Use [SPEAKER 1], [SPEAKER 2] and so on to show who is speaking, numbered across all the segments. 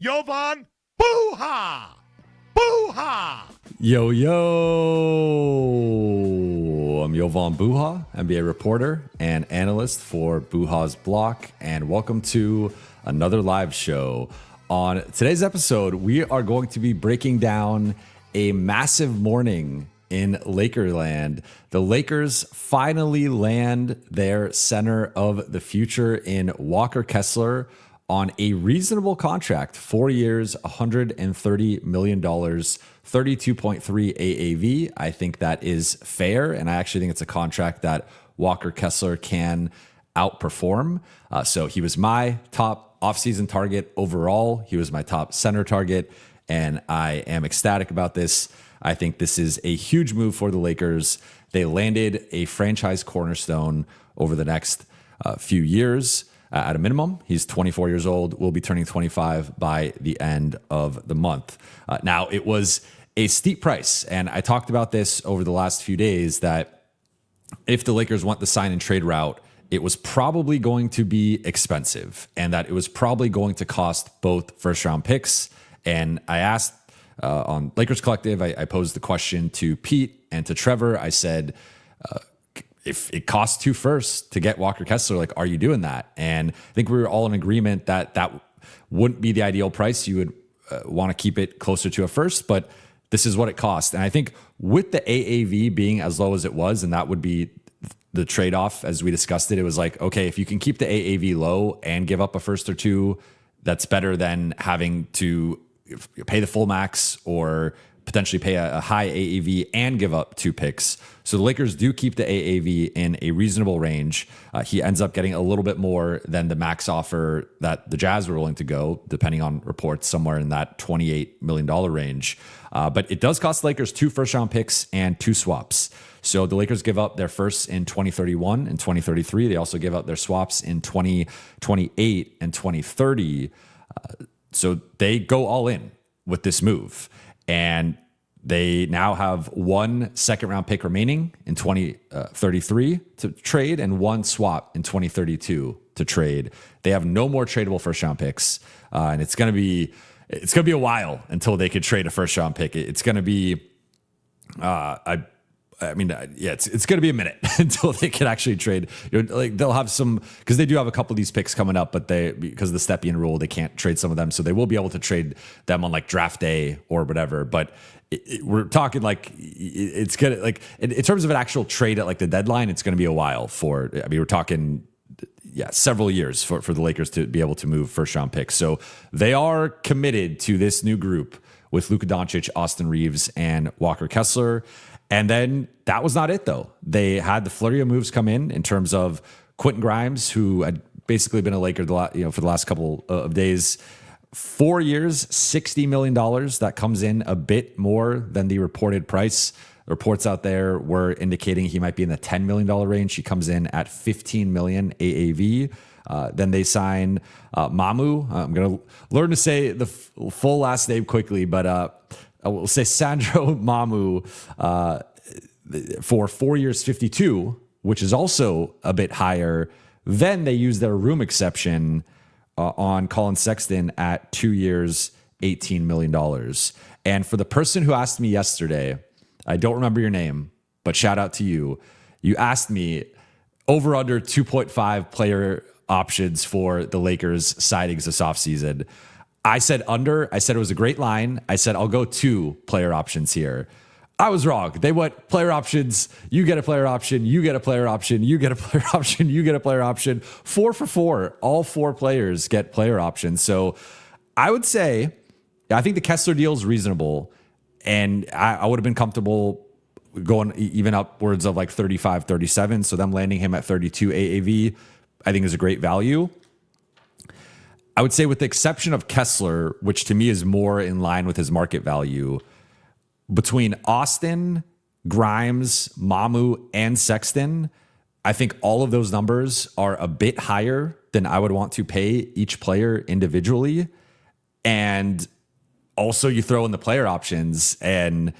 [SPEAKER 1] Jovan Buha! Buha!
[SPEAKER 2] Yo, I'm Jovan Buha, NBA reporter and analyst for Buha's Block, and welcome to another live show. On today's episode, we are going to be breaking down a massive morning in Lakerland. The Lakers finally land their center of the future in Walker Kessler on a reasonable contract, 4 years, $130 million, 32.3 AAV. I think that is fair, and I actually think it's a contract that Walker Kessler can outperform. So he was my top offseason target overall. He was my top center target, and I am ecstatic about this. I think this is a huge move for the Lakers. They landed a franchise cornerstone over the next few years. At a minimum, he's 24 years old, will be turning 25 by the end of the month. Now, it was a steep price, and I talked about this over the last few days, that if the Lakers went the sign and trade route, it was probably going to be expensive, and that it was probably going to cost both first-round picks. And I asked on Lakers Collective, I posed the question to Pete and to Trevor. I said, if it costs 2 firsts to get Walker Kessler, like, are you doing that? And I think we were all in agreement that that wouldn't be the ideal price. You would want to keep it closer to a first, but this is what it cost. And I think with the AAV being as low as it was, and that would be the trade-off as we discussed it, it was like, okay, if you can keep the AAV low and give up a first or two, that's better than having to pay the full max or potentially pay a high AAV and give up 2 picks. So the Lakers do keep the AAV in a reasonable range. He ends up getting a little bit more than the max offer that the Jazz were willing to go, depending on reports, somewhere in that $28 million range. But it does cost the Lakers 2 first-round picks and 2 swaps. So the Lakers give up their firsts in 2031 and 2033. They also give up their swaps in 2028 and 2030. So they go all in with this move. And they now have 1 second-round pick remaining in 2033 to trade and 1 swap in 2032 to trade. They have no more tradable first-round picks, and it's gonna be a while until they could trade a first-round pick. It's gonna be, it's going to be a minute until they can actually trade. Like, they'll have some, because they do have a couple of these picks coming up, but because of the Stepien rule, they can't trade some of them. So they will be able to trade them on like draft day or whatever. But we're talking like it's gonna, like, in terms of an actual trade at like the deadline, it's going to be a while we're talking several years for the Lakers to be able to move first round picks. So they are committed to this new group with Luka Doncic, Austin Reeves, and Walker Kessler. And then that was not it, though. They had the flurry of moves come in terms of Quentin Grimes, who had basically been a Laker for the last couple of days. 4 years, $60 million. That comes in a bit more than the reported price. Reports out there were indicating he might be in the $10 million range. He comes in at $15 million AAV. Then they sign Mamu. I'm going to learn to say the full last name quickly, but I will say Sandro Mamu for 4 years, 52, which is also a bit higher. Then they use their room exception on Collin Sexton at 2 years, $18 million. And for the person who asked me yesterday, I don't remember your name, but shout out to you. You asked me over under 2.5 player options for the Lakers sightings this offseason. I said under. I said it was a great line. I said I'll go 2 player options here. I was wrong. They went player options. You get a player option. You get a player option. You get a player option. You get a player option. 4 for 4. All 4 players get player options. So I would say I think the Kessler deal is reasonable, and I would have been comfortable going even upwards of like 35, 37. So them landing him at 32 AAV, I think is a great value. I would say with the exception of Kessler, which to me is more in line with his market value, between Austin, Grimes, Mamu, and Sexton, I think all of those numbers are a bit higher than I would want to pay each player individually. And also you throw in the player options, and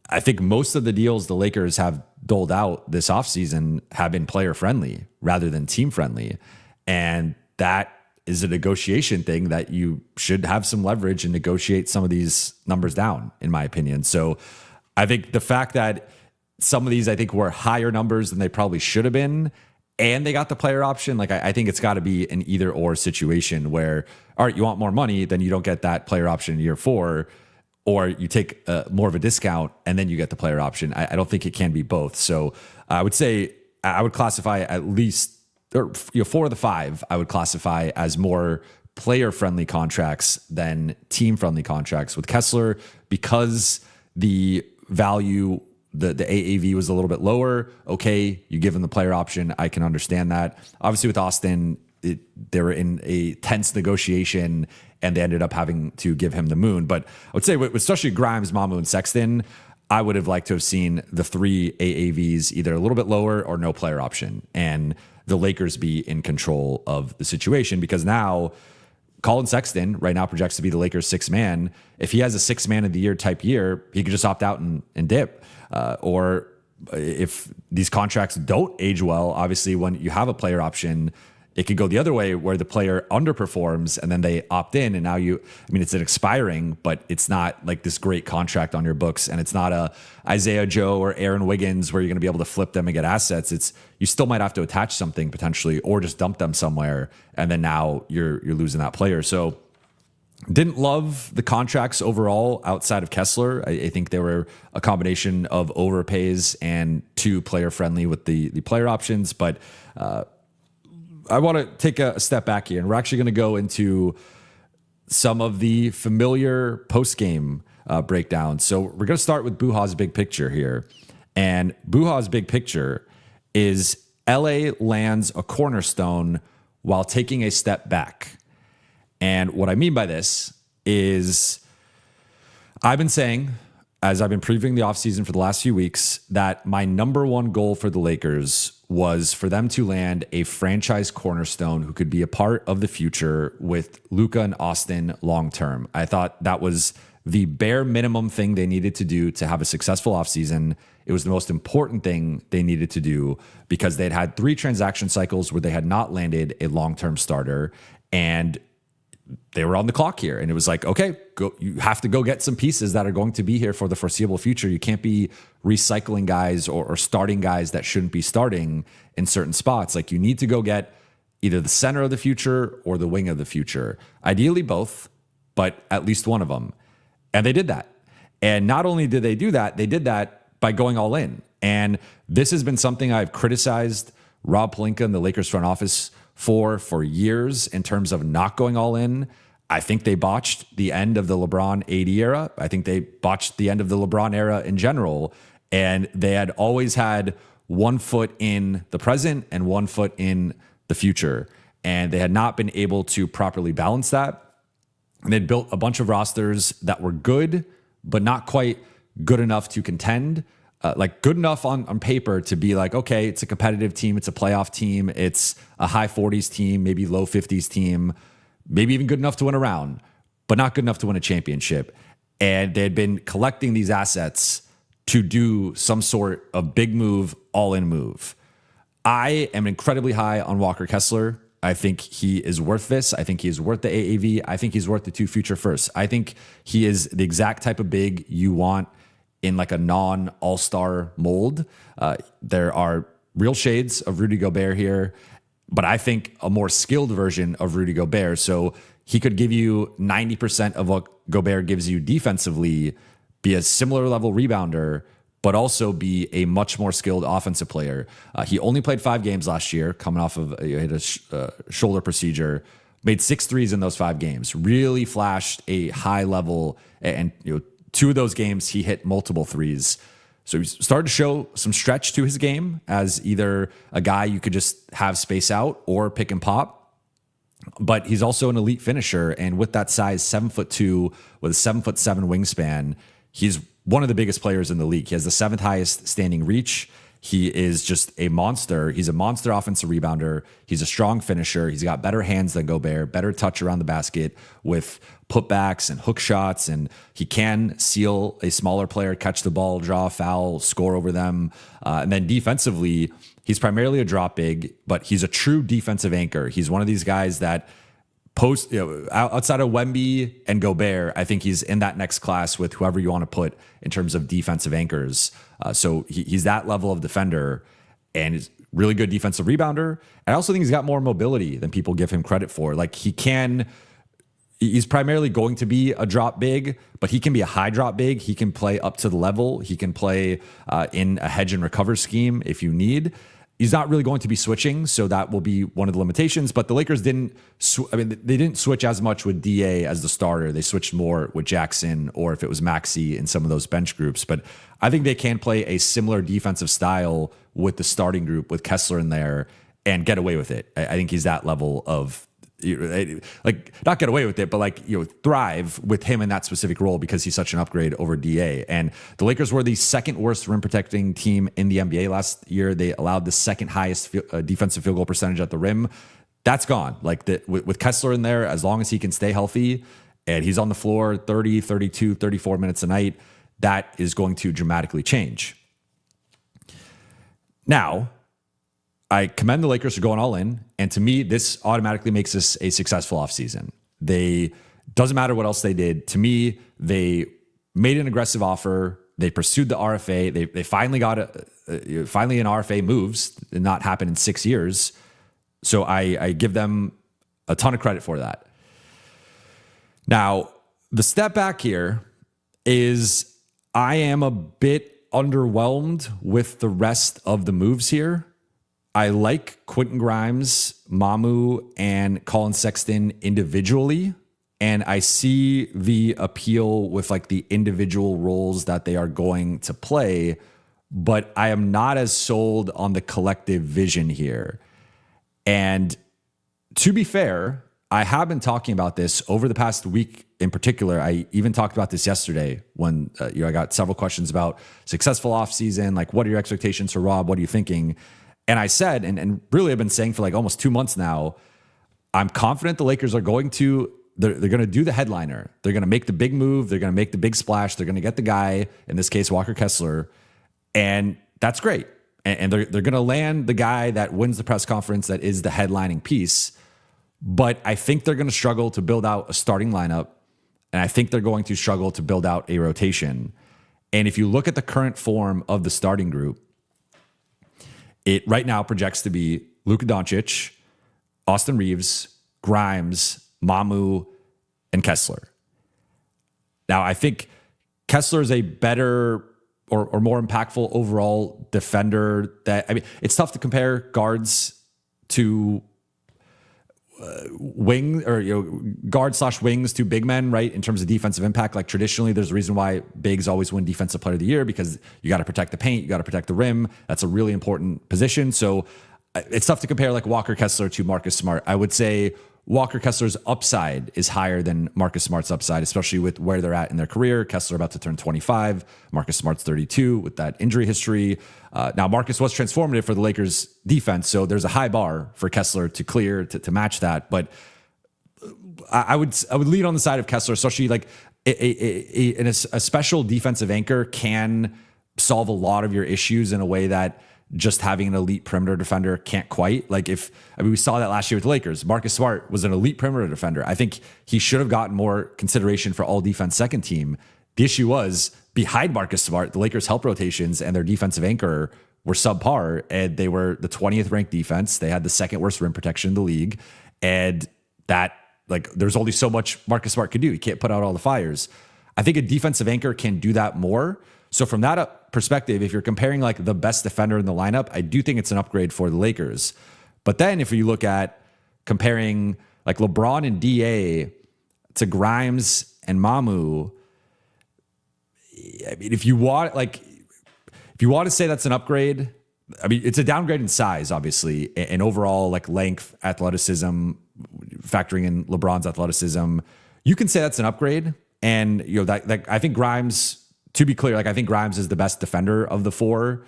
[SPEAKER 2] I think most of the deals the Lakers have doled out this offseason have been player friendly rather than team friendly. And that is a negotiation thing that you should have some leverage and negotiate some of these numbers down, in my opinion. So I think the fact that some of these, I think, were higher numbers than they probably should have been, and they got the player option, like I think it's got to be an either or situation where, all right, you want more money, then you don't get that player option in year 4, or you take more of a discount and then you get the player option. I don't think it can be both. So I would say I would classify at least, or 4 of the 5, I would classify as more player-friendly contracts than team-friendly contracts. With Kessler, because the value, the AAV was a little bit lower, okay, you give him the player option, I can understand that. Obviously with Austin, they were in a tense negotiation and they ended up having to give him the moon. But I would say, especially Grimes, Mamu, and Sexton, I would have liked to have seen the 3 AAVs either a little bit lower or no player option, and the Lakers be in control of the situation, because now Collin Sexton right now projects to be the Lakers' 6th man. If he has a 6th man of the year type year, he could just opt out and dip. Or if these contracts don't age well, obviously when you have a player option, it could go the other way where the player underperforms and then they opt in, and now it's an expiring, but it's not like this great contract on your books, and it's not a Isaiah Joe or Aaron Wiggins where you're going to be able to flip them and get assets. You still might have to attach something potentially, or just dump them somewhere, and then now you're losing that player. So didn't love the contracts overall outside of Kessler. I think they were a combination of overpays and too player friendly with the player options, but I want to take a step back here, and we're actually going to go into some of the familiar post-game breakdowns. So we're going to start with Buha's big picture here. And Buha's big picture is LA lands a cornerstone while taking a step back. And what I mean by this is I've been saying, as I've been previewing the offseason for the last few weeks, that my number one goal for the Lakers was for them to land a franchise cornerstone who could be a part of the future with Luka and Austin long term. I thought that was the bare minimum thing they needed to do to have a successful offseason. It was the most important thing they needed to do because they'd had 3 transaction cycles where they had not landed a long-term starter, and they were on the clock here. And it was like, okay, you have to go get some pieces that are going to be here for the foreseeable future. You can't be recycling guys or starting guys that shouldn't be starting in certain spots. Like, you need to go get either the center of the future or the wing of the future. Ideally both, but at least one of them. And they did that. And not only did they do that, they did that by going all in. And this has been something I've criticized Rob Pelinka and the Lakers front office for years in terms of not going all in. I think they botched the end of the LeBron AD era. I think they botched the end of the LeBron era in general. And they had always had one foot in the present and one foot in the future. And they had not been able to properly balance that. And they'd built a bunch of rosters that were good, but not quite good enough to contend. Like good enough on paper to be like, okay, it's a competitive team, it's a playoff team, it's a high 40s team, maybe low 50s team, maybe even good enough to win a round, but not good enough to win a championship. And they had been collecting these assets to do some sort of big move, all-in move. I am incredibly high on Walker Kessler. I think he is worth this. I think he is worth the AAV. I think he's worth the 2 future firsts. I think he is the exact type of big you want in like a non-all-star mold. There are real shades of Rudy Gobert here, but I think a more skilled version of Rudy Gobert. So he could give you 90% of what Gobert gives you defensively, be a similar level rebounder, but also be a much more skilled offensive player. He only played 5 games last year, coming off of a shoulder procedure, made 6 threes in those 5 games, really flashed a high level, and 2 of those games, he hit multiple threes. So he started to show some stretch to his game as either a guy you could just have space out or pick and pop. But he's also an elite finisher. And with that size, 7'2", with a 7'7" wingspan, he's one of the biggest players in the league. He has the 7th highest standing reach. He is just a monster. He's a monster offensive rebounder. He's a strong finisher. He's got better hands than Gobert, better touch around the basket with putbacks and hook shots, and he can seal a smaller player, catch the ball, draw a foul, score over them. And then defensively, he's primarily a drop big, but he's a true defensive anchor. He's one of these guys that outside of Wemby and Gobert, I think he's in that next class with whoever you want to put in terms of defensive anchors. So he's that level of defender, and he's really good defensive rebounder. And I also think he's got more mobility than people give him credit for. Like he's primarily going to be a drop big, but he can be a high drop big. He can play up to the level. He can play in a hedge and recover scheme if you need. He's not really going to be switching, so that will be one of the limitations. But the Lakers they didn't switch as much with DA as the starter. They switched more with Jackson, or if it was Maxey in some of those bench groups. But I think they can play a similar defensive style with the starting group with Kessler in there and get away with it. I think he's that level of, like, not get away with it, but thrive with him in that specific role because he's such an upgrade over DA. And the Lakers were the second worst rim protecting team in the NBA last year. They allowed the second highest defensive field goal percentage at the rim. That's gone. With Kessler in there, as long as he can stay healthy and he's on the floor 30, 32, 34 minutes a night, that is going to dramatically change. Now, I commend the Lakers for going all in. And to me, this automatically makes this a successful offseason. Doesn't matter what else they did. To me, they made an aggressive offer. They pursued the RFA. They finally got finally an RFA moves. Did not happen in 6 years. So I give them a ton of credit for that. Now, the step back here is I am a bit underwhelmed with the rest of the moves here. I like Quentin Grimes, Mamu, and Collin Sexton individually, and I see the appeal with the individual roles that they are going to play, but I am not as sold on the collective vision here. And to be fair, I have been talking about this over the past week in particular. I even talked about this yesterday when I got several questions about successful offseason, what are your expectations for Rob? What are you thinking? And I said, and really I've been saying for almost 2 months now, I'm confident the Lakers are going to, they're going to do the headliner. They're going to make the big move. They're going to make the big splash. They're going to get the guy, in this case, Walker Kessler. And that's great. And they're going to land the guy that wins the press conference that is the headlining piece. But I think they're going to struggle to build out a starting lineup. And I think they're going to struggle to build out a rotation. And if you look at the current form of the starting group, it right now projects to be Luka Doncic, Austin Reeves, Grimes, Mamu, and Kessler. Now, I think Kessler is a better or more impactful overall defender. It's tough to compare guards to wing or guard/wings to big men, right? In terms of defensive impact, traditionally, there's a reason why bigs always win Defensive Player of the Year because you got to protect the paint, you got to protect the rim. That's a really important position. So it's tough to compare Walker Kessler to Marcus Smart. I would say Walker Kessler's upside is higher than Marcus Smart's upside, especially with where they're at in their career. Kessler about to turn 25. Marcus Smart's 32 with that injury history. Now, Marcus was transformative for the Lakers defense, so there's a high bar for Kessler to clear to match that. But I would lead on the side of Kessler, especially a special defensive anchor can solve a lot of your issues in a way that just having an elite perimeter defender can't quite. We saw that last year with the Lakers. Marcus Smart was an elite perimeter defender. I think he should have gotten more consideration for all defense second team. The issue was behind Marcus Smart, the Lakers' help rotations and their defensive anchor were subpar, and they were the 20th ranked defense. They had the second worst rim protection in the league. And that, there's only so much Marcus Smart could do. He can't put out all the fires. I think a defensive anchor can do that more. So from that perspective, if you're comparing the best defender in the lineup, I do think it's an upgrade for the Lakers. But then if you look at comparing LeBron and DA to Grimes and Mamu, if you want to say that's an upgrade, it's a downgrade in size, obviously, and overall length, athleticism, factoring in LeBron's athleticism. You can say that's an upgrade. And I think Grimes, to be clear, I think Grimes is the best defender of the four.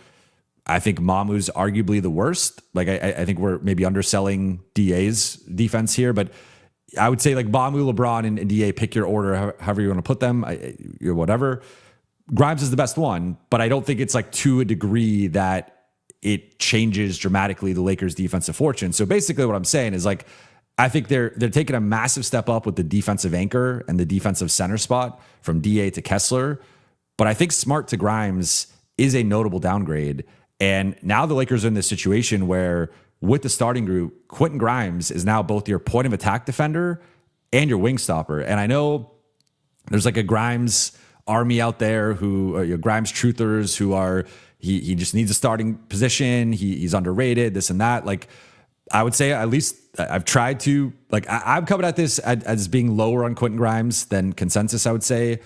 [SPEAKER 2] I think Mamu's arguably the worst. I think we're maybe underselling DA's defense here, but I would say Mamu, LeBron, and DA, pick your order, however you want to put them, whatever. Grimes is the best one, but I don't think it's to a degree that it changes dramatically the Lakers' defensive fortune. So basically what I'm saying is I think they're taking a massive step up with the defensive anchor and the defensive center spot from DA to Kessler. But I think Smart to Grimes is a notable downgrade. And now the Lakers are in this situation where with the starting group, Quentin Grimes is now both your point of attack defender and your wing stopper. And I know there's like a Grimes army out there who are Grimes truthers who are, he just needs a starting position. He's underrated, this and that. Like, I would say at least I've tried to, like, I'm coming at this as being lower on Quentin Grimes than consensus, I would say.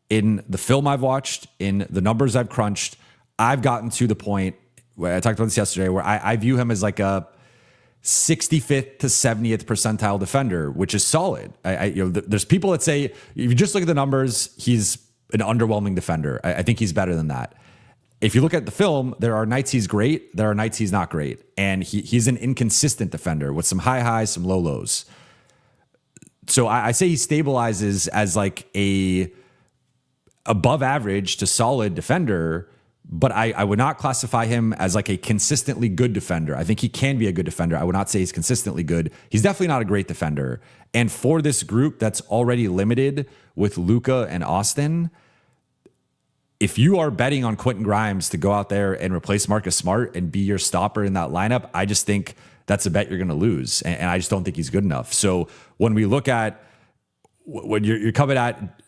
[SPEAKER 2] In the film I've watched, in the numbers I've crunched, I've gotten to the point where I talked about this yesterday, where I view him as like a 65th to 70th percentile defender, which is solid. There's people that say, if you just look at the numbers, he's an underwhelming defender. I think he's better than that. If you look at the film, there are nights he's great, there are nights he's not great. And he's an inconsistent defender with some high highs, some low lows. So I say he stabilizes as like a above average to solid defender, but I would not classify him as like a consistently good defender. I think he can be a good defender. I would not say he's consistently good. He's definitely not a great defender. And for this group that's already limited with Luka and Austin, if you are betting on Quentin Grimes to go out there and replace Marcus Smart and be your stopper in that lineup, I just think that's a bet you're going to lose. And I just don't think he's good enough. So when we look at, when you're coming at,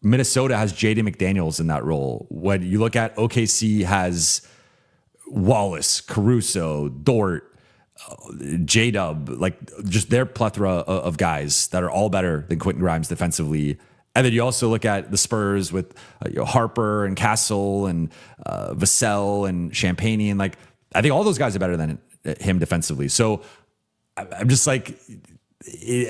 [SPEAKER 2] Minnesota has Jaden McDaniels in that role. When you look at OKC has Wallace, Caruso, Dort, J-Dub, like just their plethora of guys that are all better than Quentin Grimes defensively. And then you also look at the Spurs with Harper and Castle and Vassell and Champagny. And like, I think all those guys are better than him defensively. So I'm just like,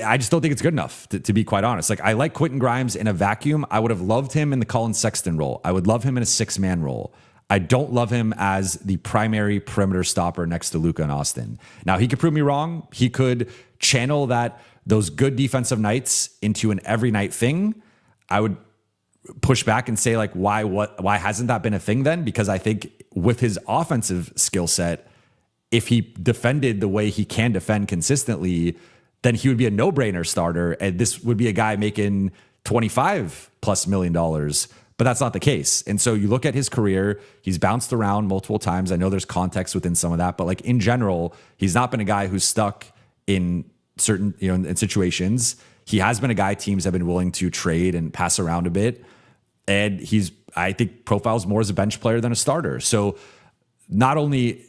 [SPEAKER 2] I just don't think it's good enough, to be quite honest. Like, I like Quentin Grimes in a vacuum. I would have loved him in the Collin Sexton role. I would love him in a 6-man role. I don't love him as the primary perimeter stopper next to Luka and Austin. Now, he could prove me wrong. He could channel those good defensive nights into an every night thing. I would push back and say, like, why hasn't that been a thing then? Because I think with his offensive skill set, if he defended the way he can defend consistently, then he would be a no-brainer starter. And this would be a guy making $25+ million. But that's not the case. And so you look at his career, he's bounced around multiple times. I know there's context within some of that, but like in general, he's not been a guy who's stuck in certain, in situations. He has been a guy teams have been willing to trade and pass around a bit. And I think, profiles more as a bench player than a starter. So not only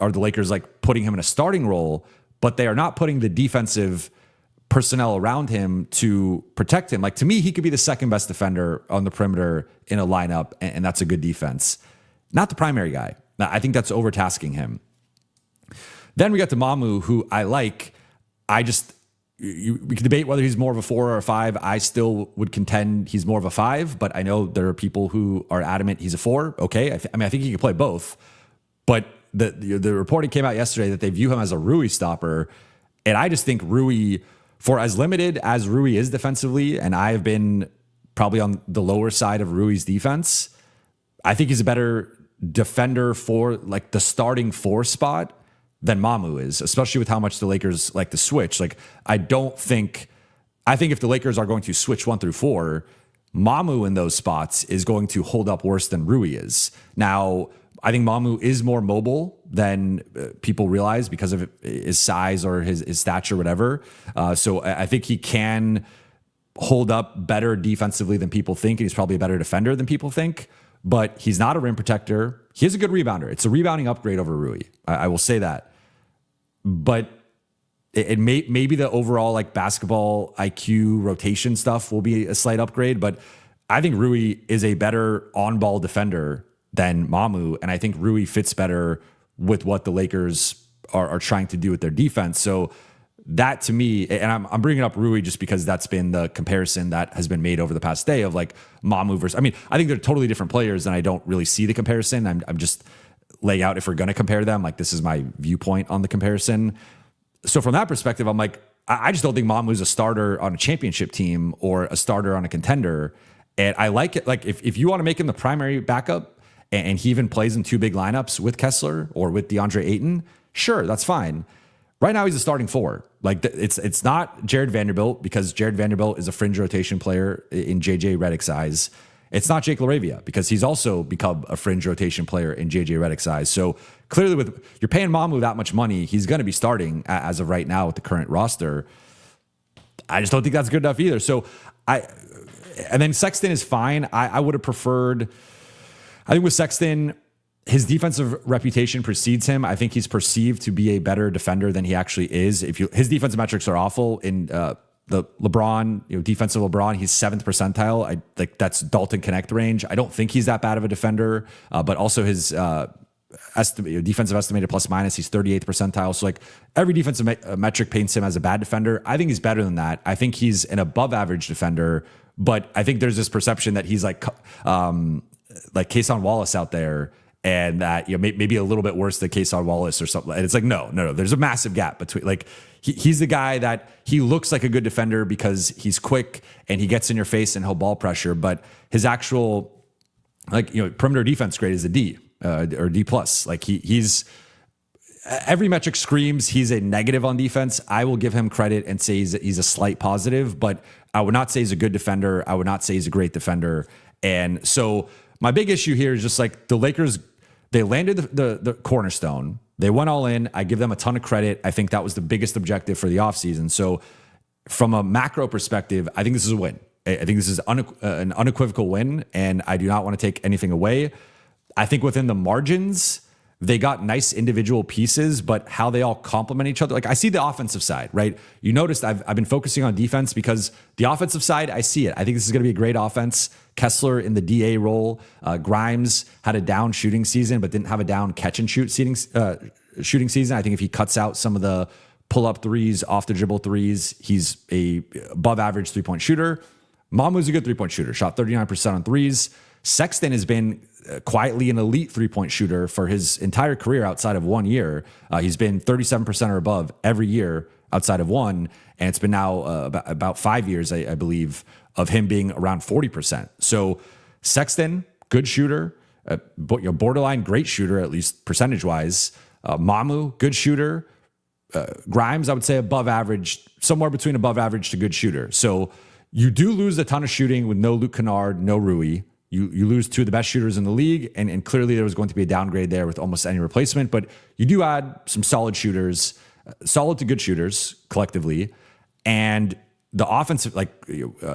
[SPEAKER 2] are the Lakers like putting him in a starting role, but they are not putting the defensive personnel around him to protect him. Like, to me, he could be the second best defender on the perimeter in a lineup, and that's a good defense. Not the primary guy. Now, I think that's overtasking him. Then we got to Mamu, who I like. We can debate whether he's more of a 4 or a 5. I still would contend he's more of a 5, but I know there are people who are adamant he's a 4. Okay, I think he can play both. But the reporting came out yesterday that they view him as a Rui stopper, and I just think Rui, for as limited as Rui is defensively, and I have been probably on the lower side of Rui's defense, I think he's a better defender for like the starting 4 spot than Mamu is, especially with how much the Lakers like to switch. Like, I think if the Lakers are going to switch 1 through 4, Mamu in those spots is going to hold up worse than Rui is. Now, I think Mamu is more mobile than people realize because of his size or his stature, whatever. So I think he can hold up better defensively than people think, and he's probably a better defender than people think. But he's not a rim protector. He is a good rebounder. It's a rebounding upgrade over Rui. I will say that. But maybe the overall like basketball IQ rotation stuff will be a slight upgrade. But I think Rui is a better on-ball defender than Mamu, and I think Rui fits better with what the Lakers are trying to do with their defense. So that, to me, and I'm bringing up Rui just because that's been the comparison that has been made over the past day of like Mamu versus. I mean, I think they're totally different players, and I don't really see the comparison. I'm just laying out, if we're going to compare them, like, this is my viewpoint on the comparison. So from that perspective, I'm like, I just don't think Mamu's a starter on a championship team or a starter on a contender. And I like it. Like, if you want to make him the primary backup, and he even plays in 2 big lineups with Kessler or with DeAndre Ayton, sure, that's fine. Right now, he's a starting four. Like it's not Jared Vanderbilt because Jared Vanderbilt is a fringe rotation player in JJ Redick's eyes. It's not Jake LaRavia because he's also become a fringe rotation player in JJ Redick's eyes. So clearly, with you're paying Mamu that much money, he's going to be starting as of right now with the current roster. I just don't think that's good enough either. So and then Sexton is fine. I would have preferred. I think with Sexton, his defensive reputation precedes him. I think he's perceived to be a better defender than he actually is. His defensive metrics are awful in the LeBron, defensive LeBron, he's 7th percentile. I like that's Dalton Connect range. I don't think he's that bad of a defender, but also his defensive estimated plus minus, he's 38th percentile. So like every defensive metric paints him as a bad defender. I think he's better than that. I think he's an above average defender, but I think there's this perception that he's like Kason Wallace out there. And that maybe a little bit worse than Kason Wallace or something. And it's like, no. There's a massive gap between like he's the guy that he looks like a good defender because he's quick and he gets in your face and he'll ball pressure. But his actual perimeter defense grade is a D or D plus. Like he's every metric screams he's a negative on defense. I will give him credit and say he's a slight positive, but I would not say he's a good defender. I would not say he's a great defender. And so my big issue here is just like the Lakers. They landed the cornerstone. They went all in. I give them a ton of credit. I think that was the biggest objective for the offseason. So from a macro perspective, I think this is a win. I think this is an unequivocal win, and I do not want to take anything away. I think within the margins, they got nice individual pieces, but how they all complement each other. Like I see the offensive side, right? You noticed I've been focusing on defense because the offensive side, I see it. I think this is going to be a great offense. Kessler in the DA role. Grimes had a down shooting season, but didn't have a down catch and shoot shooting season. I think if he cuts out some of the pull up threes, off the dribble threes, he's a above average 3-point shooter. Mamu's a good 3-point shooter, shot 39% on threes. Sexton has been quietly an elite 3-point shooter for his entire career outside of 1 year. He's been 37% or above every year outside of one. And it's been now about 5 years, I believe, of him being around 40%. So Sexton, good shooter, borderline great shooter, at least percentage-wise. Mamu, good shooter. Grimes, I would say above average, somewhere between above average to good shooter. So you do lose a ton of shooting with no Luke Kennard, no Rui. You lose two of the best shooters in the league, and clearly there was going to be a downgrade there with almost any replacement, but you do add some solid shooters, solid to good shooters collectively, and the offensive,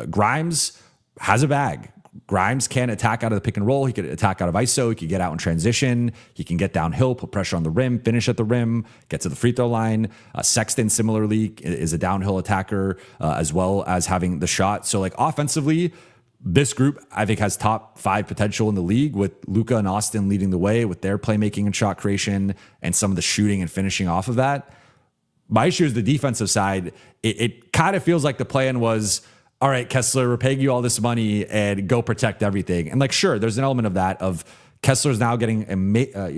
[SPEAKER 2] Grimes has a bag. Grimes can attack out of the pick and roll. He could attack out of ISO. He could get out in transition. He can get downhill, put pressure on the rim, finish at the rim, get to the free throw line. Sexton, similarly, is a downhill attacker as well as having the shot. So, offensively, this group, I think, has top 5 potential in the league with Luka and Austin leading the way with their playmaking and shot creation and some of the shooting and finishing off of that. My issue is the defensive side. It kind of feels like the plan was, all right, Kessler, we're paying you all this money and go protect everything. And sure, there's an element of that, of Kessler's now getting a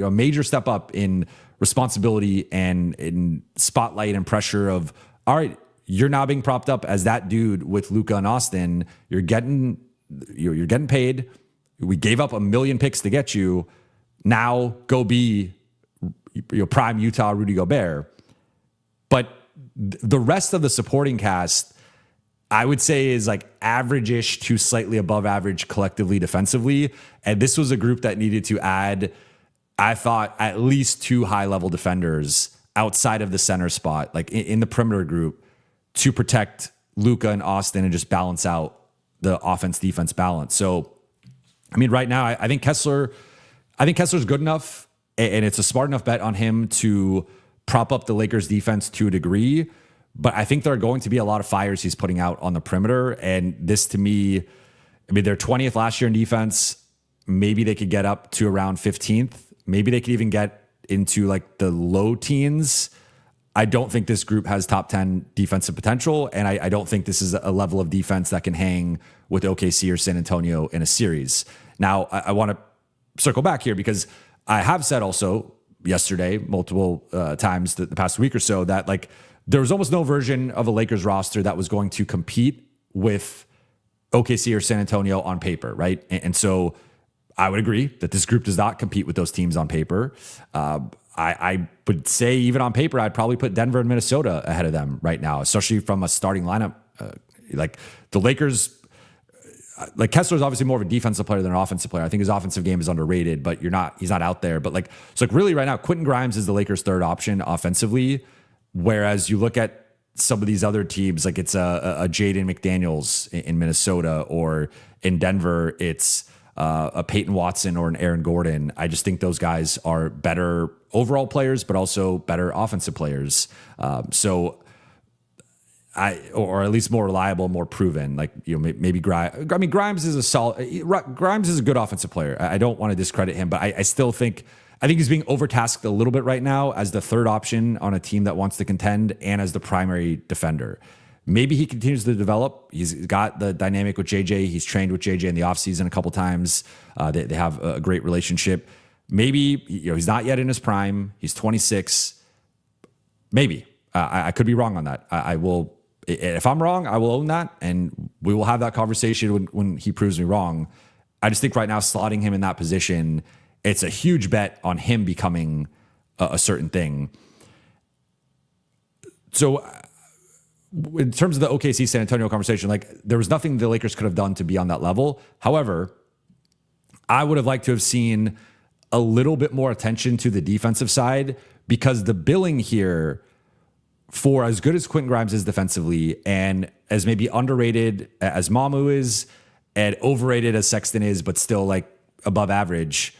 [SPEAKER 2] major step up in responsibility and in spotlight and pressure of, all right, you're now being propped up as that dude with Luka and Austin. You're getting paid. We gave up 1 million picks to get you. Now go be your prime Utah Rudy Gobert. But the rest of the supporting cast, I would say, is average-ish to slightly above average collectively defensively. And this was a group that needed to add, I thought, at least 2 high-level defenders outside of the center spot, in the perimeter group, to protect Luka and Austin and just balance out the offense-defense balance. So, right now, I think Kessler's good enough, and it's a smart enough bet on him to prop up the Lakers defense to a degree, but I think there are going to be a lot of fires he's putting out on the perimeter. And this, to me, they're 20th last year in defense. Maybe they could get up to around 15th. Maybe they could even get into the low teens. I don't think this group has top 10 defensive potential. And I don't think this is a level of defense that can hang with OKC or San Antonio in a series. Now, I want to circle back here because I have said also yesterday, multiple times the past week or so, that there was almost no version of a Lakers roster that was going to compete with OKC or San Antonio on paper, right? And so I would agree that this group does not compete with those teams on paper. I would say even on paper, I'd probably put Denver and Minnesota ahead of them right now, especially from a starting lineup. Like the Lakers, like Kessler is obviously more of a defensive player than an offensive player. I think his offensive game is underrated, but he's not out there. But so really right now, Quentin Grimes is the Lakers' third option offensively. Whereas you look at some of these other teams, like it's a Jaden McDaniels in Minnesota, or in Denver, it's a Peyton Watson or an Aaron Gordon. I just think those guys are better overall players, but also better offensive players. Or at least more reliable, more proven. Like, maybe Grimes. I mean, Grimes is a good offensive player. I don't want to discredit him, but I still think he's being overtasked a little bit right now as the third option on a team that wants to contend and as the primary defender. Maybe he continues to develop. He's got the dynamic with JJ. He's trained with JJ in the offseason a couple times. They have a great relationship. Maybe he's not yet in his prime. He's 26. Maybe. I could be wrong on that. I will. If I'm wrong, I will own that, and we will have that conversation when he proves me wrong. I just think right now, slotting him in that position, it's a huge bet on him becoming a certain thing. So in terms of the OKC San Antonio conversation, like there was nothing the Lakers could have done to be on that level. However, I would have liked to have seen a little bit more attention to the defensive side, because the billing here, for as good as Quentin Grimes is defensively and as maybe underrated as Mamu is and overrated as Sexton is, but still like above average,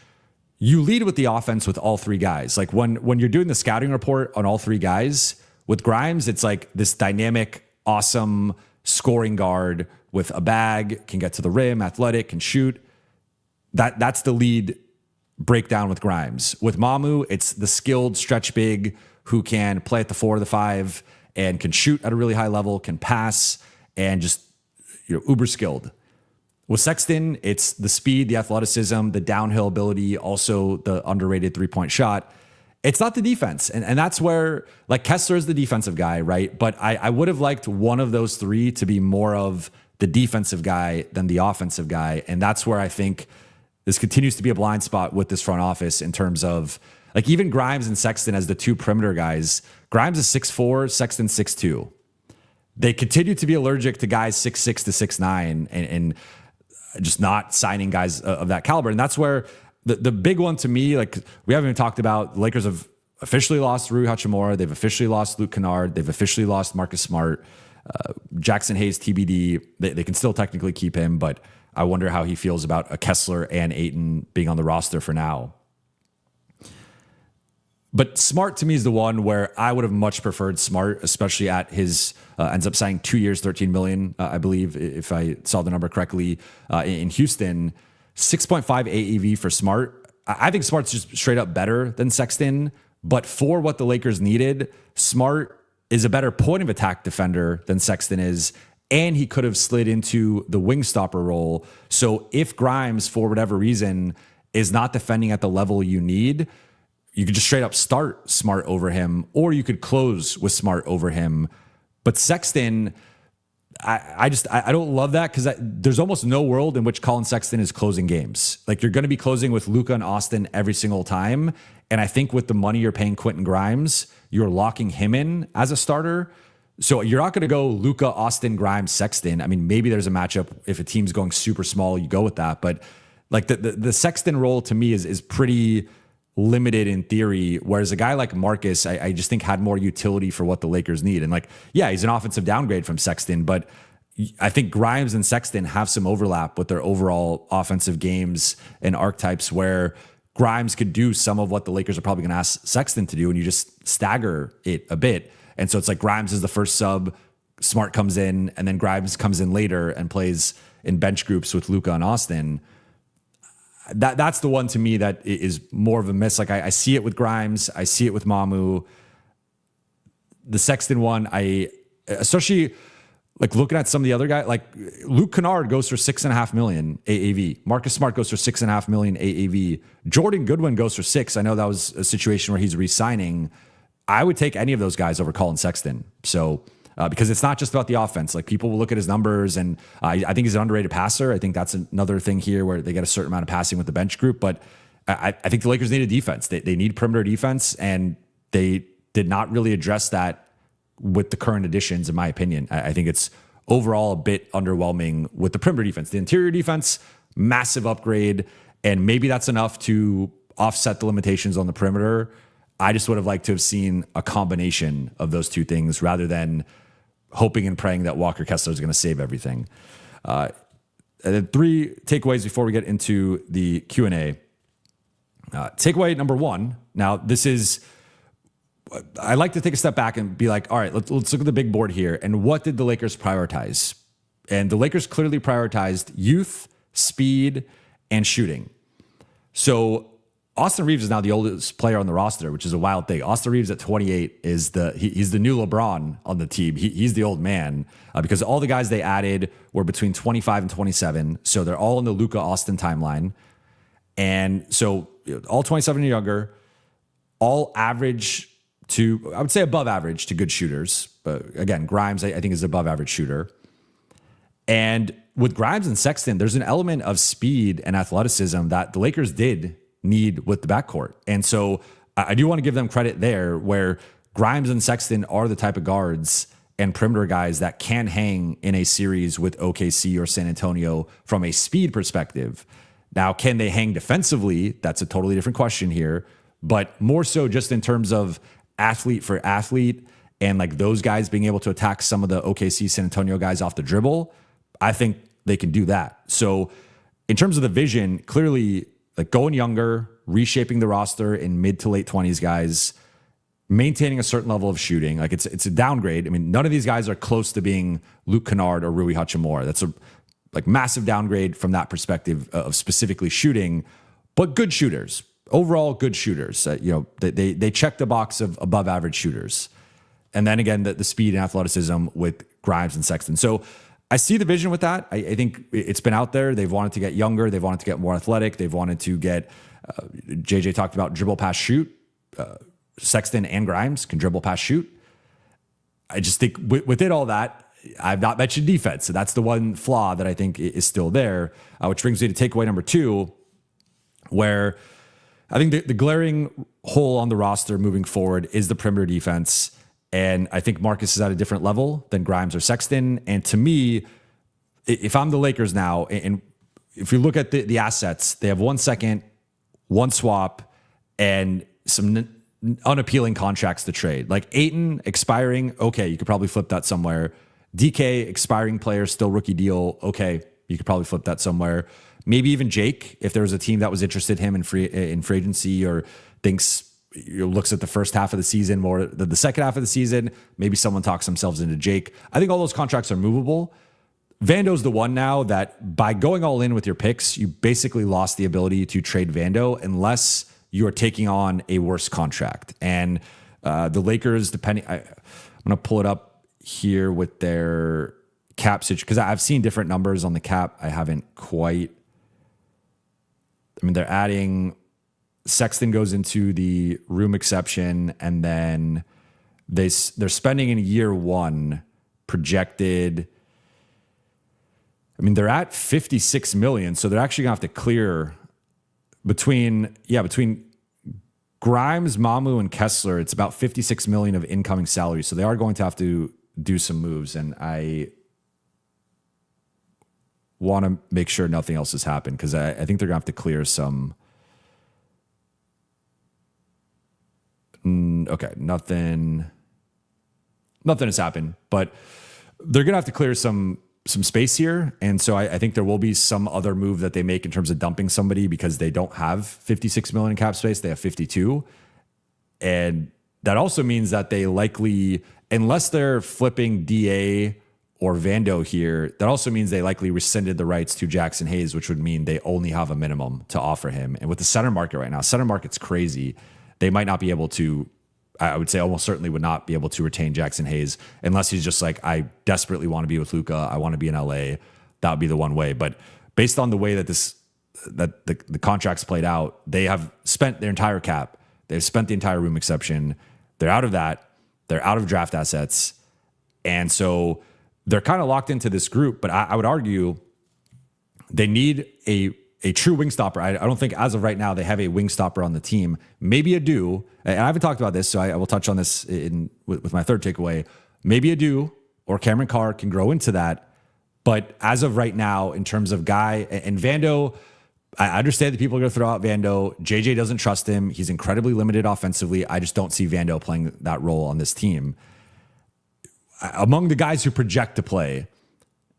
[SPEAKER 2] you lead with the offense with all three guys. Like when you're doing the scouting report on all three guys, with Grimes, it's like this dynamic, awesome scoring guard with a bag, can get to the rim, athletic, can shoot. That's the lead breakdown with Grimes. With Mamu, it's the skilled stretch big who can play at the 4 or the 5 and can shoot at a really high level, can pass, and just uber skilled. With Sexton, it's the speed, the athleticism, the downhill ability, also the underrated 3-point shot. It's not the defense. And that's where, like, Kessler is the defensive guy, right? But I would have liked one of those three to be more of the defensive guy than the offensive guy. And that's where I think this continues to be a blind spot with this front office in terms of, like, even Grimes and Sexton as the two perimeter guys. Grimes is 6'4", Sexton 6'2". They continue to be allergic to guys 6'6" to 6'9", and just not signing guys of that caliber. And that's where the big one to me, like, we haven't even talked about, the Lakers have officially lost Rui Hachimura. They've officially lost Luke Kennard. They've officially lost Marcus Smart. Jackson Hayes, TBD. They can still technically keep him, but I wonder how he feels about a Kessler and Ayton being on the roster for now. But Smart to me is the one where I would have much preferred Smart, especially at his ends up signing 2 years, $13 million, I believe, if I saw the number correctly, in Houston. 6.5 AAV for Smart. I think Smart's just straight up better than Sexton, but for what the Lakers needed, Smart is a better point of attack defender than Sexton is, and he could have slid into the wing stopper role. So if Grimes, for whatever reason, is not defending at the level you need, you could just straight up start Smart over him, or you could close with Smart over him. But Sexton, I don't love that, because there's almost no world in which Collin Sexton is closing games. Like, you're going to be closing with Luka and Austin every single time. And I think with the money you're paying Quentin Grimes, you're locking him in as a starter. So you're not going to go Luka, Austin, Grimes, Sexton. I mean, maybe there's a matchup if a team's going super small, you go with that. But like the Sexton role to me is pretty limited in theory, whereas a guy like Marcus, I just think had more utility for what the Lakers need. And like, yeah, he's an offensive downgrade from Sexton, but I think Grimes and Sexton have some overlap with their overall offensive games and archetypes, where Grimes could do some of what the Lakers are probably going to ask Sexton to do, and you just stagger it a bit. And so it's like Grimes is the first sub, Smart comes in, and then Grimes comes in later and plays in bench groups with Luka and Austin. That's the one to me that is more of a miss. Like, I see it with Grimes, I see it with Mamu. The Sexton one, especially like looking at some of the other guys, like Luke Kennard goes for $6.5 million AAV. Marcus Smart goes for $6.5 million AAV. Jordan Goodwin goes for $6 million. I know that was a situation where he's re-signing. I would take any of those guys over Collin Sexton. So because it's not just about the offense. Like, people will look at his numbers, and I think he's an underrated passer. I think that's another thing here where they get a certain amount of passing with the bench group. But I think the Lakers need a defense. They need perimeter defense, and they did not really address that with the current additions, in my opinion. I think it's overall a bit underwhelming with the perimeter defense. The interior defense, massive upgrade, and maybe that's enough to offset the limitations on the perimeter. I just would have liked to have seen a combination of those two things rather than hoping and praying that Walker Kessler is going to save everything. And then 3 takeaways before we get into the Q&A. Takeaway number 1. Now, this is, I like to take a step back and be like, all right, let's look at the big board here. And what did the Lakers prioritize? And the Lakers clearly prioritized youth, speed, and shooting. So Austin Reeves is now the oldest player on the roster, which is a wild thing. Austin Reeves at 28 is he's the new LeBron on the team. He's the old man because all the guys they added were between 25 and 27. So they're all in the Luka Austin timeline. And so all 27 and younger, all average to, I would say above average to good shooters. But again, Grimes, I think is above average shooter. And with Grimes and Sexton, there's an element of speed and athleticism that the Lakers did need with the backcourt. And so I do want to give them credit there where Grimes and Sexton are the type of guards and perimeter guys that can hang in a series with OKC or San Antonio from a speed perspective. Now, can they hang defensively? That's a totally different question here, but more so just in terms of athlete for athlete and like those guys being able to attack some of the OKC San Antonio guys off the dribble, I think they can do that. So in terms of the vision, clearly like going younger, reshaping the roster in mid to late 20s guys, maintaining a certain level of shooting. Like it's a downgrade. I mean, none of these guys are close to being Luke Kennard or Rui Hachimura. That's a like massive downgrade from that perspective of specifically shooting, but good shooters. Overall, good shooters. They check the box of above average shooters. And then again, the speed and athleticism with Grimes and Sexton. So I see the vision with that. I think it's been out there. They've wanted to get younger. They've wanted to get more athletic. They've wanted to get, JJ talked about dribble, pass, shoot. Sexton and Grimes can dribble, pass, shoot. I just think within all that, I've not mentioned defense. So that's the one flaw that I think is still there, which brings me to takeaway number 2, where I think the glaring hole on the roster moving forward is the perimeter defense. And I think Marcus is at a different level than Grimes or Sexton. And to me, if I'm the Lakers now, and if you look at the assets, they have 1 second, 1 swap, and some unappealing contracts to trade. Like Ayton expiring, okay, you could probably flip that somewhere. DK expiring player, still rookie deal, okay, you could probably flip that somewhere. Maybe even Jake, if there was a team that was interested in him in free agency or thinks looks at the first half of the season more than the second half of the season, maybe someone talks themselves into Jake. I think all those contracts are movable. Vando's the one now that by going all in with your picks, you basically lost the ability to trade Vando unless you are taking on a worse contract. And the Lakers, depending, I'm going to pull it up here with their cap situation because I've seen different numbers on the cap. I haven't quite. I mean, they're adding Sexton goes into the room exception, and then they're spending in year 1 projected. I mean, they're at $56 million, so they're actually gonna have to clear between Grimes, Mamu, and Kessler. It's about $56 million of incoming salary, so they are going to have to do some moves, and I want to make sure nothing else has happened because I think they're gonna have to clear some. Okay, nothing has happened, but they're gonna have to clear some space here, and so I think there will be some other move that they make in terms of dumping somebody because they don't have $56 million in cap space; they have 52, and that also means that they likely, unless they're flipping DA or Vando here, that also means they likely rescinded the rights to Jackson Hayes, which would mean they only have a minimum to offer him. And with the center market right now, center market's crazy. They might not be able to, I would say almost certainly would not be able to retain Jackson Hayes unless he's just like, I desperately want to be with Luka. I want to be in LA. That would be the one way. But based on the way that the contract's played out, they have spent their entire cap. They've spent the entire room exception. They're out of that. They're out of draft assets. And so they're kind of locked into this group, but I would argue they need a a true wing stopper. I don't think as of right now they have a wing stopper on the team. Maybe Adou, and I haven't talked about this, so I will touch on this with my third takeaway. Maybe Adou or Cameron Carr can grow into that. But as of right now, in terms of guy and Vando, I understand that people are going to throw out Vando. JJ doesn't trust him. He's incredibly limited offensively. I just don't see Vando playing that role on this team. Among the guys who project to play,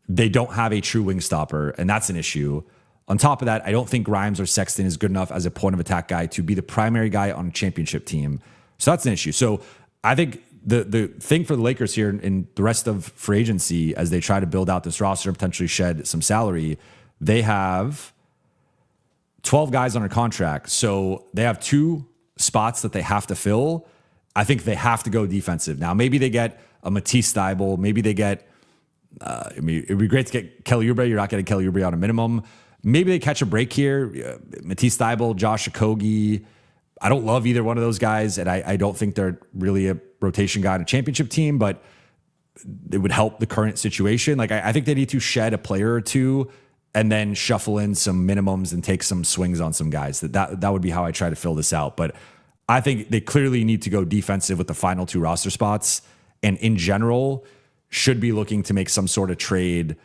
[SPEAKER 2] they don't have a true wing stopper, and that's an issue. On top of that, I don't think Grimes or Sexton is good enough as a point of attack guy to be the primary guy on a championship team. So that's an issue. So I think the thing for the Lakers here in the rest of free agency, as they try to build out this roster and potentially shed some salary, they have 12 guys under contract. So they have 2 spots that they have to fill. I think they have to go defensive. Now, maybe they get a Matisse Thybulle. Maybe they get, it'd be great to get Kelly Oubre. You're not getting Kelly Oubre on a minimum. Maybe they catch a break here. Matisse Thybulle, Josh Okogie. I don't love either one of those guys, and I don't think they're really a rotation guy on a championship team, but it would help the current situation. Like I think they need to shed a player or two and then shuffle in some minimums and take some swings on some guys. That would be how I try to fill this out. But I think they clearly need to go defensive with the final 2 roster spots, and in general should be looking to make some sort of trade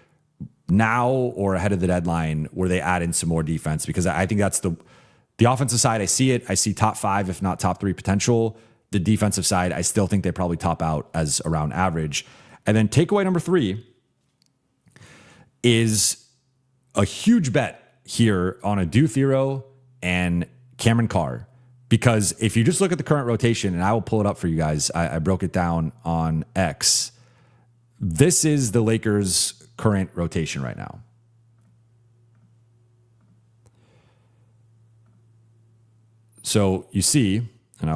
[SPEAKER 2] now or ahead of the deadline where they add in some more defense, because I think that's the offensive side. I see it. I see top 5, if not top 3 potential. The defensive side, I still think they probably top out as around average. And then takeaway number 3 is a huge bet here on Adou, Thiero and Cameron Carr. Because if you just look at the current rotation, and I will pull it up for you guys, I broke it down on X. This is the Lakers' current rotation right now. So you see, and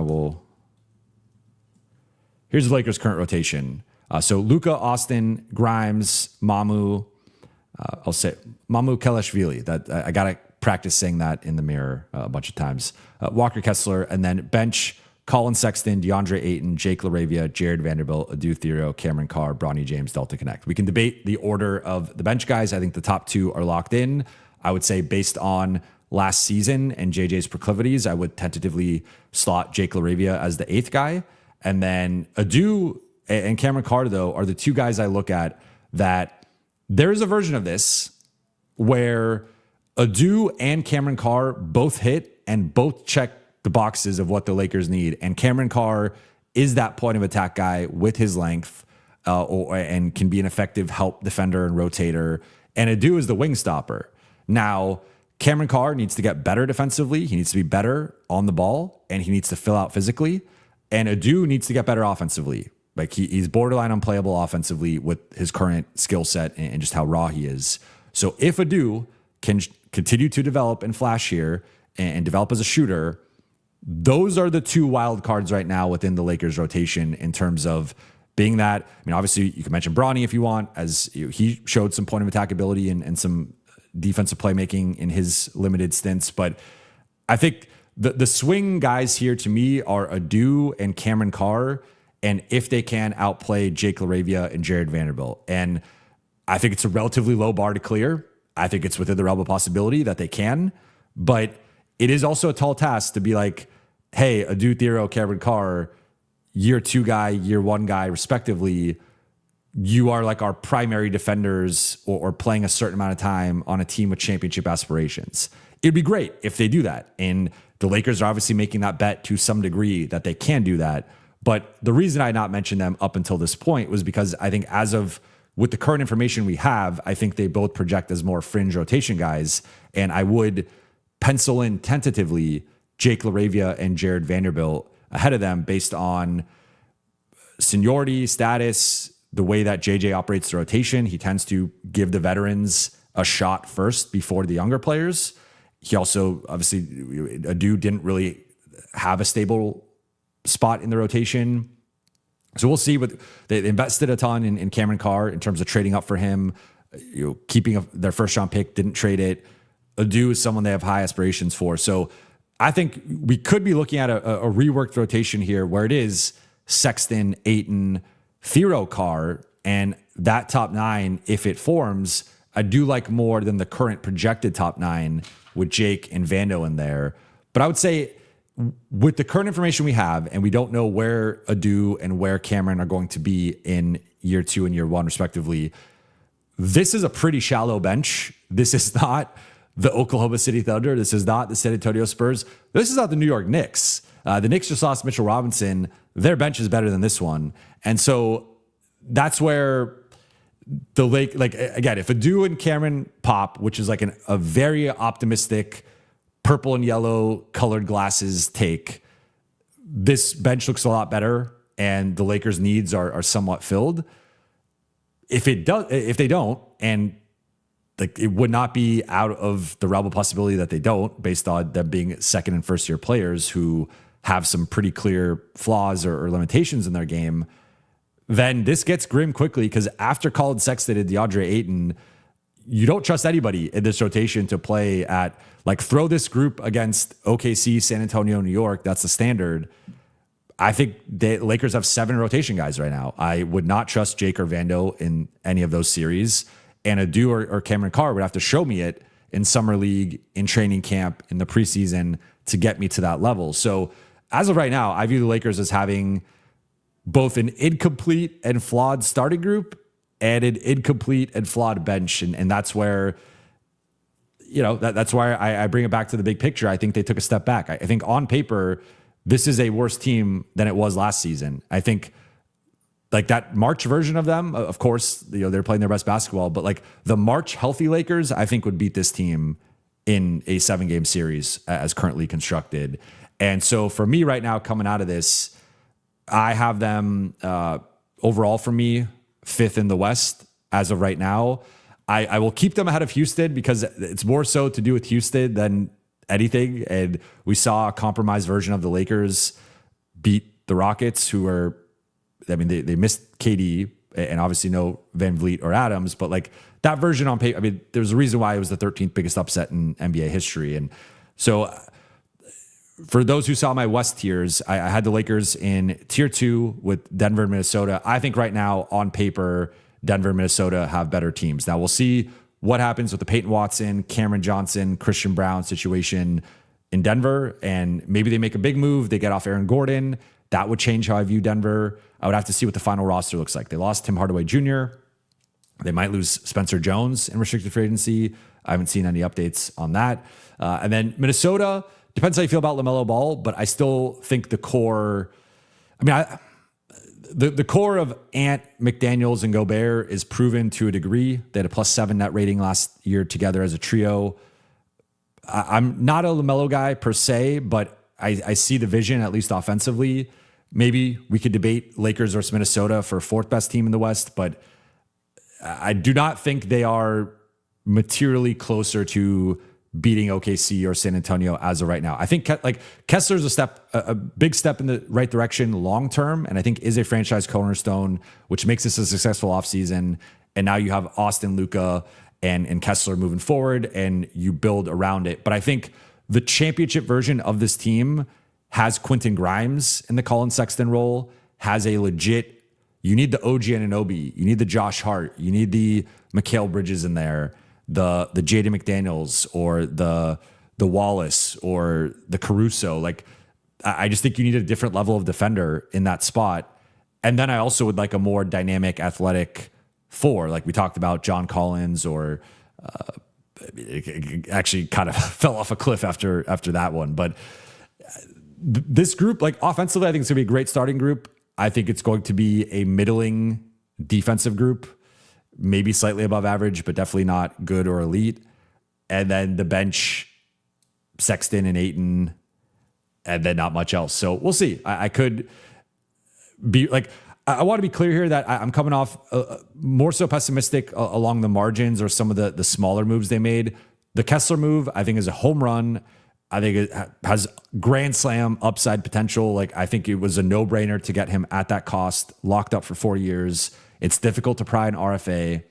[SPEAKER 2] here's the Lakers' current rotation. So Luka, Austin, Grimes, Mamu, I'll say Mamukelashvili. That I gotta practice saying that in the mirror a bunch of times. Walker Kessler, and then bench: Collin Sexton, DeAndre Ayton, Jake LaRavia, Jared Vanderbilt, Adou, Thiero, Cameron Carr, Bronny James, Delta Connect. We can debate the order of the bench guys. I think the top 2 are locked in. I would say based on last season and JJ's proclivities, I would tentatively slot Jake LaRavia as the 8th guy. And then Adou and Cameron Carr, though, are the 2 guys I look at that there is a version of this where Adou and Cameron Carr both hit and both check the boxes of what the Lakers need. And Cameron Carr is that point of attack guy with his length and can be an effective help defender and rotator. And Adou is the wing stopper. Now, Cameron Carr needs to get better defensively. He needs to be better on the ball, and he needs to fill out physically. And Adou needs to get better offensively. Like he's borderline unplayable offensively with his current skill set and just how raw he is. So if Adou can continue to develop and flash here and develop as a shooter, those are the 2 wild cards right now within the Lakers rotation in terms of being that. I mean, obviously you can mention Bronny if you want, as he showed some point of attack ability and some defensive playmaking in his limited stints. But I think the swing guys here to me are Adou and Cameron Carr, and if they can outplay Jake LaRavia and Jared Vanderbilt. And I think it's a relatively low bar to clear. I think it's within the realm of possibility that they can, but it is also a tall task to be like, hey, Adou, Thiero, Cameron Carr, year 2 guy, year 1 guy, respectively, you are like our primary defenders or playing a certain amount of time on a team with championship aspirations. It'd be great if they do that. And the Lakers are obviously making that bet to some degree that they can do that. But the reason I not mentioned them up until this point was because I think with the current information we have, I think they both project as more fringe rotation guys. And I would pencil in tentatively Jake LaRavia and Jared Vanderbilt ahead of them based on seniority, status, the way that JJ operates the rotation. He tends to give the veterans a shot first before the younger players. He also, obviously, Adou didn't really have a stable spot in the rotation. So we'll see. But they invested a ton in Cameron Carr in terms of trading up for him, keeping their first round pick, didn't trade it. Adou is someone they have high aspirations for. So I think we could be looking at a reworked rotation here where it is Sexton, Ayton, Thiero, Carr, and that top 9, if it forms, I do like more than the current projected top 9 with Jake and Vando in there. But I would say with the current information we have, and we don't know where Adou and where Cameron are going to be in year 2 and year 1 respectively, this is a pretty shallow bench. This is not the Oklahoma City Thunder. This is not the San Antonio Spurs. This is not the New York Knicks. The Knicks just lost Mitchell Robinson. Their bench is better than this one. And so that's where the Lake, like, again, if Adou and Cameron pop, which is like a very optimistic purple and yellow colored glasses take, this bench looks a lot better and the Lakers' needs are somewhat filled. If they don't, and like, it would not be out of the realm of possibility that they don't, based on them being second and first year players who have some pretty clear flaws or limitations in their game, then this gets grim quickly, because after Collin Sexton and DeAndre Ayton, you don't trust anybody in this rotation to play at, like, throw this group against OKC, San Antonio, New York. That's the standard. I think the Lakers have 7 rotation guys right now. I would not trust Jake or Vando in any of those series. And Adou or Cameron Carr would have to show me it in summer league, in training camp, in the preseason to get me to that level. So as of right now, I view the Lakers as having both an incomplete and flawed starting group and an incomplete and flawed bench. And that's where, that's why I bring it back to the big picture. I think they took a step back. I think on paper, this is a worse team than it was last season. I think, like, that March version of them, of course, they're playing their best basketball, but like the March healthy Lakers, I think would beat this team in a 7-game series as currently constructed. And so for me right now, coming out of this, I have them overall for me 5th in the West as of right now. I will keep them ahead of Houston because it's more so to do with Houston than anything. And we saw a compromised version of the Lakers beat the Rockets, who were, I mean, they missed KD and obviously no Van Vliet or Adams, but like that version on paper, I mean, there's a reason why it was the 13th biggest upset in NBA history. And so for those who saw my West tiers, I had the Lakers in tier 2 with Denver and Minnesota. I think right now on paper, Denver and Minnesota have better teams. Now we'll see what happens with the Peyton Watson, Cameron Johnson, Christian Brown situation in Denver. And maybe they make a big move. They get off Aaron Gordon. That would change how I view Denver. I would have to see what the final roster looks like. They lost Tim Hardaway Jr. They might lose Spencer Jones in restricted free agency. I haven't seen any updates on that. And then Minnesota, depends how you feel about LaMelo Ball, but I still think the core, the core of Ant, McDaniels, and Gobert is proven to a degree. They had a +7 net rating last year together as a trio. I'm not a LaMelo guy per se, but I see the vision, at least offensively. Maybe we could debate Lakers versus Minnesota for 4th best team in the West, but I do not think they are materially closer to beating OKC or San Antonio as of right now. I think like Kessler's a big step in the right direction long term, and I think is a franchise cornerstone, which makes this a successful offseason. And now you have Austin, Luka, and Kessler moving forward, and you build around it. But I think the championship version of this team has Quentin Grimes in the Collin Sexton role, has a legit, you need the OG Anunoby, you need the Josh Hart, you need the Mikal Bridges in there, the Jaden McDaniels or the Wallace or the Caruso. Like, I just think you need a different level of defender in that spot. And then I also would like a more dynamic, athletic 4, like we talked about, John Collins, or it actually kind of fell off a cliff after that one. But this group, like offensively, I think it's going to be a great starting group. I think it's going to be a middling defensive group, maybe slightly above average, but definitely not good or elite. And then the bench, Sexton and Ayton, and then not much else. So we'll see. I could be like, I want to be clear here that I'm coming off more so pessimistic along the margins or some of the smaller moves they made. The Kessler move, I think, is a home run. I think it has grand slam upside potential. Like, I think it was a no-brainer to get him at that cost, locked up for 4 years. It's difficult to pry an RFA.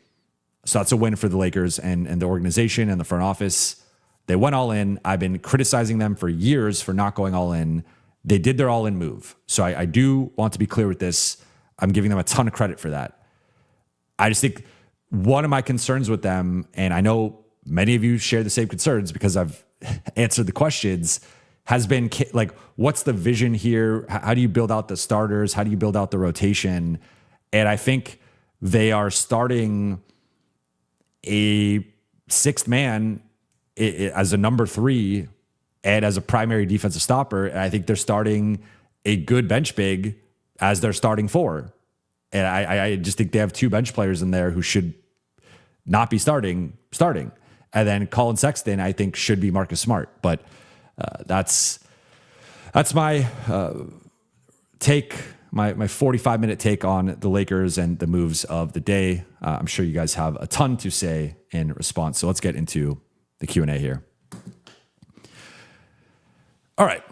[SPEAKER 2] So that's a win for the Lakers and the organization and the front office. They went all in. I've been criticizing them for years for not going all in. They did their all in move. So I do want to be clear with this. I'm giving them a ton of credit for that. I just think one of my concerns with them, and I know many of you share the same concerns because I've answered the questions, has been like, what's the vision here? How do you build out the starters? How do you build out the rotation? And I think they are starting a sixth man as a number 3 and as a primary defensive stopper. And I think they're starting a good bench big as their starting 4. And I just think they have 2 bench players in there who should not be starting. And then Collin Sexton, I think, should be Marcus Smart. But that's my take, my 45-minute take on the Lakers and the moves of the day. I'm sure you guys have a ton to say in response. So let's get into the Q&A here. All right.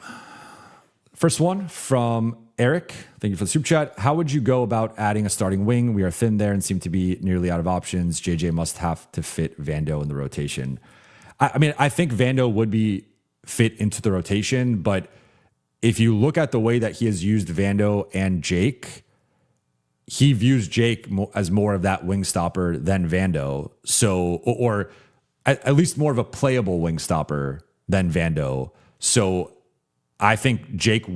[SPEAKER 2] First one from Eric. Thank you for the super chat. How would you go about adding a starting wing? We are thin there and seem to be nearly out of options. JJ must have to fit Vando in the rotation. I mean, I think Vando would be fit into the rotation, but if you look at the way that he has used Vando and Jake, he views Jake as more of that wing stopper than Vando. So, or at least more of a playable wing stopper than Vando. So I think Jake,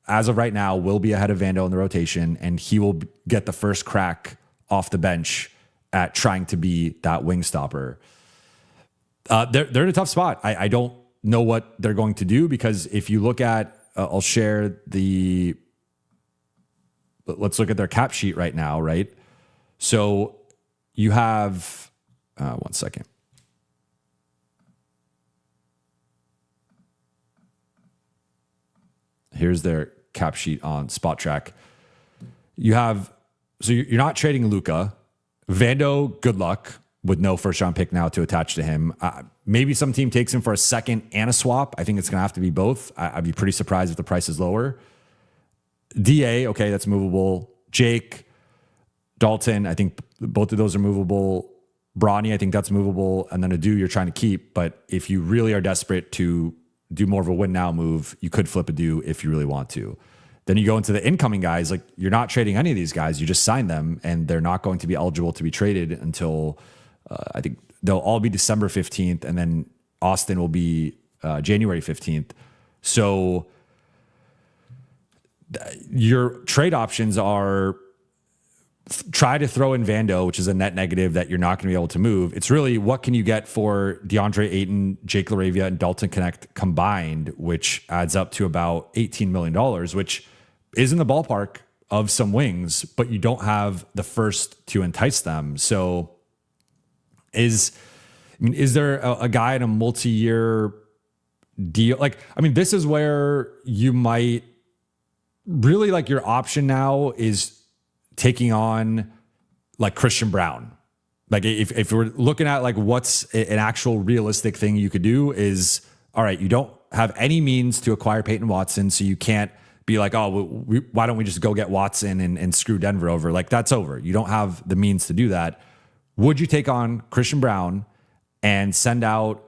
[SPEAKER 2] as of right now, will be ahead of Vando in the rotation, and he will get the first crack off the bench at trying to be that wing stopper. They're in a tough spot. I don't know what they're going to do, because if you look at, I'll share let's look at their cap sheet right now, right? So you have, one second. Here's their cap sheet on Spot Track. You have, so you're not trading Luka. Vando, good luck with no first round pick now to attach to him. Maybe some team takes him for a second and a swap. I think it's going to have to be both. I'd be pretty surprised if the price is lower. DA, okay, that's movable. Jake, Dalton, I think both of those are movable. Bronny, I think that's movable. And then Adou, you're trying to keep. But if you really are desperate to do more of a win now move, you could flip Adou if you really want to. Then you go into the incoming guys. Like, you're not trading any of these guys. You just sign them, and they're not going to be eligible to be traded until I think they'll all be December 15th, and then Austin will be January 15th. So your trade options are try to throw in Vando, which is a net negative that you're not going to be able to move. It's really, what can you get for DeAndre Ayton, Jake LaRavia, and Dalton Connect combined, which adds up to about $18 million, which is in the ballpark of some wings, but you don't have the first to entice them. So is there a guy in a multi-year deal? Like, I mean, this is where you might really, like, your option now is taking on like Christian Brown. Like, if we're looking at like what's an actual realistic thing you could do is, all right, you don't have any means to acquire Peyton Watson, so you can't be like, oh, why don't we just go get Watson and screw Denver over? Like, that's over. You don't have the means to do that. Would you take on Christian Brown and send out,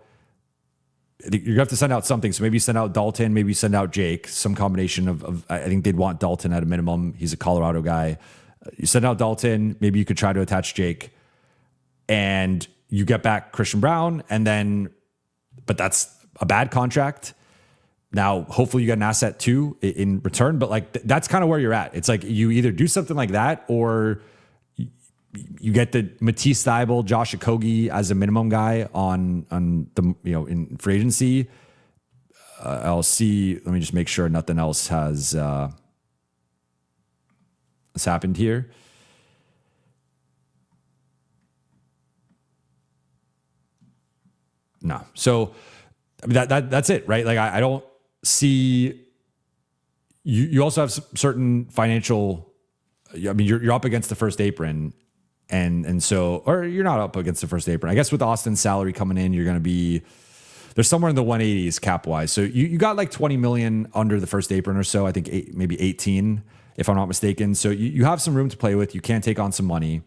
[SPEAKER 2] you're going to have to send out something. So maybe send out Dalton, maybe send out Jake, some combination of I think they'd want Dalton at a minimum. He's a Colorado guy. You send out Dalton, maybe you could try to attach Jake, and you get back Christian Brown, and then, but that's a bad contract. Now, hopefully you get an asset too in return, but like that's kind of where you're at. It's like you either do something like that, or you get the Matisse Thybulle, Josh Okogie as a minimum guy on the, in free agency. I'll see. Let me just make sure nothing else has happened here. No. So I mean, that's it, right? Like, I don't see, you also have certain financial, I mean, you're up against the first apron, and so, or you're not up against the first apron. I guess with Austin's salary coming in, you're going to be, there's somewhere in the 180s cap wise. So you got like 20 million under the first apron or so. I think maybe 18, if I'm not mistaken. So you have some room to play with. You can take on some money.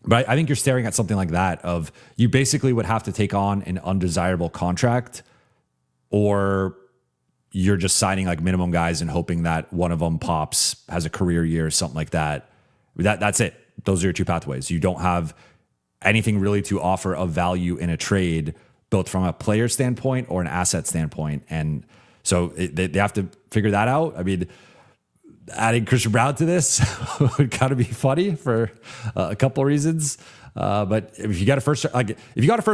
[SPEAKER 2] But I think you're staring at something like that of, you basically would have to take on an undesirable contract, or you're just signing like minimum guys and hoping that one of them pops, has a career year or something like that. That's it. Those are your two pathways. You don't have anything really to offer of value in a trade, both from a player standpoint or an asset standpoint. And so they have to figure that out. I mean, adding Christian Braun to this would kind of be funny for a couple of reasons. But if you got a first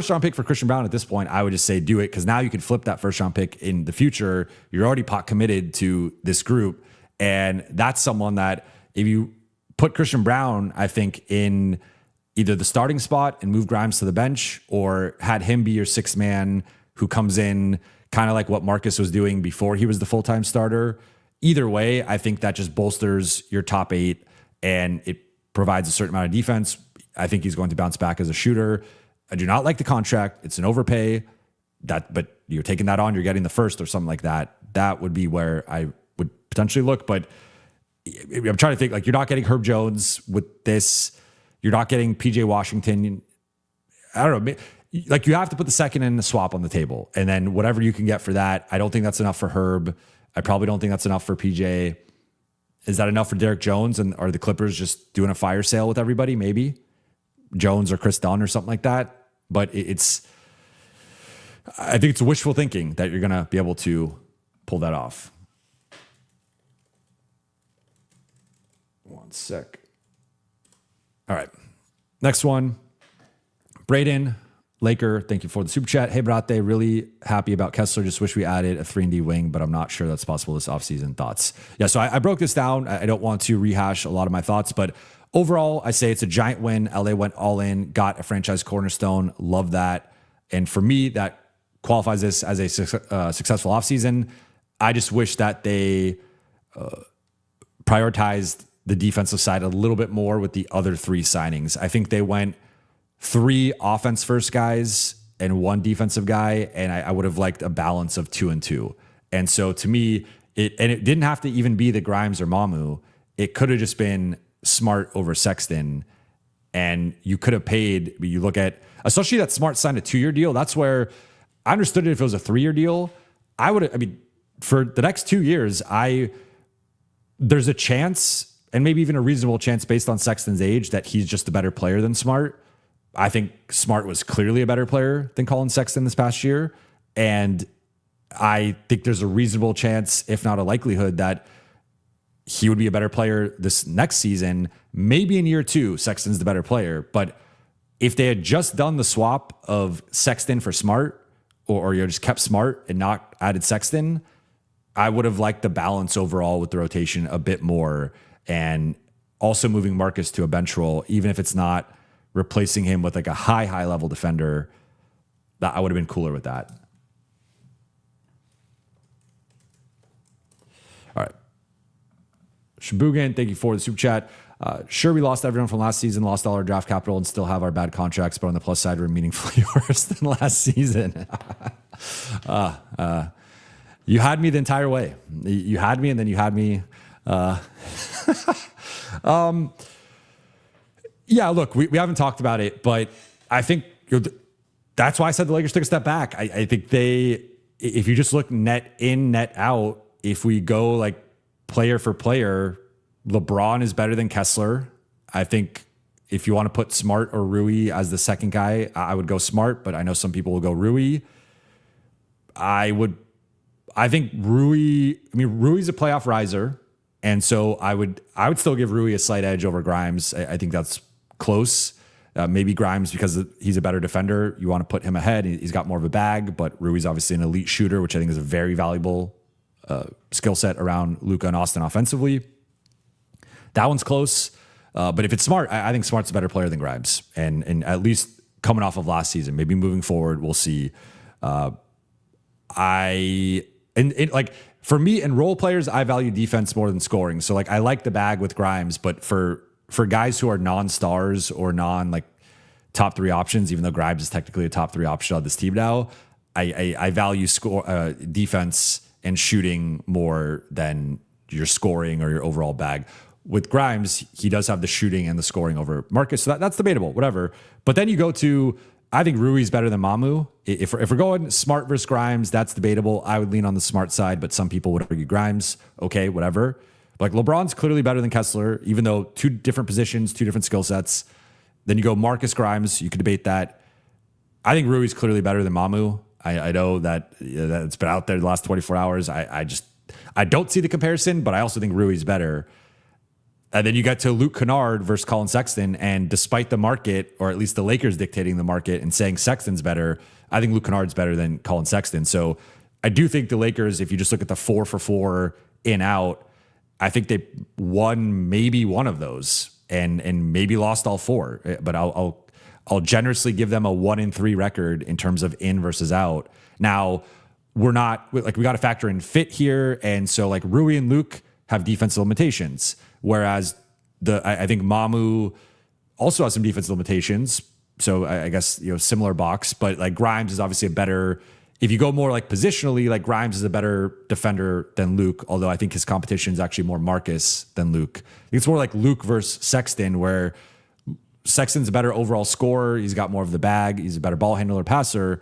[SPEAKER 2] round pick for Christian Braun at this point, I would just say do it, because now you can flip that first round pick in the future. You're already pot committed to this group, and that's someone that if you put Christian Braun, I think, in either the starting spot and move Grimes to the bench, or had him be your sixth man who comes in kind of like what Marcus was doing before he was the full-time starter. Either way, I think that just bolsters your top 8 and it provides a certain amount of defense. I think he's going to bounce back as a shooter. I do not like the contract. It's an overpay. But you're taking that on, you're getting the first or something like that. That would be where I would potentially look. But I'm trying to think, like, you're not getting Herb Jones with this. You're not getting PJ Washington. I don't know. Like, you have to put the second and the swap on the table. And then whatever you can get for that. I don't think that's enough for Herb. I probably don't think that's enough for PJ. Is that enough for Derek Jones? And are the Clippers just doing a fire sale with everybody? Maybe Jones or Chris Dunn or something like that. But I think it's wishful thinking that you're going to be able to pull that off. One sec. All right. Next one. Braden Laker, thank you for the super chat. Hey, Brate, really happy about Kessler. Just wish we added a 3-and-D wing, but I'm not sure that's possible this offseason. Thoughts? Yeah, so I broke this down. I don't want to rehash a lot of my thoughts, but overall, I say it's a giant win. LA went all in, got a franchise cornerstone. Love that. And for me, that qualifies this as a successful offseason. I just wish that they prioritized the defensive side a little bit more with the other 3 signings. I think they went 3 offense first guys and 1 defensive guy, and I would have liked a balance of 2 and 2. And so to me, it didn't have to even be the Grimes or Mamu. It could have just been Smart over Sexton, and you could have paid. You look at, especially that Smart signed a 2-year deal. That's where I understood it if it was a 3-year deal. For the next 2 years, there's a chance, and maybe even a reasonable chance based on Sexton's age, that he's just a better player than Smart. I think Smart was clearly a better player than Collin Sexton this past year. And I think there's a reasonable chance, if not a likelihood, that he would be a better player this next season. Maybe in year 2, Sexton's the better player. But if they had just done the swap of Sexton for Smart, or you just kept Smart and not added Sexton, I would have liked the balance overall with the rotation a bit more. And also moving Marcus to a bench role, even if it's not replacing him with like a high level defender, that I would have been cooler with that. All right. Shabugan, thank you for the super chat. Sure, we lost everyone from last season, lost all our draft capital, and still have our bad contracts, but on the plus side, we're meaningfully worse than last season. You had me the entire way. You had me, and then you had me. Yeah, look, we haven't talked about it, but I think that's why I said the Lakers took a step back. I think if you just look net in, net out, if we go like player for player, LeBron is better than Kessler. I think if you want to put Smart or Rui as the second guy, I would go Smart, but I know some people will go Rui. I think Rui's a playoff riser. And so I would still give Rui a slight edge over Grimes. I think that's close. Maybe Grimes, because he's a better defender, you want to put him ahead. He's got more of a bag, but Rui's obviously an elite shooter, which I think is a very valuable skill set around Luka and Austin offensively. That one's close. But if it's Smart, I think Smart's a better player than Grimes. And at least coming off of last season, maybe moving forward, we'll see. For me and role players, I value defense more than scoring. So like I like the bag with Grimes, but for guys who are non-stars or like top 3 options, even though Grimes is technically a top 3 option on this team now, I value defense and shooting more than your scoring or your overall bag. With Grimes, he does have the shooting and the scoring over Marcus, so that's debatable, whatever. But then you go to, I think Rui's better than Mamu. If we're going Smart versus Grimes, that's debatable. I would lean on the Smart side, but some people would argue Grimes. Okay, whatever. Like LeBron's clearly better than Kessler, even though 2 different positions, 2 different skill sets. Then you go Marcus Grimes. You could debate that. I think Rui's clearly better than Mamu. I know that it's been out there the last 24 hours. I don't see the comparison, but I also think Rui's better. And then you got to Luke Kennard versus Collin Sexton. And despite the market, or at least the Lakers dictating the market and saying Sexton's better, I think Luke Kennard's better than Collin Sexton. So I do think the Lakers, if you just look at the 4-for-4 in out, I think they won maybe one of those and maybe lost all four. But I'll generously give them a 1-3 record in terms of in versus out. Now, we're not like, we got to factor in fit here. And so like Rui and Luke have defensive limitations. Whereas I think Mamu also has some defensive limitations. So I guess, similar box, but like Grimes is obviously a better, if you go more like positionally, like Grimes is a better defender than Luke, although I think his competition is actually more Marcus than Luke. It's more like Luke versus Sexton, where Sexton's a better overall scorer. He's got more of the bag. He's a better ball handler, passer.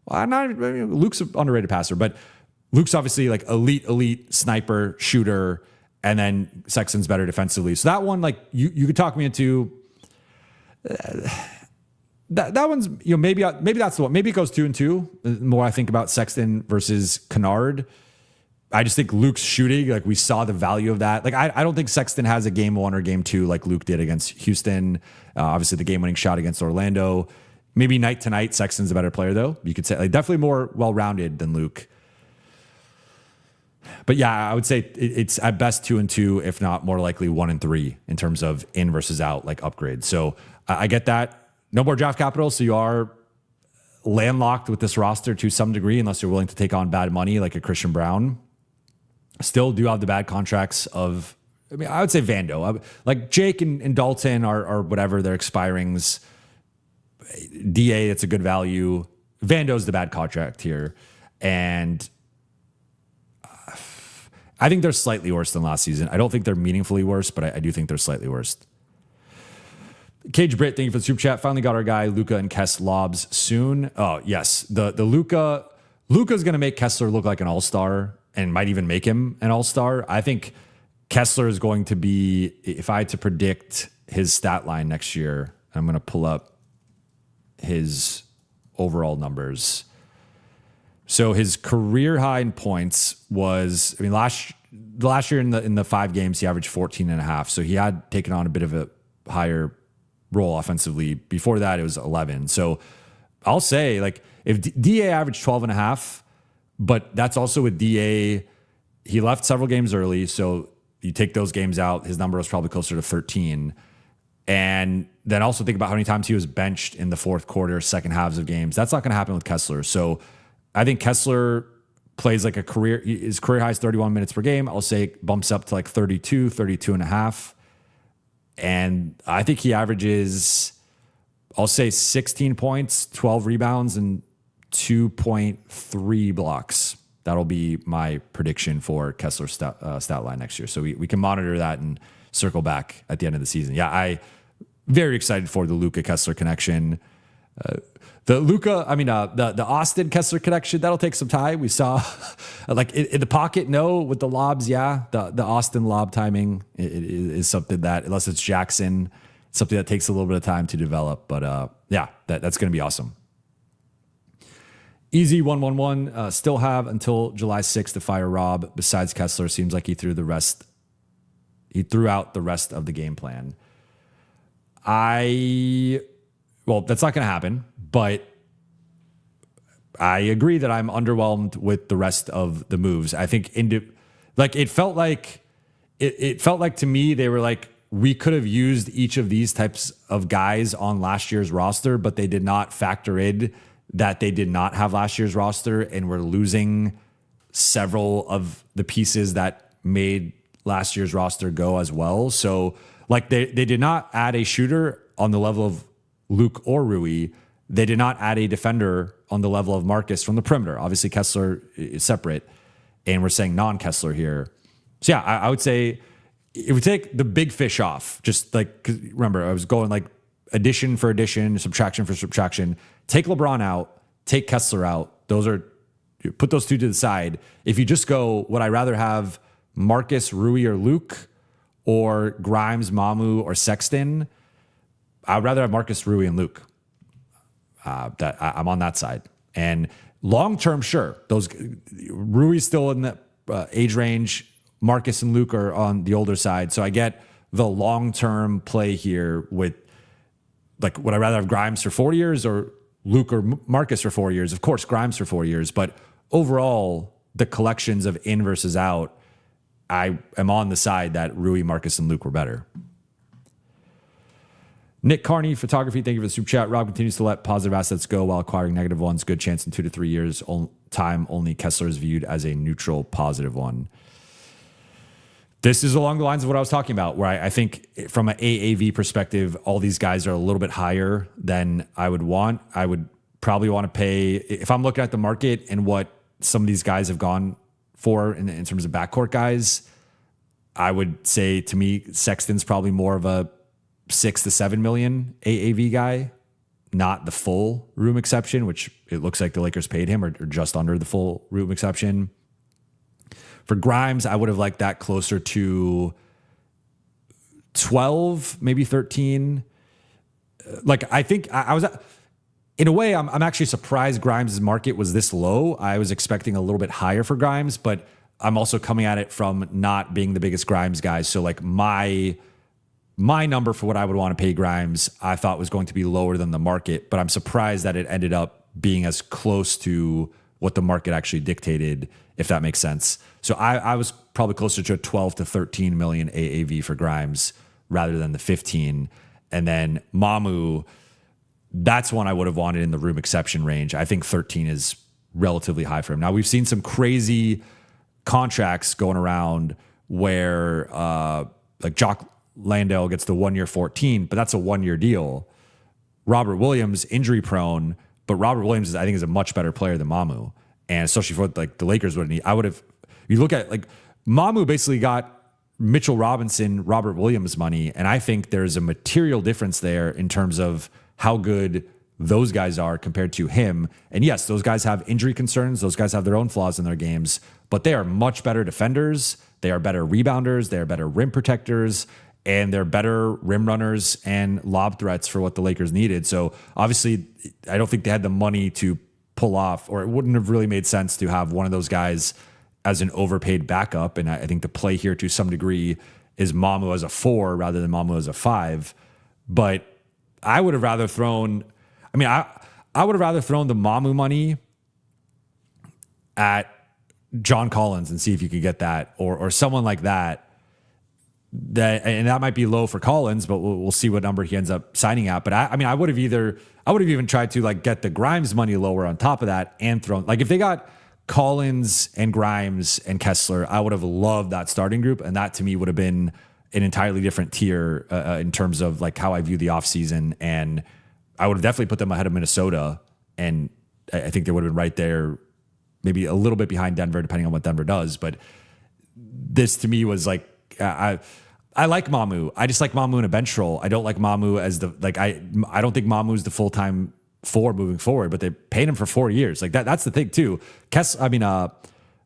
[SPEAKER 2] Well, Luke's an underrated passer, but Luke's obviously like elite sniper, shooter, and then Sexton's better defensively. So that one, like you could talk me into that one's, maybe that's the one. Maybe it goes 2-2. The more I think about Sexton versus Kennard, I just think Luke's shooting, like we saw the value of that. Like I don't think Sexton has a game 1 or game 2 like Luke did against Houston. Obviously the game-winning shot against Orlando. Maybe night to night, Sexton's a better player though. You could say like definitely more well-rounded than Luke. But yeah, I would say it's at best 2-2, if not more likely 1-3 in terms of in versus out, like upgrade. So I get that. No more draft capital, so you are landlocked with this roster to some degree, unless you're willing to take on bad money like a Christian Brown. Still do have the bad contracts of, I would say Vando. Like Jake and Dalton are whatever, they're expirings. DA, it's a good value. Vando's the bad contract here. And I think they're slightly worse than last season. I don't think they're meaningfully worse, but I do think they're slightly worse. Cage Britt, thank you for the super chat. Finally got our guy Luka and Kess lobs soon. Oh yes, the Luka's going to make Kessler look like an all-star and might even make him an all-star. I think Kessler is going to be, if I had to predict his stat line next year, I'm going to pull up his overall numbers. So his career high in points was, last year in the 5 games, he averaged 14.5. So he had taken on a bit of a higher role offensively. Before that, it was 11. So I'll say, like, if DA averaged 12.5, but that's also with DA, he left several games early. So you take those games out, his number was probably closer to 13. And then also think about how many times he was benched in the fourth quarter, second halves of games. That's not going to happen with Kessler. So I think Kessler plays like his career high is 31 minutes per game. I'll say it bumps up to like 32.5. And I think he averages, I'll say 16 points, 12 rebounds, and 2.3 blocks. That'll be my prediction for Kessler's stat line next year. So we can monitor that and circle back at the end of the season. Yeah, I very excited for the Luka Kessler connection. The Austin Kessler connection, that'll take some time. We saw like in the pocket, no, with the lobs. Yeah. The Austin lob timing is something that, unless it's Jackson, something that takes a little bit of time to develop, but yeah, that's going to be awesome. Easy 111, still have until July 6th to fire Rob. Besides Kessler, seems like he threw out the rest of the game plan. Well, that's not going to happen, but I agree that I'm underwhelmed with the rest of the moves. I think it felt like to me, they were like, we could have used each of these types of guys on last year's roster, but they did not factor in that they did not have last year's roster and were losing several of the pieces that made last year's roster go as well. So like they did not add a shooter on the level of Luke or Rui. They did not add a defender on the level of Marcus from the perimeter. Obviously Kessler is separate, and we're saying non-Kessler here. So yeah, I would say if we take the big fish off, just like, 'cause remember, I was going like addition for addition, subtraction for subtraction. Take LeBron out, take Kessler out. Put those two to the side. If you just go, would I rather have Marcus, Rui, or Luke, or Grimes, Mamu, or Sexton? I'd rather have Marcus, Rui, and Luke. I'm on that side. And long term, sure, those Rui's still in the age range. Marcus and Luke are on the older side, so I get the long term play here. With like, would I rather have Grimes for 4 years or Luke or Marcus for 4 years? Of course, Grimes for 4 years, but overall, the collections of in versus out, I am on the side that Rui, Marcus, and Luke were better. Nick Carney, photography, thank you for the super chat. Rob continues to let positive assets go while acquiring negative ones. Good chance in 2 to 3 years. Time only Kessler is viewed as a neutral positive one. This is along the lines of what I was talking about, where I think from an AAV perspective, all these guys are a little bit higher than I would want. I would probably want to pay, if I'm looking at the market and what some of these guys have gone for in terms of backcourt guys, I would say, to me, Sexton's probably more of a 6 to 7 million AAV guy, not the full room exception, which it looks like the Lakers paid him, or just under the full room exception. For Grimes, I would have liked that closer to 12, maybe 13. Like, I think I was, in a way, I'm actually surprised Grimes' market was this low. I was expecting a little bit higher for Grimes, but I'm also coming at it from not being the biggest Grimes guy. So like my number for what I would want to pay Grimes, I thought was going to be lower than the market, but I'm surprised that it ended up being as close to what the market actually dictated, if that makes sense. So I was probably closer to a 12 to 13 million AAV for Grimes rather than the 15. And then Mamu, that's one I would have wanted in the room exception range. I think 13 is relatively high for him. Now, we've seen some crazy contracts going around where like Jock Landale gets the 1 year 14, but that's a 1 year deal. Robert Williams, injury prone, but Robert Williams I think is a much better player than Mamu. And especially for like the Lakers would need, I would have, you look at like Mamu basically got Mitchell Robinson, Robert Williams money. And I think there's a material difference there in terms of how good those guys are compared to him. And yes, those guys have injury concerns. Those guys have their own flaws in their games, but they are much better defenders. They are better rebounders. They are better rim protectors, and they're better rim runners and lob threats for what the Lakers needed. So obviously, I don't think they had the money to pull off, or it wouldn't have really made sense to have one of those guys as an overpaid backup. And I think the play here to some degree is Mamu as a 4 rather than Mamu as a 5. But I would have rather thrown, I would have rather thrown the Mamu money at John Collins and see if you could get that, or someone like that. And that might be low for Collins, but we'll see what number he ends up signing at. But I would have even tried to like get the Grimes money lower on top of that and thrown, like if they got Collins and Grimes and Kessler, I would have loved that starting group. And that to me would have been an entirely different tier in terms of like how I view the offseason. And I would have definitely put them ahead of Minnesota. And I think they would have been right there, maybe a little bit behind Denver, depending on what Denver does. But this to me was like, I like Mamu. I just like Mamu in a bench role. I don't like Mamu as the, like, I don't think Mamu is the full-time 4 moving forward, but they paid him for 4 years. Like that's the thing too.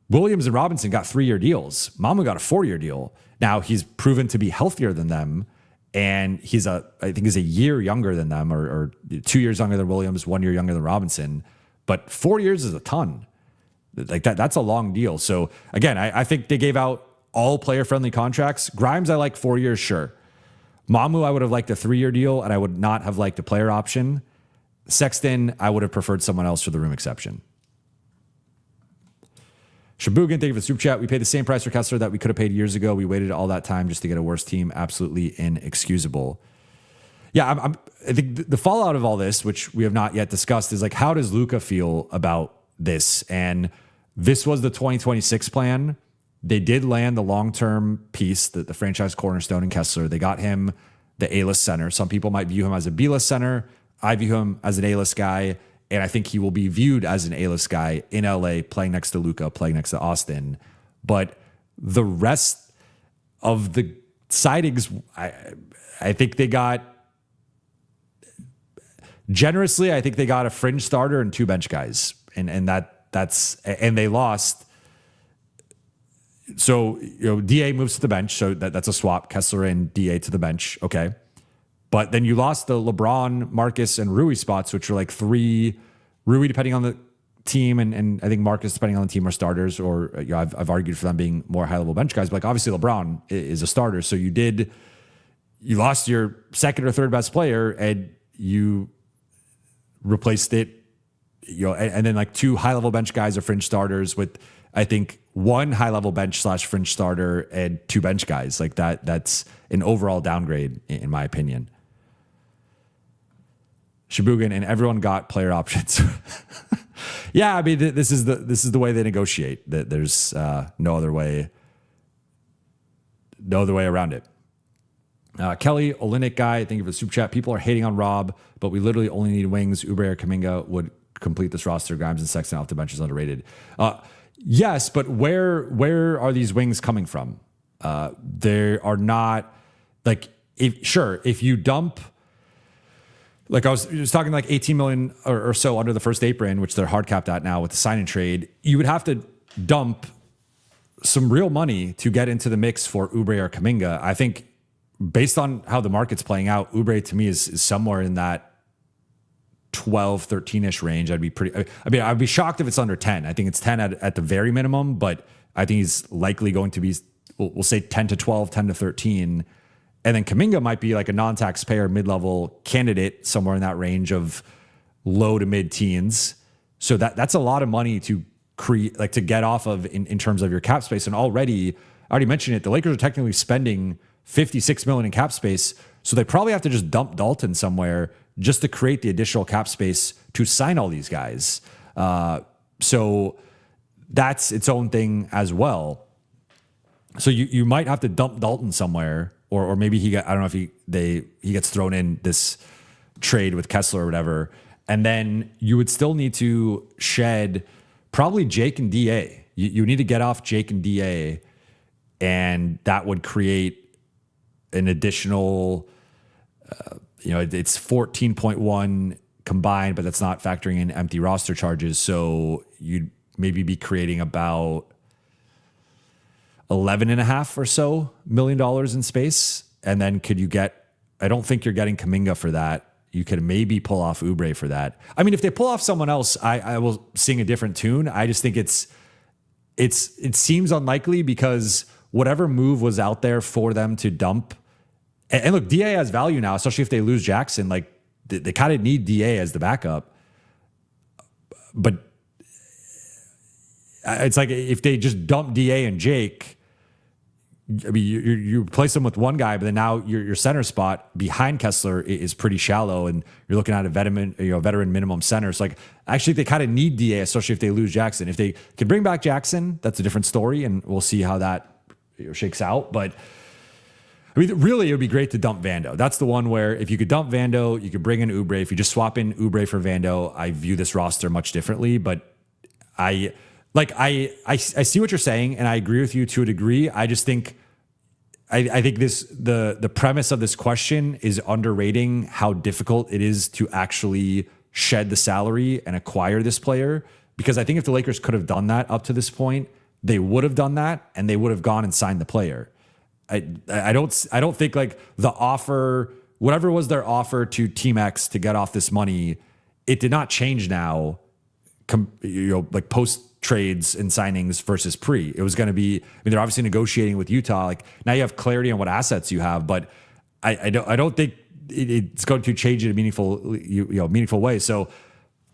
[SPEAKER 2] Williams and Robinson got 3-year deals. Mamu got a 4-year deal. Now he's proven to be healthier than them. And I think he's a year younger than them, or 2 years younger than Williams, 1 year younger than Robinson. But 4 years is a ton. Like that's a long deal. So again, I think they gave out all player-friendly contracts. Grimes, I like 4 years, sure. Mamu, I would have liked a 3-year deal, and I would not have liked a player option. Sexton, I would have preferred someone else for the room exception. Shabugan, thank you for the super chat. We paid the same price for Kessler that we could have paid years ago. We waited all that time just to get a worse team. Absolutely inexcusable. Yeah, I think the fallout of all this, which we have not yet discussed, is like, how does Luka feel about this? And this was the 2026 plan. They did land the long-term piece, the franchise cornerstone in Kessler. They got him the A-list center. Some people might view him as a B-list center. I view him as an A-list guy, and I think he will be viewed as an A-list guy in LA, playing next to Luka, playing next to Austin. But the rest of the sightings, I think they got, generously, I think they got a fringe starter and 2 bench guys, and they lost. So, DA moves to the bench. So that's a swap. Kessler and DA to the bench. Okay. But then you lost the LeBron, Marcus, and Rui spots, which are like 3. Rui, depending on the team, and I think Marcus, depending on the team, are starters. Or I've argued for them being more high-level bench guys. But like obviously LeBron is a starter, so you lost your second or third best player, and you replaced it. And then like 2 high-level bench guys are fringe starters with, I think, 1 high-level bench / fringe starter and 2 bench guys. Like that's an overall downgrade in my opinion. Shibugan, and everyone got player options. Yeah, I mean, this is the way they negotiate. That there's no other way around it. Kelly Olenek guy, thank you for the super chat. People are hating on Rob, but we literally only need wings. Oubre or Kuminga would complete this roster. Grimes and Sexton off the bench is underrated. Yes, but where are these wings coming from? They are not like if you dump. Like I was talking like 18 million or so under the first apron, which they're hard capped at now with the sign and trade. You would have to dump some real money to get into the mix for Oubre or Kuminga. I think based on how the market's playing out, Oubre to me is somewhere in that 12, 13-ish range. I'd be shocked if it's under 10. I think it's 10 at the very minimum, but I think he's likely going to be, we'll say 10 to 12, 10 to 13. And then Kuminga might be like a non-taxpayer mid-level candidate somewhere in that range of low to mid-teens. So that's a lot of money to create, like to get off of in terms of your cap space. And I already mentioned it, the Lakers are technically spending $56 million in cap space. So they probably have to just dump Dalton somewhere just to create the additional cap space to sign all these guys. So that's its own thing as well. So you might have to dump Dalton somewhere. Or maybe I don't know if he gets thrown in this trade with Kessler or whatever. And then you would still need to shed probably Jake and DA. You need to get off Jake and DA, and that would create an additional, it's 14.1 combined, but that's not factoring in empty roster charges. So you'd maybe be creating about $11.5 or so million in space. And then I don't think you're getting Kuminga for that. You could maybe pull off Oubre for that. I mean, if they pull off someone else, I will sing a different tune. I just think it seems unlikely because whatever move was out there for them to dump. And look, DA has value now, especially if they lose Jackson. Like they kind of need DA as the backup. But it's like if they just dump DA and Jake, I mean, you replace them with one guy, but then now your center spot behind Kessler is pretty shallow, and you're looking at a veteran minimum center. So like, actually, they kind of need DA, especially if they lose Jackson. If they can bring back Jackson, that's a different story, and we'll see how that shakes out. But I mean, really, it would be great to dump Vando. That's the one where if you could dump Vando, you could bring in Oubre. If you just swap in Oubre for Vando, I view this roster much differently. But I see what you're saying, and I agree with you to a degree. I just think I think the premise of this question is underrating how difficult it is to actually shed the salary and acquire this player. Because I think if the Lakers could have done that up to this point, they would have done that, and they would have gone and signed the player. I don't think like the offer, whatever was their offer to Team X to get off this money, it did not change now. Like post trades and signings versus pre. It was going to be, I mean, they're obviously negotiating with Utah. Like now you have clarity on what assets you have, but I don't think it's going to change in a meaningful way. So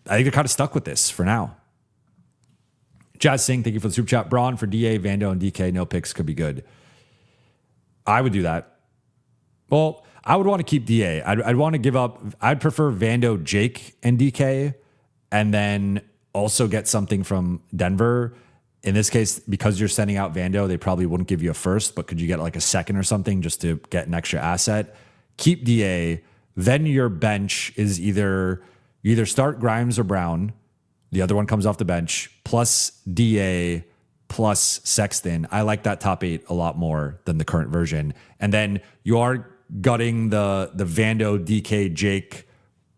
[SPEAKER 2] I think they're kind of stuck with this for now. Jazz Singh, thank you for the super chat. Braun for DA, Vando, and DK. No picks could be good. I would do that. Well, I would want to keep DA. I'd want to give up. I'd prefer Vando, Jake, and DK, and then also get something from Denver. In this case, because you're sending out Vando, they probably wouldn't give you a first, but could you get like a second or something just to get an extra asset? Keep DA. Then your bench is you either start Grimes or Brown. The other one comes off the bench, plus DA, plus Sexton. I like that top 8 a lot more than the current version. And then you are gutting the Vando, DK, Jake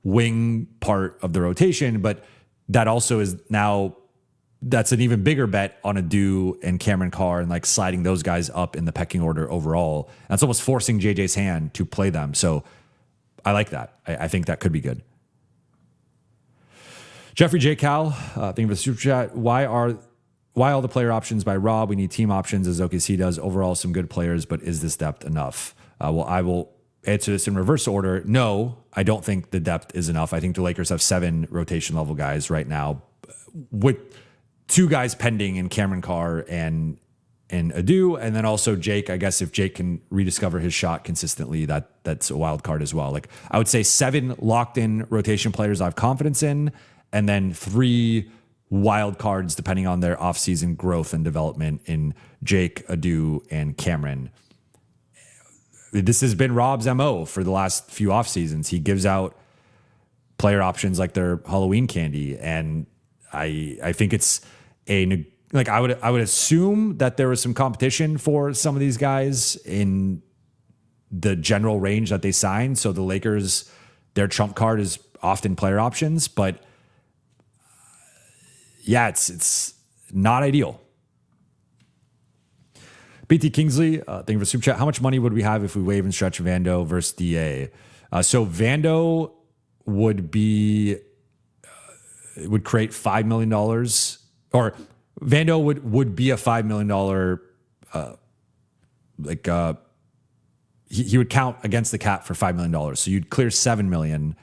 [SPEAKER 2] wing part of the rotation, but that also is now, that's an even bigger bet on Adou and Cameron Carr and like sliding those guys up in the pecking order overall. That's almost forcing JJ's hand to play them. So I like that. I think that could be good. Jeffrey J. Cal, thank you for the super chat. Why all the player options by Rob? We need team options as OKC does. Overall, some good players, but is this depth enough? Well, I will answer this in reverse order. No, I don't think the depth is enough. I think the Lakers have 7 rotation level guys right now, with 2 guys pending in Cameron Carr and Adou, and then also Jake. I guess if Jake can rediscover his shot consistently, that's a wild card as well. Like, I would say 7 locked in rotation players I have confidence in, and then 3 wild cards depending on their offseason growth and development in Jake, Adou, and Cameron. This has been Rob's MO for the last few off seasons. He gives out player options like they're Halloween candy, and I think it's I would assume that there was some competition for some of these guys in the general range that they signed. So the Lakers, their trump card is often player options, but yeah, it's not ideal. BT Kingsley, thank you for super chat. How much money would we have if we waive and stretch Vando versus DA? So Vando would be, it would create $5 million, or Vando would be a $5 million, he would count against the cap for $5 million. So you'd clear $7 million,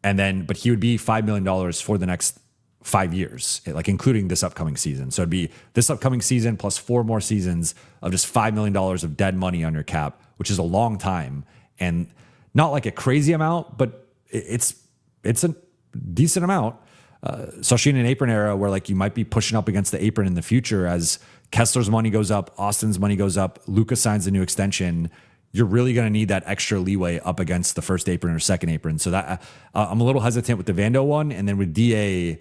[SPEAKER 2] but he would be $5 million for the next 5 years, like including this upcoming season. So it'd be this upcoming season plus 4 more seasons of just $5 million of dead money on your cap, which is a long time and not like a crazy amount, but it's a decent amount. Especially in an apron era where like you might be pushing up against the apron in the future as Kessler's money goes up, Austin's money goes up, Luka signs a new extension. You're really going to need that extra leeway up against the first apron or second apron. So that I'm a little hesitant with the Vando one, and then with DA.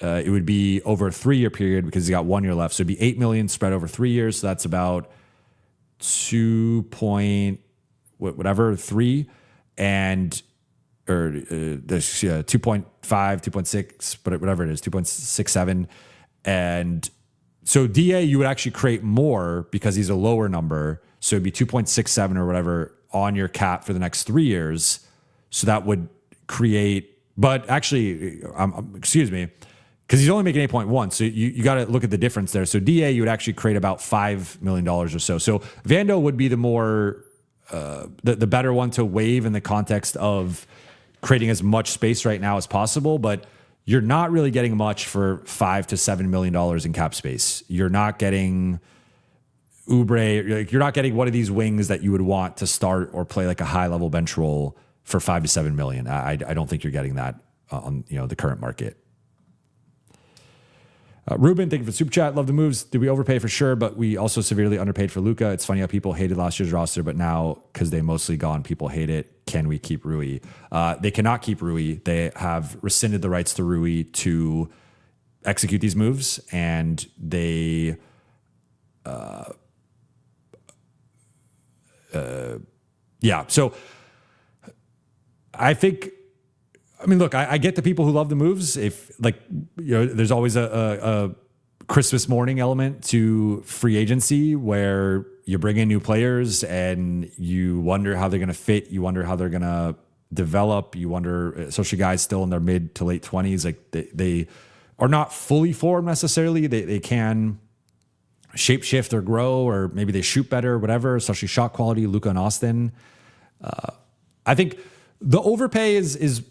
[SPEAKER 2] It would be over a 3-year period because he's got 1 year left. So it'd be $8 million spread over 3 years. So that's about 3 and or 2.5, 2.6, but whatever it is, 2.67. And so DA, you would actually create more because he's a lower number. So it'd be 2.67 or whatever on your cap for the next 3 years. So that would create, but actually, excuse me, because he's only making 8.1. So you got to look at the difference there. So DA, you would actually create about $5 million or so. So Vando would be the more, the better one to waive in the context of creating as much space right now as possible. But you're not really getting much for $5 to $7 million in cap space. You're not getting Oubre. You're not getting one of these wings that you would want to start or play like a high level bench role for $5 to $7 million. I don't think you're getting that on the current market. Ruben, thank you for the super chat. Love the moves. Did we overpay? For sure, but we also severely underpaid for Luka. It's funny how people hated last year's roster, but now because they mostly gone, people hate it. Can we keep Rui? They cannot keep Rui. They have rescinded the rights to Rui to execute these moves, and they So I think. I mean, look, I get the people who love the moves. If there's always a Christmas morning element to free agency where you bring in new players and you wonder how they're going to fit. You wonder how they're going to develop. You wonder, especially guys still in their mid to late 20s, like they are not fully formed necessarily. They can shape shift or grow, or maybe they shoot better, whatever, especially shot quality, Luka and Austin. I think the overpay is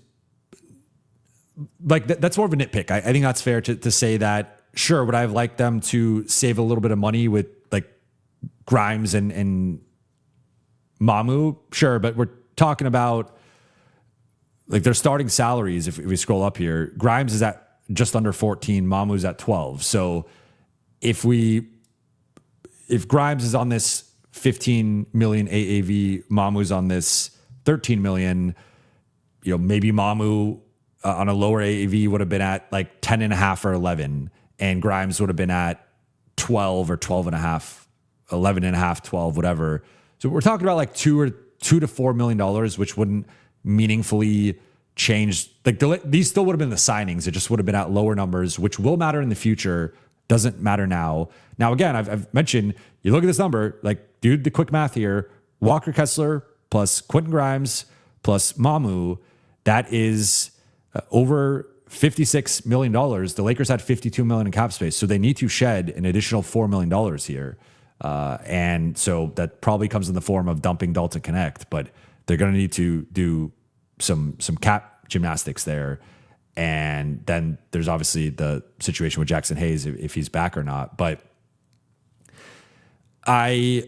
[SPEAKER 2] like that's more of a nitpick. I think that's fair to say that. Sure, would I have liked them to save a little bit of money with like Grimes and Mamu? Sure, but we're talking about like their starting salaries. If we scroll up here, Grimes is at just under 14, Mamu's at 12. So if Grimes is on this 15 million AAV, Mamu's on this 13 million, maybe Mamu on a lower AAV would have been at like 10.5 or 11, and Grimes would have been at 12 or 12.5, 11.5, 12, whatever. So we're talking about like $2 to $4 million, which wouldn't meaningfully change. Like these still would have been the signings. It just would have been at lower numbers, which will matter in the future. Doesn't matter now. Now, again, I've mentioned, you look at this number, like, dude, the quick math here, Walker Kessler plus Quentin Grimes plus Mamu, that is over $56 million. The Lakers had $52 million in cap space, so they need to shed an additional $4 million here. And so that probably comes in the form of dumping Dalton Connect, but they're going to need to do some cap gymnastics there. And then there's obviously the situation with Jackson Hayes, if he's back or not. But I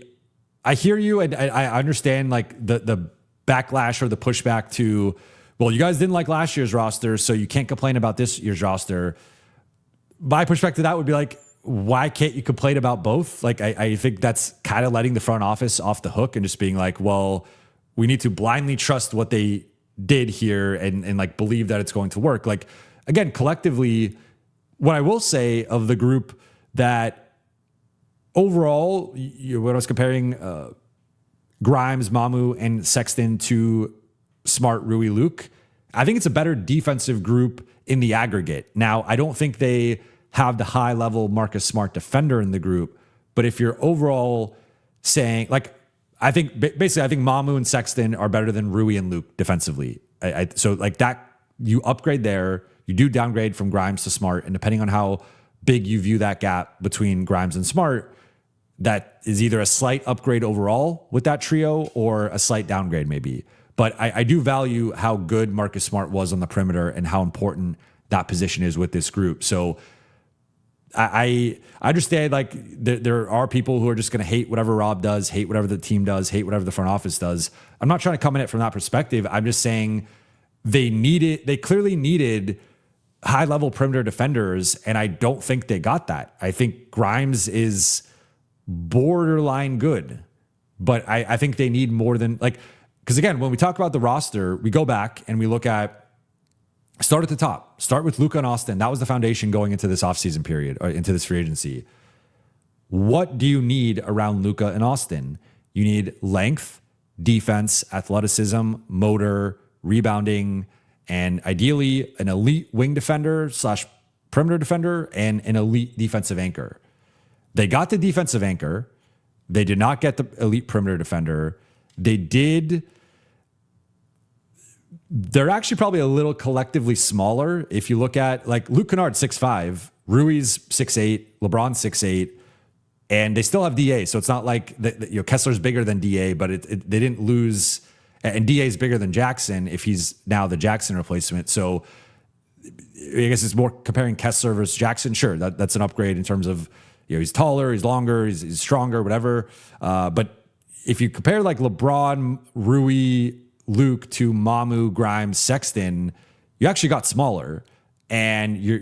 [SPEAKER 2] hear you, and I understand like the backlash or the pushback to, well, you guys didn't like last year's roster, so you can't complain about this year's roster. My pushback to that would be like, why can't you complain about both? Like, I think that's kind of letting the front office off the hook and just being like, well, we need to blindly trust what they did here and like believe that it's going to work. Like, again, collectively, what I will say of the group that overall, when I was comparing Grimes, Mamu, and Sexton to Smart, Rui, Luke, I think it's a better defensive group in the aggregate. Now, I don't think they have the high level Marcus Smart defender in the group, but if you're overall saying, like, I think Mamu and Sexton are better than Rui and Luke defensively. So like that, you upgrade there, you do downgrade from Grimes to Smart, and depending on how big you view that gap between Grimes and Smart, that is either a slight upgrade overall with that trio or a slight downgrade maybe. But I do value how good Marcus Smart was on the perimeter and how important that position is with this group. So I understand like there are people who are just going to hate whatever Rob does, hate whatever the team does, hate whatever the front office does. I'm not trying to come in it from that perspective. I'm just saying they clearly needed high level perimeter defenders, and I don't think they got that. I think Grimes is borderline good, but I think they need more than like, because again, when we talk about the roster, we go back and we look at, start at the top. Start with Luka and Austin. That was the foundation going into this offseason period, or into this free agency. What do you need around Luka and Austin? You need length, defense, athleticism, motor, rebounding, and ideally an elite wing defender / perimeter defender and an elite defensive anchor. They got the defensive anchor. They did not get the elite perimeter defender. They're actually probably a little collectively smaller. If you look at like Luke Kennard, 6'5", Rui's 6'8", LeBron's 6'8", and they still have DA. So it's not like Kessler's bigger than DA, but they didn't lose. And DA is bigger than Jackson if he's now the Jackson replacement. So I guess it's more comparing Kessler versus Jackson. Sure, that's an upgrade in terms of, he's taller, he's longer, he's stronger, whatever. But if you compare like LeBron, Rui, Luke to Mamu, Grimes, Sexton, you actually got smaller. And your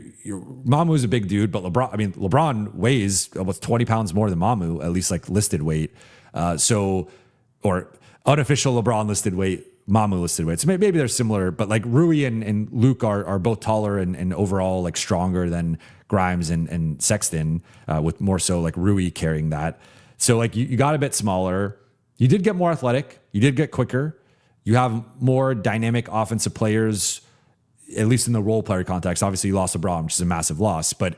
[SPEAKER 2] Mamu is a big dude, but LeBron weighs almost 20 pounds more than Mamu, at least like listed weight. Or unofficial LeBron listed weight, Mamu listed weight. So maybe they're similar, but like Rui and Luke are both taller and overall like stronger than Grimes and Sexton, with more so like Rui carrying that. So like you got a bit smaller. You did get more athletic. You did get quicker. You have more dynamic offensive players, at least in the role player context. Obviously, you lost LeBron, which is a massive loss. But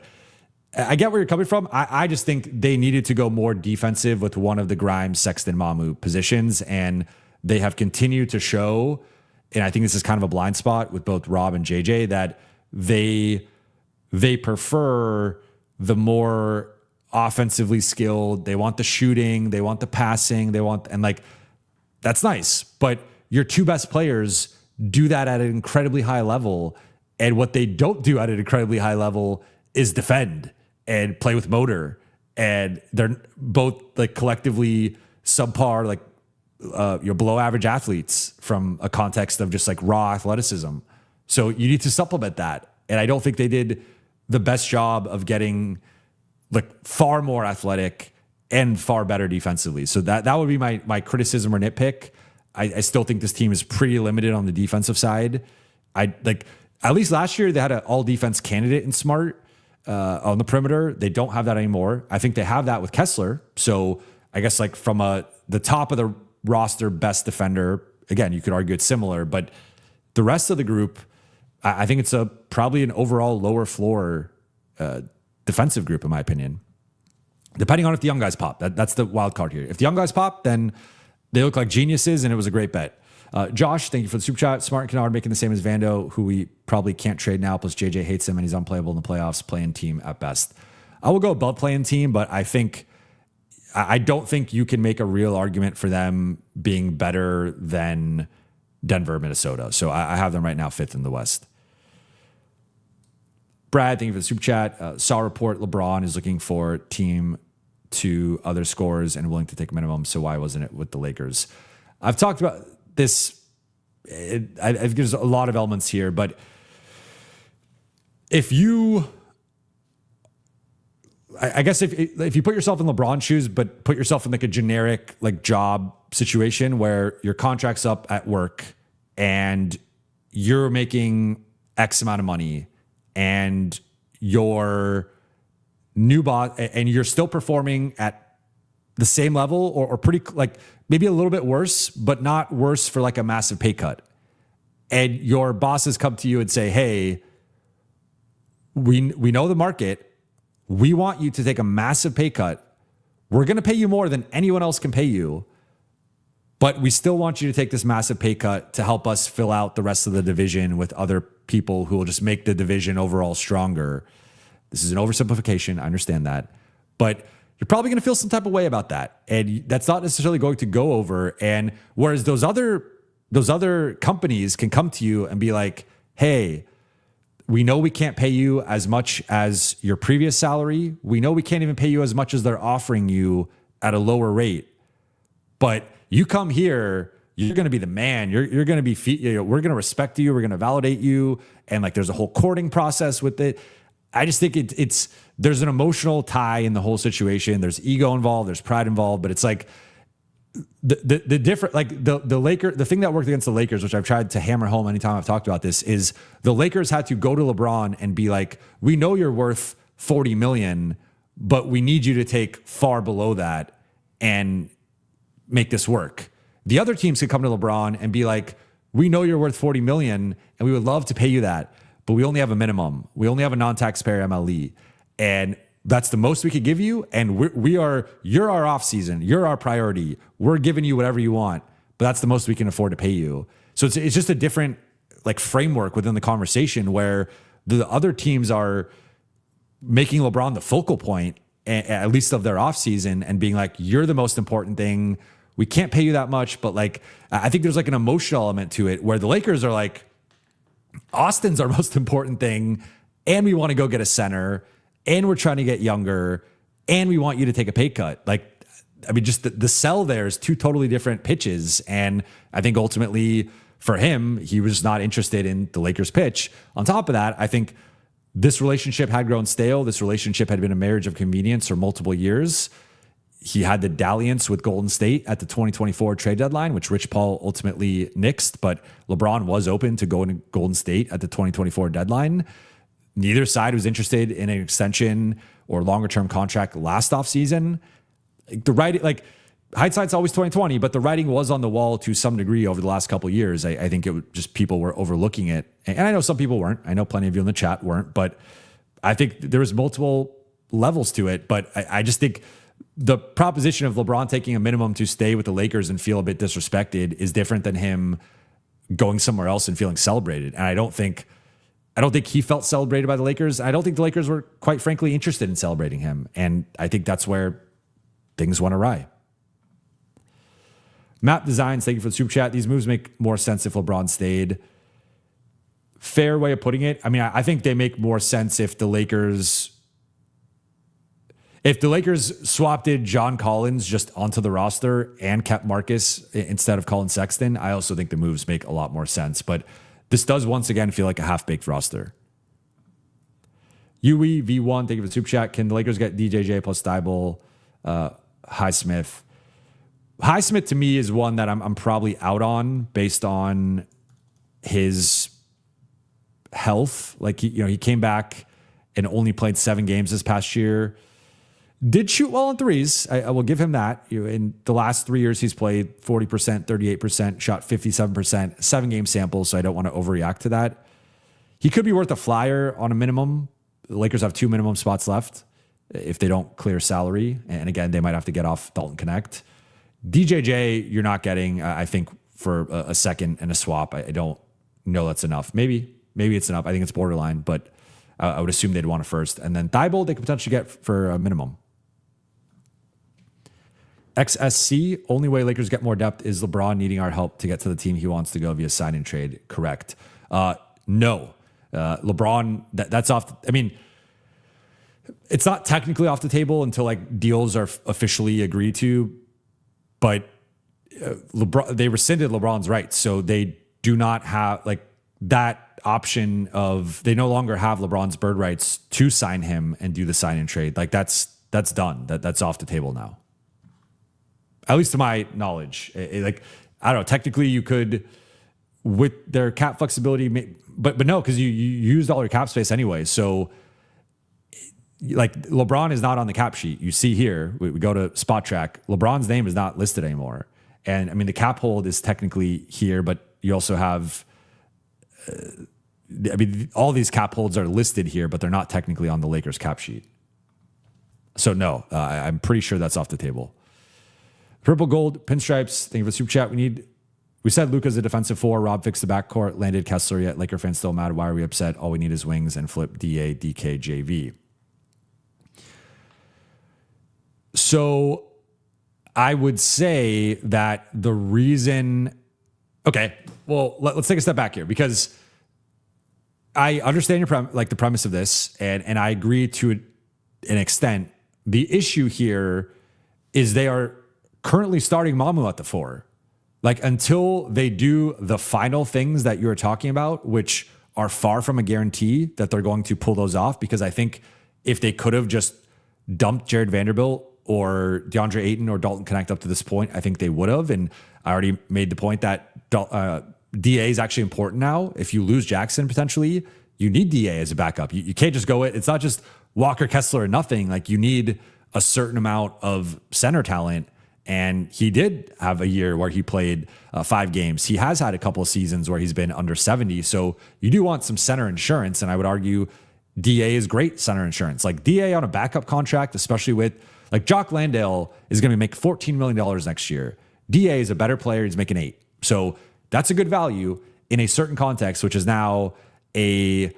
[SPEAKER 2] I get where you're coming from. I just think they needed to go more defensive with one of the Grimes, Sexton, Mamu positions. And they have continued to show, and I think this is kind of a blind spot with both Rob and JJ, that they prefer the more offensively skilled. They want the shooting. They want the passing. And like, that's nice. But your two best players do that at an incredibly high level. And what they don't do at an incredibly high level is defend and play with motor. And they're both like collectively subpar, like below average athletes from a context of just like raw athleticism. So you need to supplement that. And I don't think they did the best job of getting like far more athletic and far better defensively. So that would be my criticism or nitpick. I still think this team is pretty limited on the defensive side. At least last year they had an all defense candidate in Smart on the perimeter. They don't have that anymore. I think they have that with Kessler. So I guess like from the top of the roster best defender, again, you could argue it's similar, but the rest of the group, I think it's probably an overall lower floor defensive group in my opinion. Depending on if the young guys pop. That's the wild card here. If the young guys pop, then they look like geniuses, and it was a great bet. Josh, thank you for the super chat. Smart and Kennard making the same as Vando, who we probably can't trade now. Plus JJ hates him and he's unplayable in the playoffs. Playing team at best. I will go above playing team, but I don't think you can make a real argument for them being better than Denver, Minnesota. So I have them right now 5th in the West. Brad, thank you for the super chat. Saw a report LeBron is looking for team to other scores and willing to take minimum. So why wasn't it with the Lakers? I've talked about this. I think there's a lot of elements here, but if you, I guess if you put yourself in LeBron's shoes, but put yourself in like a generic like job situation where your contract's up at work and you're making X amount of money and your new boss and you're still performing at the same level or pretty like maybe a little bit worse, but not worse for like a massive pay cut. And your bosses come to you and say, hey, we know the market. We want you to take a massive pay cut. We're going to pay you more than anyone else can pay you. But we still want you to take this massive pay cut to help us fill out the rest of the division with other people who will just make the division overall stronger. This is an oversimplification. I understand that. But you're probably going to feel some type of way about that. And that's not necessarily going to go over. And whereas those other companies can come to you and be like, hey, we know we can't pay you as much as your previous salary. We know we can't even pay you as much as they're offering you at a lower rate. But you come here, you're going to be the man. You're going to be, we're going to respect you. We're going to validate you. And like, there's a whole courting process with it. I just think there's an emotional tie in the whole situation. There's ego involved. There's pride involved, but it's like the different, like the thing that worked against the Lakers, which I've tried to hammer home anytime I've talked about this, is the Lakers had to go to LeBron and be like, we know you're worth $40 million, but we need you to take far below that and make this work. The other teams could come to LeBron and be like, we know you're worth $40 million and we would love to pay you that, but we only have a minimum. We only have a non-taxpayer MLE. And that's the most we could give you. And you're our off season. You're our priority. We're giving you whatever you want, but that's the most we can afford to pay you. So it's just a different like framework within the conversation where the other teams are making LeBron the focal point, at least of their off season, and being like, you're the most important thing. We can't pay you that much. But like, I think there's like an emotional element to it where the Lakers are like, Austin's our most important thing. And we want to go get a center. And we're trying to get younger, and we want you to take a pay cut. Like, I mean, just the sell there is two totally different pitches. And I think ultimately for him, he was not interested in the Lakers pitch. On top of that, I think this relationship had grown stale. This relationship had been a marriage of convenience for multiple years. He had the dalliance with Golden State at the 2024 trade deadline, which Rich Paul ultimately nixed, but LeBron was open to going to Golden State at the 2024 deadline. Neither side was interested in an extension or longer term contract last offseason. The writing, like hindsight's always 2020, but the writing was on the wall to some degree over the last couple of years. I think it was just people were overlooking it. And I know some people weren't. I know plenty of you in the chat weren't, but I think there was multiple levels to it. But I just think the proposition of LeBron taking a minimum to stay with the Lakers and feel a bit disrespected is different than him going somewhere else and feeling celebrated. And I don't think he felt celebrated by the Lakers. I don't think the Lakers were, quite frankly, interested in celebrating him. And I think that's where things went awry. Map Designs, thank you for the super chat. These moves make more sense if LeBron stayed. Fair way of putting it. I mean, I think they make more sense if the Lakers swapped in John Collins just onto the roster and kept Marcus instead of Collin Sexton. I also think the moves make a lot more sense. But this does once again feel like a half-baked roster. UE V1, thank you for the super chat. Can the Lakers get DJJ plus Thibault, Highsmith? Highsmith to me is one that I'm probably out on based on his health. Like he came back and only played 7 games this past year. Did shoot well on threes. I will give him that. In the last 3 years, he's played 40%, 38%, shot 57%, 7-game sample, so I don't want to overreact to that. He could be worth a flyer on a minimum. The Lakers have 2 minimum spots left if they don't clear salary. And again, they might have to get off Dalton Connect. DJJ, you're not getting, I think, for a second and a swap. I don't know that's enough. Maybe it's enough. I think it's borderline, but I would assume they'd want a first. And then Thibault they could potentially get for a minimum. XSC, only way Lakers get more depth is LeBron needing our help to get to the team he wants to go via sign and trade. Correct. No. LeBron, that's off. I mean, it's not technically off the table until like deals are officially agreed to, but they rescinded LeBron's rights. So they do not have like that option of, they no longer have LeBron's bird rights to sign him and do the sign and trade. Like that's done. That's off the table now. At least to my knowledge. Like, I don't know, technically you could, with their cap flexibility, but no, because you used all your cap space anyway. So like LeBron is not on the cap sheet. You see here, we go to Spot Track, LeBron's name is not listed anymore. And I mean, the cap hold is technically here, but you also have, I mean, all these cap holds are listed here, but they're not technically on the Lakers cap sheet. So no, I'm pretty sure that's off the table. Purple Gold, Pinstripes, thank you for the super chat. We said Luka's a defensive four. Rob fixed the backcourt, landed Kessler, yet Laker fans still mad. Why are we upset? All we need is wings and flip DA, DK, JV. So I would say that the reason, okay, well, let's take a step back here the premise of this, and I agree to an extent. The issue here is they are currently starting Mamu at the four. Like until they do the final things that you're talking about, which are far from a guarantee that they're going to pull those off, because I think if they could have just dumped Jared Vanderbilt or DeAndre Ayton or Dalton Connect up to this point, I think they would have. And I already made the point that DA is actually important now. If you lose Jackson potentially, you need DA as a backup. You can't just go it. It's not just Walker Kessler or nothing. Like you need a certain amount of center talent. And he did have a year where he played 5 games. He has had a couple of seasons where he's been under 70. So you do want some center insurance. And I would argue DA is great center insurance. Like DA on a backup contract, especially with like Jock Landale is going to make $14 million next year. DA is a better player. He's making 8. So that's a good value in a certain context, which is now a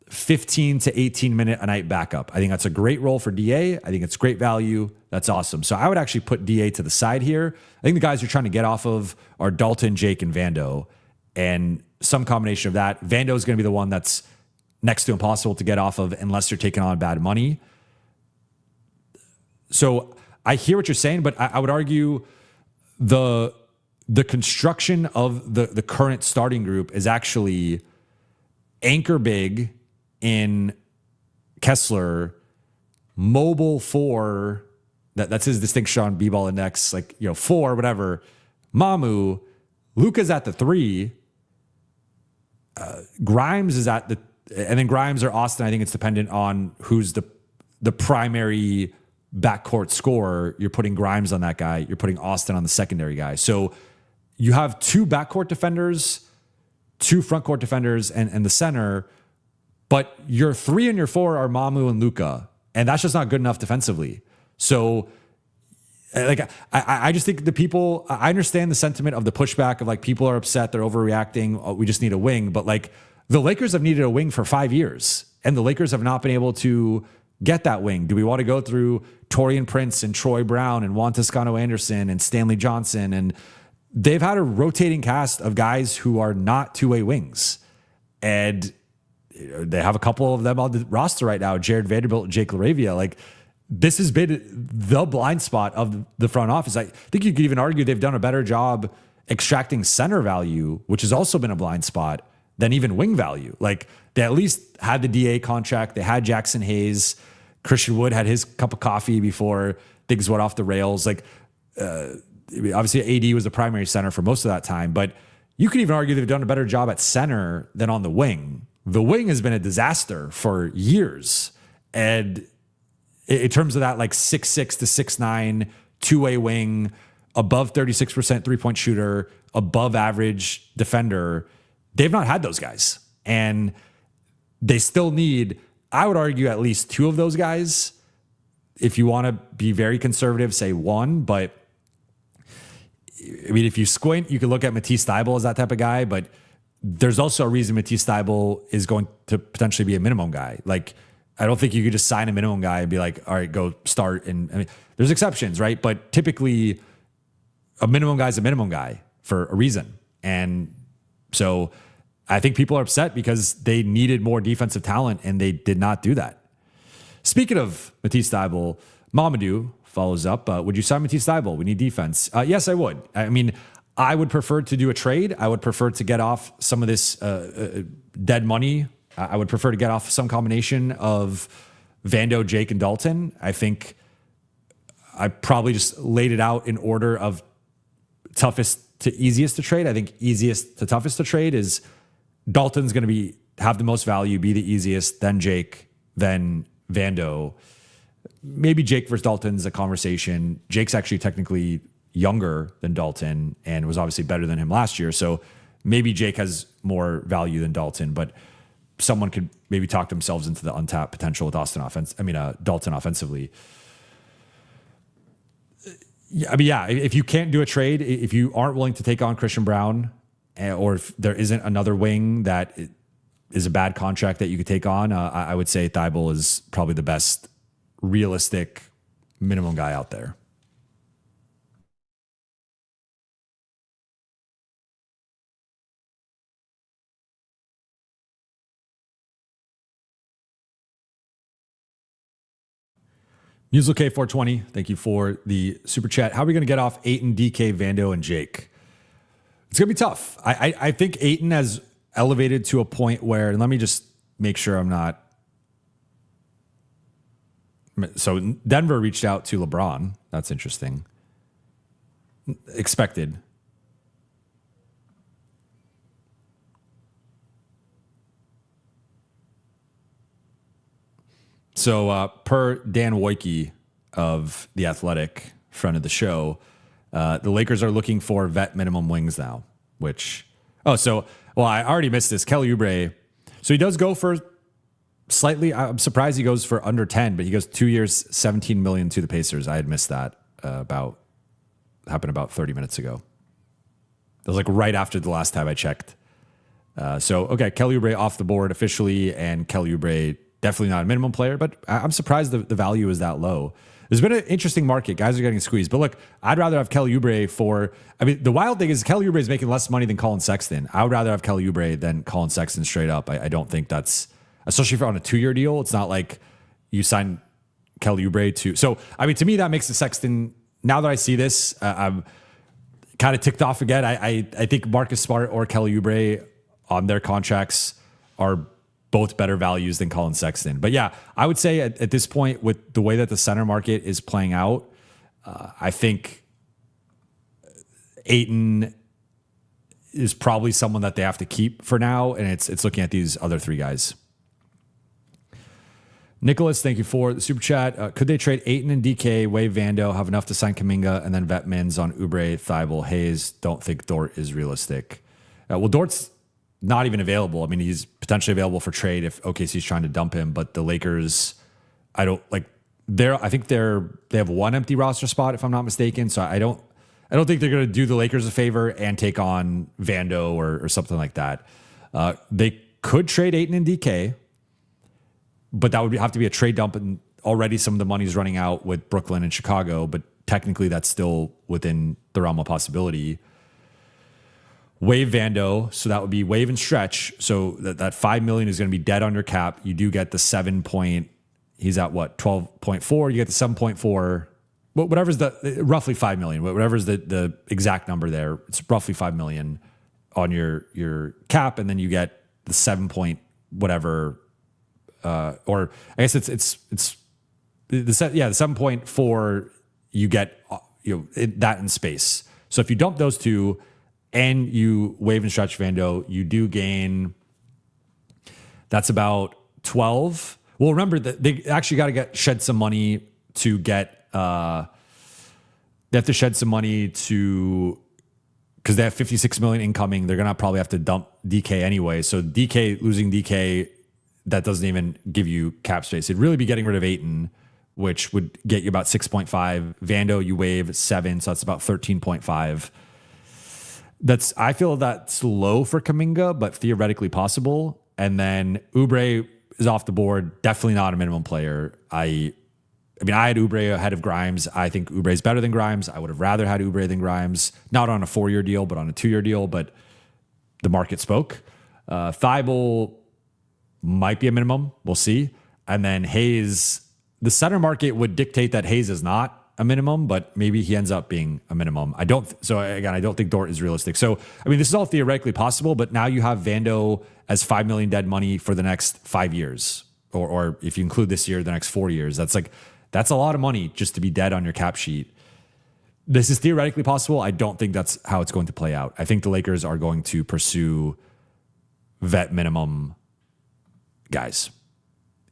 [SPEAKER 2] 15 to 18 minute a night backup. I think that's a great role for DA. I think it's great value. That's awesome. So I would actually put DA to the side here. I think the guys you're trying to get off of are Dalton, Jake, and Vando, and some combination of that. Vando is going to be the one that's next to impossible to get off of unless you're taking on bad money. So I hear what you're saying, but I would argue the construction of the current starting group is actually anchor big in Kessler, mobile 4, that's his distinction on B-ball index, like, 4, whatever. Mamu, Luka's at the 3, Grimes is at and then Grimes or Austin, I think it's dependent on who's the primary backcourt scorer. You're putting Grimes on that guy. You're putting Austin on the secondary guy. So you have 2 backcourt defenders, 2 frontcourt defenders, and the center. But your 3 and your 4 are Mamu and Luka, and that's just not good enough defensively. So, like, I just think I understand the sentiment of the pushback of like people are upset, they're overreacting. Oh, we just need a wing, but like the Lakers have needed a wing for 5 years, and the Lakers have not been able to get that wing. Do we want to go through Taurean Prince and Troy Brown and Juan Toscano Anderson and Stanley Johnson? And they've had a rotating cast of guys who are not two-way wings, and they have a couple of them on the roster right now, Jared Vanderbilt and Jake LaRavia. Like, this has been the blind spot of the front office. I think you could even argue they've done a better job extracting center value, which has also been a blind spot, than even wing value. Like, they at least had the DA contract. They had Jackson Hayes. Christian Wood had his cup of coffee before things went off the rails. Like, obviously AD was the primary center for most of that time, but you could even argue they've done a better job at center than on the wing. The wing has been a disaster for years. And in terms of that, like 6'6" to 6'9", two-way wing, above 36% three-point shooter, above average defender, they've not had those guys. And they still need, I would argue, at least 2 of those guys. If you want to be very conservative, say 1, but I mean, if you squint, you can look at Matisse Thybulle as that type of guy, but there's also a reason Matisse Thybulle is going to potentially be a minimum guy. Like, I don't think you could just sign a minimum guy and be like, all right, go start. And I mean, there's exceptions, right? But typically a minimum guy is a minimum guy for a reason. And so I think people are upset because they needed more defensive talent and they did not do that. Speaking of Matisse Thybulle, Mamadou follows up. Would you sign Matisse Thybulle? We need defense. Yes, I would. I mean, I would prefer to do a trade. I would prefer to get off some of this dead money. I would prefer to get off some combination of Vando, Jake, and Dalton. I think I probably just laid it out in order of toughest to easiest to trade. I think easiest to toughest to trade is Dalton's going to have the most value, be the easiest, then Jake, then Vando. Maybe Jake versus Dalton's a conversation. Jake's actually technically younger than Dalton and was obviously better than him last year. So maybe Jake has more value than Dalton, but someone could maybe talk themselves into the untapped potential with Dalton offensively. Yeah, if you can't do a trade, if you aren't willing to take on Christian Brown, or if there isn't another wing that is a bad contract that you could take on, I would say Thybulle is probably the best realistic minimum guy out there. Musel K420, thank you for the super chat. How are we going to get off Ayton, DK, Vando, and Jake? It's going to be tough. I think Ayton has elevated to a point where, and let me just make sure I'm not. So Denver reached out to LeBron. That's interesting. Expected. So per Dan Wojcicki of The Athletic, friend of the show, the Lakers are looking for vet minimum wings now, I already missed this. Kelly Oubre. So he does go for slightly, I'm surprised he goes for under 10, but he goes 2 years, 17 million to the Pacers. I had missed that happened about 30 minutes ago. That was like right after the last time I checked. Okay, Kelly Oubre off the board officially, and Kelly Oubre definitely not a minimum player, but I'm surprised the value is that low. There's been an interesting market. Guys are getting squeezed. But look, I'd rather have Kelly Oubre the wild thing is Kelly Oubre is making less money than Collin Sexton. I would rather have Kelly Oubre than Collin Sexton straight up. I don't think that's, especially on a 2-year deal, it's not like you sign Kelly Oubre to me, that makes the Sexton, now that I see this, I'm kind of ticked off again. I think Marcus Smart or Kelly Oubre on their contracts are both better values than Collin Sexton. But yeah, I would say at this point, with the way that the center market is playing out, I think Ayton is probably someone that they have to keep for now, and it's looking at these other 3 guys. Nicholas, thank you for the super chat. Could they trade Ayton and DK, waive Vando, have enough to sign Kuminga, and then vet mins on Oubre, Thybulle, Hayes? Don't think Dort is realistic. Dort's not even available. I mean, he's potentially available for trade if OKC's trying to dump him, but the Lakers, I think they have 1 empty roster spot, if I'm not mistaken. So I don't think they're going to do the Lakers a favor and take on Vando or something like that. They could trade Ayton and DK, but that would have to be a trade dump, and already some of the money's running out with Brooklyn and Chicago, but technically that's still within the realm of possibility. Waive Vando, so that would be waive and stretch. So that $5 million is going to be dead under cap. You do get the he's at what, 12.4. You get the 7.4. Whatever's roughly $5 million. Whatever's the exact number there. It's roughly $5 million on your cap, and then you get the 7 point whatever. Or I guess it's the 7.4. You get that in space. So if you dump those two and you waive and stretch Vando, you do gain, that's about 12. Well, remember that they actually got to shed some money to get, they have to shed some money because they have 56 million incoming. They're going to probably have to dump DK anyway. So losing DK, that doesn't even give you cap space. It'd really be getting rid of Ayton, which would get you about 6.5. Vando, you waive 7, so that's about 13.5. I feel that's low for Kuminga, but theoretically possible. And then Oubre is off the board. Definitely not a minimum player. I had Oubre ahead of Grimes. I think Oubre is better than Grimes. I would have rather had Oubre than Grimes, not on a 4-year deal, but on a 2-year deal. But the market spoke. Thibault might be a minimum. We'll see. And then Hayes, the center market would dictate that Hayes is not a minimum, but maybe he ends up being a minimum. I don't think Dort is realistic. So, this is all theoretically possible, but now you have Vando as $5 million dead money for the next 5 years, or if you include this year, the next 4 years. That's a lot of money just to be dead on your cap sheet. This is theoretically possible. I don't think that's how it's going to play out. I think the Lakers are going to pursue vet minimum guys.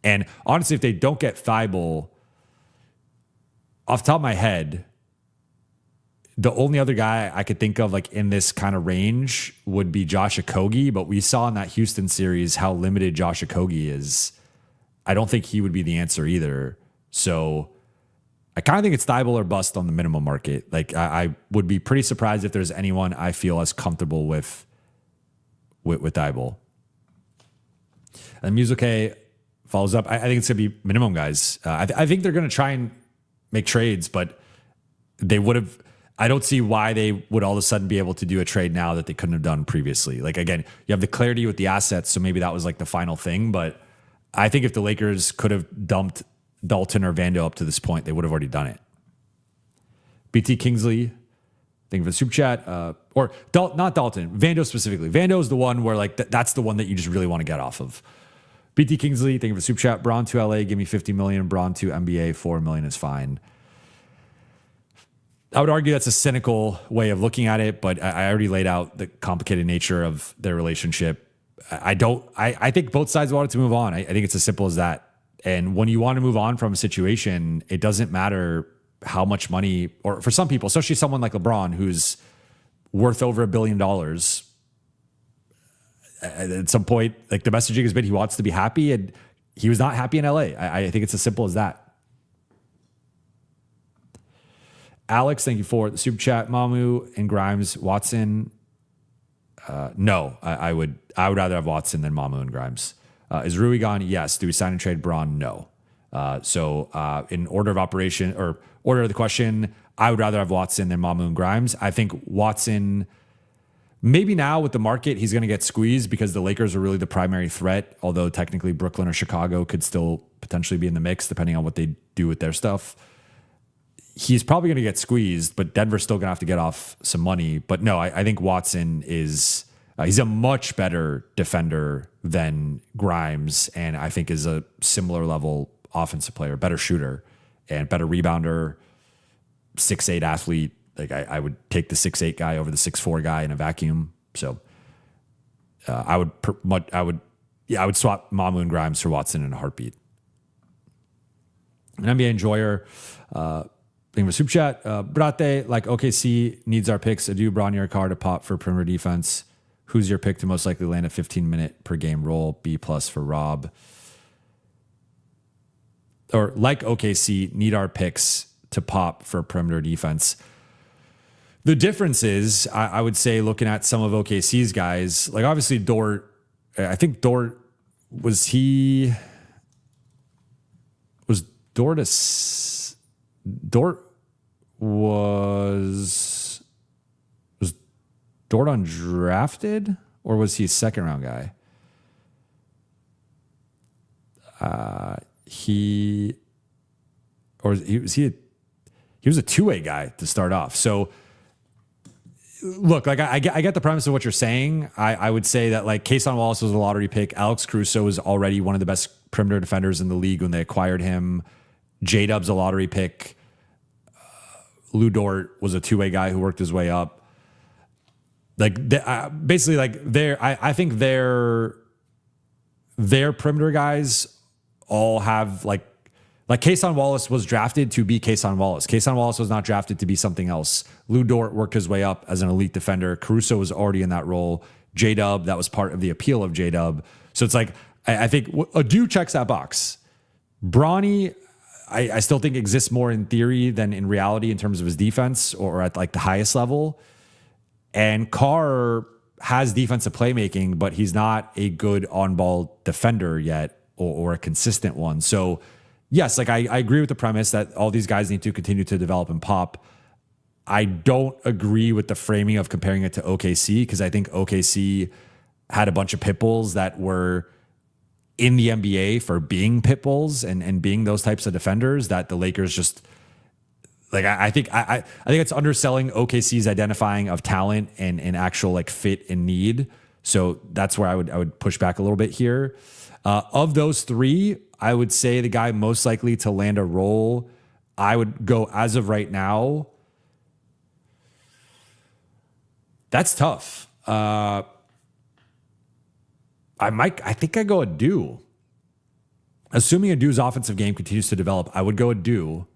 [SPEAKER 2] And honestly, if they don't get Thibault, off the top of my head, the only other guy I could think of like in this kind of range would be Josh Okogie, but we saw in that Houston series how limited Josh Okogie is. I don't think he would be the answer either. So I kind of think it's Thibault or bust on the minimum market. Like I would be pretty surprised if there's anyone I feel as comfortable with Thibault. And Muzuke follows up. I think it's going to be minimum guys. I think they're going to try and make trades, but they would have. I don't see why they would all of a sudden be able to do a trade now that they couldn't have done previously. Like again, you have the clarity with the assets, so maybe that was like the final thing. But I think if the Lakers could have dumped Dalton or Vando up to this point, they would have already done it. BT Kingsley, thank you for the super chat. Not Dalton, Vando specifically. Vando is the one where like that's the one that you just really want to get off of. BT Kingsley, thank you for the super chat. Braun to LA, give me $50 million. Braun to NBA, $4 million is fine. I would argue that's a cynical way of looking at it, but I already laid out the complicated nature of their relationship. I think both sides wanted to move on. I think it's as simple as that. And when you want to move on from a situation, it doesn't matter how much money, or for some people, especially someone like LeBron, who's worth over $1 billion. At some point, like the messaging has been he wants to be happy, and he was not happy in LA. I think it's as simple as that. Alex, thank you for the super chat. Mamu and Grimes, Watson. No, I would rather have Watson than Mamu and Grimes. Is Rui gone? Yes. Do we sign and trade Braun? No. So in order of operation or order of the question, I would rather have Watson than Mamu and Grimes. I think Watson, maybe now with the market, he's going to get squeezed because the Lakers are really the primary threat, although technically Brooklyn or Chicago could still potentially be in the mix depending on what they do with their stuff. He's probably going to get squeezed, but Denver's still going to have to get off some money. But no, I think Watson is he's a much better defender than Grimes, and I think is a similar level offensive player, better shooter and better rebounder, 6'8" athlete. Like I would take the 6'8" guy over the 6'4" guy in a vacuum. So I would swap Mamu and Grimes for Watson in a heartbeat. An NBA enjoyer. Thank you for super chat. Brate, like OKC needs our picks. Adou, Bronnier, Carr to pop for perimeter defense. Who's your pick to most likely land a 15-minute per game role? B+ for Rob. Or like OKC need our picks to pop for perimeter defense. The difference is, I would say, looking at some of OKC's guys, like obviously Dort, I think Dort was Dort undrafted, or was he a second round guy? He was a two-way guy to start off. So look, like I get the premise of what you're saying. I would say that like Kayson Wallace was a lottery pick. Alex Caruso was already one of the best perimeter defenders in the league when they acquired him. J-Dub's a lottery pick. Lou Dort was a two-way guy who worked his way up. Like basically, like I think their perimeter guys all have like Kayson Wallace was drafted to be Kayson Wallace. Kayson Wallace was not drafted to be something else. Lou Dort worked his way up as an elite defender. Caruso was already in that role. J-Dub, that was part of the appeal of J-Dub. So it's like I think Adou checks that box. Bronny, I still think exists more in theory than in reality in terms of his defense or at like the highest level. And Carr has defensive playmaking, but he's not a good on-ball defender yet or a consistent one. So yes, like I agree with the premise that all these guys need to continue to develop and pop. I don't agree with the framing of comparing it to OKC because I think OKC had a bunch of pit bulls that were in the NBA for being pit bulls and being those types of defenders that the Lakers just like. I think it's underselling OKC's identifying of talent and actual like fit and need. So that's where I would push back a little bit here. Of those three, I would say the guy most likely to land a role, I would go as of right now. That's tough. I think I go Adou. Assuming Adou's offensive game continues to develop, I would go Adou.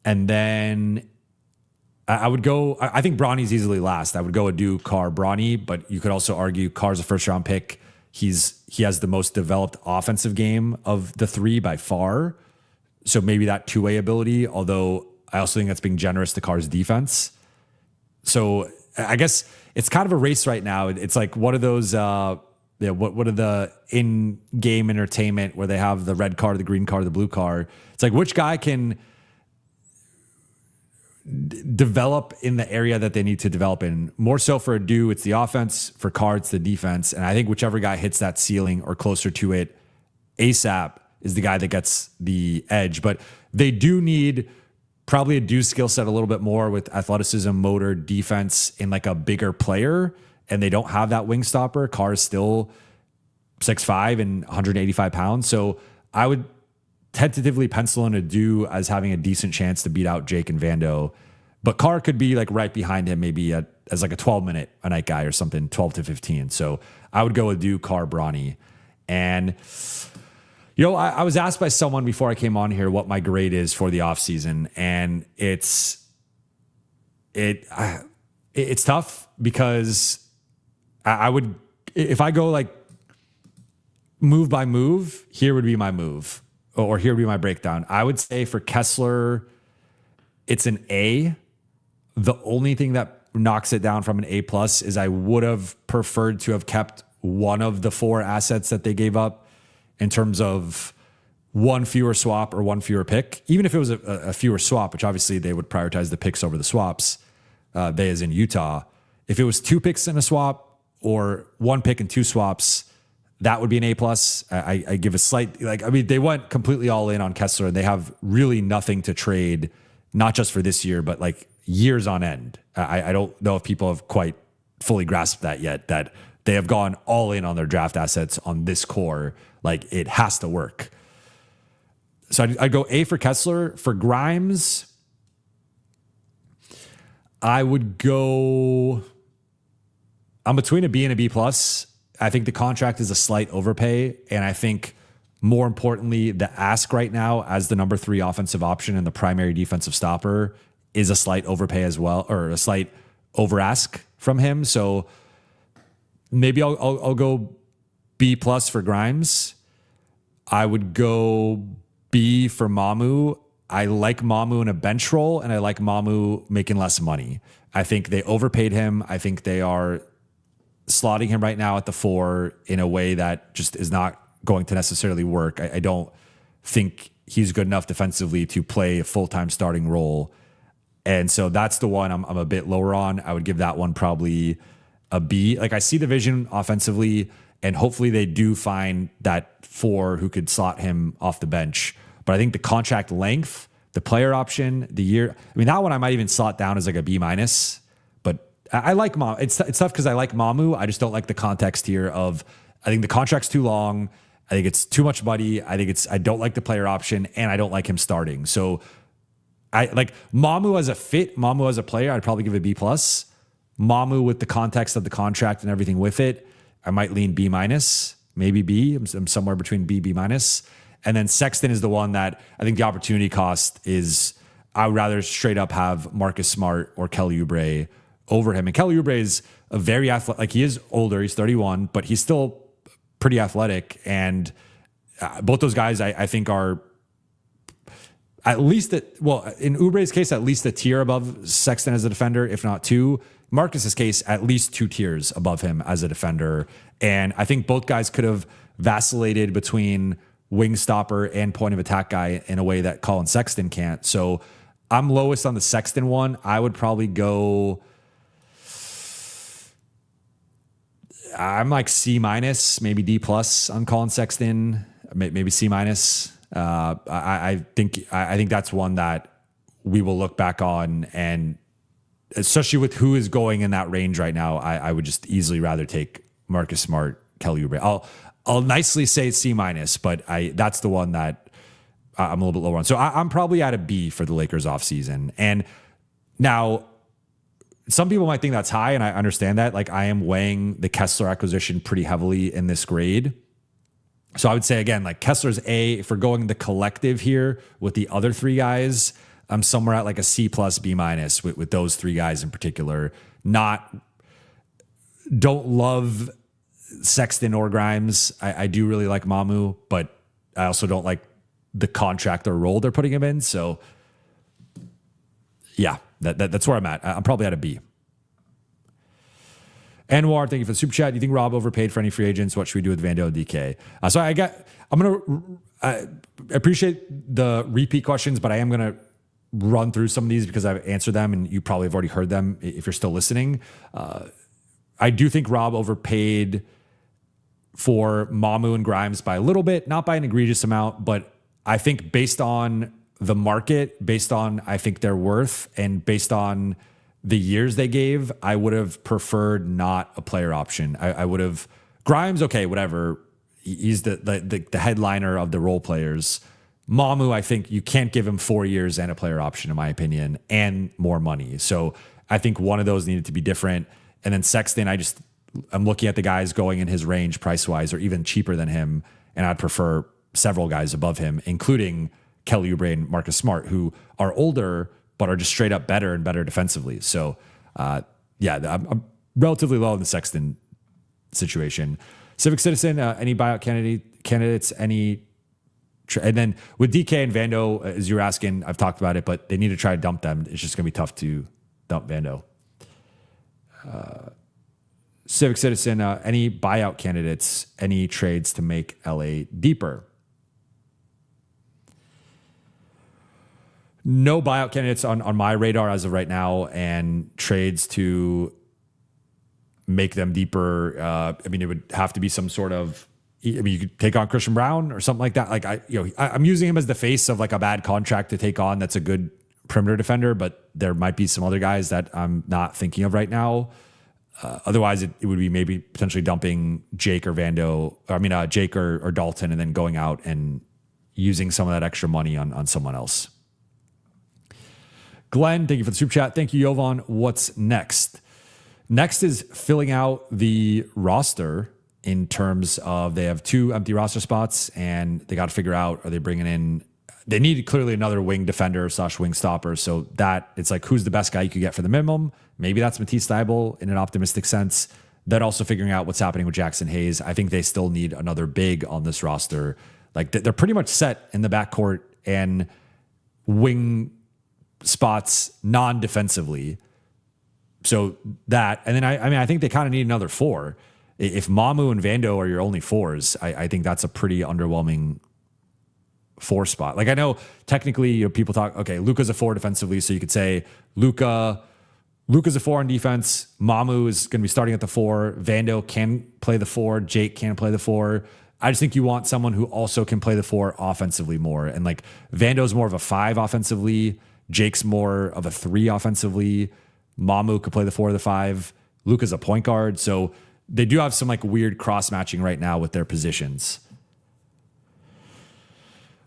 [SPEAKER 2] And then I would go, I think Bronny's easily last. I would go Adou, Carr, Bronny, but you could also argue Carr's a first round pick. He has the most developed offensive game of the three by far. So maybe that two-way ability, although I also think that's being generous to Carr's defense. So I guess it's kind of a race right now. It's like, what are those, what are the in-game entertainment where they have the red car, the green car, the blue car? It's like, which guy can develop in the area that they need to develop in? More so for Adou, it's the offense. For Carr, it's the defense. And I think whichever guy hits that ceiling or closer to it ASAP is the guy that gets the edge. But they do need probably Adou's skill set a little bit more with athleticism, motor, defense in like a bigger player. And they don't have that wing stopper. Carr is still 6'5" and 185 pounds. So I would tentatively pencil in Adou as having a decent chance to beat out Jake and Vando. But Carr could be like right behind him, maybe as like a 12-minute a night guy or something, 12 to 15. So I would go Adou, Carr, Bronny. And, you know, I was asked by someone before I came on here what my grade is for the offseason. And it's tough because I would, if I go like move by move, here would be my move. Or here would be my breakdown. I would say for Kessler, it's an A. The only thing that knocks it down from an A+ is I would have preferred to have kept one of the four assets that they gave up in terms of one fewer swap or one fewer pick. Even if it was a fewer swap, which obviously they would prioritize the picks over the swaps, they as in Utah. If it was 2 picks in a swap or 1 pick and 2 swaps, that would be an A+. I give a slight, they went completely all in on Kessler and they have really nothing to trade, not just for this year, but like years on end. I don't know if people have quite fully grasped that yet, that they have gone all in on their draft assets on this core. Like it has to work. So I'd go A for Kessler. For Grimes, I would go, I'm between a B and a B+. I think the contract is a slight overpay. And I think more importantly, the ask right now as the number 3 offensive option and the primary defensive stopper is a slight overpay as well, or a slight over ask from him. So maybe I'll go B+ for Grimes. I would go B for Mamu. I like Mamu in a bench role and I like Mamu making less money. I think they overpaid him. I think they are slotting him right now at the 4 in a way that just is not going to necessarily work. I don't think he's good enough defensively to play a full-time starting role. And so that's the one I'm a bit lower on. I would give that one probably a B. Like I see the vision offensively and hopefully they do find that 4 who could slot him off the bench. But I think the contract length, the player option, the year, I mean, that one I might even slot down as like a B-. I like Mamu. It's tough because I like Mamu. I just don't like the context here of, I think the contract's too long. I think it's too much money. I don't like the player option and I don't like him starting. So I like Mamu as a fit, Mamu as a player, I'd probably give it B+. Mamu with the context of the contract and everything with it, I might lean B-, maybe B. I'm somewhere between B, B-. And then Sexton is the one that I think the opportunity cost is, I would rather straight up have Marcus Smart or Kelly Oubre over him. And Kelly Oubre is a very athletic, like he is older, he's 31, but he's still pretty athletic. And both those guys I think are at least in Oubre's case, at least a tier above Sexton as a defender, if not two. Marcus's case, at least 2 tiers above him as a defender. And I think both guys could have vacillated between wing stopper and point of attack guy in a way that Collin Sexton can't. So I'm lowest on the Sexton one. I would probably go, I'm like C-, maybe D+ on Collin Sexton, maybe C-. I think that's one that we will look back on, and especially with who is going in that range right now, I would just easily rather take Marcus Smart, Kelly Oubre. I'll nicely say C-, but that's the one that I'm a little bit lower on. So I'm probably at a B for the Lakers offseason. And now some people might think that's high, and I understand that. Like, I am weighing the Kessler acquisition pretty heavily in this grade. So I would say, again, like Kessler's A. If we're going the collective here with the other 3 guys, I'm somewhere at like a C+, B- with those 3 guys in particular. Don't love Sexton or Grimes. I do really like Mamu, but I also don't like the contract or role they're putting him in. So yeah, that's where I'm at. I'm probably at a B. Anwar, thank you for the super chat. Do you think Rob overpaid for any free agents? What should we do with Vando and DK? I appreciate the repeat questions, but I am going to run through some of these because I've answered them and you probably have already heard them if you're still listening. I do think Rob overpaid for Mamu and Grimes by a little bit, not by an egregious amount, but I think based on the market, based on I think their worth, and based on the years they gave, I would have preferred not a player option. I would have Grimes, okay, whatever. He's the headliner of the role players. Mamu, I think you can't give him 4 years and a player option, in my opinion, and more money. So I think one of those needed to be different. And then Sexton, I'm looking at the guys going in his range price-wise or even cheaper than him, and I'd prefer several guys above him, including Kelly Oubre and Marcus Smart, who are older but are just straight up better and better defensively. So, I'm relatively low in the Sexton situation. Civic Citizen, any buyout candidates, and then with DK and Vando, as you were asking, I've talked about it, but they need to try to dump them. It's just going to be tough to dump Vando. Civic Citizen, any buyout candidates, any trades to make LA deeper? No buyout candidates on my radar as of right now, and trades to make them deeper. It would have to be some sort of, you could take on Christian Brown or something like that. Like I'm using him as the face of like a bad contract to take on. That's a good perimeter defender, but there might be some other guys that I'm not thinking of right now. Otherwise it would be maybe potentially dumping Jake or Jake or Dalton, and then going out and using some of that extra money on someone else. Glenn, thank you for the super chat. Thank you, Jovan. What's next? Next is filling out the roster in terms of they have 2 empty roster spots, and they got to figure out, are they bringing in, they need clearly another wing defender / wing stopper. So that it's like, who's the best guy you could get for the minimum? Maybe that's Matisse Thybulle in an optimistic sense. Then also figuring out what's happening with Jackson Hayes. I think they still need another big on this roster. Like they're pretty much set in the backcourt and wing spots non-defensively. So that, and then I think they kind of need another 4. If Mamu and Vando are your only 4s, I think that's a pretty underwhelming 4 spot. Like I know technically, people talk, okay, Luka's a 4 defensively, so you could say Luka's a 4 on defense. Mamu is going to be starting at the 4. Vando can play the 4. Jake can play the 4. I just think you want someone who also can play the 4 offensively more. And like Vando's more of a 5 offensively. Jake's more of a 3 offensively. Mamu could play the 4 or the 5. Luka's a point guard. So they do have some like weird cross matching right now with their positions.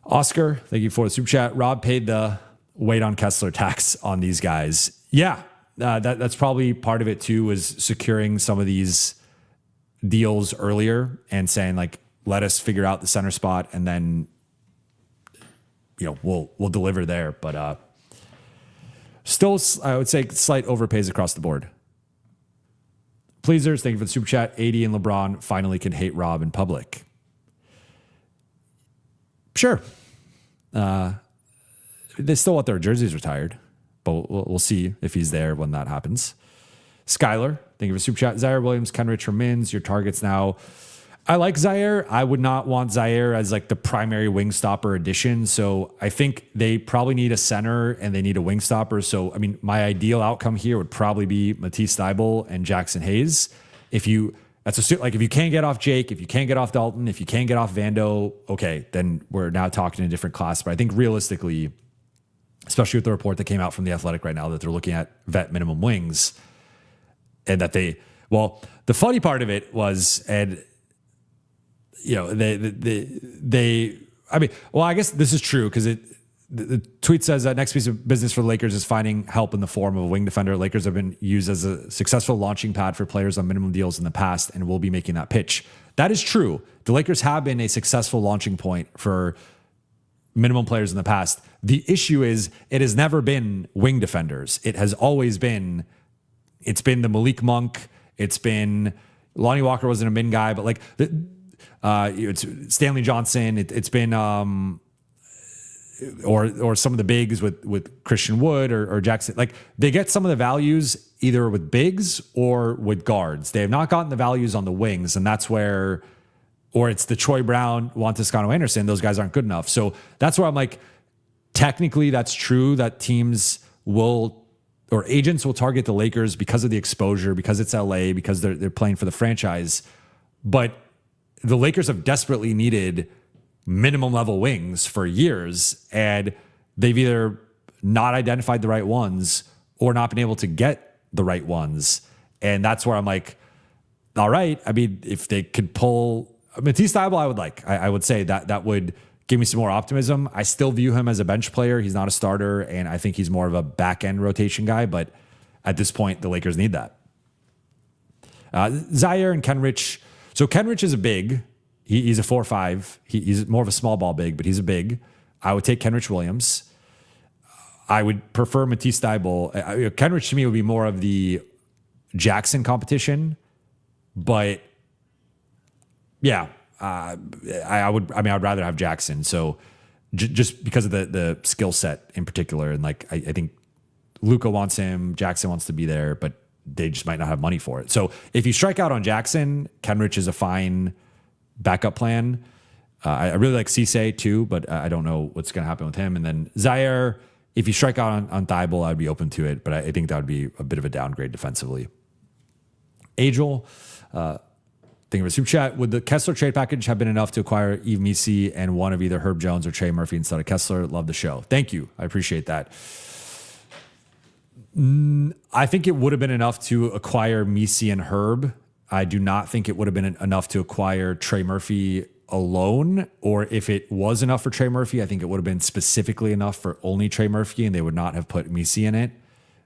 [SPEAKER 2] Oscar, thank you for the super chat. Rob paid the weight on Kessler tax on these guys. Yeah, that's probably part of it too, was securing some of these deals earlier and saying like, let us figure out the center spot and then, we'll deliver there. But still, I would say slight overpays across the board. Pleasers, thank you for the super chat. AD and LeBron finally can hate Rob in public. Sure. they still want their jerseys retired, but we'll see if he's there when that happens. Skylar, thank you for super chat. Zaire Williams, Kenrich, or Mins, your targets now. I like Zaire. I would not want Zaire as like the primary wing stopper addition. So I think they probably need a center and they need a wing stopper. So, I mean, my ideal outcome here would probably be Matisse Thybulle and Jackson Hayes. If you can't get off Jake, if you can't get off Dalton, if you can't get off Vando, okay, then we're now talking in a different class. But I think realistically, especially with the report that came out from The Athletic right now that they're looking at vet minimum wings and that the funny part of it was, and I guess this is true because the tweet says that next piece of business for the Lakers is finding help in the form of a wing defender. Lakers have been used as a successful launching pad for players on minimum deals in the past and will be making that pitch. That is true. The Lakers have been a successful launching point for minimum players in the past. The issue is it has never been wing defenders. It has always been, it's been the Malik Monk. It's been Lonnie Walker wasn't a min guy, but like it's Stanley Johnson. It's been or some of the bigs with Christian Wood or Jackson. Like they get some of the values either with bigs or with guards. They have not gotten the values on the wings, and that's where, or it's the Troy Brown, Juan Toscano Anderson. Those guys aren't good enough. So that's where I'm like, technically that's true that teams will, or agents will target the Lakers because of the exposure, because it's LA, because they're playing for the franchise. But the Lakers have desperately needed minimum level wings for years, and they've either not identified the right ones or not been able to get the right ones. And that's where I'm like, all right, I mean, if they could pull Matisse Thybulle, I would say that would give me some more optimism. I still view him as a bench player. He's not a starter, and I think he's more of a back end rotation guy. But at this point, the Lakers need that. Zaire and Kenrich. So Kenrich is a big. He's a 4'5". He's more of a small ball big, but he's a big. I would take Kenrich Williams. I would prefer Matisse Thybulle. Kenrich to me would be more of the Jackson competition, but yeah, I would rather have Jackson. So just because of the skill set in particular, and like I think Luka wants him, Jackson wants to be there, but they just might not have money for it. So if you strike out on Jackson, Kenrich is a fine backup plan. I really like Cisse too, but I don't know what's going to happen with him. And then Zaire, if you strike out on Thybulle, I'd be open to it, but I think that would be a bit of a downgrade defensively. Agel, thinking of a super chat. Would the Kessler trade package have been enough to acquire Yves Missi and one of either Herb Jones or Trey Murphy instead of Kessler? Love the show. Thank you. I appreciate that. I think it would have been enough to acquire Missi and Herb. I do not think it would have been enough to acquire Trey Murphy alone, or if it was enough for Trey Murphy, I think it would have been specifically enough for only Trey Murphy, and they would not have put Missi in it.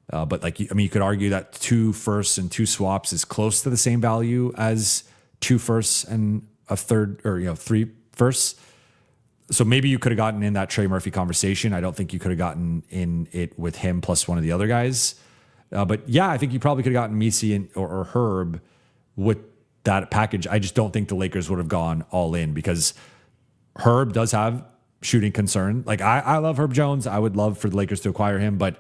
[SPEAKER 2] But like, I mean, you could argue that 2 firsts and 2 swaps is close to the same value as 2 firsts and a third, or 3 firsts. So maybe you could have gotten in that Trey Murphy conversation. I don't think you could have gotten in it with him plus one of the other guys. But yeah, I think you probably could have gotten Missi or Herb with that package. I just don't think the Lakers would have gone all in because Herb does have shooting concern. Like I love Herb Jones. I would love for the Lakers to acquire him, but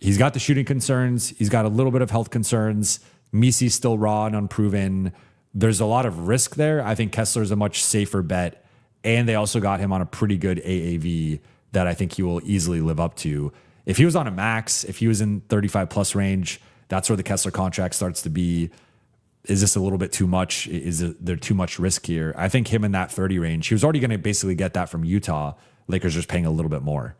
[SPEAKER 2] he's got the shooting concerns. He's got a little bit of health concerns. Missi's still raw and unproven. There's a lot of risk there. I think Kessler's a much safer bet. And they also got him on a pretty good AAV that I think he will easily live up to. If he was on a max, if he was in 35 plus range, that's where the Kessler contract starts to be. Is this a little bit too much? Is there too much risk here? I think him in that 30 range, he was already going to basically get that from Utah. Lakers are just paying a little bit more.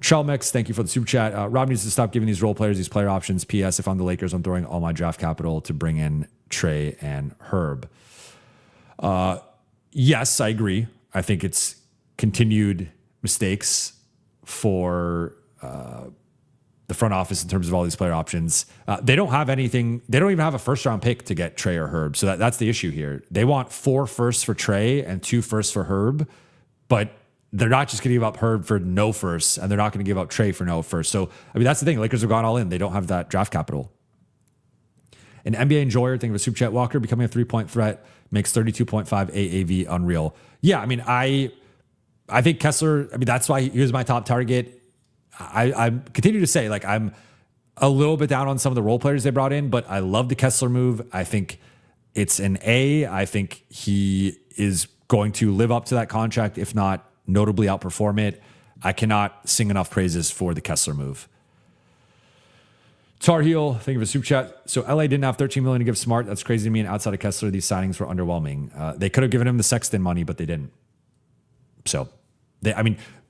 [SPEAKER 2] Chelmix, thank you for the super chat. Rob needs to stop giving these role players these player options. P.S. If I'm the Lakers, I'm throwing all my draft capital to bring in Trey and Herb. Yes, I agree. I think it's continued mistakes for the front office in terms of all these player options. They don't have anything. They don't even have a first round pick to get Trey or Herb. So that's the issue here. They want 4 firsts for Trey and 2 firsts for Herb, but they're not just going to give up Herb for no firsts, and they're not going to give up Trey for no first. So, I mean, that's the thing. Lakers have gone all in. They don't have that draft capital. An NBA enjoyer, think of a super chat. Walker becoming a 3-point threat makes 32.5 AAV unreal. Yeah, I mean, I think Kessler, that's why he was my top target. I continue to say, like, I'm a little bit down on some of the role players they brought in, but I love the Kessler move. I think it's an A. I think he is going to live up to that contract, if not notably outperform it. I cannot sing enough praises for the Kessler move. Tar Heel, thank you for the super chat. So LA didn't have $13 million to give Smart. That's crazy to me. And outside of Kessler, these signings were underwhelming. They could have given him the Sexton money, but they didn't. So,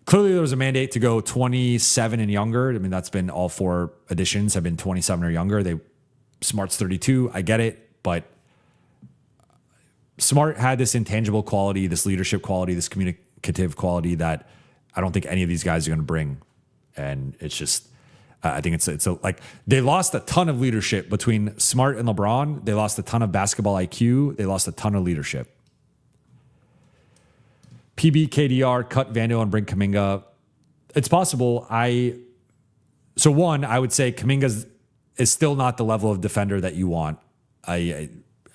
[SPEAKER 2] clearly there was a mandate to go 27 and younger. That's been all 4 additions have been 27 or younger. Smart's 32. I get it, but Smart had this intangible quality, this leadership quality, this communicative quality that I don't think any of these guys are going to bring. And it's just, I think it's like they lost a ton of leadership between Smart and LeBron. They lost a ton of basketball IQ. They lost a ton of leadership. PBKDR, cut Vando and bring Kuminga. It's possible. I would say Kuminga is still not the level of defender that you want.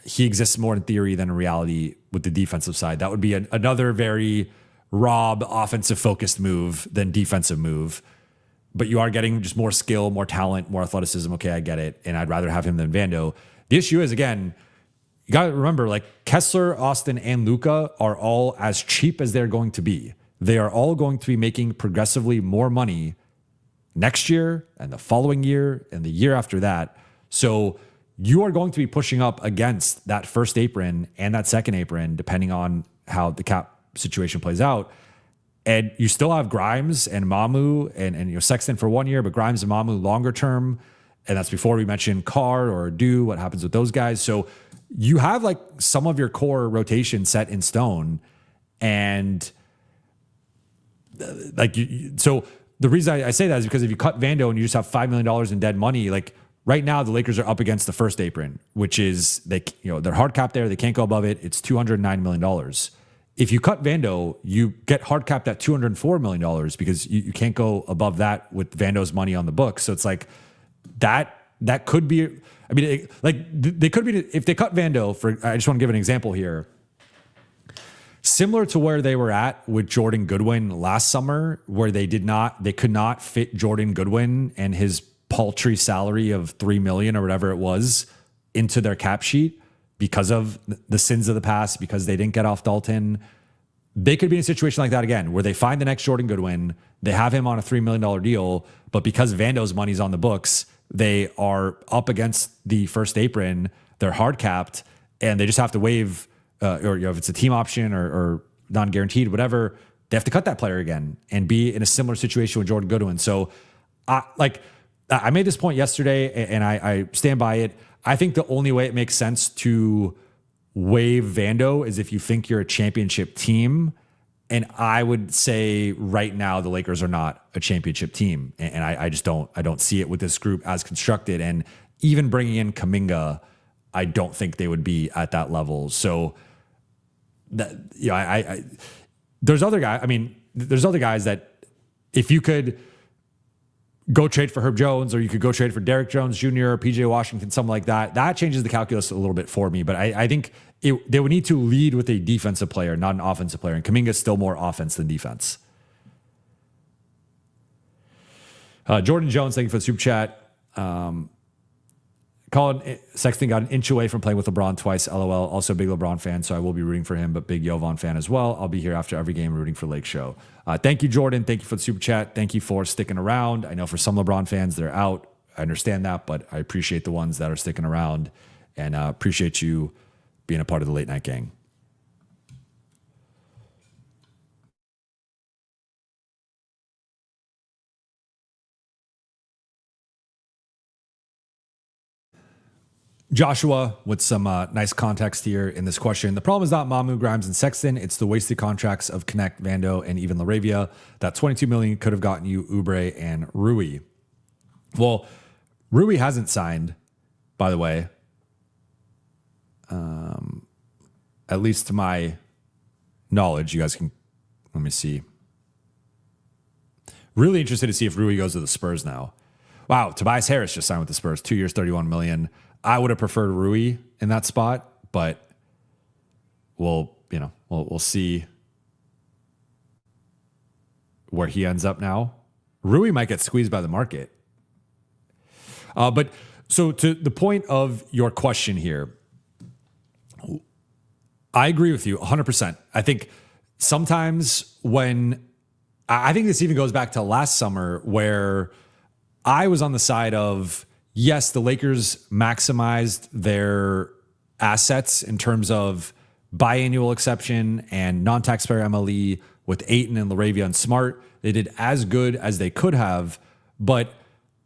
[SPEAKER 2] He exists more in theory than in reality with the defensive side. That would be another very Rob offensive focused move than defensive move. But you are getting just more skill, more talent, more athleticism. Okay, I get it. And I'd rather have him than Vando. The issue is, again, you got to remember, like, Kessler, Austin, and Luka are all as cheap as they're going to be. They are all going to be making progressively more money next year and the following year and the year after that. So you are going to be pushing up against that first apron and that second apron, depending on how the cap situation plays out. And you still have Grimes and Mamu and Sexton for 1 year, but Grimes and Mamu longer term. And that's before we mention Carr or Adou, what happens with those guys. So you have like some of your core rotation set in stone. And so the reason I say that is because if you cut Vando and you just have $5 million in dead money, like right now the Lakers are up against the first apron, which is they're hard capped there. They can't go above it. It's $209 million. If you cut Vando, you get hard capped at $204 million because you can't go above that with Vando's money on the books. So it's like that could be, they could be, if they cut Vando I just want to give an example here. Similar to where they were at with Jordan Goodwin last summer, where they could not fit Jordan Goodwin and his paltry salary of $3 million or whatever it was into their cap sheet. Because of the sins of the past, because they didn't get off Dalton, they could be in a situation like that again, where they find the next Jordan Goodwin, they have him on a $3 million deal, but because Vando's money's on the books, they are up against the first apron, they're hard capped, and they just have to waive, or if it's a team option or non-guaranteed, whatever, they have to cut that player again and be in a similar situation with Jordan Goodwin. So I made this point yesterday, and I stand by it. I think the only way it makes sense to waive Vando is if you think you're a championship team. And I would say right now the Lakers are not a championship team. And I just don't see it with this group as constructed. And even bringing in Kuminga, I don't think they would be at that level. So there's other guys that if you could go trade for Herb Jones, or you could go trade for Derrick Jones Jr. or PJ Washington, something like that. That changes the calculus a little bit for me. But I think they would need to lead with a defensive player, not an offensive player. And Kuminga is still more offense than defense. Jordan Jones, thank you for the super chat. Collin Sexton got an inch away from playing with LeBron twice. LOL. Also a big LeBron fan, so I will be rooting for him, but big Jovan fan as well. I'll be here after every game rooting for Lake Show. Thank you, Jordan. Thank you for the super chat. Thank you for sticking around. I know for some LeBron fans, they're out. I understand that, but I appreciate the ones that are sticking around, and appreciate you being a part of the late night gang. Joshua with some nice context here in this question. The problem is not Mamu, Grimes, and Sexton. It's the wasted contracts of Connect, Vando, and even LaRavia. That $22 million could have gotten you Oubre and Rui. Well, Rui hasn't signed, by the way. At least to my knowledge. You guys can, let me see. Really interested to see if Rui goes to the Spurs now. Wow, Tobias Harris just signed with the Spurs. 2 years, $31 million. I would have preferred Rui in that spot, but we'll see. where he ends up now, Rui might get squeezed by the market. But so to the point of your question here, I agree with you 100%. I think sometimes I think this even goes back to last summer where I was on the side of, yes, the Lakers maximized their assets in terms of biannual exception and non-taxpayer MLE with Ayton and LaRavia and Smart. They did as good as they could have, but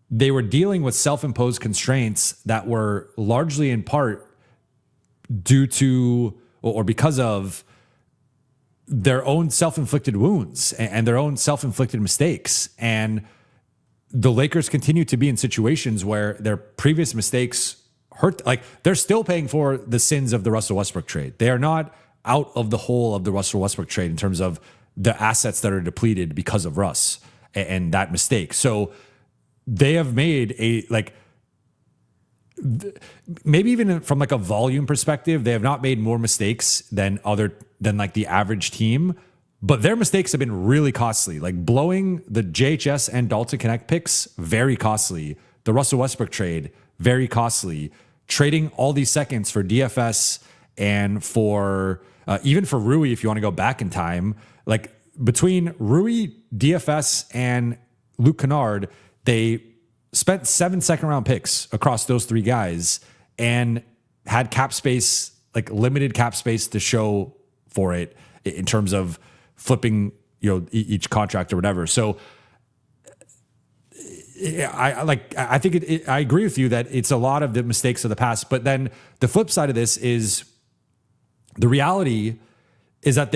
[SPEAKER 2] they were dealing with self-imposed constraints that were largely in part due to or because of their own self-inflicted wounds and their own self-inflicted mistakes. And the Lakers continue to be in situations where their previous mistakes hurt. Like, they're still paying for the sins of the Russell Westbrook trade. They are not out of the hole of the Russell Westbrook trade in terms of the assets that are depleted because of Russ and that mistake. So they have made maybe even from like a volume perspective, they have not made more mistakes than like the average team, but their mistakes have been really costly. Like blowing the JHS and Dalton Connect picks, very costly. The Russell Westbrook trade, very costly. Trading all these seconds for DFS and for even for Rui, if you want to go back in time, like between Rui, DFS, and Luke Kennard, they spent 7 second-round picks across those three guys and had cap space, like limited cap space to show for it in terms of flipping, each contract or whatever. So I think I agree with you that it's a lot of the mistakes of the past, but then the flip side of this is the reality is that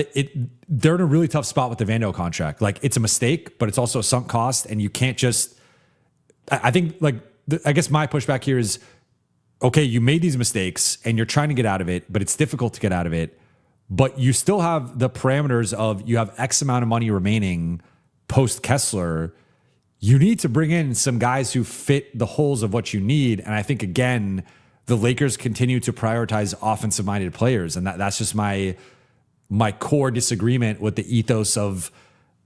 [SPEAKER 2] they're in a really tough spot with the Vando contract. Like, it's a mistake, but it's also a sunk cost, and you can't just. I think I guess my pushback here is, okay, you made these mistakes and you're trying to get out of it, but it's difficult to get out of it. But you still have the parameters of you have X amount of money remaining post Kessler. You need to bring in some guys who fit the holes of what you need. And I think, again, the Lakers continue to prioritize offensive minded players. And that's just my core disagreement with the ethos of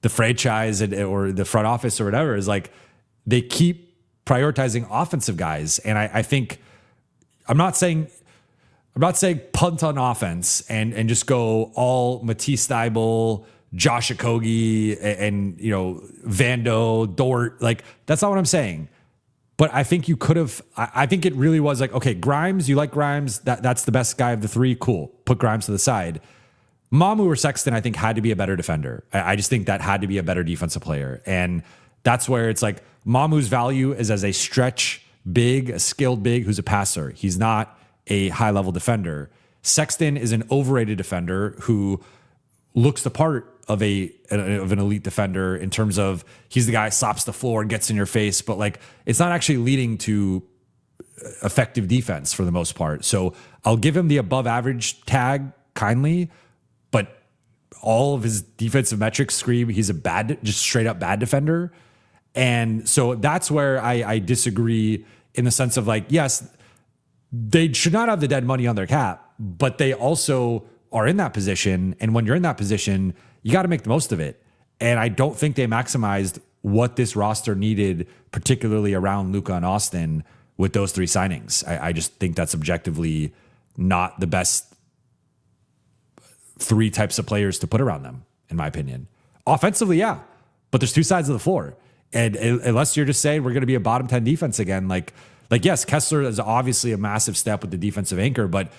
[SPEAKER 2] the franchise or the front office or whatever, is like they keep prioritizing offensive guys. And I think I'm not saying punt on offense and just go all Matisse Thybulle, Josh Okogie, and Vando, Dort. Like, that's not what I'm saying. But I think you could have. I think it really was like, okay, Grimes, you like Grimes. That's the best guy of the three. Cool. Put Grimes to the side. Mamu or Sexton, I think, had to be a better defender. I just think that had to be a better defensive player. And that's where it's like Mamu's value is as a stretch big, a skilled big who's a passer. He's not a high-level defender. Sexton is an overrated defender who looks the part of an elite defender in terms of he's the guy who slaps the floor and gets in your face, but like it's not actually leading to effective defense for the most part. So I'll give him the above average tag kindly, but all of his defensive metrics scream he's just straight up bad defender. And so that's where I disagree in the sense of like, yes, they should not have the dead money on their cap, but they also are in that position. And when you're in that position, you got to make the most of it. And I don't think they maximized what this roster needed, particularly around Luka and Austin, with those three signings. I just think that's objectively not the best three types of players to put around them, in my opinion. Offensively, yeah, but there's two sides of the floor. And unless you're just saying we're going to be a bottom 10 defense again, like yes, Kessler is obviously a massive step with the defensive anchor, but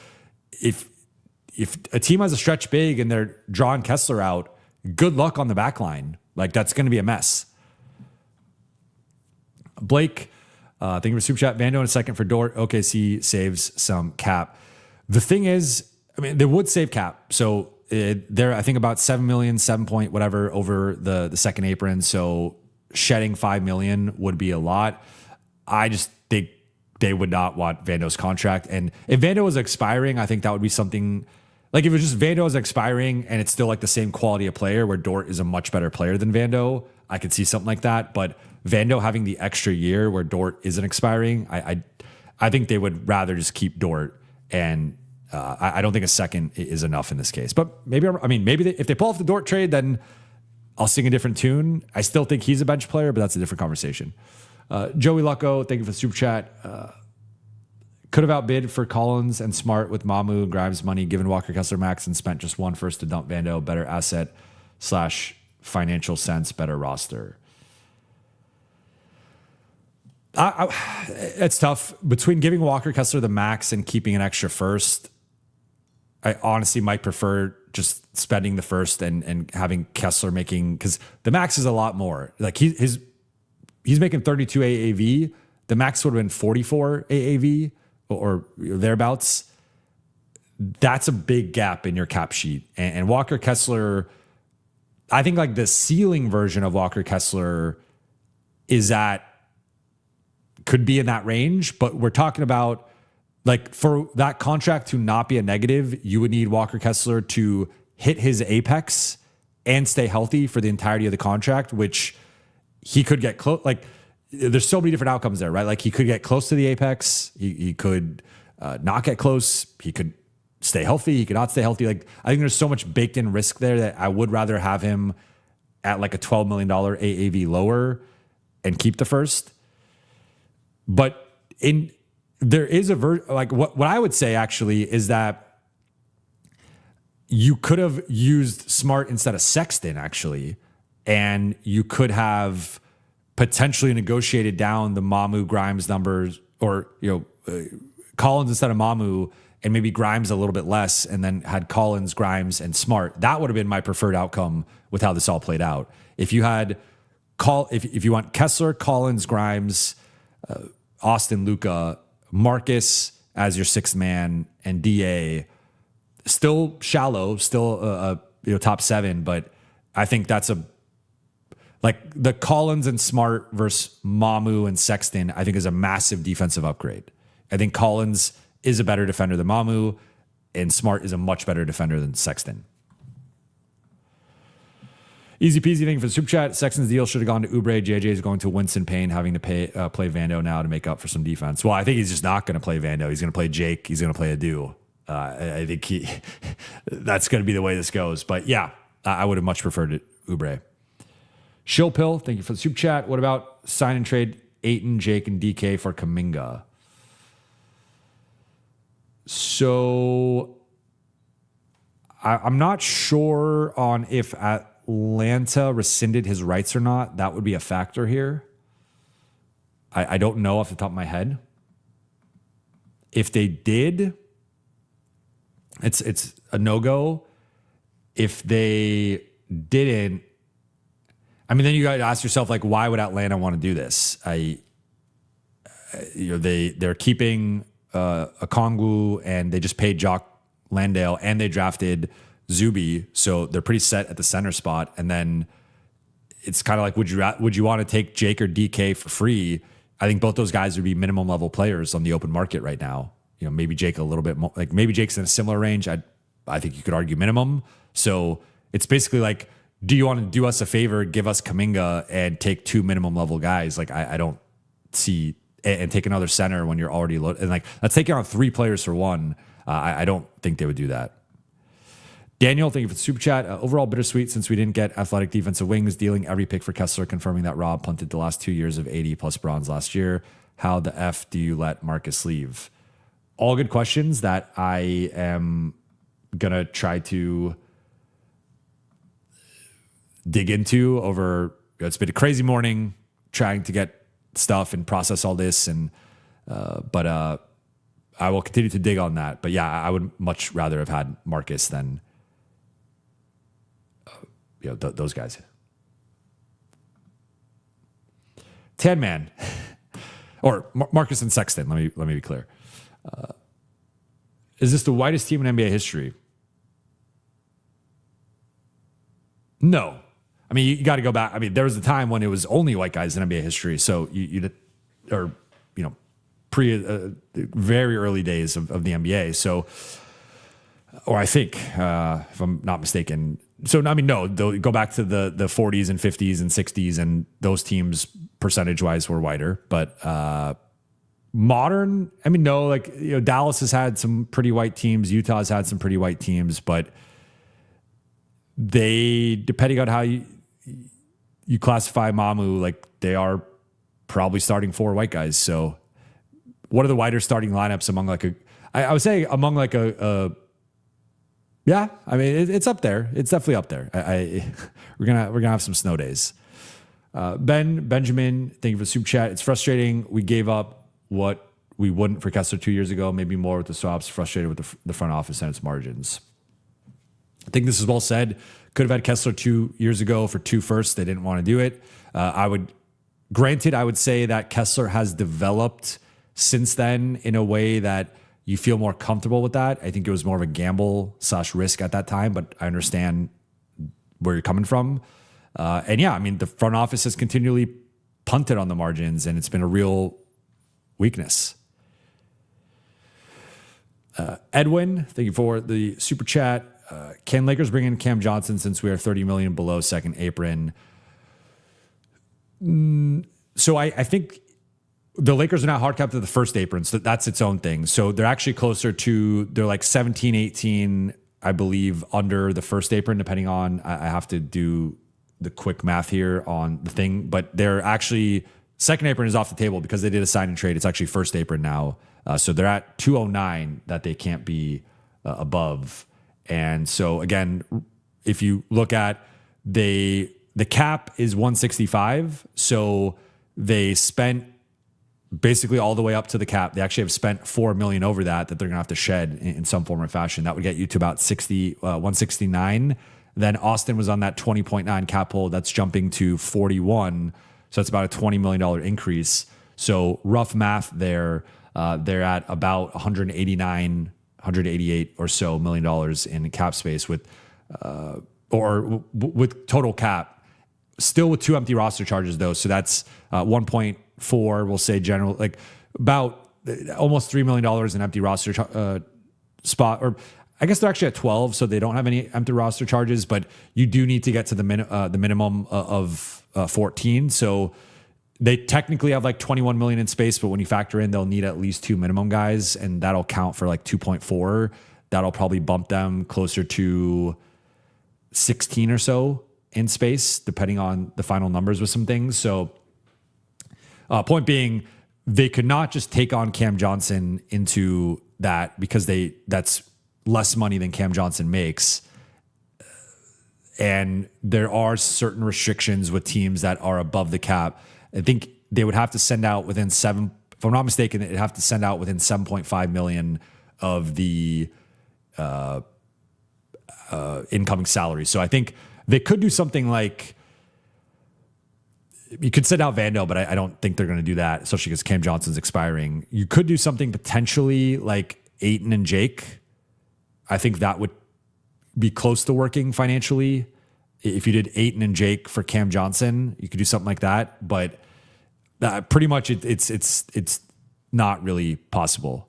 [SPEAKER 2] if a team has a stretch big and they're drawing Kessler out, good luck on the back line. Like, that's going to be a mess. Blake, thank you for super chat. Vando in a second for Dort. OKC saves some cap. The thing is, I mean, they would save cap. So they're, I think, about 7 million, 7 point whatever over the second apron. So shedding 5 million would be a lot. I just think they would not want Vando's contract. And if Vando was expiring, I think that would be something like if it was just Vando is expiring and it's still like the same quality of player where Dort is a much better player than Vando, I could see something like that. But Vando having the extra year where Dort isn't expiring, I think they would rather just keep Dort. And I don't think a second is enough in this case. But maybe if they pull off the Dort trade, then I'll sing a different tune. I still think he's a bench player, but that's a different conversation. Joey Lucko, thank you for the super chat. Could have outbid for Collins and Smart with Mamu and Grimes money, given Walker Kessler max and spent just one first to dump Vando. Better asset / financial sense, better roster. It's tough. Between giving Walker Kessler the max and keeping an extra first, I honestly might prefer just spending the first and having Kessler making, because the max is a lot more. Like he's making 32 AAV. The max would have been 44 AAV or thereabouts. That's a big gap in your cap sheet. And Walker Kessler, I think like the ceiling version of Walker Kessler could be in that range, but we're talking about like for that contract to not be a negative, you would need Walker Kessler to hit his apex and stay healthy for the entirety of the contract, which he could get close. Like there's so many different outcomes there, right? Like he could get close to the apex. He could not get close. He could stay healthy. He could not stay healthy. Like I think there's so much baked in risk there that I would rather have him at like a $12 million AAV lower and keep the first. But there is what I would say actually is that you could have used Smart instead of Sexton actually, and you could have potentially negotiated down the Mamu Grimes numbers, or Collins instead of Mamu, and maybe Grimes a little bit less, and then had Collins, Grimes, and Smart. That would have been my preferred outcome with how this all played out. If you had if you want Kessler, Collins, Grimes, Austin, Luka, Marcus as your sixth man, and DA, still shallow, still top 7, but I think that's like the Collins and Smart versus Mamu and Sexton, I think is a massive defensive upgrade. I think Collins is a better defender than Mamu, and Smart is a much better defender than Sexton. Easy peasy, thank you for the super chat. Sexton's deal should have gone to Oubre. JJ is going to Winston Payne, having to play Vando now to make up for some defense. Well, I think he's just not going to play Vando. He's going to play Jake. He's going to play Adou. I think that's going to be the way this goes. But yeah, I would have much preferred Oubre. Shillpill, thank you for the super chat. What about sign and trade Ayton, Jake, and DK for Kuminga? So I'm not sure on if Atlanta rescinded his rights or not. That would be a factor here. I don't know off the top of my head. If they did, it's a no-go. If they didn't, I mean, then you got to ask yourself, like, why would Atlanta want to do this? They're keeping Okongwu, and they just paid Jock Landale, and they drafted Zuby, so they're pretty set at the center spot. And then it's kind of like, would you want to take Jake or DK for free? I think both those guys would be minimum level players on the open market right now. Maybe Jake a little bit more, like maybe Jake's in a similar range. I think you could argue minimum. So it's basically like, do you want to do us a favor, give us Kuminga and take 2 minimum level guys? Like I don't see, and take another center when you're already loaded. And like, let's take on 3 players for 1. I don't think they would do that. Daniel, thank you for the super chat. Overall bittersweet since we didn't get athletic defensive wings, dealing every pick for Kessler, confirming that Rob punted the last 2 years of 80 plus bronze last year. How the F do you let Marcus leave? All good questions that I am going to try to dig into over. It's been a crazy morning trying to get stuff and process all this. But I will continue to dig on that. But yeah, I would much rather have had Marcus than those guys. Tan Man, or Marcus and Sexton. Let me be clear. Is this the whitest team in NBA history? No. I mean, you got to go back. I mean, there was a time when it was only white guys in NBA history. So pre very early days of the NBA. So, or I think, if I'm not mistaken. So, I mean, no, they'll go back to the 40s and 50s and 60s, and those teams percentage wise were whiter. But modern, I mean, no, like, Dallas has had some pretty white teams. Utah has had some pretty white teams, but they, depending on how you classify Mamu like they are probably starting 4 white guys. So what are the wider starting lineups among like I would say among like yeah, I mean, it's up there. It's definitely up there. We're gonna have some snow days. Benjamin, thank you for the super chat. It's frustrating. We gave up what we wouldn't for Kessler 2 years ago, maybe more with the swaps, frustrated with the front office and its margins. I think this is well said. Could have had Kessler 2 years ago for 2 firsts. They didn't want to do it. I would say that Kessler has developed since then in a way that you feel more comfortable with that. I think it was more of a gamble / risk at that time, but I understand where you're coming from. And yeah, I mean, the front office has continually punted on the margins, and it's been a real weakness. Edwin, thank you for the super chat. Can Lakers bring in Cam Johnson since we are $30 million below second apron? So I think the Lakers are not hard capped at the first apron, so that's its own thing. So they're actually closer to, they're like 17, 18, I believe, under the first apron, depending on, I have to do the quick math here on the thing, but they're actually, second apron is off the table because they did a sign and trade. It's actually first apron now. So they're at 209 that they can't be above. And so again, if you look at the cap is 165. So they spent basically all the way up to the cap. They actually have spent $4 million over that they're going to have to shed in some form or fashion. That would get you to about 169. Then Austin was on that 20.9 cap hold. That's jumping to 41. So it's about a $20 million increase. So rough math there, they're at about 188 or so $1 million in cap space with total cap, still with 2 empty roster charges though. So that's 1.4, we'll say general, like about almost $3 million in empty roster spot, or I guess they're actually at 12, so they don't have any empty roster charges, but you do need to get to the minimum of 14. So they technically have like 21 million in space, but when you factor in, they'll need at least 2 minimum guys, and that'll count for like 2.4. That'll probably bump them closer to 16 or so in space, depending on the final numbers with some things. So point being, they could not just take on Cam Johnson into that because that's less money than Cam Johnson makes. And there are certain restrictions with teams that are above the cap. I think they would have to send out within if I'm not mistaken, they'd have to send out within 7.5 million of the incoming salary. So I think they could do something like, you could send out Vando, but I don't think they're going to do that, especially because Cam Johnson's expiring. You could do something potentially like Ayton and Jake. I think that would be close to working financially. If you did Ayton and Jake for Cam Johnson, you could do something like that. But pretty much it's not really possible.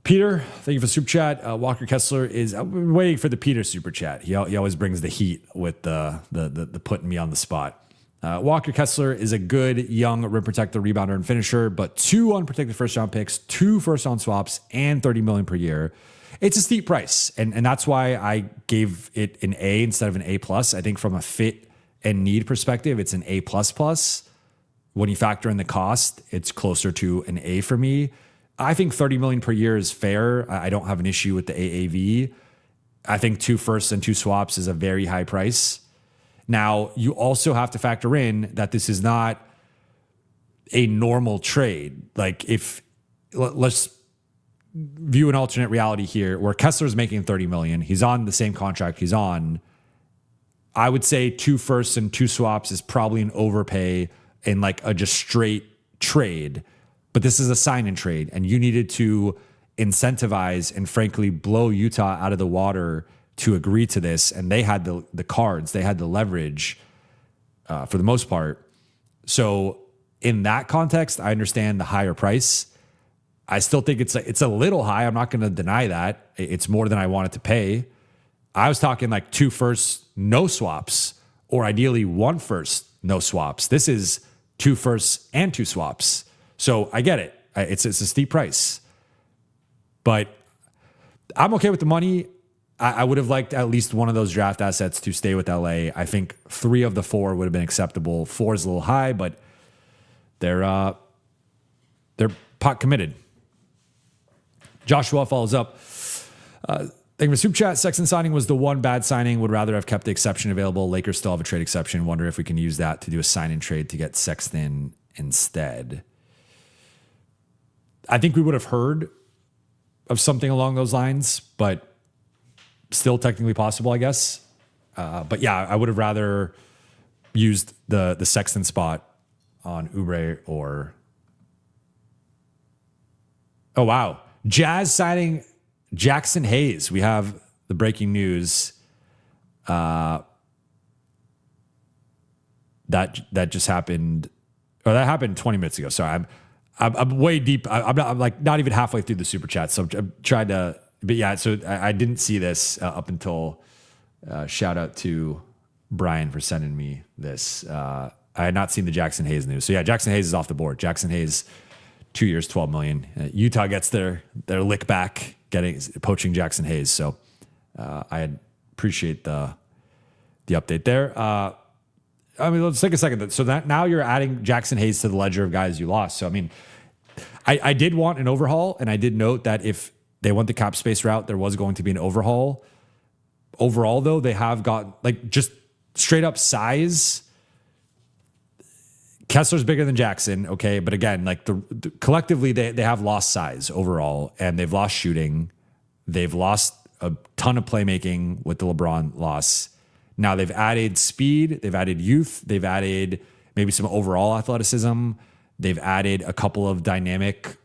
[SPEAKER 2] Peter, thank you for super chat. Walker Kessler is, I'm waiting for the Peter super chat. He always brings the heat with the putting me on the spot. Walker Kessler is a good young rim protector, rebounder, and finisher, but 2 unprotected first round picks, 2 first round swaps, and $30 million per year. It's a steep price, and that's why I gave it an A instead of an A+. I think from a fit and need perspective, it's an A++. When you factor in the cost, it's closer to an A for me. I think $30 million per year is fair. I don't have an issue with the AAV. I think 2 firsts and 2 swaps is a very high price. Now, you also have to factor in that this is not a normal trade. Like let's view an alternate reality here where Kessler's making $30 million. He's on the same contract he's on. I would say 2 firsts and 2 swaps is probably an overpay in like a just straight trade. But this is a sign and trade, and you needed to incentivize and frankly blow Utah out of the water to agree to this. And they had the cards, they had the leverage for the most part. So in that context, I understand the higher price. I still think it's a little high. I'm not going to deny that. It's more than I wanted to pay. I was talking like 2 firsts, no swaps, or ideally 1 first, no swaps. This is 2 firsts and 2 swaps. So I get it. It's a steep price, but I'm okay with the money. I would have liked at least one of those draft assets to stay with LA. I think 3 of the 4 would have been acceptable. 4 is a little high, but they're pot committed. Joshua follows up. Thank you for Soup Chat. Sexton signing was the one bad signing. Would rather have kept the exception available. Lakers still have a trade exception. Wonder if we can use that to do a sign and trade to get Sexton instead. I think we would have heard of something along those lines, but still technically possible, I guess. But yeah, I would have rather used the Sexton spot on Oubre or... Oh, wow. Jazz signing Jackson Hayes. We have the breaking news that just happened. Or that happened 20 minutes ago. Sorry, I'm way deep. I'm like not even halfway through the super chat. So I'm trying to. But yeah, so I didn't see this up until shout out to Brian for sending me this. I had not seen the Jackson Hayes news. So yeah, Jackson Hayes is off the board. Jackson Hayes, 2 years, $12 million. Utah gets their lick back poaching Jackson Hayes. So I appreciate the update there. I mean, let's take a second. So that now you're adding Jackson Hayes to the ledger of guys you lost. So I mean, I did want an overhaul, and I did note that if they went the cap space route, there was going to be an overhaul. Overall, though, they have got like just straight up size. Kessler's bigger than Jackson, okay, but again, like the collectively they have lost size overall, and they've lost shooting. They've lost a ton of playmaking with the LeBron loss. Now they've added speed, they've added youth, they've added maybe some overall athleticism. They've added a couple of dynamic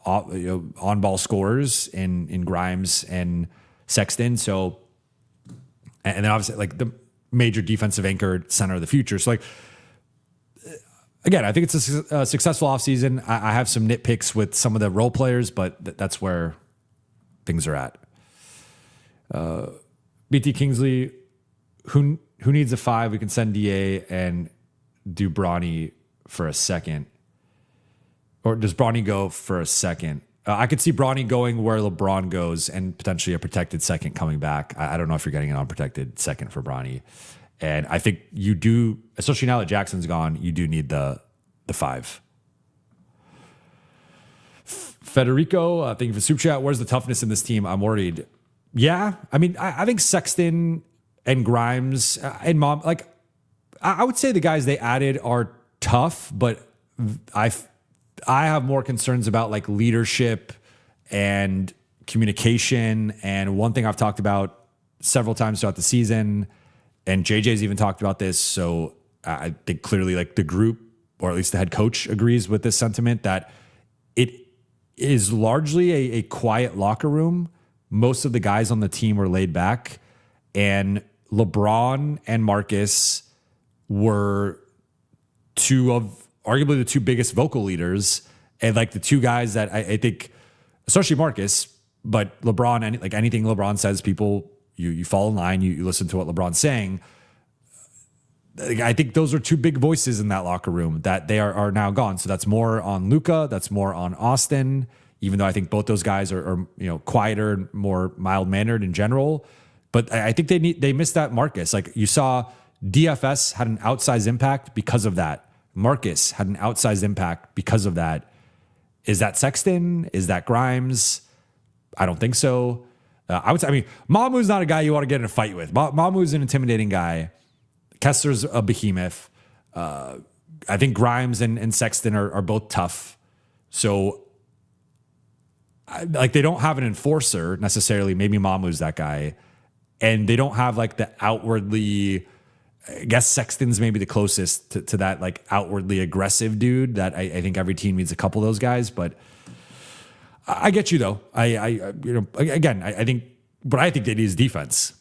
[SPEAKER 2] on-ball scorers in Grimes and Sexton. So, and then obviously like the major defensive anchored center of the future. So like, again, I think it's a successful offseason. I have some nitpicks with some of the role players, but that's where things are at. BT Kingsley, who needs a 5? We can send DA and do Bronny for a second. Or does Bronny go for a second? I could see Bronny going where LeBron goes and potentially a protected second coming back. I don't know if you're getting an unprotected second for Bronny. And I think you do, especially now that Jackson's gone, you do need the 5. Federico, thank you for Soup Chat. Where's the toughness in this team? I'm worried. Yeah, I mean, I think Sexton and Grimes and I would say the guys they added are tough, but I have more concerns about like leadership and communication. And one thing I've talked about several times throughout the season, and JJ's even talked about this. So I think clearly like the group, or at least the head coach, agrees with this sentiment that it is largely a quiet locker room. Most of the guys on the team were laid back, and LeBron and Marcus were arguably the 2 biggest vocal leaders, and like the 2 guys that I think, especially Marcus, but LeBron, like anything LeBron says, people, you fall in line, you listen to what LeBron's saying. I think those are 2 big voices in that locker room that they are now gone. So that's more on Luka, that's more on Austin, even though I think both those guys are quieter and more mild-mannered in general. But I think they missed that Marcus. Like you saw DFS had an outsized impact because of that. Marcus had an outsized impact because of that. Is that Sexton? Is that Grimes? I don't think so. Mamu's not a guy you want to get in a fight with. Mamu's an intimidating guy. Kessler's a behemoth. I think Grimes and Sexton are both tough. So, they don't have an enforcer necessarily. Maybe Mamu's that guy. And they don't have like the outwardly, I guess Sexton's maybe the closest to that like outwardly aggressive dude that I think every team needs a couple of those guys. But I get you though. I think what I think they need is defense.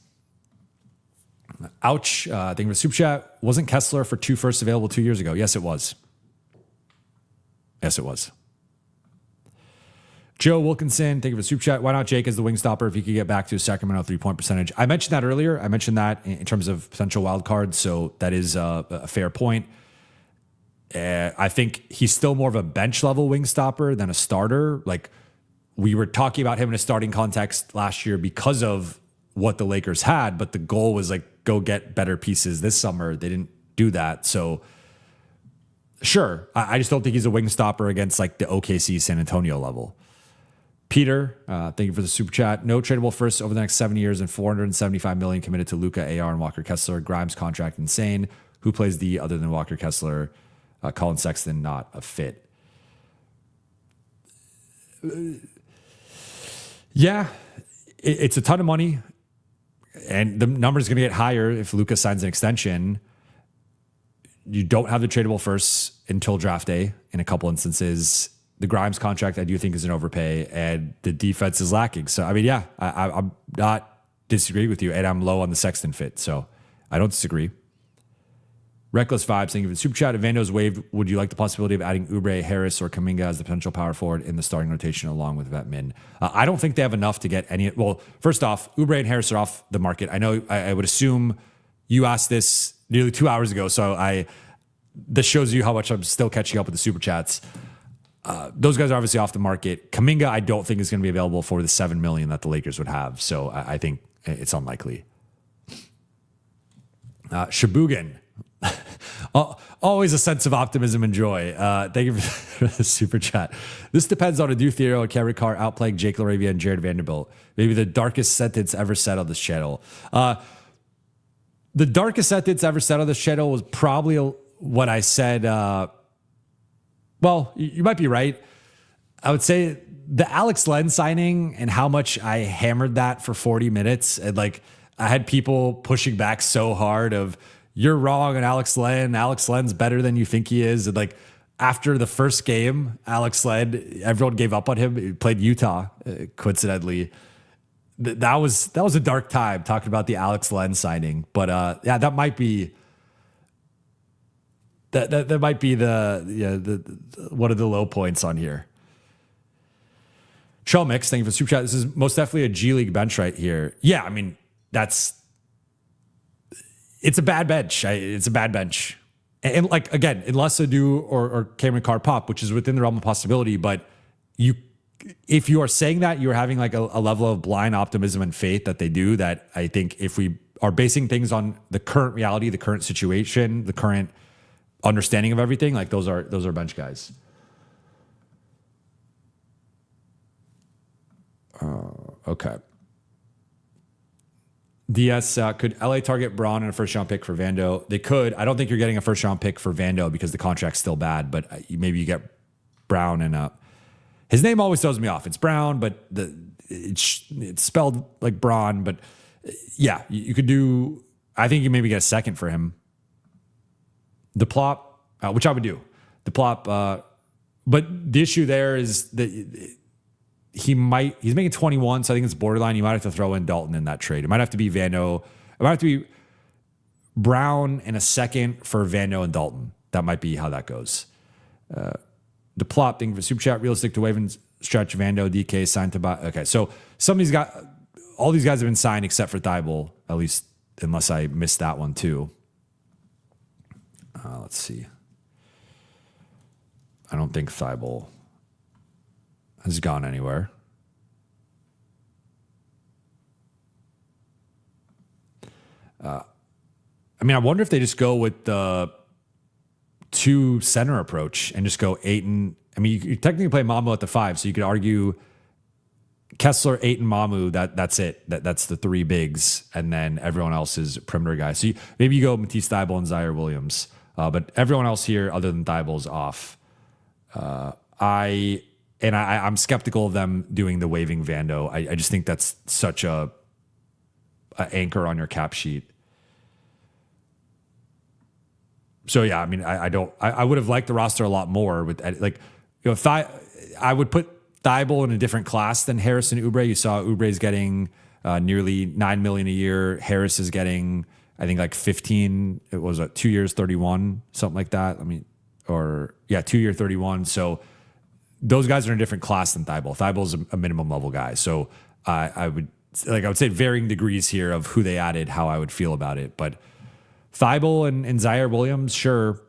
[SPEAKER 2] Ouch. Thank you for Soup Chat. Wasn't Kessler for 2 firsts available 2 years ago? Yes, it was. Yes, it was. Joe Wilkinson, thank you for Soup Chat. Why not Jake as the wing stopper if he could get back to a Sacramento 3-point percentage? I mentioned that earlier. I mentioned that in terms of potential wild cards, so that is a fair point. I think he's still more of a bench level wing stopper than a starter. Like we were talking about him in a starting context last year because of what the Lakers had, but the goal was like, go get better pieces this summer. They didn't do that. So sure, I just don't think he's a wing stopper against like the OKC San Antonio level. Peter, thank you for the super chat. No tradable first over the next 7 years and $475 million committed to Luka, AR, and Walker Kessler. Grimes contract insane. Who plays D other than Walker Kessler? Collin Sexton, not a fit. Yeah, it's a ton of money, and the number is going to get higher if Luka signs an extension. You don't have the tradable first until draft day in a couple instances. The Grimes contract, I do think, is an overpay, and the defense is lacking. So, I mean, yeah, I'm not disagreeing with you, and I'm low on the Sexton fit, so I don't disagree. Reckless Vibes, thank you for the super chat. If Vando's waived, would you like the possibility of adding Oubre, Harris, or Kuminga as the potential power forward in the starting rotation along with Vetmin? I don't think they have enough to get any. Well, first off, Oubre and Harris are off the market. I know I would assume you asked this nearly 2 hours ago, so this shows you how much I'm still catching up with the super chats. Those guys are obviously off the market. Kuminga, I don't think is going to be available for the $7 million that the Lakers would have. So I think it's unlikely. Shabugan. Always a sense of optimism and joy. Thank you for the super chat. This depends on Adou, Thiero, and Carr outplaying Jake LaRavia and Jared Vanderbilt. Maybe the darkest sentence ever said on this channel. The darkest sentence ever said on this channel was probably what I said. Well, you might be right. I would say the Alex Len signing and how much I hammered that for 40 minutes. And like, I had people pushing back so hard of, you're wrong on Alex Len. Alex Len's better than you think he is. And like, after the first game, Alex Len, everyone gave up on him. He played Utah, coincidentally. That was a dark time talking about the Alex Len signing. But yeah, that might be that might be the one of the low points on here. Trail Mix, thank you for the super chat. This is most definitely a G League bench right here. Yeah, I mean, it's a bad bench. It's a bad bench. And like, again, unless Adou or Cameron Carr pop, which is within the realm of possibility, but if you are saying that, you're having like a level of blind optimism and faith that they do, that I think if we are basing things on the current reality, the current situation, the current understanding of everything, like those are bench guys. Okay. DS, could LA target Braun and a first round pick for Vando? They could. I don't think you're getting a first round pick for Vando because the contract's still bad, but maybe you get Brown and his name always throws me off. It's Brown, but it's spelled like Braun, but yeah, you could do, I think you maybe get a second for him. The plop, which I would do. The plop, but the issue there is that he's making 21, so I think it's borderline. You might have to throw in Dalton in that trade. It might have to be Vando. It might have to be Brown and a second for Vando and Dalton. That might be how that goes. The plot thing for super chat, realistic to wave and stretch Vando, DK signed to buy. Okay, so all these guys have been signed except for Thibault, at least unless I missed that one too. Let's see. I don't think Thibault has gone anywhere. I mean, I wonder if they just go with the two center approach and just go Ayton. I mean, you technically play Mamu at the 5, so you could argue Kessler, Ayton, Mamu. That's it. That's the three bigs, and then everyone else is perimeter guys. So maybe you go Matisse Thybulle and Zaire Williams, but everyone else here other than Thybulle is off. I'm skeptical of them doing the waving Vando. I just think that's such a anchor on your cap sheet. So yeah, I mean, I would have liked the roster a lot more with like, you know, I would put Thibault in a different class than Harris and Oubre. You saw Oubre's getting nearly $9 million a year. Harris is getting, I think, like 15. It was 2 years, 31, something like that. 2 year 31. So those guys are in a different class than Thibault. Thibault's a minimum level guy. So I would say varying degrees here of who they added, how I would feel about it. But Thybulle and Zaire Williams, sure.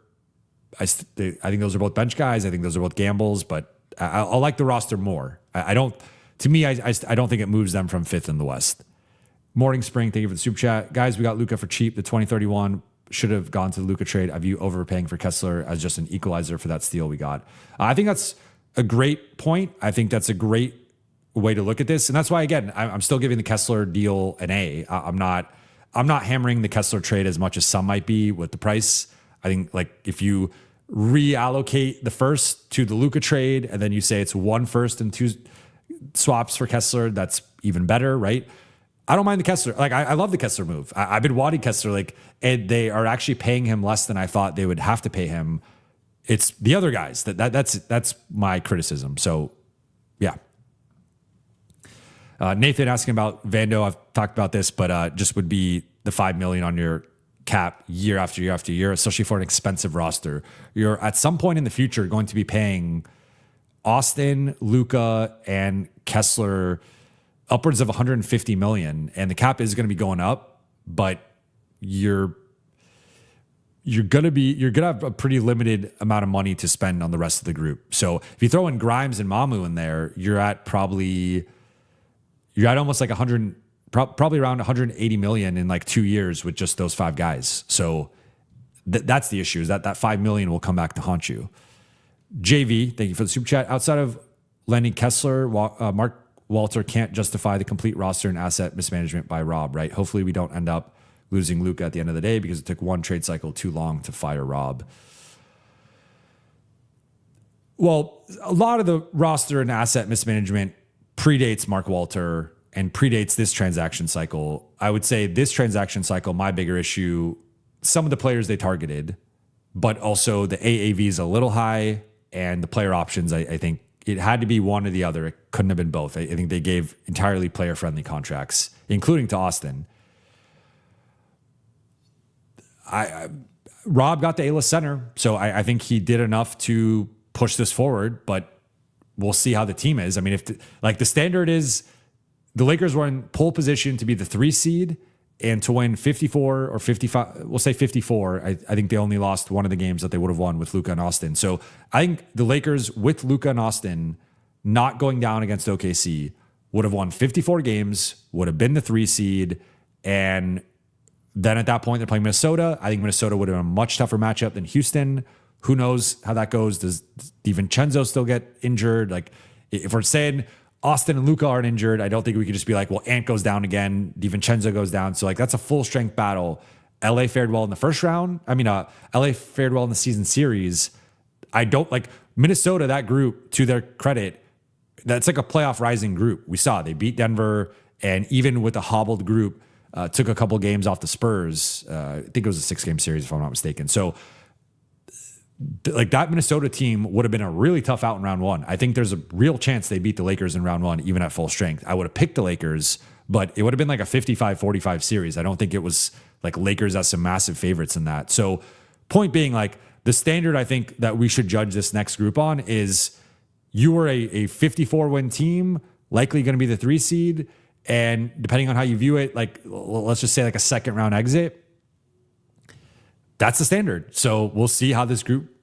[SPEAKER 2] I think those are both bench guys. I think those are both gambles, but I'll like the roster more. I don't think it moves them from 5th in the West. Morning Spring, thank you for the super chat. Guys, we got Luka for cheap. The 2031 should have gone to the Luka trade. I view overpaying for Kessler as just an equalizer for that steal we got. I think that's a great point. I think that's a great way to look at this. And that's why, again, I'm still giving the Kessler deal an A. I'm not hammering the Kessler trade as much as some might be with the price. I think like if you reallocate the first to the Luka trade and then you say it's 1 first and 2 swaps for Kessler, that's even better, right? I don't mind the Kessler. Like I love the Kessler move. I've been wanting Kessler, like, and they are actually paying him less than I thought they would have to pay him. It's the other guys that's my criticism. So yeah. Nathan asking about Vando. I've talked about this, but just would be the $5 million on your cap year after year after year, especially for an expensive roster. You're at some point in the future going to be paying Austin, Luka, and Kessler upwards of $150 million, and the cap is going to be going up, but you're gonna have a pretty limited amount of money to spend on the rest of the group. So if you throw in Grimes and Mamu in there, you're at almost like probably around 180 million in like 2 years with just those 5 guys. So that's the issue, is that $5 million will come back to haunt you. JV, thank you for the super chat. Outside of lending Kessler, Mark Walter can't justify the complete roster and asset mismanagement by Rob, right? Hopefully we don't end up losing Luka at the end of the day because it took one trade cycle too long to fire Rob. Well, a lot of the roster and asset mismanagement predates Mark Walter and predates this transaction cycle. I would say this transaction cycle, my bigger issue, some of the players they targeted, but also the AAV is a little high, and the player options, I think it had to be one or the other. It couldn't have been both. I think they gave entirely player-friendly contracts, including to Austin. Rob got the A-list center, so I think he did enough to push this forward, but we'll see how the team is. I mean, if the standard is the Lakers were in pole position to be the 3 seed and to win 54 or 55, we'll say 54. I think they only lost one of the games that they would have won with Luka and Austin. So I think the Lakers with Luka and Austin not going down against OKC would have won 54 games, would have been the 3 seed, and then at that point, they're playing Minnesota. I think Minnesota would have been a much tougher matchup than Houston. Who knows how that goes? Does DiVincenzo still get injured? Like, if we're saying Austin and Luka aren't injured, I don't think we could just be like, well, Ant goes down again, DiVincenzo goes down. So, like, that's a full strength battle. LA fared well in the first round. I mean, LA fared well in the season series. I don't like Minnesota, that group, to their credit, that's like a playoff rising group. We saw they beat Denver, and even with a hobbled group, took a couple games off the Spurs. I think it was a 6-game series, if I'm not mistaken. So, like, that Minnesota team would have been a really tough out in round 1. I think there's a real chance they beat the Lakers in round 1, even at full strength. I would have picked the Lakers, but it would have been like a 55-45 series. I don't think it was like Lakers as some massive favorites in that. So, point being, like, the standard I think that we should judge this next group on is you were a 54-win team, likely going to be the 3 seed. And depending on how you view it, like, let's just say like a second round exit, that's the standard. So we'll see how this group,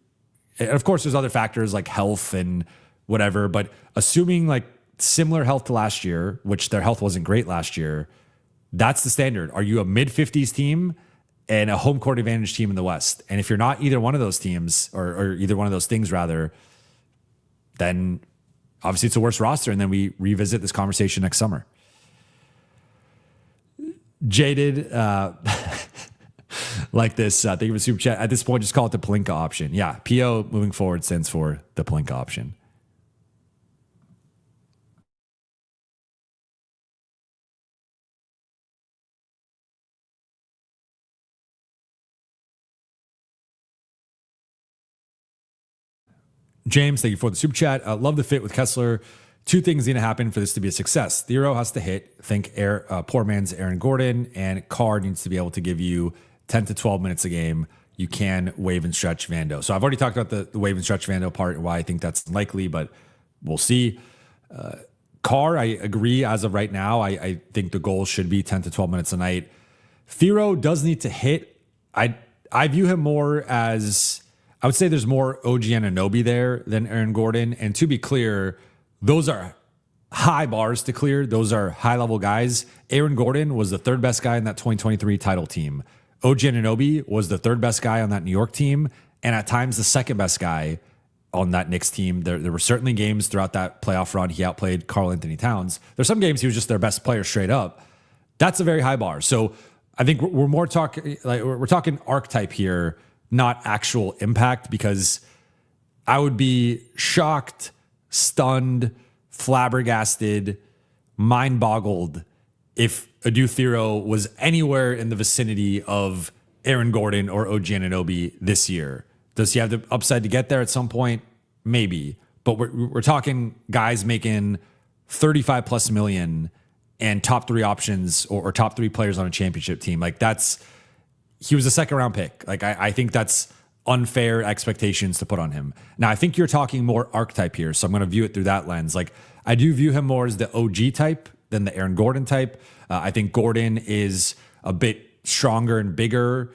[SPEAKER 2] and of course there's other factors like health and whatever, but assuming like similar health to last year, which their health wasn't great last year, that's the standard. Are you a mid-50s team and a home court advantage team in the West? And if you're not either one of those teams or either one of those things rather, then obviously it's a worse roster. And then we revisit this conversation next summer. Jaded, like this. Thank you for the super chat. At this point, just call it the Pelinka option. Yeah, PO moving forward stands for the Pelinka option. James, thank you for the super chat. Love the fit with Kessler. 2 things need to happen for this to be a success. Thiero has to hit. Think poor man's Aaron Gordon, and Carr needs to be able to give you 10 to 12 minutes a game. You can wave and stretch Vando. So I've already talked about the wave and stretch Vando part and why I think that's likely, but we'll see. Carr, I agree as of right now. I think the goal should be 10 to 12 minutes a night. Thiero does need to hit. I view him more as, I would say there's more OG Anunoby there than Aaron Gordon. And to be clear, those are high bars to clear. Those are high level guys. Aaron Gordon was the third best guy in that 2023 title team. OG Anunoby was the third best guy on that New York team, and at times the second best guy on that Knicks team. There were certainly games throughout that playoff run he outplayed Karl Anthony Towns. There's some games he was just their best player straight up. That's a very high bar. So I think we're more talking like we're talking archetype here, not actual impact, because I would be shocked, stunned, flabbergasted, mind boggled if Adou Thiero was anywhere in the vicinity of Aaron Gordon or OG Anunoby this year. Does he have the upside to get there at some point? Maybe. But we're talking guys making 35 plus million and top three options or top three players on a championship team. Like he was a second round pick. Like I think that's unfair expectations to put on him. Now I think you're talking more archetype here. So I'm going to view it through that lens. Like I do view him more as the OG type than the Aaron Gordon type. I think Gordon is a bit stronger and bigger.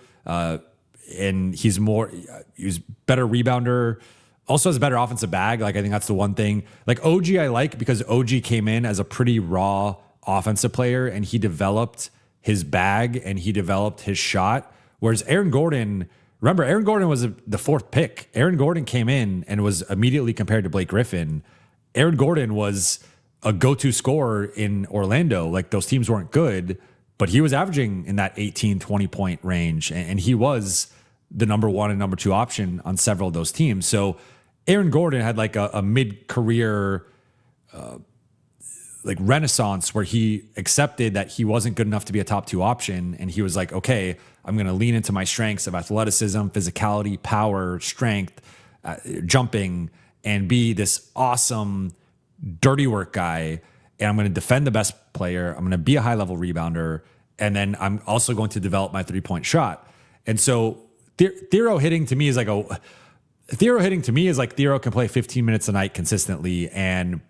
[SPEAKER 2] And he's better rebounder, also has a better offensive bag. Like I think that's the one thing. Like OG I like because OG came in as a pretty raw offensive player and he developed his bag and he developed his shot. Whereas Aaron Gordon, remember Aaron Gordon was the fourth pick. Aaron Gordon came in and was immediately compared to Blake Griffin. Aaron Gordon was a go-to scorer in Orlando. Like those teams weren't good, but he was averaging in that 18, 20 point range. And he was the number one and number two option on several of those teams. So Aaron Gordon had like a mid-career like renaissance where he accepted that he wasn't good enough to be a top two option. And he was like, okay, I'm going to lean into my strengths of athleticism, physicality, power, strength, jumping, and be this awesome dirty work guy. And I'm going to defend the best player. I'm going to be a high level rebounder. And then I'm also going to develop my 3-point shot. And so Thiero hitting to me is like Thiero can play 15 minutes a night consistently. And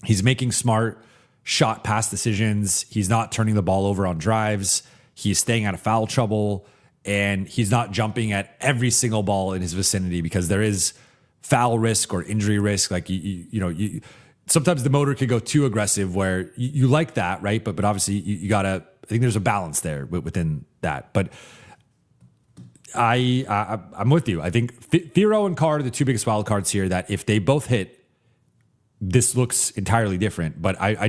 [SPEAKER 2] he's making smart shot pass decisions. He's not turning the ball over on drives. He's staying out of foul trouble. And he's not jumping at every single ball in his vicinity because there is foul risk or injury risk. Like, sometimes the motor could go too aggressive where you like that, right? But obviously you gotta, I think there's a balance there within that. But I'm with you. I think Thiero and Carr are the two biggest wild cards here that if they both hit, this looks entirely different. But I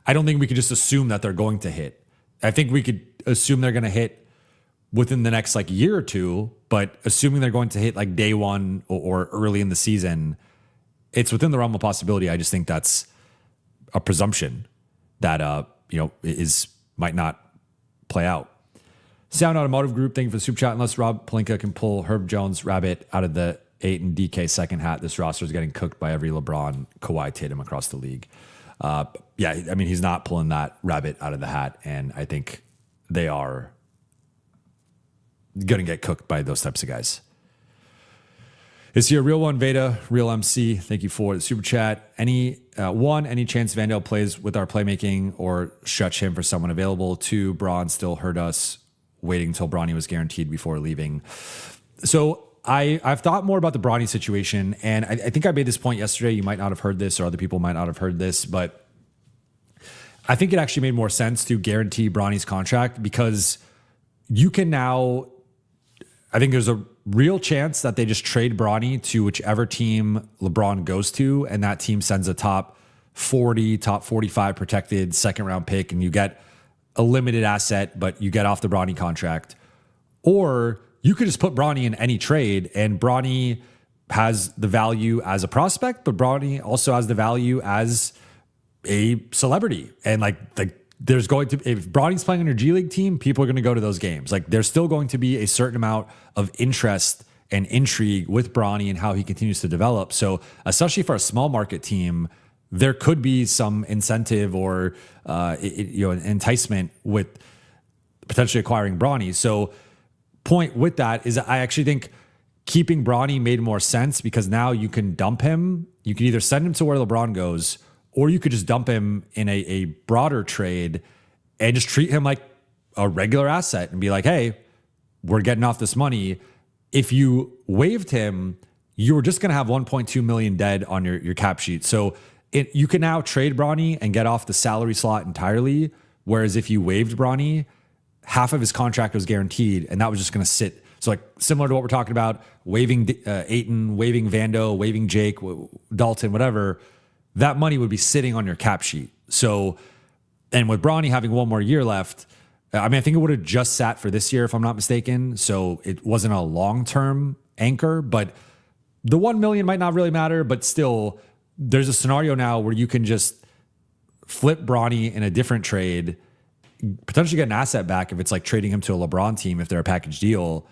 [SPEAKER 2] don't think we could just assume that they're going to hit. I think we could assume they're going to hit within the next like year or two, but assuming they're going to hit like day one or early in the season, it's within the realm of possibility. I just think that's a presumption that might not play out. Sound Automotive Group, thank you for the super chat. Unless Rob Pelinka can pull Herb Jones Rabbit out of the 8 and DK second hat, this roster is getting cooked by every LeBron, Kawhi, Tatum across the league. He's not pulling that rabbit out of the hat, and I think they are going to get cooked by those types of guys. Is here real one Veda, real MC? Thank you for the super chat. Any chance Vandale plays with our playmaking or stretch him for someone available? 2, Braun still hurt us. Waiting until Bronny was guaranteed before leaving. So I've thought more about the Bronny situation, and I think I made this point yesterday. You might not have heard this, or other people might not have heard this, but I think it actually made more sense to guarantee Bronny's contract because you can now. I think there's a real chance that they just trade Bronny to whichever team LeBron goes to, and that team sends a top 40, top 45 protected second round pick, and you get a limited asset, but you get off the Bronny contract. Or you could just put Bronny in any trade, and Bronny has the value as a prospect, but Bronny also has the value as a celebrity. And there's going to, if Bronny's playing on your G League team, people are going to go to those games. Like there's still going to be a certain amount of interest and intrigue with Bronny and how he continues to develop. So especially for a small market team, there could be some incentive or enticement with potentially acquiring Bronny. So point with that is I actually think keeping Bronny made more sense because now you can dump him. You can either send him to where LeBron goes, or you could just dump him in a broader trade and just treat him like a regular asset and be like, hey, we're getting off this money. If you waived him, you were just going to have 1.2 million dead on your cap sheet. So you can now trade Bronny and get off the salary slot entirely. Whereas if you waived Bronny, half of his contract was guaranteed, and that was just going to sit. So like similar to what we're talking about, waiving Ayton, waiving Vando, waiving Jake, Dalton, whatever, that money would be sitting on your cap sheet. So, and with Bronny having one more year left, I mean, I think it would have just sat for this year, if I'm not mistaken. So it wasn't a long-term anchor, but the 1 million might not really matter, but still there's a scenario now where you can just flip Bronny in a different trade, potentially get an asset back if it's like trading him to a LeBron team, if they're a package deal,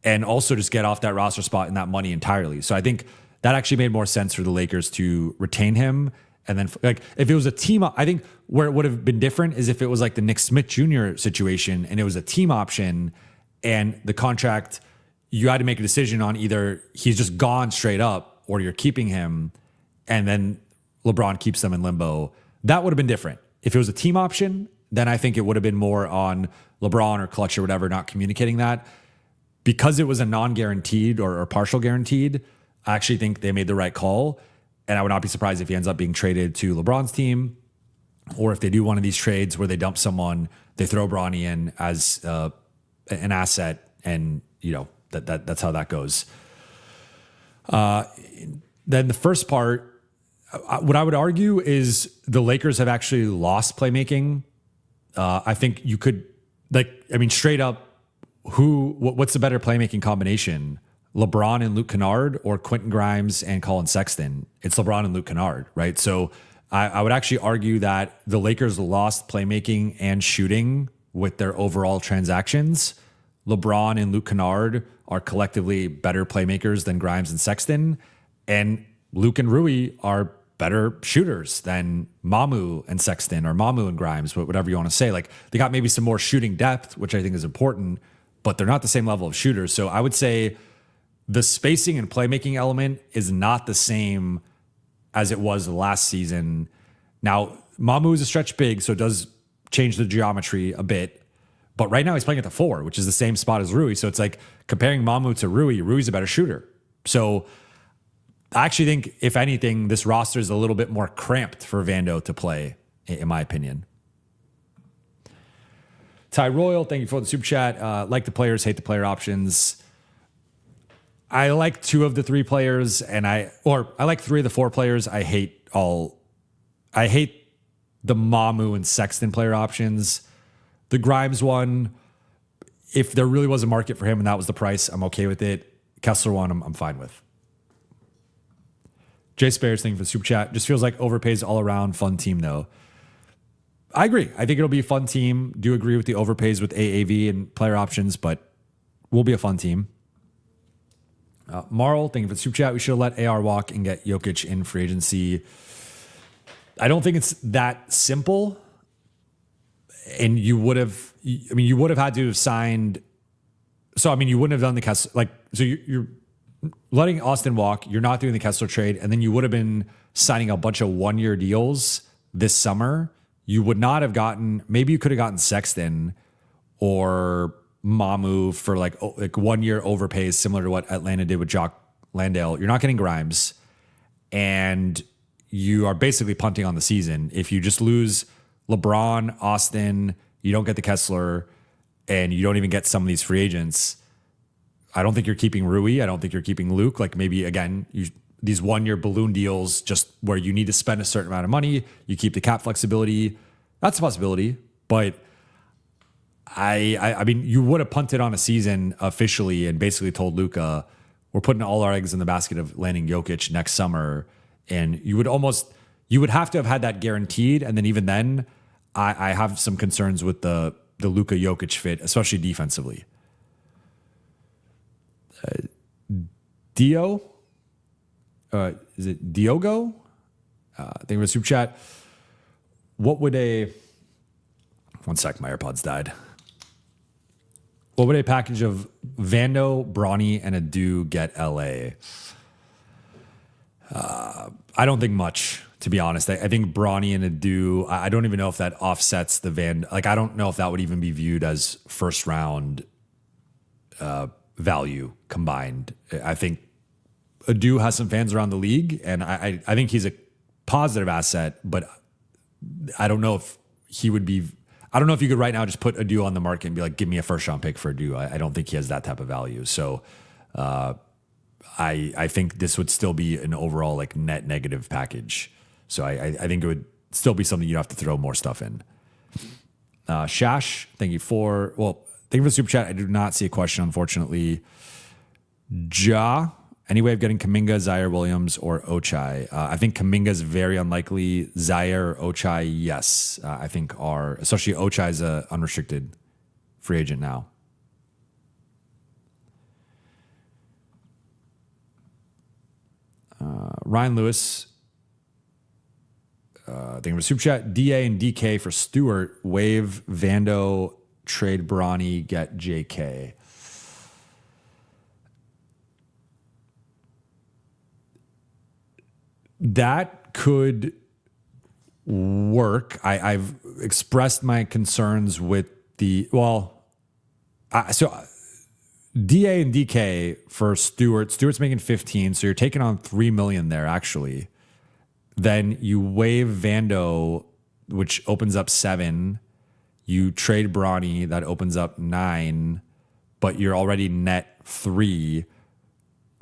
[SPEAKER 2] and also just get off that roster spot and that money entirely. So I think that actually made more sense for the Lakers to retain him. And then like if it was a team, I think where it would have been different is if it was like the Nick Smith Jr. situation and it was a team option and the contract, you had to make a decision on either he's just gone straight up or you're keeping him and then LeBron keeps them in limbo. That would have been different. If it was a team option, then I think it would have been more on LeBron or Clutch or whatever, not communicating that. Because it was a non-guaranteed or partial guaranteed, I actually think they made the right call. And I would not be surprised if he ends up being traded to LeBron's team, or if they do one of these trades where they dump someone, they throw Bronny in as an asset, and you know that's how that goes. Then the first part, what I would argue is the Lakers have actually lost playmaking. I think you could straight up, what's the better playmaking combination? LeBron and Luke Kennard or Quentin Grimes and Collin Sexton? It's LeBron and Luke Kennard, right? So I would actually argue that the Lakers lost playmaking and shooting with their overall transactions. LeBron and Luke Kennard are collectively better playmakers than Grimes and Sexton, and Luke and Rui are better shooters than Mamu and Sexton, or Mamu and Grimes, whatever you want to say. Like they got maybe some more shooting depth, which I think is important, but they're not the same level of shooters. So I would say the spacing and playmaking element is not the same as it was last season. Now, Mamu is a stretch big, so it does change the geometry a bit. But right now he's playing at the 4, which is the same spot as Rui. So it's like comparing Mamu to Rui, Rui's a better shooter. So I actually think, if anything, this roster is a little bit more cramped for Vando to play, in my opinion. Ty Royal, thank you for the super chat. Like the players, hate the player options. I like 2 of the 3 players, I like 3 of the 4 players. I hate the Mamu and Sexton player options. The Grimes one, if there really was a market for him and that was the price, I'm okay with it. Kessler one, I'm fine with. Jay Spares, thank you for the super chat. Just feels like overpays all around. Fun team though. I agree. I think it'll be a fun team. Do agree with the overpays with AAV and player options, but we'll be a fun team. Marl, thank you for the super chat. We should have let AR walk and get Jokic in free agency. I don't think it's that simple. And you would have had to have signed. So, I mean, you wouldn't have done the Kessler, so you're letting Austin walk. You're not doing the Kessler trade. And then you would have been signing a bunch of 1-year deals this summer. You would not have maybe you could have gotten Sexton or Mamu for like 1-year overpays, similar to what Atlanta did with Jock Landale. You're not getting Grimes, and you are basically punting on the season. If you just lose LeBron, Austin, you don't get the Kessler, and you don't even get some of these free agents, I don't think you're keeping Rui. I don't think you're keeping Luke. Like maybe, again, these 1-year balloon deals just where you need to spend a certain amount of money. You keep the cap flexibility. That's a possibility, but I mean, you would have punted on a season officially and basically told Luka, we're putting all our eggs in the basket of landing Jokic next summer. And you would have to have had that guaranteed. And then even then, I have some concerns with the Luka Jokic fit, especially defensively. Dio? Is it Diogo? Thank you for the super chat. What would one sec, my AirPods died. What would a package of Vando, Bronny, and Adou get LA? I don't think much, to be honest. I think Bronny and Adou, I don't even know if that offsets the I don't know if that would even be viewed as first round value combined. I think Adou has some fans around the league, and I think he's a positive asset, but I don't know if he would be. I don't know if you could right now just put Adou on the market and be like, give me a first round pick for Adou. I don't think he has that type of value. So I think this would still be an overall like net negative package. So I think it would still be something you'd have to throw more stuff in. Shash, thank you for the super chat. I do not see a question, unfortunately. Any way of getting Kuminga, Zaire Williams, or Ochai? I think Kuminga is very unlikely. Zaire or Ochai, yes. I think especially Ochai is a unrestricted free agent now. Ryan Lewis, thank you for super chat. DA and DK for Stewart. Wave Vando, trade Bronny, get JK. That could work. I've expressed my concerns with so DA and DK for Stewart. Stewart's making 15, so you're taking on $3 million there, actually. Then you waive Vando, which opens up 7. You trade Bronny, that opens up 9, but you're already net 3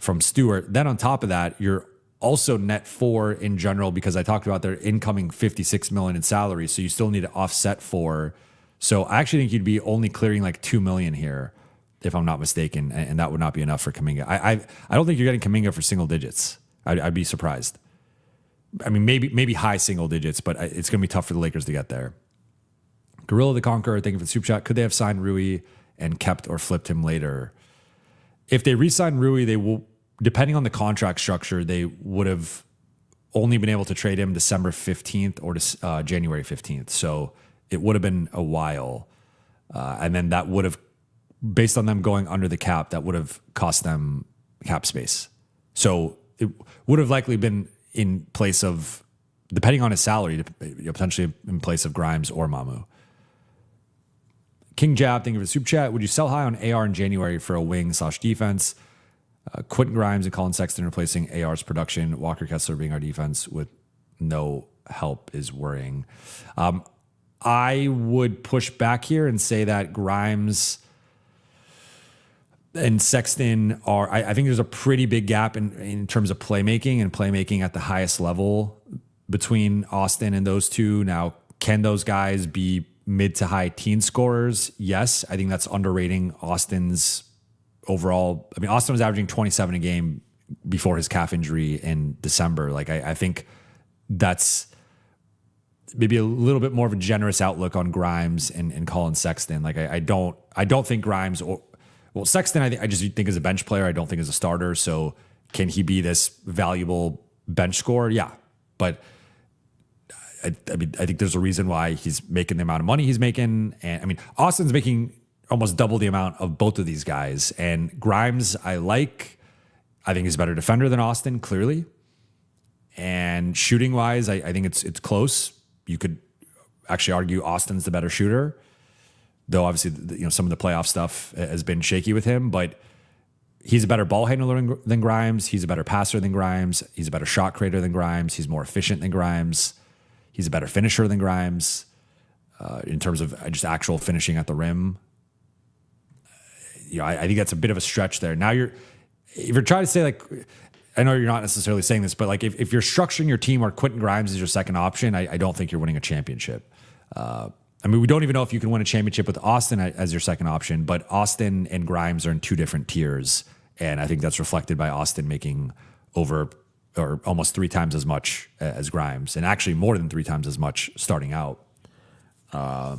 [SPEAKER 2] from Stewart. Then on top of that, you're also net 4 in general, because I talked about their incoming $56 million in salary, so you still need to offset 4. So I actually think you'd be only clearing like $2 million here, if I'm not mistaken, and that would not be enough for Kuminga. I don't think you're getting Kuminga for single digits. I'd be surprised. I mean, maybe high single digits, but it's going to be tough for the Lakers to get there. Gorilla the Conqueror, thank you for the super chat. Could they have signed Rui and kept or flipped him later? If they re-sign Rui, they will, depending on the contract structure, they would have only been able to trade him December 15th or January 15th. So it would have been a while. And then that would have, based on them going under the cap, that would have cost them cap space. So it would have likely been in place of, depending on his salary, potentially in place of Grimes or Mamu. King Jab, thank you for the super chat. Would you sell high on AR in January for a wing/defense? Quentin Grimes and Collin Sexton replacing AR's production. Walker Kessler being our defense with no help is worrying. I would push back here and say that Grimes and Sexton are, I think there's a pretty big gap in terms of playmaking and playmaking at the highest level between Austin and those two. Now, can those guys be mid to high teen scorers? Yes. I think that's underrating Austin's overall. I mean, Austin was averaging 27 a game before his calf injury in December. Like, I think that's maybe a little bit more of a generous outlook on Grimes and Collin Sexton. Like, I don't think Grimes Sexton, I just think is a bench player. I don't think is a starter. So can he be this valuable bench scorer? Yeah. But I think there's a reason why he's making the amount of money he's making. And I mean, Austin's making almost double the amount of both of these guys. And Grimes, I think he's a better defender than Austin, clearly. And shooting wise, I think it's close. You could actually argue Austin's the better shooter, though obviously some of the playoff stuff has been shaky with him. But he's a better ball handler than Grimes. He's a better passer than Grimes. He's a better shot creator than Grimes. He's more efficient than Grimes. He's a better finisher than Grimes in terms of just actual finishing at the rim. I think that's a bit of a stretch there. Now if you're trying to say, like, I know you're not necessarily saying this, but like if you're structuring your team where Quentin Grimes is your second option, I don't think you're winning a championship. I mean, we don't even know if you can win a championship with Austin as your second option, but Austin and Grimes are in two different tiers. And I think that's reflected by Austin making over or almost 3 times as much as Grimes, and actually more than 3 times as much starting out. I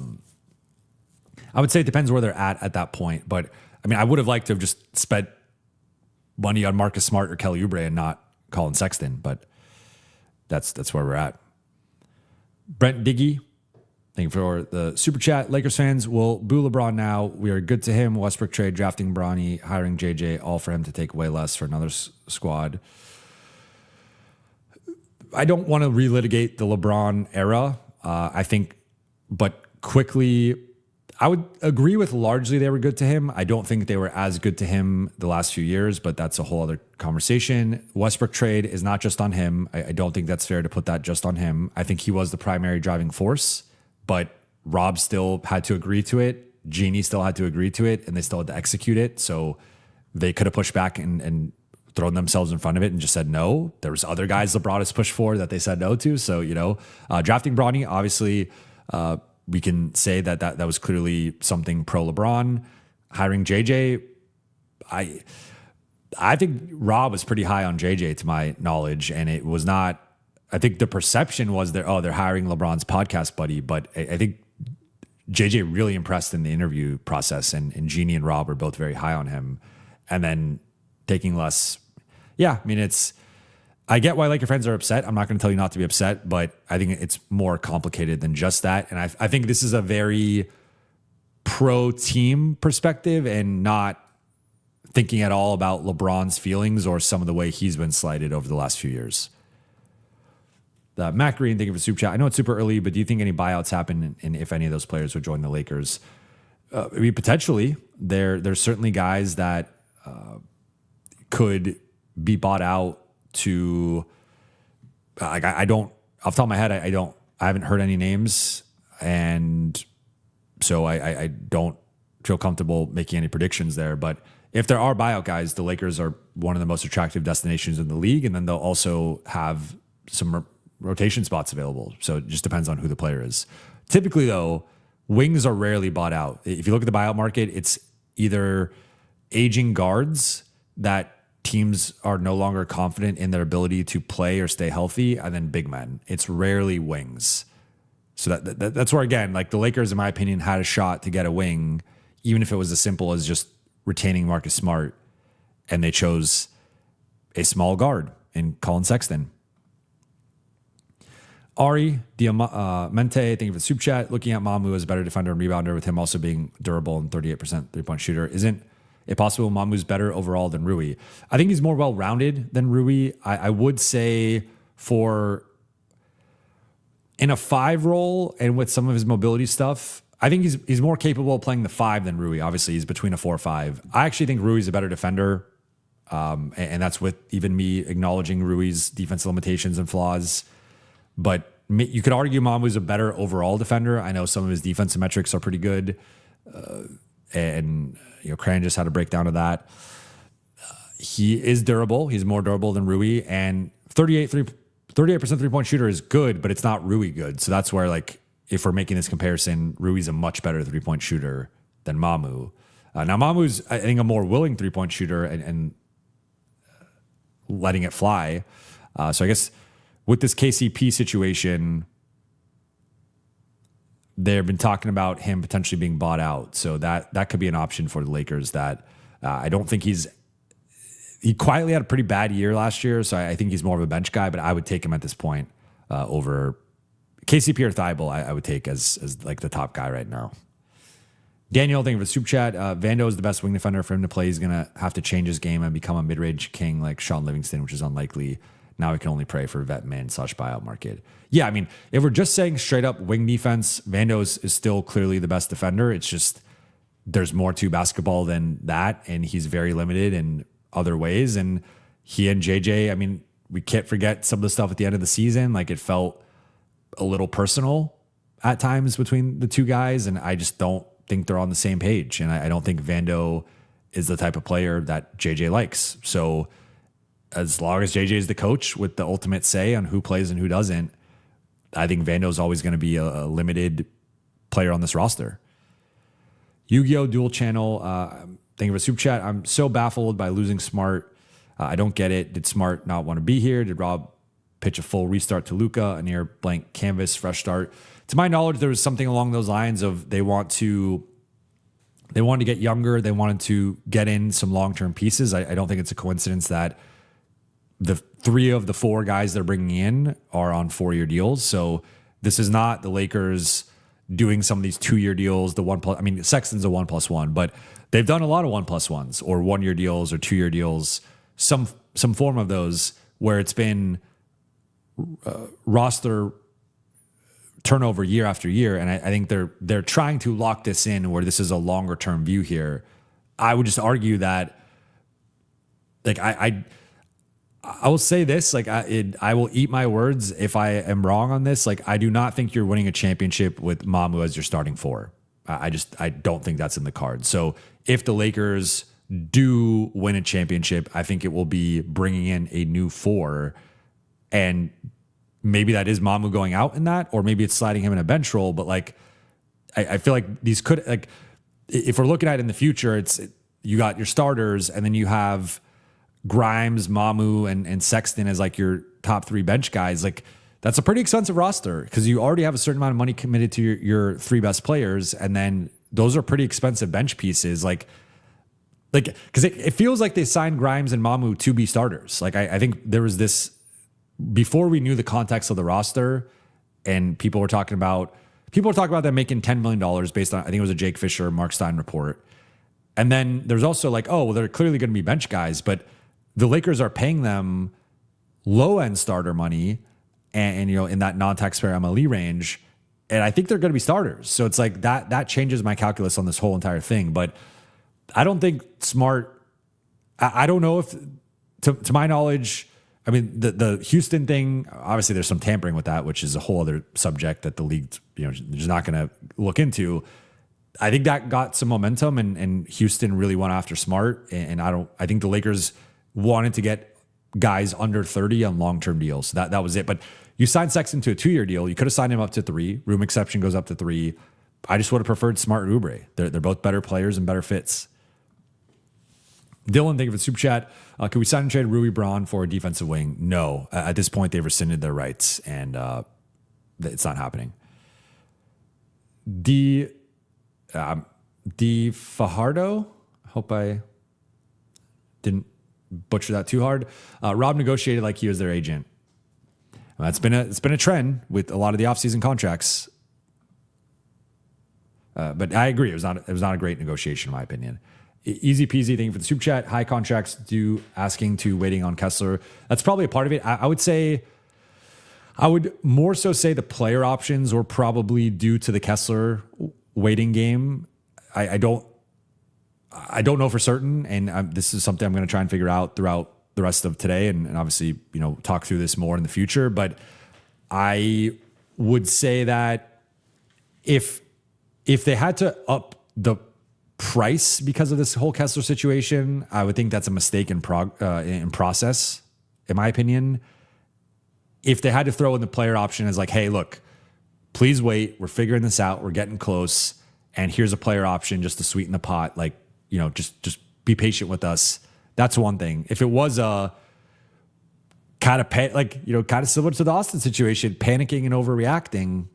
[SPEAKER 2] would say it depends where they're at that point. But I mean, I would have liked to have just spent money on Marcus Smart or Kelly Oubre and not Collin Sexton, but that's where we're at. Brent Diggy, thank you for the super chat. Lakers fans will boo LeBron now. We are good to him. Westbrook trade, drafting Bronny, hiring JJ, all for him to take way less for another squad. I don't want to relitigate the LeBron era. I think, but quickly, I would agree with largely they were good to him. I don't think they were as good to him the last few years, but that's a whole other conversation. Westbrook trade is not just on him. I don't think that's fair to put that just on him. I think he was the primary driving force, but Rob still had to agree to it. Jeannie still had to agree to it, and they still had to execute it. So they could have pushed back and thrown themselves in front of it and just said no. There was other guys LeBron has pushed for that they said no to. So, drafting Bronny, obviously, we can say that was clearly something pro LeBron. Hiring JJ, I think Rob was pretty high on JJ to my knowledge, and it was not. I think the perception was they're hiring LeBron's podcast buddy, but I think JJ really impressed in the interview process, and Jeannie and Rob were both very high on him, and then taking less. Yeah, I mean I get why Laker fans are upset. I'm not going to tell you not to be upset, but I think it's more complicated than just that. And I think this is a very pro-team perspective and not thinking at all about LeBron's feelings or some of the way he's been slighted over the last few years. Matt Green, thank you for the super chat. I know it's super early, but do you think any buyouts happen and if any of those players would join the Lakers? I mean, potentially. There's certainly guys that could be bought out to I don't off the top of my head I haven't heard any names, and so I don't feel comfortable making any predictions there. But if there are buyout guys, the Lakers are one of the most attractive destinations in the league, and then they'll also have some rotation spots available. So it just depends on who the player is. Typically though, wings are rarely bought out. If you look at the buyout market, it's either aging guards that teams are no longer confident in their ability to play or stay healthy, and then big men. It's rarely wings. So that's where, again, like the Lakers, in my opinion, had a shot to get a wing, even if it was as simple as just retaining Marcus Smart, and they chose a small guard in Collin Sexton. Ari Diamante, thank you for the soup chat. Looking at Mamu as a better defender and rebounder, with him also being durable and 38% three-point shooter. Isn't it possible Mamu's better overall than Rui? I think he's more well-rounded than Rui. I would say in a 5 role and with some of his mobility stuff, I think he's more capable of playing the 5 than Rui. Obviously, he's between a 4 or 5. I actually think Rui's a better defender, and that's with even me acknowledging Rui's defensive limitations and flaws. But you could argue Mamu's a better overall defender. I know some of his defensive metrics are pretty good, and Cran just had a breakdown of that. He is durable. He's more durable than Rui, and 38% three-point shooter is good, but it's not Rui good. So that's where, like, if we're making this comparison, Rui's a much better three-point shooter than Mamu. Now, Mamu's, I think, a more willing three-point shooter and letting it fly. So I guess with this KCP situation, they've been talking about him potentially being bought out. So that could be an option for the Lakers that I don't think he quietly had a pretty bad year last year. So I think he's more of a bench guy, but I would take him at this point over KCP or Thibault. I would take as like the top guy right now. Daniel, thank you for the soup chat. Vando is the best wing defender. For him to play, he's going to have to change his game and become a mid-range king like Sean Livingston, which is unlikely. Now we can only pray for vet man / buyout market. Yeah, I mean, if we're just saying straight up wing defense, Vando is still clearly the best defender. It's just there's more to basketball than that, and he's very limited in other ways. And he and JJ, I mean, we can't forget some of the stuff at the end of the season. Like, it felt a little personal at times between the two guys, and I just don't think they're on the same page. And I don't think Vando is the type of player that JJ likes. So as long as JJ is the coach with the ultimate say on who plays and who doesn't, I think Vando is always going to be a limited player on this roster. Yu-Gi-Oh! Dual Channel, thank you for super chat. I'm so baffled by losing Smart. I don't get it. Did Smart not want to be here? Did Rob pitch a full restart to Luka, a near blank canvas, fresh start? To my knowledge, there was something along those lines of they wanted to get younger. They wanted to get in some long-term pieces. I don't think it's a coincidence that the 3 of the 4 guys they're bringing in are on 4-year deals. So this is not the Lakers doing some of these 2-year deals. Sexton's a 1+1, but they've done a lot of 1+1s or 1-year deals or 2-year deals, some form of those where it's been roster turnover year after year. And I think they're trying to lock this in where this is a longer term view here. I would just argue that, like, I will say this, like, I will eat my words if I am wrong on this. Like, I do not think you're winning a championship with Mamu as your starting four. I don't think that's in the cards. So if the Lakers do win a championship, I think it will be bringing in a new four, and maybe that is Mamu going out in that, or maybe it's sliding him in a bench role. But like, I feel like these could, like, if we're looking at it in the future, you got your starters, and then you have Grimes, Mamu, and Sexton as like your top three bench guys. Like, that's a pretty expensive roster because you already have a certain amount of money committed to your three best players, and then those are pretty expensive bench pieces. Like because it feels like they signed Grimes and Mamu to be starters. Like, I think there was this before we knew the context of the roster, and people were talking about them making $10 million based on, I think it was a Jake Fisher, Mark Stein report. And then there's also like, oh, well, they're clearly going to be bench guys, but the Lakers are paying them low end starter money and in that non-taxpayer MLE range. And I think they're going to be starters. So it's like that changes my calculus on this whole entire thing. But I don't think Smart, I don't know if, to my knowledge, I mean, the Houston thing, obviously there's some tampering with that, which is a whole other subject that the league, is not going to look into. I think that got some momentum, and Houston really went after Smart. And I think the Lakers wanted to get guys under 30 on long-term deals. So that was it. But you signed Sexton to a 2-year deal. You could have signed him up to 3. Room exception goes up to 3. I just would have preferred Smart and Oubre. They're both better players and better fits. Dylan, thank you for the super chat. Can we sign and trade Rui Braun for a defensive wing? No. At this point, they've rescinded their rights, and it's not happening. Fajardo, I hope I didn't butcher that too hard. Rob negotiated like he was their agent. Well, it's been a trend with a lot of the offseason contracts. But I agree, it was not a great negotiation in my opinion. Easy peasy, thank you for the super chat. High contracts due asking to waiting on Kessler. That's probably a part of it. I would more so say the player options were probably due to the Kessler waiting game. I don't know for certain, and this is something I'm going to try and figure out throughout the rest of today, and obviously talk through this more in the future. But I would say that if they had to up the price because of this whole Kessler situation, I would think that's a mistake in process, in my opinion. If they had to throw in the player option as like, hey, look, please wait, we're figuring this out, we're getting close, and here's a player option just to sweeten the pot, like, just be patient with us. That's one thing. If it was a kind of similar to the Austin situation, panicking and overreacting,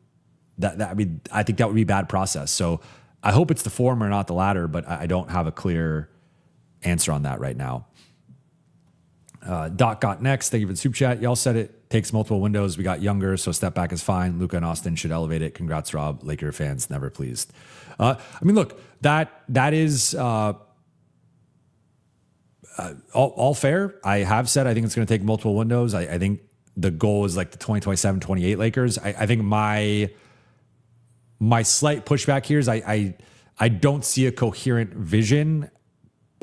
[SPEAKER 2] I think that would be bad process. So I hope it's the former, not the latter, but I don't have a clear answer on that right now. Doc got next. Thank you for the super chat. Y'all said it takes multiple windows. We got younger, so step back is fine. Luka and Austin should elevate it. Congrats, Rob. Laker fans never pleased. Look, that is all fair. I have said I think it's going to take multiple windows. I think the goal is like the 2027-28 Lakers. I think my slight pushback here is I don't see a coherent vision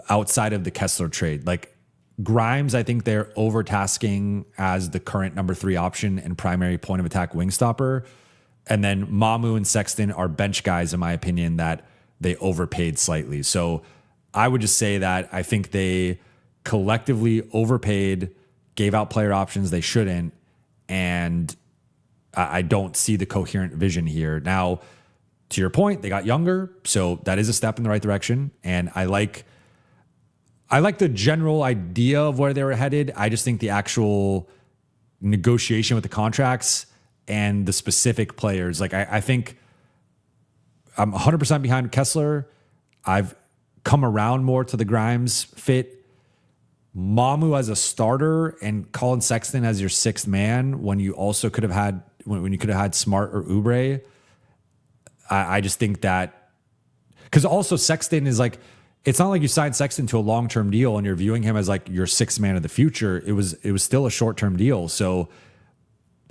[SPEAKER 2] outside of the Kessler trade. Like Grimes, I think they're overtasking as the current number 3 option and primary point of attack wing stopper. And then Mamu and Sexton are bench guys, in my opinion, that they overpaid slightly. So I would just say that I think they collectively overpaid, gave out player options they shouldn't, and I don't see the coherent vision here. Now, to your point, they got younger, so that is a step in the right direction. And I like the general idea of where they were headed. I just think the actual negotiation with the contracts and the specific players, like I think I'm 100% behind Kessler. I've come around more to the Grimes fit. Mamu as a starter and Collin Sexton as your 6th man when you also could have had when you could have had Smart or Oubre. I just think that because also Sexton is like, it's not like you signed Sexton to a long-term deal and you're viewing him as like your 6th man of the future. It was still a short-term deal. So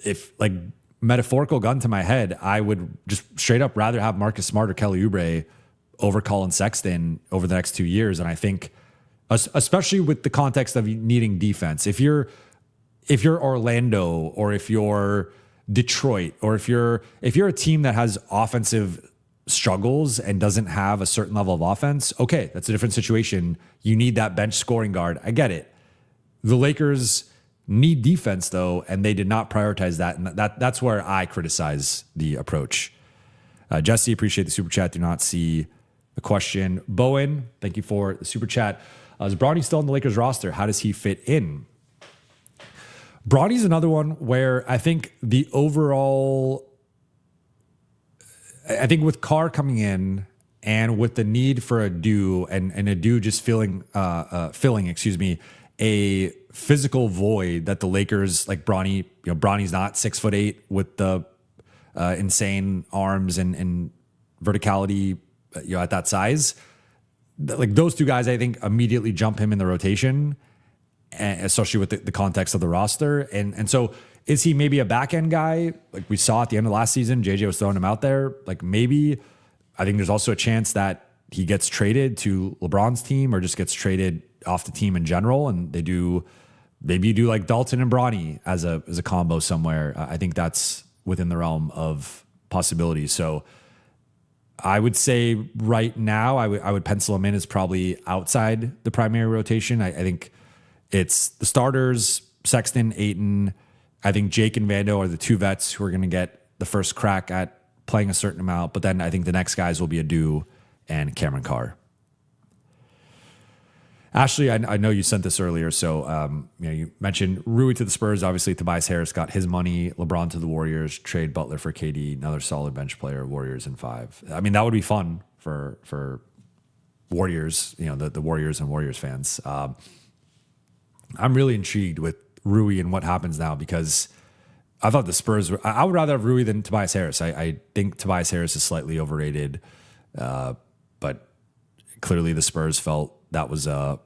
[SPEAKER 2] if like metaphorical gun to my head, I would just straight up rather have Marcus Smart or Kelly Oubre over Collin Sexton over the next 2 years. And I think, especially with the context of needing defense, if you're Orlando or if you're Detroit or if you're a team that has offensive struggles and doesn't have a certain level of offense, okay, that's a different situation. You need that bench scoring guard. I get it. The Lakers need defense though, and they did not prioritize that. And that's where I criticize the approach. Jesse, appreciate the super chat. Do not see the question. Bowen, thank you for the super chat. Is Bronny still on the Lakers roster? How does he fit in? Bronny's another one where I think the overall, I think with Carr coming in and with the need for Adou and Adou just filling, a physical void that the Lakers, like Bronny, Bronny's not 6'8" with the insane arms and verticality, at that size. Like those two guys, I think immediately jump him in the rotation, especially with the context of the roster. And so is he maybe a back end guy? Like we saw at the end of last season, JJ was throwing him out there. Like maybe, I think there's also a chance that he gets traded to LeBron's team or just gets traded off the team in general. And maybe you do like Dalton and Bronny as a combo somewhere. I think that's within the realm of possibilities. So I would say right now, I would pencil him in as probably outside the primary rotation. I think it's the starters, Sexton, Ayton. I think Jake and Vando are the two vets who are going to get the first crack at playing a certain amount. But then I think the next guys will be Adou and Cameron Carr. Ashley, I know you sent this earlier. So, you mentioned Rui to the Spurs. Obviously, Tobias Harris got his money. LeBron to the Warriors. Trade Butler for KD. Another solid bench player. Warriors in 5. I mean, that would be fun for Warriors, the Warriors and Warriors fans. I'm really intrigued with Rui and what happens now because I thought the Spurs I would rather have Rui than Tobias Harris. I think Tobias Harris is slightly overrated, but clearly the Spurs felt that was a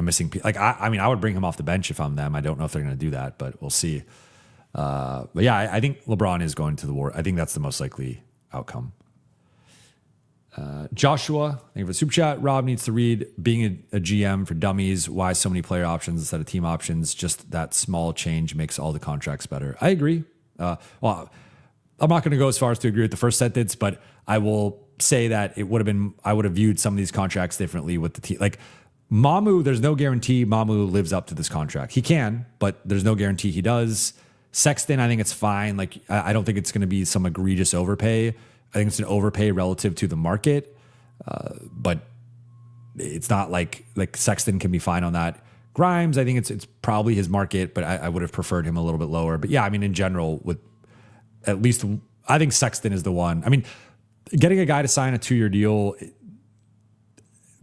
[SPEAKER 2] missing piece. Like I mean, I would bring him off the bench if I'm them. I don't know if they're going to do that, but we'll see. But yeah, I think LeBron is going to the war. I think that's the most likely outcome. Joshua, thank you for the super chat. Rob needs to read Being a GM for Dummies. Why so many player options instead of team options? Just that small change makes all the contracts better. I agree. Well, I'm not going to go as far as to agree with the first sentence, but I will say that I would have viewed some of these contracts differently with the team. Like Mamu, there's no guarantee Mamu lives up to this contract. He can, but there's no guarantee he does. Sexton, I think it's fine. Like I don't think it's going to be some egregious overpay. I think it's an overpay relative to the market, but it's not like Sexton can be fine on that. Grimes, I think it's probably his market, but I would have preferred him a little bit lower. But yeah, I mean, in general, with at least, I think Sexton is the one. I mean, getting a guy to sign a 2-year deal,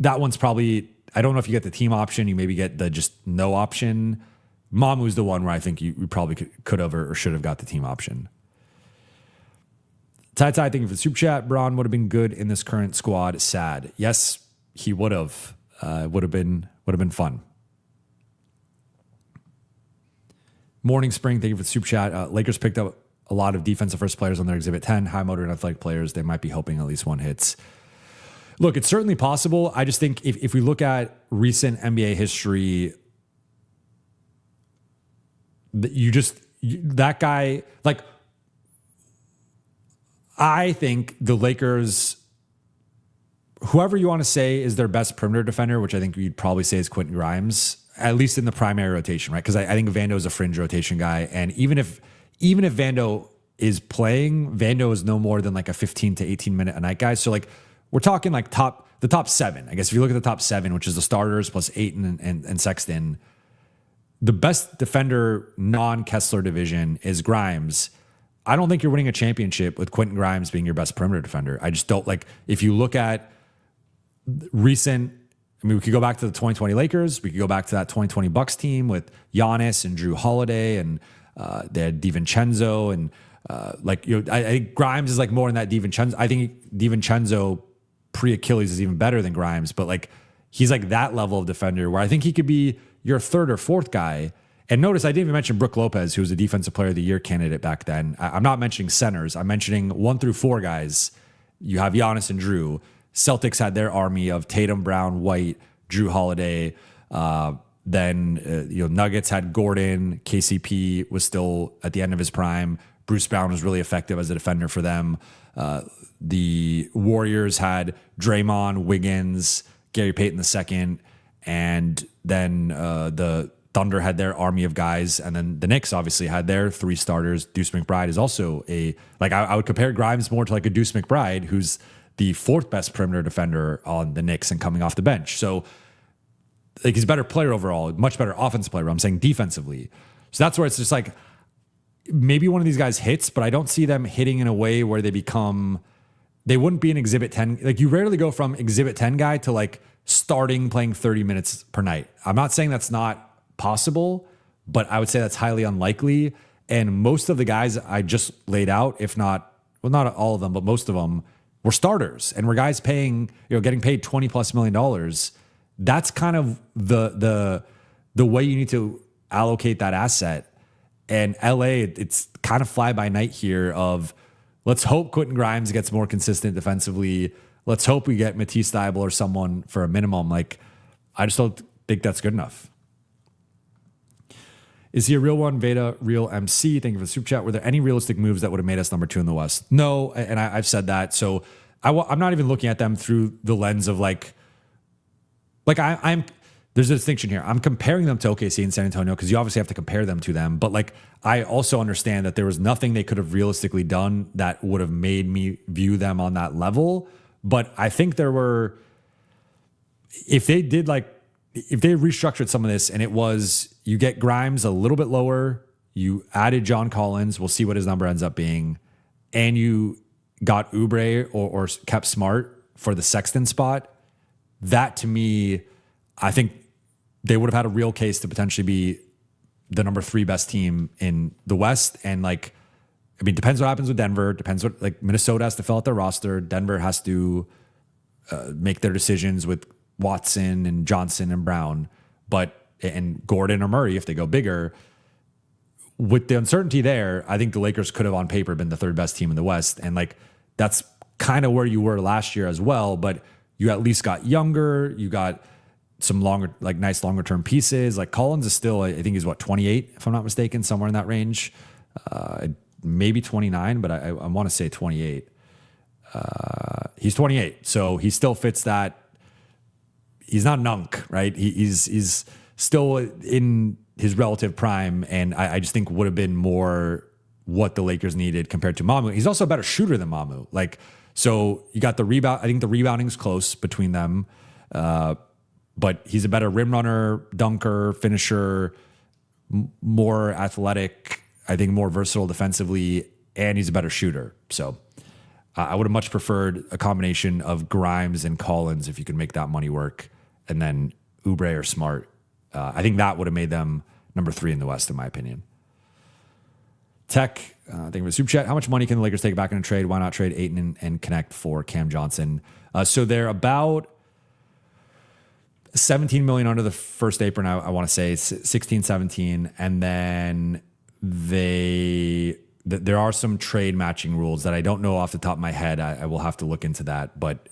[SPEAKER 2] that one's probably, I don't know if you get the team option, you maybe get the just no option. Mamu's the one where I think you probably could have or should have got the team option. Ty, thank you for the super chat. Braun would have been good in this current squad. Sad. Yes, he would have. Would have been fun. Morning Spring, thank you for the super chat. Lakers picked up a lot of defensive first players on their Exhibit 10, high motor and athletic players. They might be hoping at least one hits. Look, it's certainly possible. I just think if we look at recent NBA history, that guy, like, I think the Lakers, whoever you want to say is their best perimeter defender, which I think you'd probably say is Quentin Grimes, at least in the primary rotation, right? Because I think Vando is a fringe rotation guy. And even if Vando is playing, Vando is no more than like a 15 to 18 minute a night guy. So like we're talking like the top 7. I guess if you look at the top 7, which is the starters plus Ayton and Sexton, the best defender non-Kessler division is Grimes. I don't think you're winning a championship with Quentin Grimes being your best perimeter defender. I just don't like, if you look at recent, I mean, we could go back to the 2020 Lakers. We could go back to that 2020 Bucks team with Giannis and Drew Holiday and they had DiVincenzo and I think Grimes is like more in that DiVincenzo. I think DiVincenzo pre-Achilles is even better than Grimes, but like he's like that level of defender where I think he could be your third or fourth guy. And notice I didn't even mention Brook Lopez, who was a Defensive Player of the Year candidate back then. I'm not mentioning centers. I'm mentioning 1 through 4 guys. You have Giannis and Drew. Celtics had their army of Tatum, Brown, White, Drew Holiday. Then Nuggets had Gordon. KCP was still at the end of his prime. Bruce Brown was really effective as a defender for them. The Warriors had Draymond, Wiggins, Gary Payton II, and then the Thunder had their army of guys, and then the Knicks obviously had their 3 starters. Deuce McBride is also I would compare Grimes more to like a Deuce McBride, who's the 4th best perimeter defender on the Knicks and coming off the bench. So like he's a better player overall, much better offensive player. I'm saying defensively. So that's where it's just like maybe one of these guys hits, but I don't see them hitting in a way where they wouldn't be an Exhibit 10. Like you rarely go from Exhibit 10 guy to like starting playing 30 minutes per night. I'm not saying that's not possible, but I would say that's highly unlikely. And most of the guys I just laid out, if not, well, not all of them, but most of them were starters and were guys getting paid $20+ million. That's kind of the way you need to allocate that asset. And LA, it's kind of fly by night here of let's hope Quentin Grimes gets more consistent defensively. Let's hope we get Matisse Thybulle or someone for a minimum. Like, I just don't think that's good enough. Is he a real one? Veda, real MC. Thank you for the super chat. Were there any realistic moves that would have made us number 2 in the West? No, and I've said that. So I'm not even looking at them through the lens of like I'm. There's a distinction here. I'm comparing them to OKC and San Antonio because you obviously have to compare them to them. But like I also understand that there was nothing they could have realistically done that would have made me view them on that level. But I think there were, if they restructured some of this and it was you get Grimes a little bit lower, you added John Collins, we'll see what his number ends up being, and you got Oubre or kept Smart for the Sexton spot, that to me, I think they would have had a real case to potentially be the number 3 best team in the West. And depends what happens with Denver. Depends what, Minnesota has to fill out their roster. Denver has to make their decisions with Watson and Johnson and Brown, and Gordon or Murray if they go bigger. With the uncertainty there, I think the Lakers could have on paper been the 3rd best team in the West. And that's kind of where you were last year as well, but you at least got younger. You got some nice longer term pieces. Like Collins is still, I think he's 28, if I'm not mistaken, somewhere in that range. Maybe 29, but I want to say 28. He's 28, so he still fits that. He's not Nunk, right? He's still in his relative prime, and I just think would have been more what the Lakers needed compared to Mamu. He's also a better shooter than Mamu. So you got the rebound. I think the rebounding's close between them, but he's a better rim runner, dunker, finisher, more athletic. I think more versatile defensively, and he's a better shooter. So I would have much preferred a combination of Grimes and Collins if you could make that money work, and then Oubre or Smart. I think that would have made them number 3 in the West, in my opinion. Tech, thank you for the super chat. How much money can the Lakers take back in a trade? Why not trade Ayton and Connect for Cam Johnson? So they're about $17 million under the first apron, I want to say 16, 17. And then there are some trade matching rules that I don't know off the top of my head. I will have to look into that, but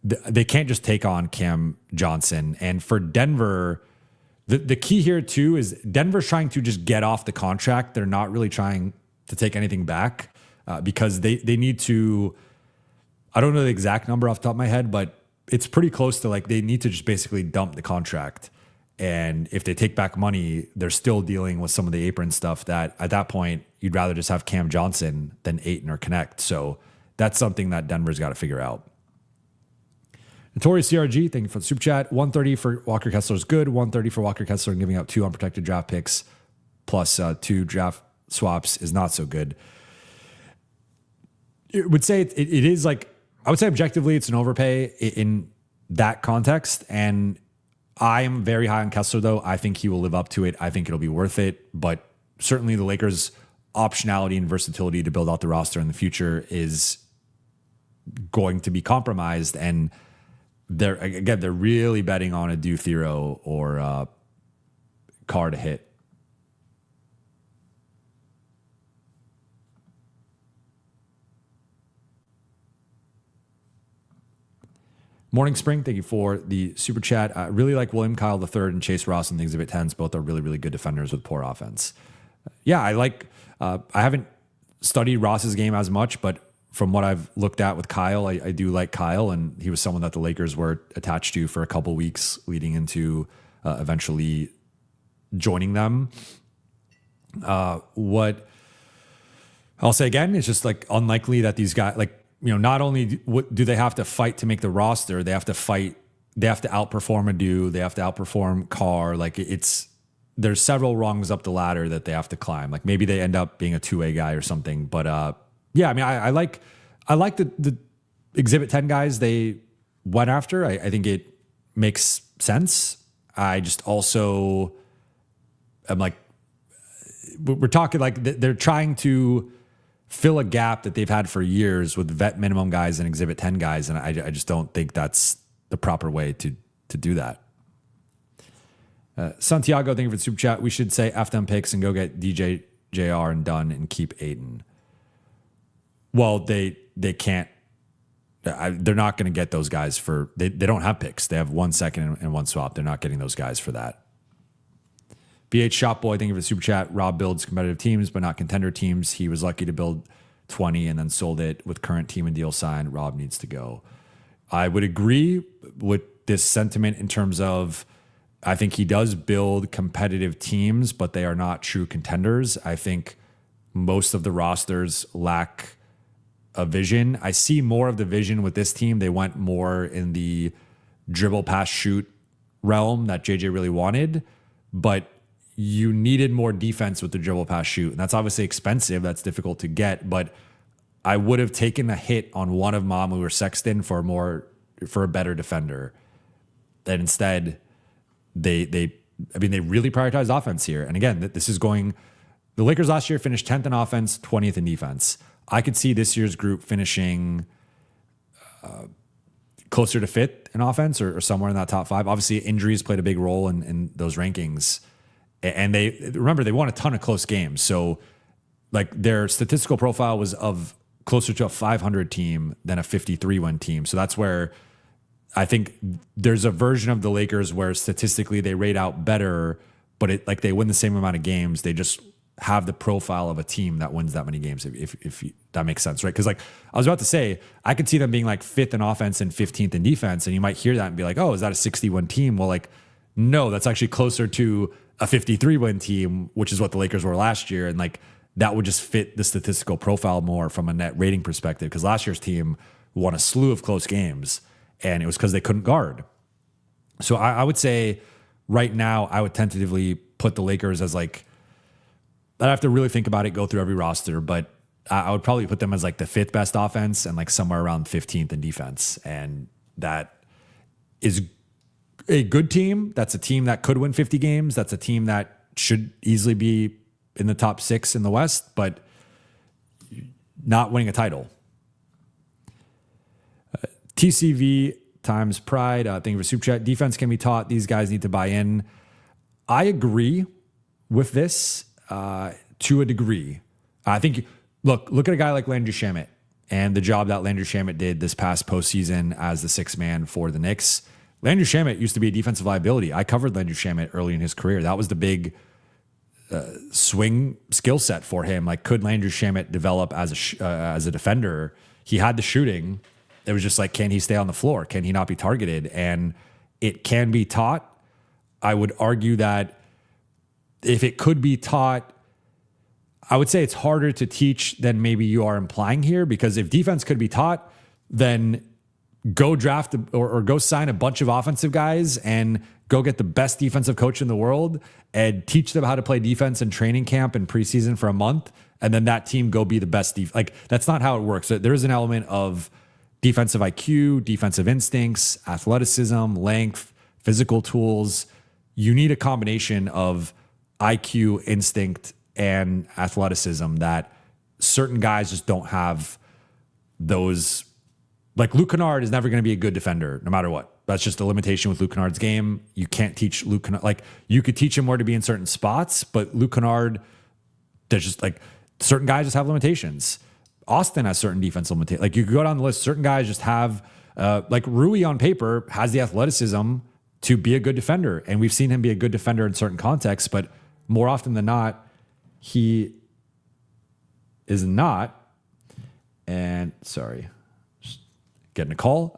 [SPEAKER 2] they can't just take on Cam Johnson. And for Denver, the key here too is Denver's trying to just get off the contract. They're not really trying to take anything back because they need to, I don't know the exact number off the top of my head, but it's pretty close to they need to just basically dump the contract. And if they take back money, they're still dealing with some of the apron stuff that at that point, you'd rather just have Cam Johnson than Ayton or Connect. So that's something that Denver's got to figure out. Notorious CRG, thank you for the super chat. 130 for Walker Kessler is good. 130 for Walker Kessler and giving out 2 unprotected draft picks plus 2 draft swaps is not so good. I would say it is I would say objectively it's an overpay in that context. And I am very high on Kessler, though. I think he will live up to it. I think it'll be worth it. But certainly the Lakers' optionality and versatility to build out the roster in the future is going to be compromised. And they're really betting on Adou, Thiero, or Carr to hit. Morning Spring, thank you for the super chat. I really like William Kyle III and Chase Ross and the Exhibit 10s. Both are really, really good defenders with poor offense. Yeah, I haven't studied Ross's game as much, but from what I've looked at with Kyle, I do like Kyle, and he was someone that the Lakers were attached to for a couple weeks leading into eventually joining them. What I'll say again, it's just like unlikely that these guys, like, not only do they have to fight to make the roster, they have to outperform Adou, they have to outperform Carr. Like there's several rungs up the ladder that they have to climb. Like maybe they end up being a two-way guy or something. But yeah, I mean, I like the Exhibit 10 guys they went after. I think it makes sense. I just also am like, we're talking like they're trying to fill a gap that they've had for years with vet minimum guys and Exhibit 10 guys. And I just don't think that's the proper way to do that. Santiago, thank you for the super chat. We should say F them picks and go get DJ, JR and Dunn and keep Ayton. Well, they can't. They're not going to get those guys for, they don't have picks. They have 1 second and one swap. They're not getting those guys for that. BH Shopboy, thank you for the super chat. Rob builds competitive teams, but not contender teams. He was lucky to build 20 and then sold it with current team and deal signed. Rob needs to go. I would agree with this sentiment in terms of, I think he does build competitive teams, but they are not true contenders. I think most of the rosters lack a vision. I see more of the vision with this team. They went more in the dribble, pass, shoot realm that JJ really wanted, but you needed more defense with the dribble, pass, shoot. And that's obviously expensive. That's difficult to get, but I would have taken a hit on one of Mamu or Sexton for a better defender. And instead they really prioritized offense here. And again, the Lakers last year finished 10th in offense, 20th in defense. I could see this year's group finishing closer to 5th in offense or somewhere in that top 5. Obviously injuries played a big role in those rankings. And they won a ton of close games. So like their statistical profile was of closer to a 500 team than a 53-win team. So that's where I think there's a version of the Lakers where statistically they rate out better, but they win the same amount of games. They just have the profile of a team that wins that many games, if that makes sense, right? Because like I was about to say, I could see them being like 5th in offense and 15th in defense, and you might hear that and be like, oh, is that a 60-win team? Well, like, no, that's actually closer to a 53-win team, which is what the Lakers were last year. And like that would just fit the statistical profile more from a net rating perspective, because last year's team won a slew of close games and it was because they couldn't guard. So I would say right now I would tentatively put the Lakers as like, I'd have to really think about it, go through every roster, but I would probably put them as like the 5th best offense and like somewhere around 15th in defense. And that is a good team. That's a team that could win 50 games. That's a team that should easily be in the top 6 in the West, but not winning a title. TCV times pride. Thank you for super chat. Defense can be taught. These guys need to buy in. I agree with this to a degree. I think, look at a guy like Landry Shamet and the job that Landry Shamet did this past postseason as the 6th man for the Knicks. Landry Shamet used to be a defensive liability. I covered Landry Shamet early in his career. That was the big swing skill set for him. Like, could Landry Shamet develop as a defender? He had the shooting. It was just like, can he stay on the floor? Can he not be targeted? And it can be taught. I would argue that if it could be taught, I would say it's harder to teach than maybe you are implying here, because if defense could be taught, then go draft or go sign a bunch of offensive guys and go get the best defensive coach in the world and teach them how to play defense in training camp and preseason for a month. And then that team go be the best. Like, that's not how it works. There is an element of defensive IQ, defensive instincts, athleticism, length, physical tools. You need a combination of IQ, instinct, and athleticism that certain guys just don't have those. Like, Luke Kennard is never going to be a good defender no matter what. That's just a limitation with Luke Kennard's game. You can't teach Luke Kennard. Like, you could teach him where to be in certain spots, but Luke Kennard, there's just like certain guys just have limitations. Austin has certain defensive limitations. Like, you could go down the list. Certain guys just have Like Rui on paper has the athleticism to be a good defender. And we've seen him be a good defender in certain contexts, but more often than not, he is not. And sorry, just getting a call.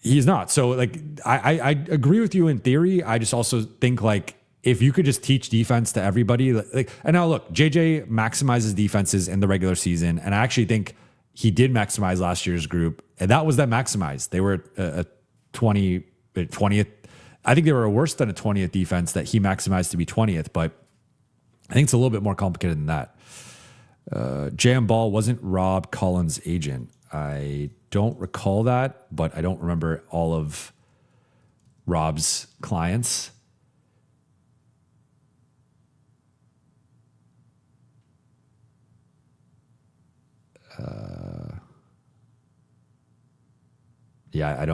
[SPEAKER 2] He's not. So like, I agree with you in theory. I just also think like, if you could just teach defense to everybody, like, and now look, JJ maximizes defenses in the regular season. And I actually think he did maximize last year's group. And that was that maximized. They were a 20th. I think they were worse than a 20th defense that he maximized to be 20th, but I think it's a little bit more complicated than that. Jam Ball wasn't Rob Collins' agent. I don't recall that, but I don't remember all of Rob's clients. Yeah,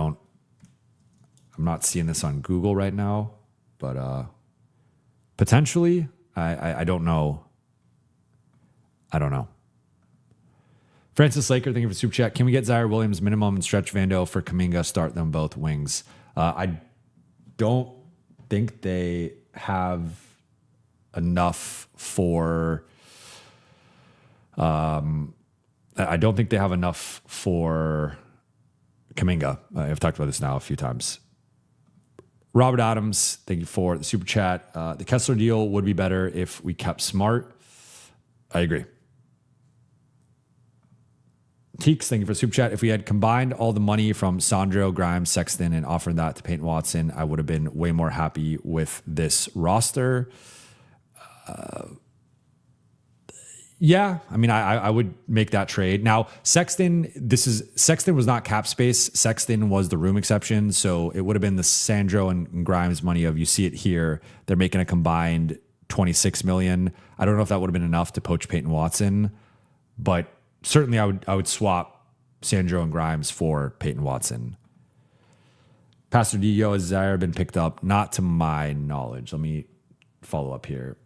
[SPEAKER 2] I'm not seeing this on Google right now, but potentially, I don't know. I don't know. Francis Laker, thank you for super chat. Can we get Zaire Williams minimum and stretch Vando for Kuminga? Start them both wings. I don't think they have enough for. I don't think they have enough for Kuminga. I've talked about this now a few times. Robert Adams, thank you for the super chat. The Kessler deal would be better if we kept Smart. I agree. Teeks, thank you for the super chat. If we had combined all the money from Sandro, Grimes, Sexton, and offered that to Peyton Watson, I would have been way more happy with this roster. Yeah, I mean, I would make that trade. Now, Sexton was not cap space. Sexton was the room exception. So it would have been the Sandro and Grimes money of, you see it here. They're making a combined $26 million. I don't know if that would have been enough to poach Peyton Watson, but certainly I would swap Sandro and Grimes for Peyton Watson. Pastor Dio, has Zaire been picked up? Not to my knowledge. Let me follow up here.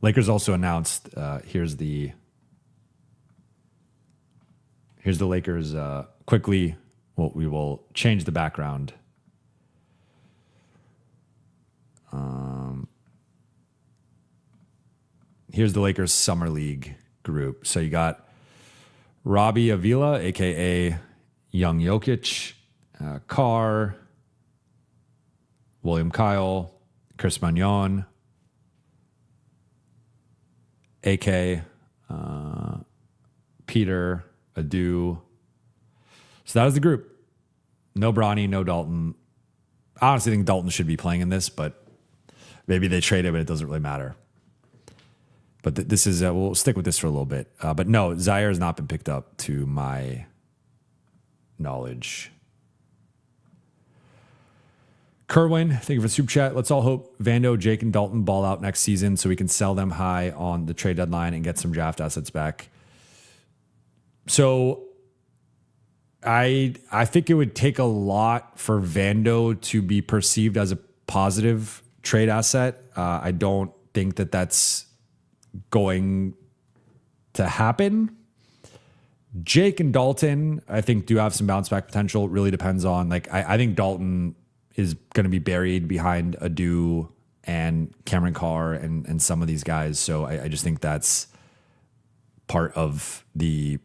[SPEAKER 2] Lakers also announced, here's the Lakers quickly. Well, we will change the background. Here's the Lakers Summer League group. So you got Robbie Avila, a.k.a. Young Jokic, Carr, William Kyle, Chris Magnon, AK, Peter, Adou. So that was the group. No Bronny, no Dalton. I honestly think Dalton should be playing in this, but maybe they trade it, but it doesn't really matter. But this is, we'll stick with this for a little bit. But no, Zaire has not been picked up to my knowledge. Kerwin, thank you for the super chat. Let's all hope Vando, Jake, and Dalton ball out next season so we can sell them high on the trade deadline and get some draft assets back. So I think it would take a lot for Vando to be perceived as a positive trade asset. I don't think that that's going to happen. Jake and Dalton, I think, do have some bounce back potential. It really depends on, like, I think Dalton is going to be buried behind Adou and Cameron Carr and some of these guys. So I just think that's part of the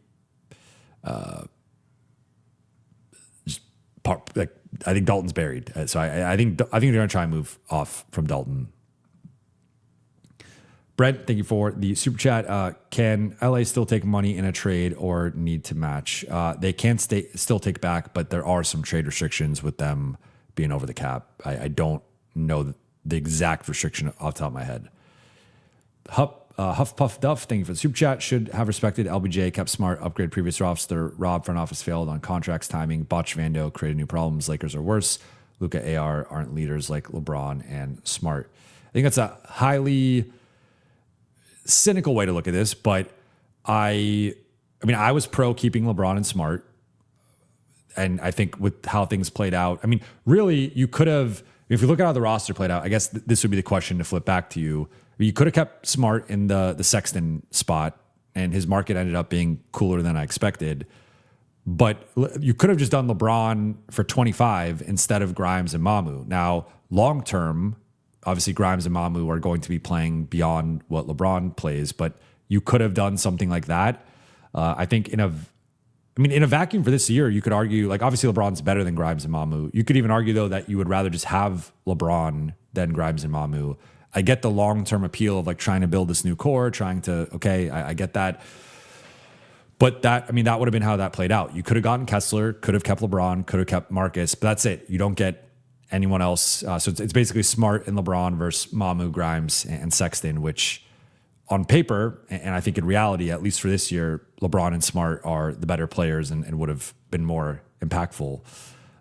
[SPEAKER 2] like, I think Dalton's buried. So I think they're going to try and move off from Dalton. Brent, thank you for the super chat. Can LA still take money in a trade or need to match? They can still take back, but there are some trade restrictions with them being over the cap. I don't know the exact restriction off the top of my head. Huff Puff Duff, thank you for the super chat. Should have respected LBJ, kept Smart, upgrade previous roster. Rob front office failed on contracts, timing. Botch Vando created new problems. Lakers are worse. Luka AR aren't leaders like LeBron and Smart. I think that's a highly cynical way to look at this, but I mean, I was pro keeping LeBron and Smart. And I think with how things played out, I mean, really, you could have, if you look at how the roster played out, I guess this would be the question to flip back to you. You could have kept Smart in the Sexton spot and his market ended up being cooler than I expected. But you could have just done LeBron for 25 instead of Grimes and Mamu. Now, long term, obviously Grimes and Mamu are going to be playing beyond what LeBron plays, but you could have done something like that. I think in a vacuum for this year, you could argue, like, obviously LeBron's better than Grimes and Mamu. You could even argue, though, that you would rather just have LeBron than Grimes and Mamu. I get the long-term appeal of like trying to build this new core, I get that. But that would have been how that played out. You could have gotten Kessler, could have kept LeBron, could have kept Marcus, but that's it. You don't get anyone else. So it's basically Smart and LeBron versus Mamu, Grimes, and Sexton, which on paper, and I think in reality, at least for this year, LeBron and Smart are the better players and would have been more impactful.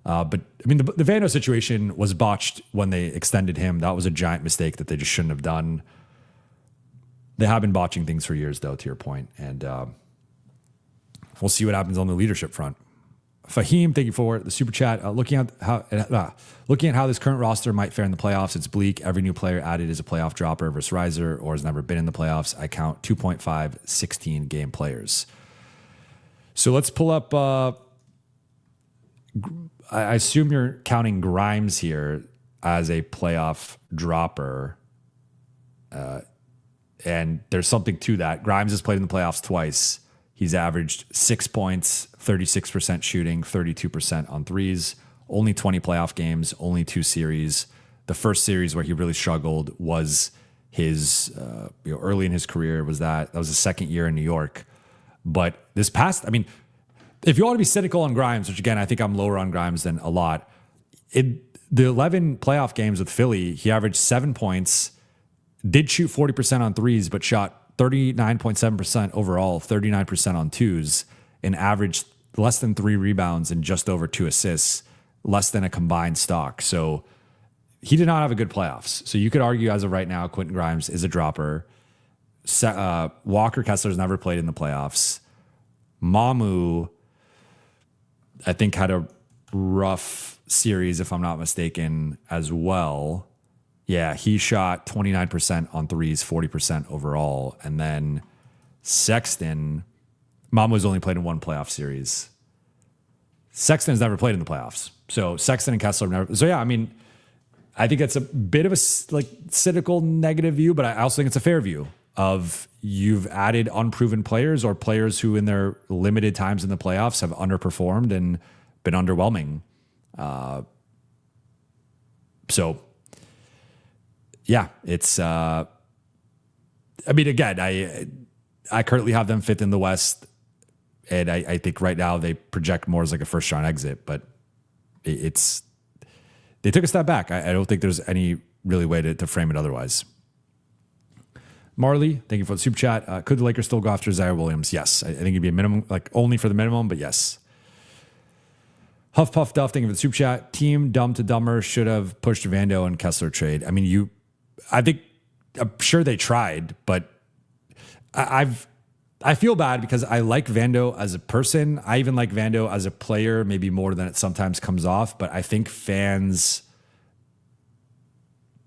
[SPEAKER 2] But the Vando situation was botched when they extended him. That was a giant mistake that they just shouldn't have done. They have been botching things for years, though, to your point. And we'll see what happens on the leadership front. Fahim, thank you for the super chat. Looking at how this current roster might fare in the playoffs, it's bleak. Every new player added is a playoff dropper versus riser or has never been in the playoffs. I count 2.5 16 game players. So let's pull up. I assume you're counting Grimes here as a playoff dropper. And there's something to that. Grimes has played in the playoffs twice. He's averaged 6 points, 36% shooting, 32% on threes, only 20 playoff games, only 2 series. The first series where he really struggled was his, early in his career that was his second year in New York. But this past, if you want to be cynical on Grimes, which again, I think I'm lower on Grimes than a lot, the 11 playoff games with Philly, he averaged 7 points, did shoot 40% on threes, but shot 39.7% overall, 39% on twos, and averaged less than 3 rebounds and just over 2 assists, less than a combined stock. So he did not have a good playoffs. So you could argue as of right now, Quentin Grimes is a dropper. Walker Kessler's never played in the playoffs. Mamu, I think, had a rough series, if I'm not mistaken, as well. Yeah, he shot 29% on threes, 40% overall. And then Sexton, Mamu's only played in 1 playoff series. Sexton's never played in the playoffs. So Sexton and Kessler have never. So yeah, I think it's a bit of a cynical negative view, but I also think it's a fair view of you've added unproven players or players who in their limited times in the playoffs have underperformed and been underwhelming. So yeah, it's, again, I currently have them 5th in the West, and I think right now they project more as like a first round exit, but they took a step back. I don't think there's any really way to frame it otherwise. Marley, thank you for the super chat. Could the Lakers still go after Zaire Williams? Yes. I think it'd be a minimum, like only for the minimum, but yes. Huff Puff Duff, thank you for the super chat. Team Dumb to Dumber should have pushed Vando and Kessler trade. I'm sure they tried, but I feel bad because I like Vando as a person. I even like Vando as a player, maybe more than it sometimes comes off. But I think fans,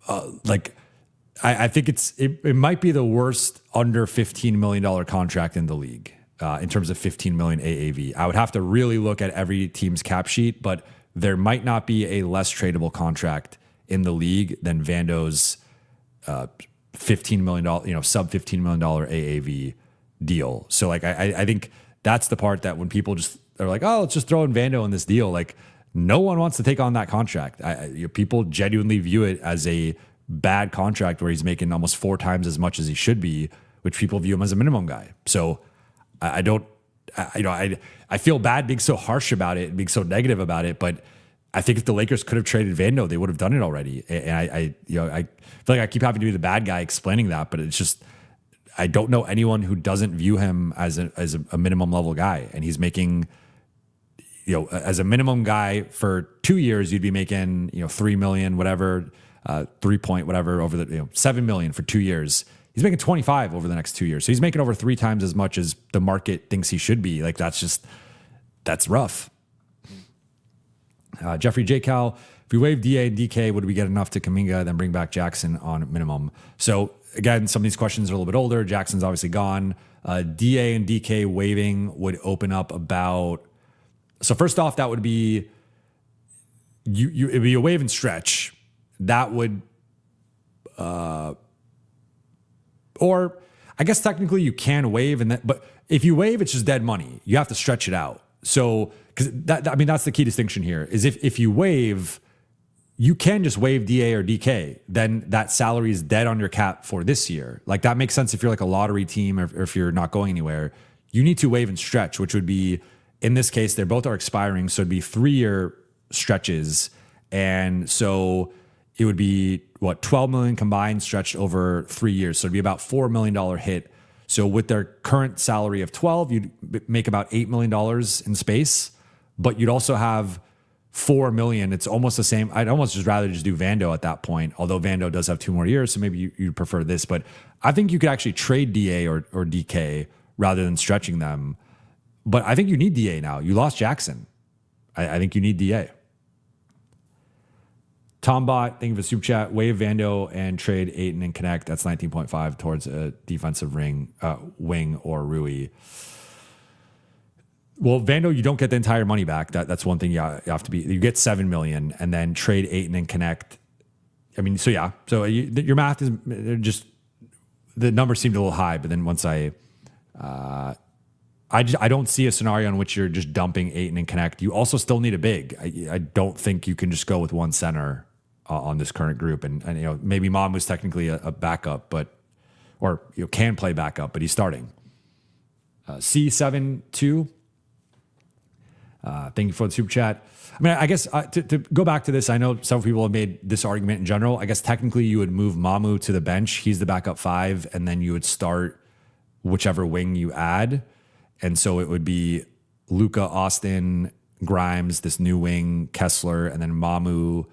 [SPEAKER 2] I think it might be the worst under $15 million contract in the league in terms of 15 million AAV. I would have to really look at every team's cap sheet, but there might not be a less tradable contract in the league than Vando's $15 million, sub $15 million AAV deal. So I think that's the part that when people just are like, oh, let's just throw in Vando in this deal. Like no one wants to take on that contract. People genuinely view it as a bad contract where he's making almost 4 times as much as he should be, which people view him as a minimum guy. So I feel bad being so harsh about it and being so negative about it, but I think if the Lakers could have traded Vando, they would have done it already. And I feel like I keep having to be the bad guy explaining that, but it's just, I don't know anyone who doesn't view him as a minimum level guy. And he's making, as a minimum guy for 2 years, you'd be making, 3 million, whatever, 3 point, whatever over the, 7 million for 2 years. He's making 25 over the next 2 years. So he's making over 3 times as much as the market thinks he should be. Like that's rough. Jeffrey J. Cal, if we waive DA and DK, would we get enough to Kuminga, then bring back Jackson on minimum? So again, some of these questions are a little bit older. Jackson's obviously gone. DA and DK waiving would open up about. So first off, that would be it'd be a wave and stretch. That would, or I guess technically you can waive, but if you waive, it's just dead money. You have to stretch it out. So because that's the key distinction here is if you waive, you can just waive DA or DK. Then that salary is dead on your cap for this year. Like that makes sense if you're like a lottery team or if you're not going anywhere. You need to waive and stretch, which would be, in this case, they both are expiring. So it'd be 3-year stretches. And so it would be, 12 million combined stretched over 3 years. So it'd be about $4 million hit. So with their current salary of 12, you'd make about $8 million in space, but you'd also have $4 million. It's almost the same. I'd almost just rather just do Vando at that point, although Vando does have 2 more years. So maybe you prefer this, but I think you could actually trade DA or DK rather than stretching them. But I think you need DA now. You lost Jackson. I think you need DA. Tombot, thank you for the super chat. Waive Vando and trade Ayton and connect. That's 19.5 towards a defensive wing or Rui. Well, Vando, you don't get the entire money back. That's one thing you have to be. You get $7 million and then trade Ayton and connect. I mean, so yeah. So your math is just, the numbers seemed a little high, but then once I don't see a scenario in which you're just dumping Ayton and connect. You also still need a big. I don't think you can just go with one center on this current group. And maybe Mom was technically a backup, or can play backup, but he's starting. C72. Thank you for the super chat. I mean, I guess to go back to this, I know several people have made this argument in general. I guess technically you would move Mamu to the bench. He's the backup 5, and then you would start whichever wing you add. And so it would be Luka, Austin, Grimes, this new wing, Kessler, and then Mamu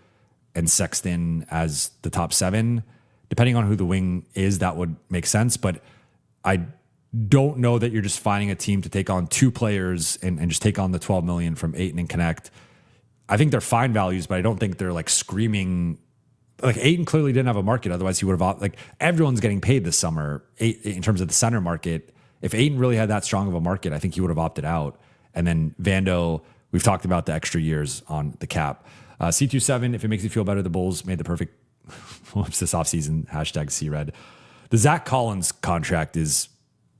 [SPEAKER 2] and Sexton as the top 7. Depending on who the wing is, that would make sense. But I don't know that you're just finding a team to take on 2 players and just take on the 12 million from Ayton and connect. I think they're fine values, but I don't think they're like screaming. Like Ayton clearly didn't have a market. Otherwise he would have, like, everyone's getting paid this summer in terms of the center market. If Ayton really had that strong of a market, I think he would have opted out. And then Vando, we've talked about the extra years on the cap. C27, if it makes you feel better, the Bulls made the perfect whoops this offseason. Hashtag CRED. The Zach Collins contract is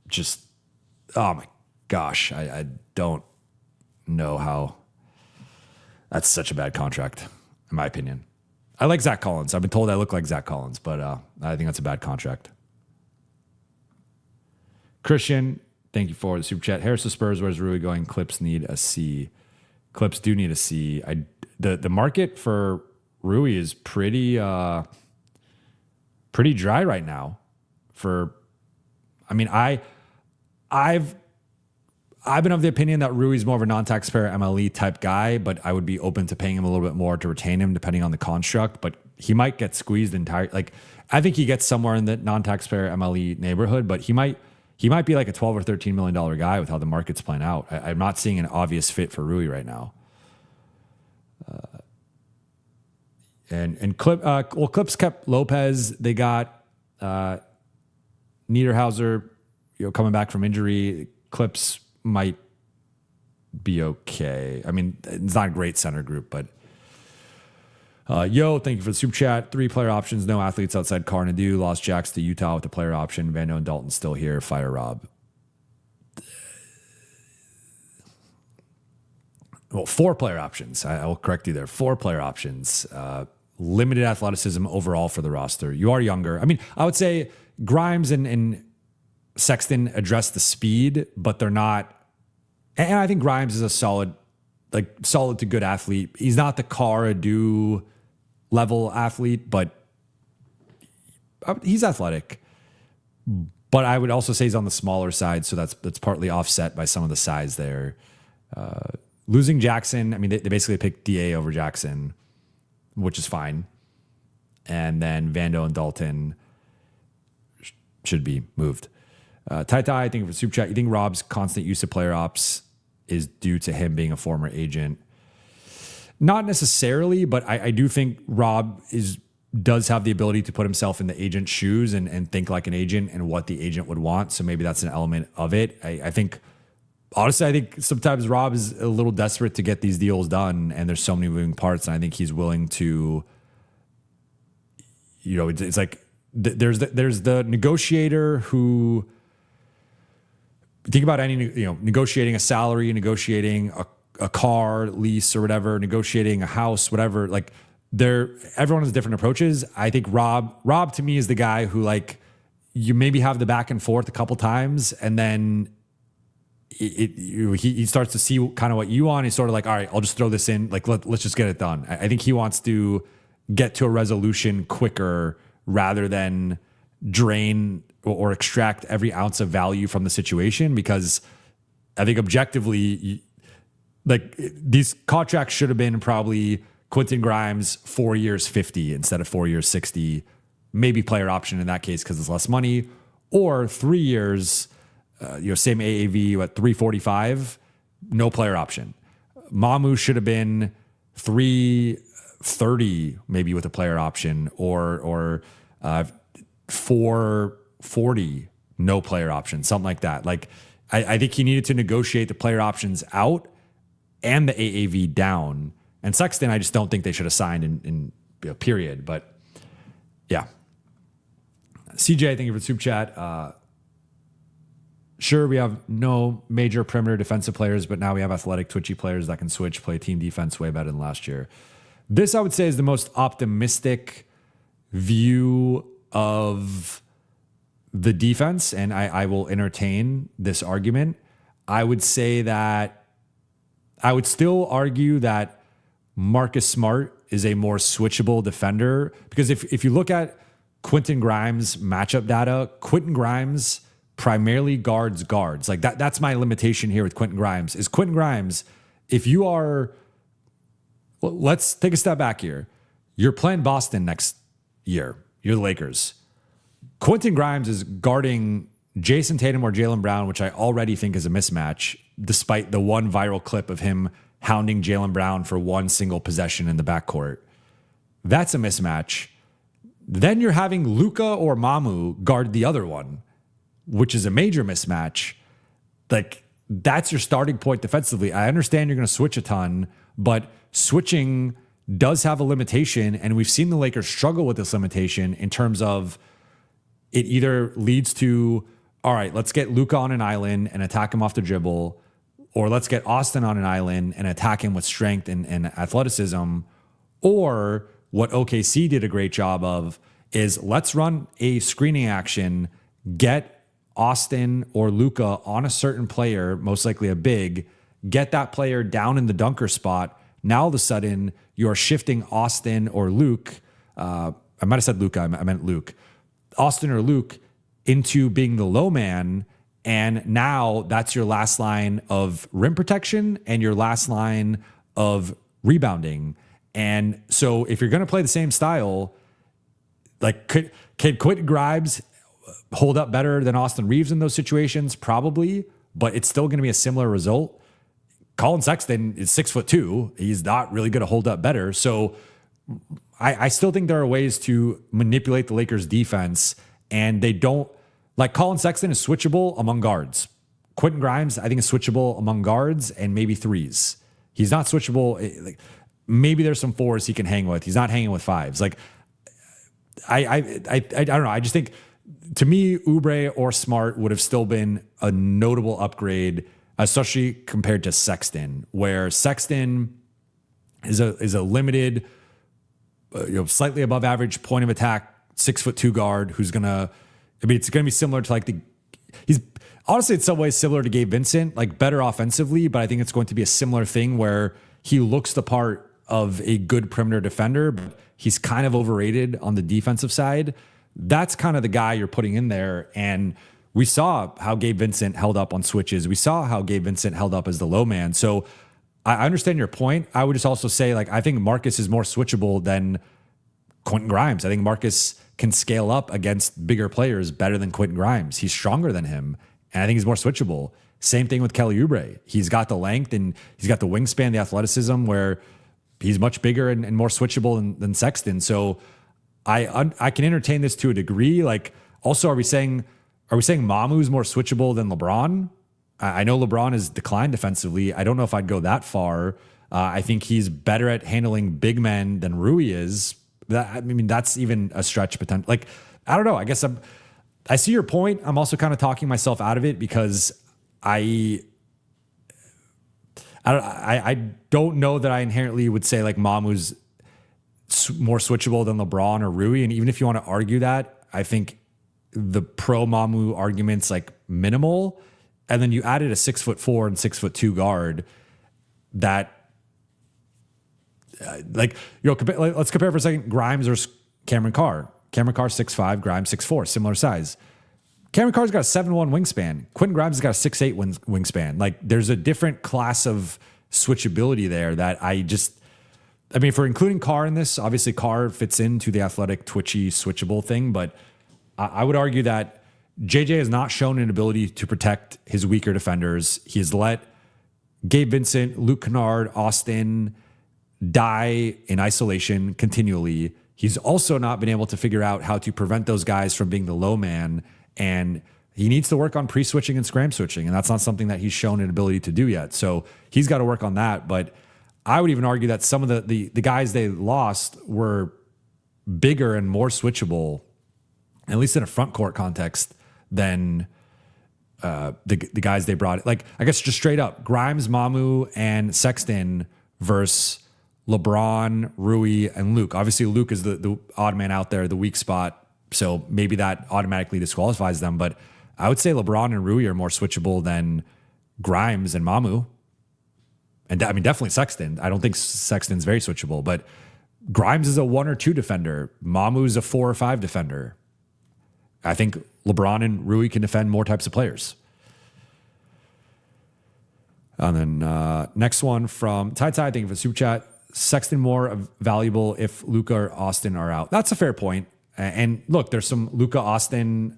[SPEAKER 2] just, oh my gosh. I don't know how. That's such a bad contract, in my opinion. I like Zach Collins. I've been told I look like Zach Collins, but I think that's a bad contract. Christian, thank you for the super chat. Harris to Spurs, where's Rui going? Clips need a C. Clips do need a C. The market for Rui is pretty dry right now. I've been of the opinion that Rui's more of a non-taxpayer MLE type guy, but I would be open to paying him a little bit more to retain him depending on the construct. But he might get squeezed entirely. Like, I think he gets somewhere in the non-taxpayer MLE neighborhood, but he might be like a $12 or $13 million guy with how the market's playing out. I'm not seeing an obvious fit for Rui right now. Clips kept Lopez. They got Niederhauser, coming back from injury. Clips might be okay. I mean, it's not a great center group, but thank you for the super chat. 3 player options, no athletes outside Carr and Adou. Lost Jacks to Utah with the player option. Vando and Dalton still here. Fire Rob. Well, 4 player options. I will correct you there. 4 player options. Limited athleticism overall for the roster. You are younger. I mean, I would say Grimes and Sexton address the speed, but they're not. And I think Grimes is a solid to good athlete. He's not the Carr Adou level athlete, but he's athletic. But I would also say he's on the smaller side, so that's partly offset by some of the size there. Losing Jackson, I mean, they basically picked DA over Jackson, which is fine. And then Vando and Dalton should be moved. Tai, I think for super chat, you think Rob's constant use of player ops is due to him being a former agent? Not necessarily, but I do think Rob is does have the ability to put himself in the agent's shoes and think like an agent and what the agent would want. So maybe that's an element of it. I think, honestly, I think sometimes Rob is a little desperate to get these deals done, and there's so many moving parts. And I think he's willing to, it's like there's the negotiator who, think about any, negotiating a salary, negotiating a car lease or whatever, negotiating a house, whatever, like, everyone has different approaches. I think Rob to me is the guy who, like, you maybe have the back and forth a couple times, and then he starts to see kind of what you want. He's sort of like, all right, I'll just throw this in. Like, let's just get it done. I think he wants to get to a resolution quicker rather than drain or extract every ounce of value from the situation, because I think objectively, like, these contracts should have been probably Quentin Grimes 4 years 50 instead of 4 years 60, maybe player option in that case because it's less money, or 3 years, same AAV at 345, no player option. Mamu should have been 330 maybe with a player option, or 440 no player option, something like that. Like, I think he needed to negotiate the player options out and the AAV down. And Sexton, I just don't think they should have signed in period. But yeah. CJ, thank you for the super chat. Sure, we have no major perimeter defensive players, but now we have athletic, twitchy players that can switch, play team defense way better than last year. This, I would say, is the most optimistic view of the defense, and I will entertain this argument. I would say that I would still argue that Marcus Smart is a more switchable defender, because if you look at Quentin Grimes matchup data, Quentin Grimes primarily guards. Like that's my limitation here with Quentin Grimes. Is Quentin Grimes, if you are, well, let's take a step back here. You're playing Boston next year. You're the Lakers. Quentin Grimes is guarding Jason Tatum or Jaylen Brown, which I already think is a mismatch, despite the one viral clip of him hounding Jaylen Brown for one single possession in the backcourt. That's a mismatch. Then you're having Luka or Mamu guard the other one, which is a major mismatch. Like, that's your starting point defensively. I understand you're going to switch a ton, but switching does have a limitation, and we've seen the Lakers struggle with this limitation in terms of it either leads to, all right, let's get Luka on an island and attack him off the dribble, or let's get Austin on an island and attack him with strength and athleticism, or what OKC did a great job of is let's run a screening action, get Austin or Luka on a certain player, most likely a big, get that player down in the dunker spot. Now all of a sudden you're shifting Austin or Luke. I might have said Luka, I meant Luke. Austin or Luke into being the low man. And now that's your last line of rim protection and your last line of rebounding. And so if you're going to play the same style, like can Quentin Grimes hold up better than Austin Reeves in those situations? Probably, but it's still going to be a similar result. Collin Sexton is 6'2". He's not really going to hold up better. So I still think there are ways to manipulate the Lakers defense, and they don't, like Collin Sexton is switchable among guards. Quentin Grimes, I think, is switchable among guards and maybe threes. He's not switchable. Like, maybe there's some fours he can hang with. He's not hanging with fives. Like, I don't know. I just think, to me, Oubre or Smart would have still been a notable upgrade, especially compared to Sexton, where Sexton is a limited, slightly above average point of attack, 6'2" guard who's gonna. I mean, it's gonna be similar to he's honestly in some ways similar to Gabe Vincent, like better offensively, but I think it's going to be a similar thing where he looks the part of a good perimeter defender, but he's kind of overrated on the defensive side. That's kind of the guy you're putting in there. And we saw how Gabe Vincent held up on switches. We saw how Gabe Vincent held up as the low man. So I understand your point. I would just also say, I think Marcus is more switchable than Quentin Grimes. I think Marcus can scale up against bigger players better than Quentin Grimes. He's stronger than him, and I think he's more switchable. Same thing with Kelly Oubre. He's got the length and he's got the wingspan, the athleticism, where he's much bigger and more switchable than Sexton. So I can entertain this to a degree. Like, also, are we saying Mamu's more switchable than LeBron? I know LeBron has declined defensively. I don't know if I'd go that far. I think he's better at handling big men than Rui is. That's even a stretch potential. Like, I don't know. I guess I see your point. I'm also kind of talking myself out of it because I don't know that I inherently would say like Mamu's more switchable than LeBron or Rui. And even if you want to argue that, I think the pro Mamu argument's like minimal. And then you added a 6'4" and 6'2" guard that let's compare for a second Grimes or Cameron Carr. Cameron Carr 6'5", Grimes 6'4", similar size. Cameron Carr's got a 7'1" wingspan. Quentin Grimes has got a 6'8" wingspan. Like, there's a different class of switchability there that if we're including Carr in this, obviously Carr fits into the athletic, twitchy, switchable thing, but I would argue that JJ has not shown an ability to protect his weaker defenders. He has let Gabe Vincent, Luke Kennard, Austin die in isolation continually. He's also not been able to figure out how to prevent those guys from being the low man, and he needs to work on pre-switching and scram switching, and that's not something that he's shown an ability to do yet. So he's got to work on that, but I would even argue that some of the guys they lost were bigger and more switchable, at least in a front court context, than the guys they brought. Like, I guess just straight up, Grimes, Mamu, and Sexton versus LeBron, Rui, and Luke. Obviously, Luke is the odd man out there, the weak spot, so maybe that automatically disqualifies them. But I would say LeBron and Rui are more switchable than Grimes and Mamu. And definitely Sexton. I don't think Sexton's very switchable, but Grimes is a 1 or 2 defender. Mamu's a 4 or 5 defender. I think LeBron and Rui can defend more types of players. And then next one from Tai, thank you for the super chat. Sexton more valuable if Luka or Austin are out. That's a fair point. And look, there's some Luka Austin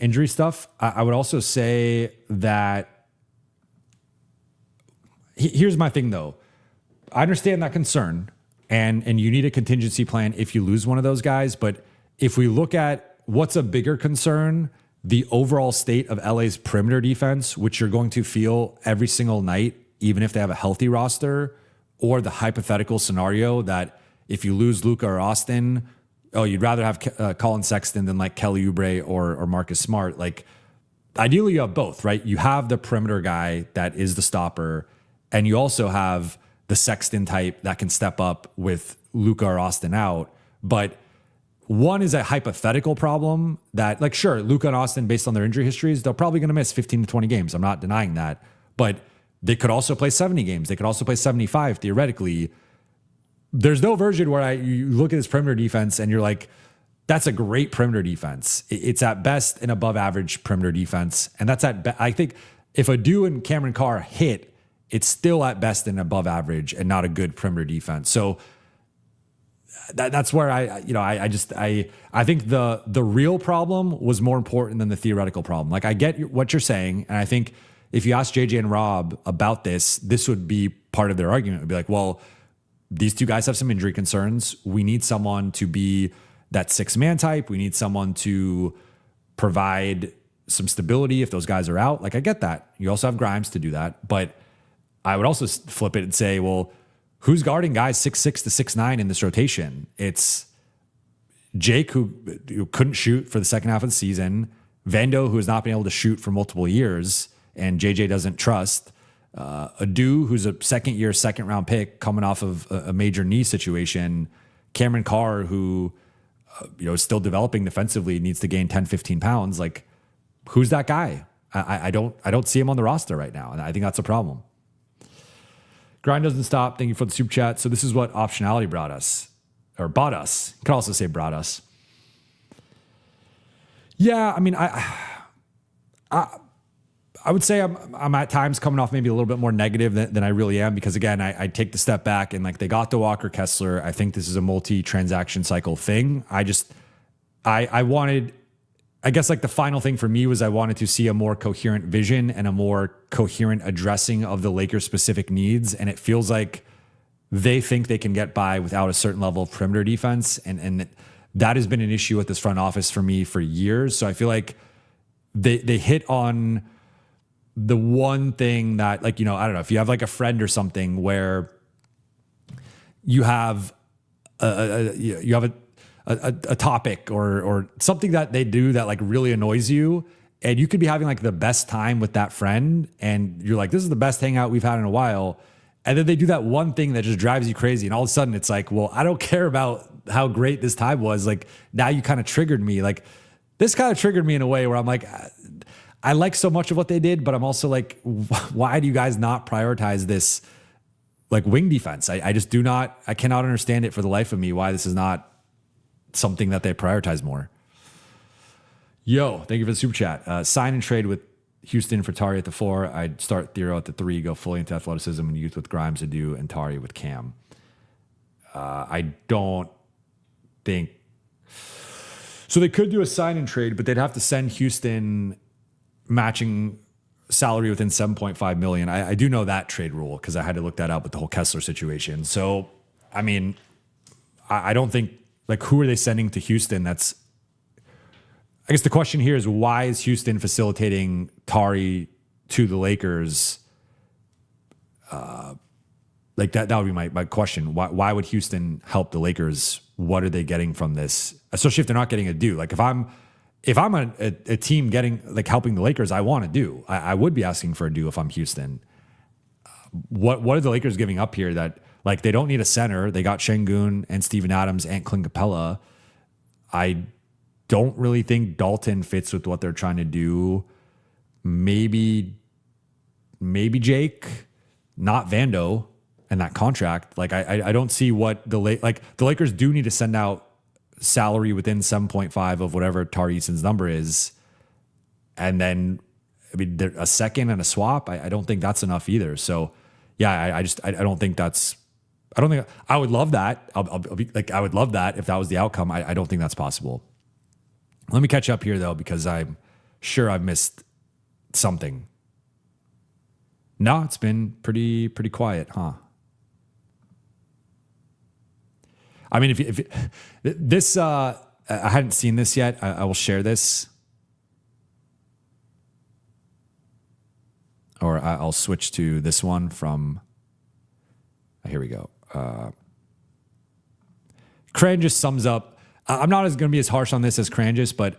[SPEAKER 2] injury stuff. I would also say that here's my thing though. I understand that concern and you need a contingency plan if you lose one of those guys. But if we look at what's a bigger concern, the overall state of LA's perimeter defense, which you're going to feel every single night, even if they have a healthy roster, or the hypothetical scenario that if you lose Luka or Austin, you'd rather have Collin Sexton than like Kelly Oubre or Marcus Smart. Like, ideally you have both, right? You have the perimeter guy that is the stopper, and you also have the Sexton type that can step up with Luka or Austin out. But one is a hypothetical problem that, like, sure, Luka and Austin, based on their injury histories, they're probably going to miss 15 to 20 games. I'm not denying that. But they could also play 70 games. They could also play 75, theoretically. There's no version where you look at this perimeter defense and you're like, that's a great perimeter defense. It's at best an above average perimeter defense. And that's I think if Adou and Cameron Carr hit, it's still at best an above average and not a good perimeter defense. So that's where I think the real problem was more important than the theoretical problem. Like, I get what you're saying. And I think if you ask JJ and Rob about this would be part of their argument. It would be like, well, these two guys have some injury concerns. We need someone to be that 6-man type. We need someone to provide some stability if those guys are out. Like, I get that. You also have Grimes to do that. But I would also flip it and say, well, who's guarding guys 6'6" to 6'9" in this rotation? It's Jake, who couldn't shoot for the second half of the season, Vando, who has not been able to shoot for multiple years, and JJ doesn't trust, Adou, who's a second-round pick coming off of a major knee situation, Cameron Carr, who is still developing defensively, needs to gain 10, 15 pounds. Like, who's that guy? I don't see him on the roster right now, and I think that's a problem. Grind doesn't stop. Thank you for the super chat. So this is what optionality bought us. You could also say brought us. Yeah, I mean, I would say I'm at times coming off maybe a little bit more negative than I really am, because again, I take the step back and like they got the Walker Kessler. I think this is a multi-transaction cycle thing. I wanted, I guess like the final thing for me was I wanted to see a more coherent vision and a more coherent addressing of the Lakers specific needs. And it feels like they think they can get by without a certain level of perimeter defense. And that has been an issue with this front office for me for years. So I feel like they hit on the one thing that, like, I don't know, if you have like a friend or something where you have a topic or something that they do that like really annoys you, and you could be having like the best time with that friend and you're like, this is the best hangout we've had in a while. And then they do that one thing that just drives you crazy. And all of a sudden it's like, well, I don't care about how great this time was. Like, now you kind of triggered me. Like, this kind of triggered me in a way where I'm like, I like so much of what they did, but I'm also like, why do you guys not prioritize this like wing defense? I just I cannot understand it for the life of me, why this is not something that they prioritize more. Yo, thank you for the super chat. Sign and trade with Houston for Tari at the 4. I'd start Thiero at the 3, go fully into athleticism and youth with Grimes, Adou, and Tari with Cam. I don't think... So they could do a sign and trade, but they'd have to send Houston matching salary within $7.5 million. I do know that trade rule because I had to look that up with the whole Kessler situation. So, I mean, I don't think, like, who are they sending to Houston? I guess the question here is, why is Houston facilitating Tari to the Lakers? Like that would be my question. Why would Houston help the Lakers? What are they getting from this? Especially if they're not getting Adou. Like, if I'm a team getting, like, helping the Lakers, I want Adou. I would be asking for Adou if I'm Houston. What are the Lakers giving up here that, like, they don't need a center? They got Şengün and Steven Adams and Clint Capella. I don't really think Dalton fits with what they're trying to do. Maybe Jake, not Vando, and that contract. Like, I don't see what the Lakers do need to send out salary within 7.5 of whatever Tari Eason's number is. And then, I mean, a second and a swap, I don't think that's enough either. So, yeah, I don't think I would love that. I'll be like, I would love that if that was the outcome. I don't think that's possible. Let me catch up here, though, because I'm sure I've missed something. No, it's been pretty quiet, huh? I mean, if this, I hadn't seen this yet. I will share this. Or I'll switch to this one from, here we go. Cran just sums up. I'm not going to be as harsh on this as Cranjis, but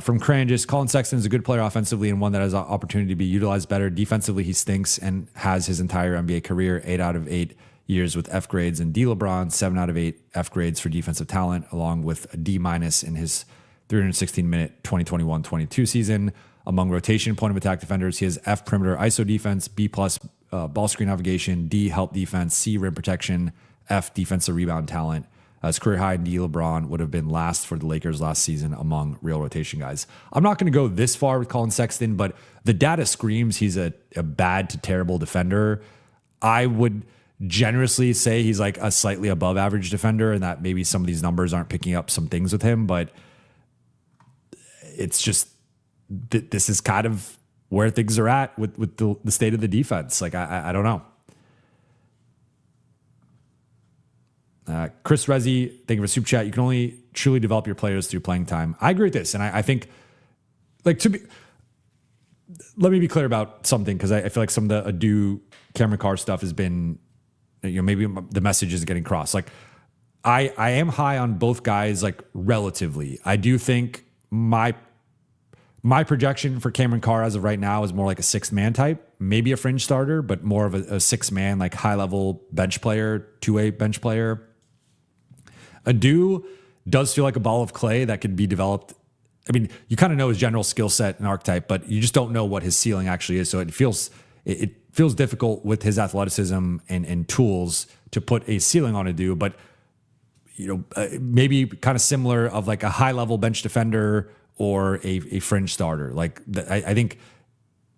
[SPEAKER 2] from Cranjis, Collin Sexton is a good player offensively and one that has an opportunity to be utilized better. Defensively, he stinks and has his entire NBA career, 8 out of 8 years with F grades, and D LeBron, 7 out of 8 F grades for defensive talent, along with a D- in his 316-minute 2021-22 season. Among rotation point of attack defenders, he has F perimeter ISO defense, B+ ball screen navigation, D help defense, C rim protection, F defensive rebound talent. His career high in D LeBron would have been last for the Lakers last season among real rotation guys. I'm not going to go this far with Collin Sexton, but the data screams he's a bad to terrible defender. I would generously say he's like a slightly above average defender, and that maybe some of these numbers aren't picking up some things with him, but it's just, this is kind of where things are at with the state of the defense. Like, I don't know. Chris Rezzi, thank you for super chat. You can only truly develop your players through playing time. I agree with this. And I think, like, let me be clear about something, because I feel like some of the Adou, Cameron Carr stuff has been, maybe the message is getting crossed. Like, I am high on both guys, like, relatively. I do think my projection for Cameron Carr as of right now is more like a 6-man type, maybe a fringe starter, but more of a 6-man, like, high-level bench player, 2-way bench player. Adou does feel like a ball of clay that could be developed. I mean, you kind of know his general skill set and archetype, but you just don't know what his ceiling actually is. So it feels difficult with his athleticism and tools to put a ceiling on Adou, but maybe kind of similar of like a high-level bench defender or a fringe starter. Like, I think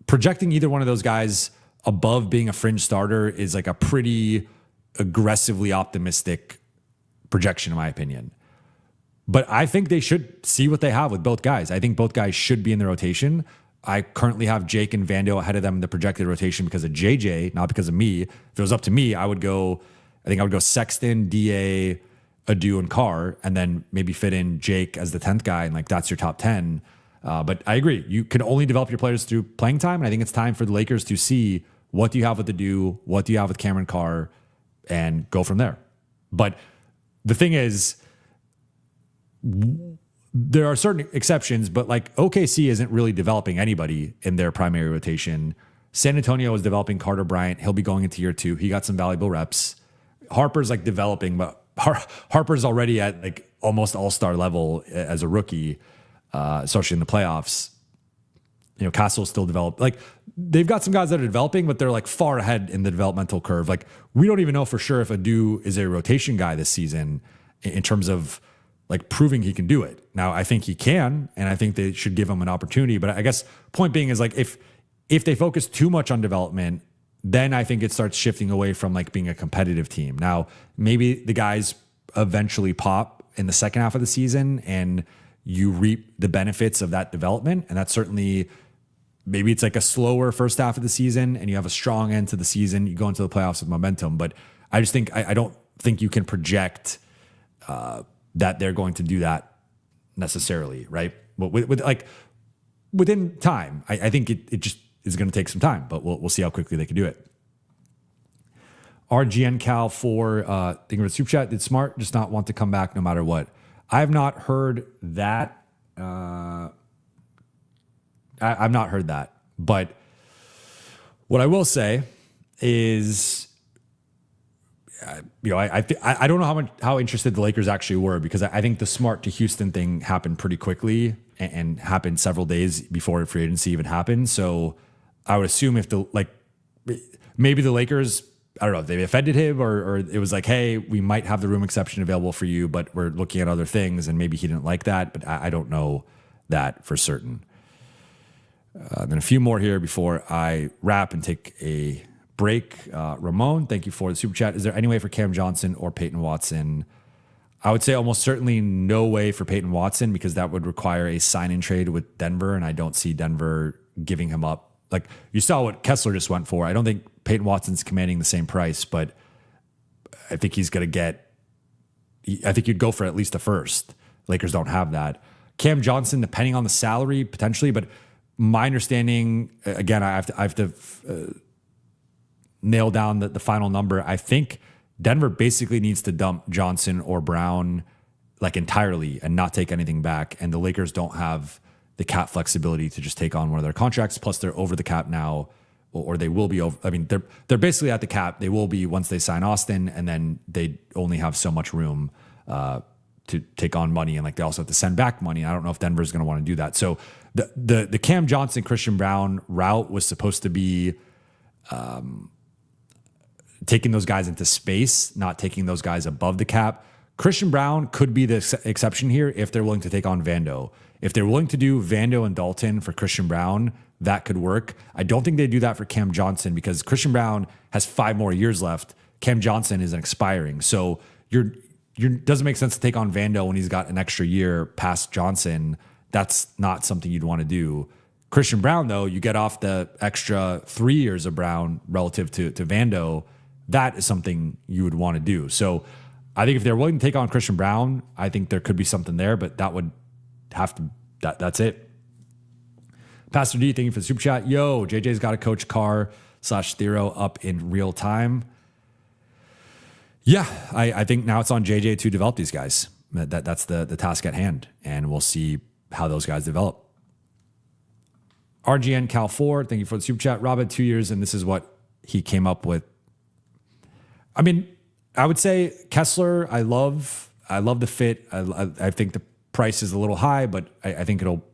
[SPEAKER 2] projecting either one of those guys above being a fringe starter is like a pretty aggressively optimistic projection, in my opinion. But I think they should see what they have with both guys. I think both guys should be in the rotation. I currently have Jake and Vando ahead of them in the projected rotation because of JJ, not because of me. If it was up to me, I would go I think I would go Sexton, DA, Adou, and Carr, and then maybe fit in Jake as the 10th guy, and like that's your top 10. But I agree. You can only develop your players through playing time, and I think it's time for the Lakers to see what do you have with Adou, what do you have with Cameron Carr, and go from there. But the thing is, there are certain exceptions, but like OKC isn't really developing anybody in their primary rotation. San Antonio is developing Carter Bryant. He'll be going into year 2. He got some valuable reps. Harper's like developing, but Harper's already at like almost all-star level as a rookie, especially in the playoffs. You know, Castle's still developed. Like they've got some guys that are developing, but they're like far ahead in the developmental curve. Like we don't even know for sure if Adou is a rotation guy this season in terms of like proving he can do it. Now I think he can, and I think they should give him an opportunity. But I guess point being is like if they focus too much on development, then I think it starts shifting away from like being a competitive team. Now, maybe the guys eventually pop in the second half of the season and you reap the benefits of that development. And that's certainly, maybe it's like a slower first half of the season and you have a strong end to the season. You go into the playoffs with momentum. But I just think, I don't think you can project that they're going to do that necessarily, right? But with like within time, I think it just is going to take some time, but we'll see how quickly they can do it. RGN Cal 4, thinking of a super chat. Did Smart just not want to come back no matter what? I have not heard that. I've not heard that. But what I will say is, you know, I don't know how interested the Lakers actually were, because I think the Smart to Houston thing happened pretty quickly and happened several days before free agency even happened. So I would assume if maybe the Lakers, I don't know if they offended him or it was like, hey, we might have the room exception available for you, but we're looking at other things, and maybe he didn't like that, but I don't know that for certain. Then a few more here before I wrap and take a break. Ramon, thank you for the super chat. Is there any way for Cam Johnson or Peyton Watson? I would say almost certainly no way for Peyton Watson, because that would require a sign-in trade with Denver, and I don't see Denver giving him up. Like you saw what Kessler just went for. I don't think Peyton Watson's commanding the same price, but I think he's going to get, I think you'd go for at least a first. Lakers don't have that. Cam Johnson, depending on the salary, potentially, but my understanding, again, I have to nail down the final number. I think Denver basically needs to dump Johnson or Brown like entirely and not take anything back. And the Lakers don't have the cap flexibility to just take on one of their contracts. Plus they're over the cap now, or they will be over. I mean, they're basically at the cap. They will be once they sign Austin, and then they only have so much room to take on money. And like they also have to send back money. I don't know if Denver's going to want to do that. So the Cam Johnson, Christian Brown route was supposed to be taking those guys into space, not taking those guys above the cap. Christian Brown could be the exception here if they're willing to take on Vando. If they're willing to do Vando and Dalton for Christian Brown, that could work. I don't think they do that for Cam Johnson, because Christian Brown has 5 more years left. Cam Johnson isn't expiring. So doesn't make sense to take on Vando when he's got an extra year past Johnson. That's not something you'd want to do. Christian Brown, though, you get off the extra 3 years of Brown relative to Vando. That is something you would want to do. So I think if they're willing to take on Christian Brown, I think there could be something there, but that would have to, that's it. Pastor D, thank you for the super chat. Yo, JJ's got to coach Carr / Thiero up in real time. Yeah, I think now it's on JJ to develop these guys. That's the task at hand, and we'll see how those guys develop. RGN Cal 4, thank you for the super chat. Rob had 2 years, and this is what he came up with. I mean, I would say Kessler, I love the fit. I think the price is a little high, but I think it'll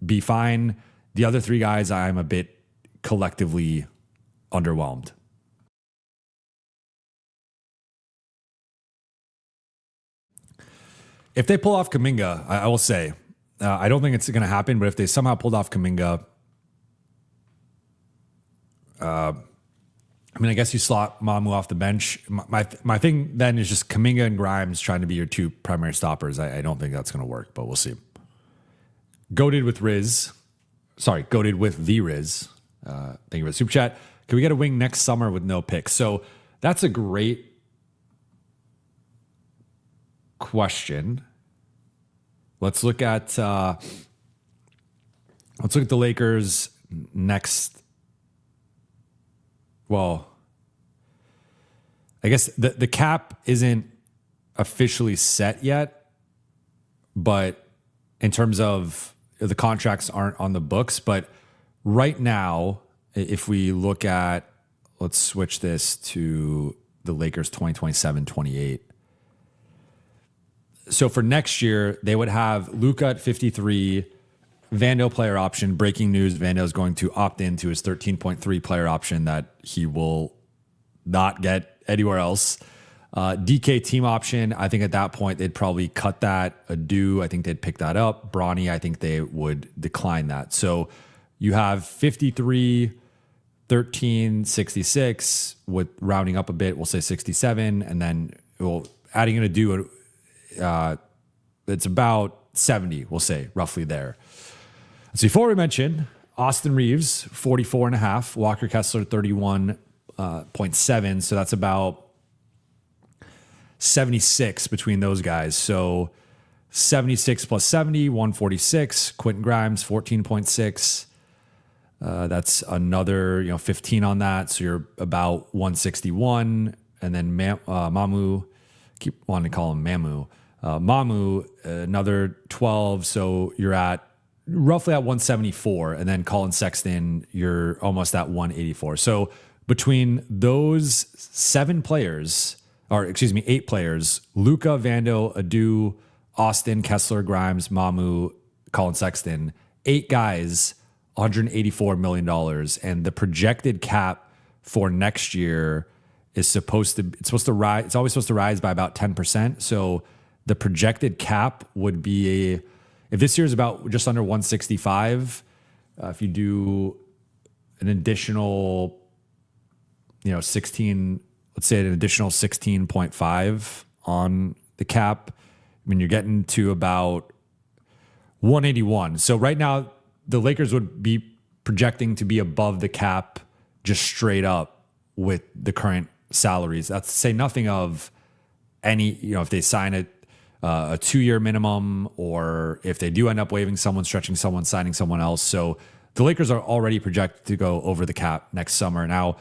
[SPEAKER 2] be fine. The other 3 guys, I'm a bit collectively underwhelmed. If they pull off Kuminga, I will say, I don't think it's going to happen, but if they somehow pulled off Kuminga, I mean, I guess you slot Mamu off the bench. My thing then is just Kuminga and Grimes trying to be your 2 primary stoppers. I don't think that's going to work, but we'll see. Goated with the Riz. Thank you for the super chat. Can we get a wing next summer with no picks? So that's a great question. Let's look at the Lakers next. Well, I guess the cap isn't officially set yet, but in terms of the contracts aren't on the books. But right now, if we look at, let's switch this to the Lakers 2027-28. So for next year, they would have Luka at 53, Vando player option. Breaking news, Vando is going to opt into his 13.3 player option that he will not get anywhere else. DK team option, I think at that point they'd probably cut that. Adou, I think they'd pick that up. Bronny, I think they would decline that. So you have 53, 13, 66, with rounding up a bit, we'll say 67, and then adding an Adou, it's about 70, we'll say, roughly there. So before we mention Austin Reeves, 44.5, Walker Kessler, 31.7, so that's about 76 between those guys. So 76 plus 70, 146. Quentin Grimes, 14.6. That's another 15 on that. So you're about 161. And then Mamu, keep wanting to call him Mamu. Mamu, another 12. So you're at roughly at 174. And then Collin Sexton, you're almost at 184. So between those 8 players, Luka, Vando, Adou, Austin, Kessler, Grimes, Mamu, Collin Sexton, 8 guys, $184 million. And the projected cap for next year is supposed to rise. It's always supposed to rise by about 10%. So the projected cap would be, if this year is about just under 165, if you do an additional, 16, let's say an additional 16.5 on the cap, I mean, you're getting to about 181. So right now, the Lakers would be projecting to be above the cap just straight up with the current salaries. That's to say nothing of any, if they sign a 2-year minimum, or if they do end up waiving someone, stretching someone, signing someone else. So the Lakers are already projected to go over the cap next summer. Now,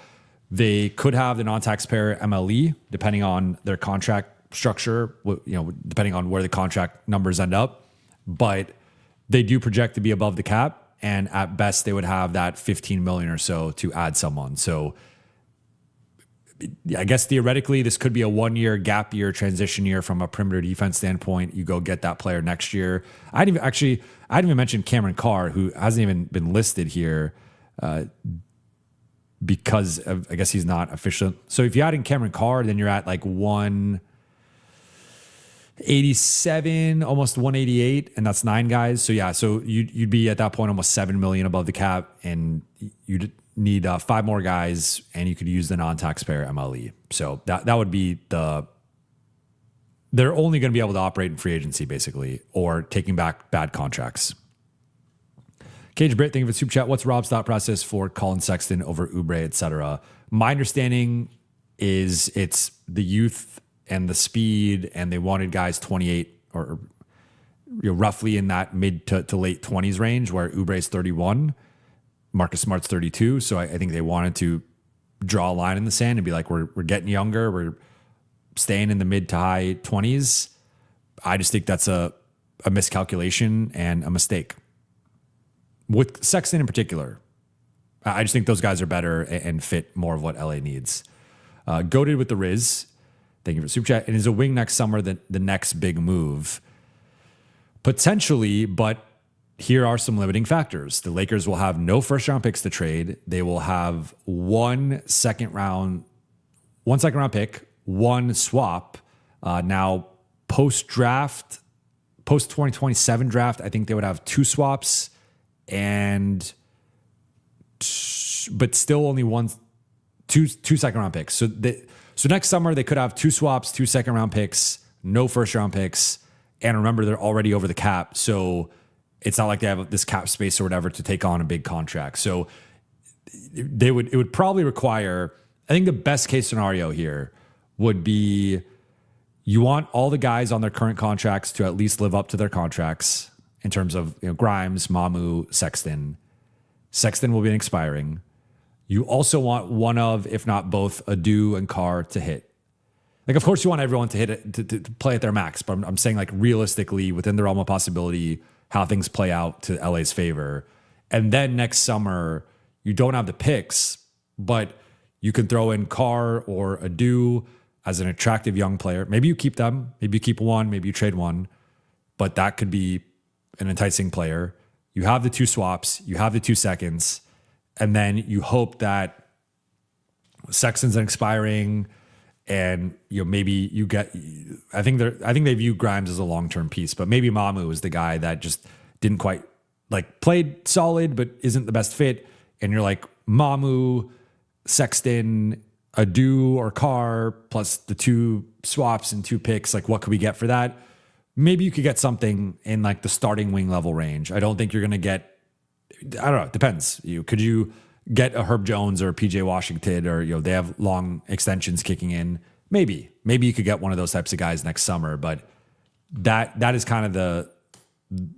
[SPEAKER 2] they could have the non-taxpayer MLE, depending on their contract structure, depending on where the contract numbers end up. But they do project to be above the cap, and at best they would have that 15 million or so to add someone. So I guess theoretically this could be a 1-year gap year, transition year from a perimeter defense standpoint. You go get that player next year. I didn't even mention Cameron Carr, who hasn't even been listed here because of, I guess he's not official. So if you add in Cameron Carr, then you're at like 187, almost 188, and that's 9 guys. So yeah, so you'd be at that point almost 7 million above the cap, and you'd need 5 more guys, and you could use the non-taxpayer MLE. So that would be they're only going to be able to operate in free agency basically, or taking back bad contracts. Cage Britt, thank you for the super chat. What's Rob's thought process for Collin Sexton over Oubre, etc.? My understanding is it's the youth and the speed, and they wanted guys 28 or roughly in that mid to late 20s range, where Oubre's 31, Marcus Smart's 32. So I think they wanted to draw a line in the sand and be like, we're getting younger, we're staying in the mid to high 20s. I just think that's a miscalculation and a mistake. With Sexton in particular, I just think those guys are better and fit more of what LA needs. Goated with the Riz, thank you for the super chat. And is a wing next summer the next big move? Potentially, but here are some limiting factors. The Lakers will have no first-round picks to trade. They will have one second round pick, one swap. Now, post-draft, post-2027 draft, I think they would have 2 swaps, but still only two second-round picks. So next summer, they could have 2 swaps, 2 second-round picks, no first-round picks. And remember, they're already over the cap. So it's not like they have this cap space or whatever to take on a big contract. So it would probably require, I think the best case scenario here would be You want all the guys on their current contracts to at least live up to their contracts in terms of Grimes, Mamu, Sexton. Sexton will be expiring. You also want one of, if not both, Adou and Carr to hit. Like, of course, you want everyone to hit it, to play at their max, but I'm saying, like, realistically, within the realm of possibility, how things play out to LA's favor. And then next summer, you don't have the picks, but you can throw in Carr or Adou as an attractive young player. Maybe you keep them. Maybe you keep one. Maybe you trade one. But that could be an enticing player. You have the 2 swaps. You have the 2 seconds. And then you hope that Sexton's expiring, and maybe you get. I think they view Grimes as a long-term piece, but maybe Mamu is the guy that just didn't quite played solid, but isn't the best fit. And you're like, Mamu, Sexton, Adou or Carr plus the 2 swaps and 2 picks. Like, what could we get for that? Maybe you could get something in like the starting wing level range. I don't think you're going to get. I don't know. It depends. Could you get a Herb Jones or a PJ Washington, or they have long extensions kicking in? Maybe you could get one of those types of guys next summer. But that is kind of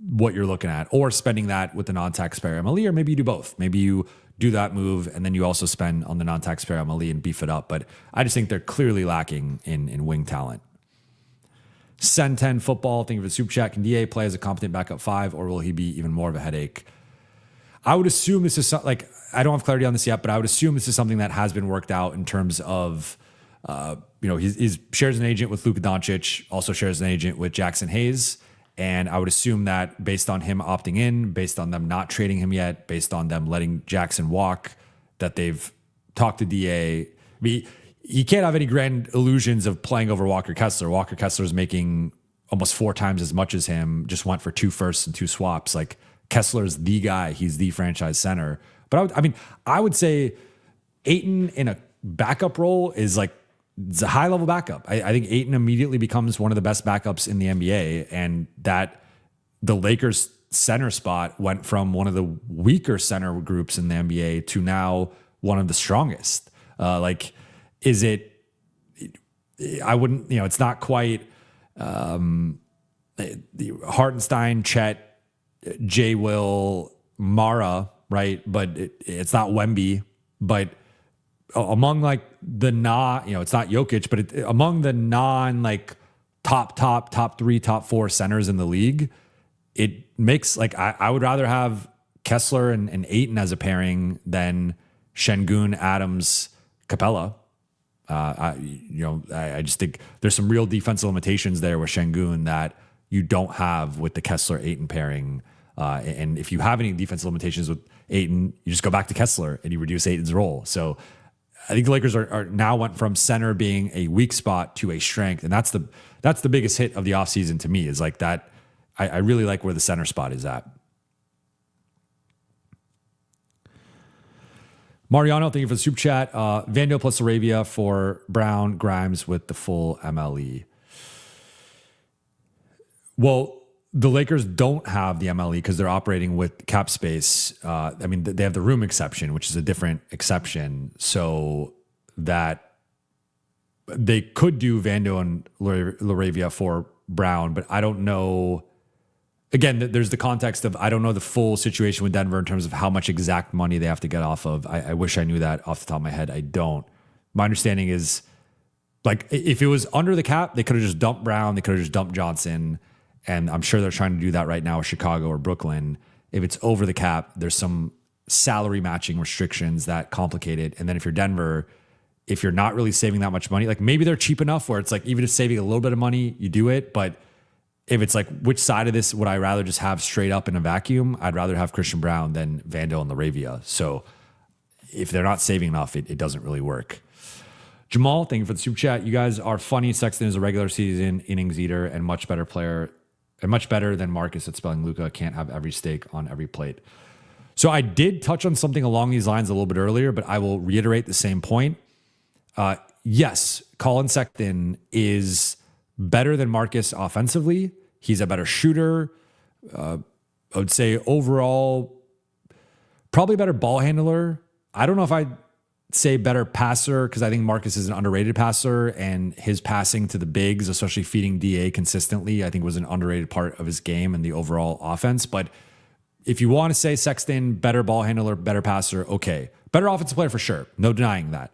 [SPEAKER 2] what you're looking at, or spending that with the non-taxpayer MLE, or maybe you do both. Maybe you do that move and then you also spend on the non-taxpayer MLE and beef it up. But I just think they're clearly lacking in wing talent. Sen 10 football, thank you for the super chat. Can DA play as a competent backup 5, or will he be even more of a headache? I would assume this is I don't have clarity on this yet, but I would assume this is something that has been worked out in terms of, he shares an agent with Luka Doncic, also shares an agent with Jackson Hayes. And I would assume that based on him opting in, based on them not trading him yet, based on them letting Jackson walk, that they've talked to DA. I mean, he can't have any grand illusions of playing over Walker Kessler. Walker Kessler is making almost 4 times as much as him, just went for 2 firsts and 2 swaps. Like, Kessler's the guy. He's the franchise center. But I would say Ayton in a backup role is it's a high level backup. I think Ayton immediately becomes one of the best backups in the NBA, and that the Lakers center spot went from one of the weaker center groups in the NBA to now one of the strongest. Is it? I wouldn't. It's not quite Hartenstein, Chet, J. Will, Mara, right? But it's not Wemby. But among the it's not Jokic, but among the top 3, top 4 centers in the league, it makes I would rather have Kessler and Ayton as a pairing than Şengün, Adams, Capella. I just think there's some real defensive limitations there with Şengün that you don't have with the Kessler Ayton pairing. And if you have any defensive limitations with Ayton, you just go back to Kessler and you reduce Ayton's role. So I think the Lakers are now went from center being a weak spot to a strength. And that's the biggest hit of the offseason to me, is that. I really like where the center spot is at. Mariano, thank you for the super chat. Vando plus Arabia for Brown, Grimes with the full MLE. Well, the Lakers don't have the MLE because they're operating with cap space. They have the room exception, which is a different exception. So that they could do Vando and Laravia for Brown, but I don't know. Again, there's the context of I don't know the full situation with Denver in terms of how much exact money they have to get off of. I wish I knew that off the top of my head. I don't. My understanding is if it was under the cap, they could have just dumped Brown. They could have just dumped Johnson. And I'm sure they're trying to do that right now with Chicago or Brooklyn. If it's over the cap, there's some salary matching restrictions that complicate it. And then if you're Denver, if you're not really saving that much money, maybe they're cheap enough where it's even if saving a little bit of money, you do it. But if it's which side of this would I rather just have straight up in a vacuum? I'd rather have Christian Brown than Vando and Laravia. So if they're not saving enough, it doesn't really work. Jamal, thank you for the super chat. You guys are funny. Sexton is a regular season innings eater and much better player, and much better than Marcus at spelling Luka. Can't have every steak on every plate. So I did touch on something along these lines a little bit earlier, but I will reiterate the same point. Yes, Collin Sexton is better than Marcus offensively. He's a better shooter. I would say overall, probably a better ball handler. I don't know if I'd say better passer because I think Marcus is an underrated passer, and his passing to the bigs, especially feeding DA consistently, I think was an underrated part of his game and the overall offense. But if you want to say Sexton, better ball handler, better passer, okay. Better offensive player for sure. No denying that.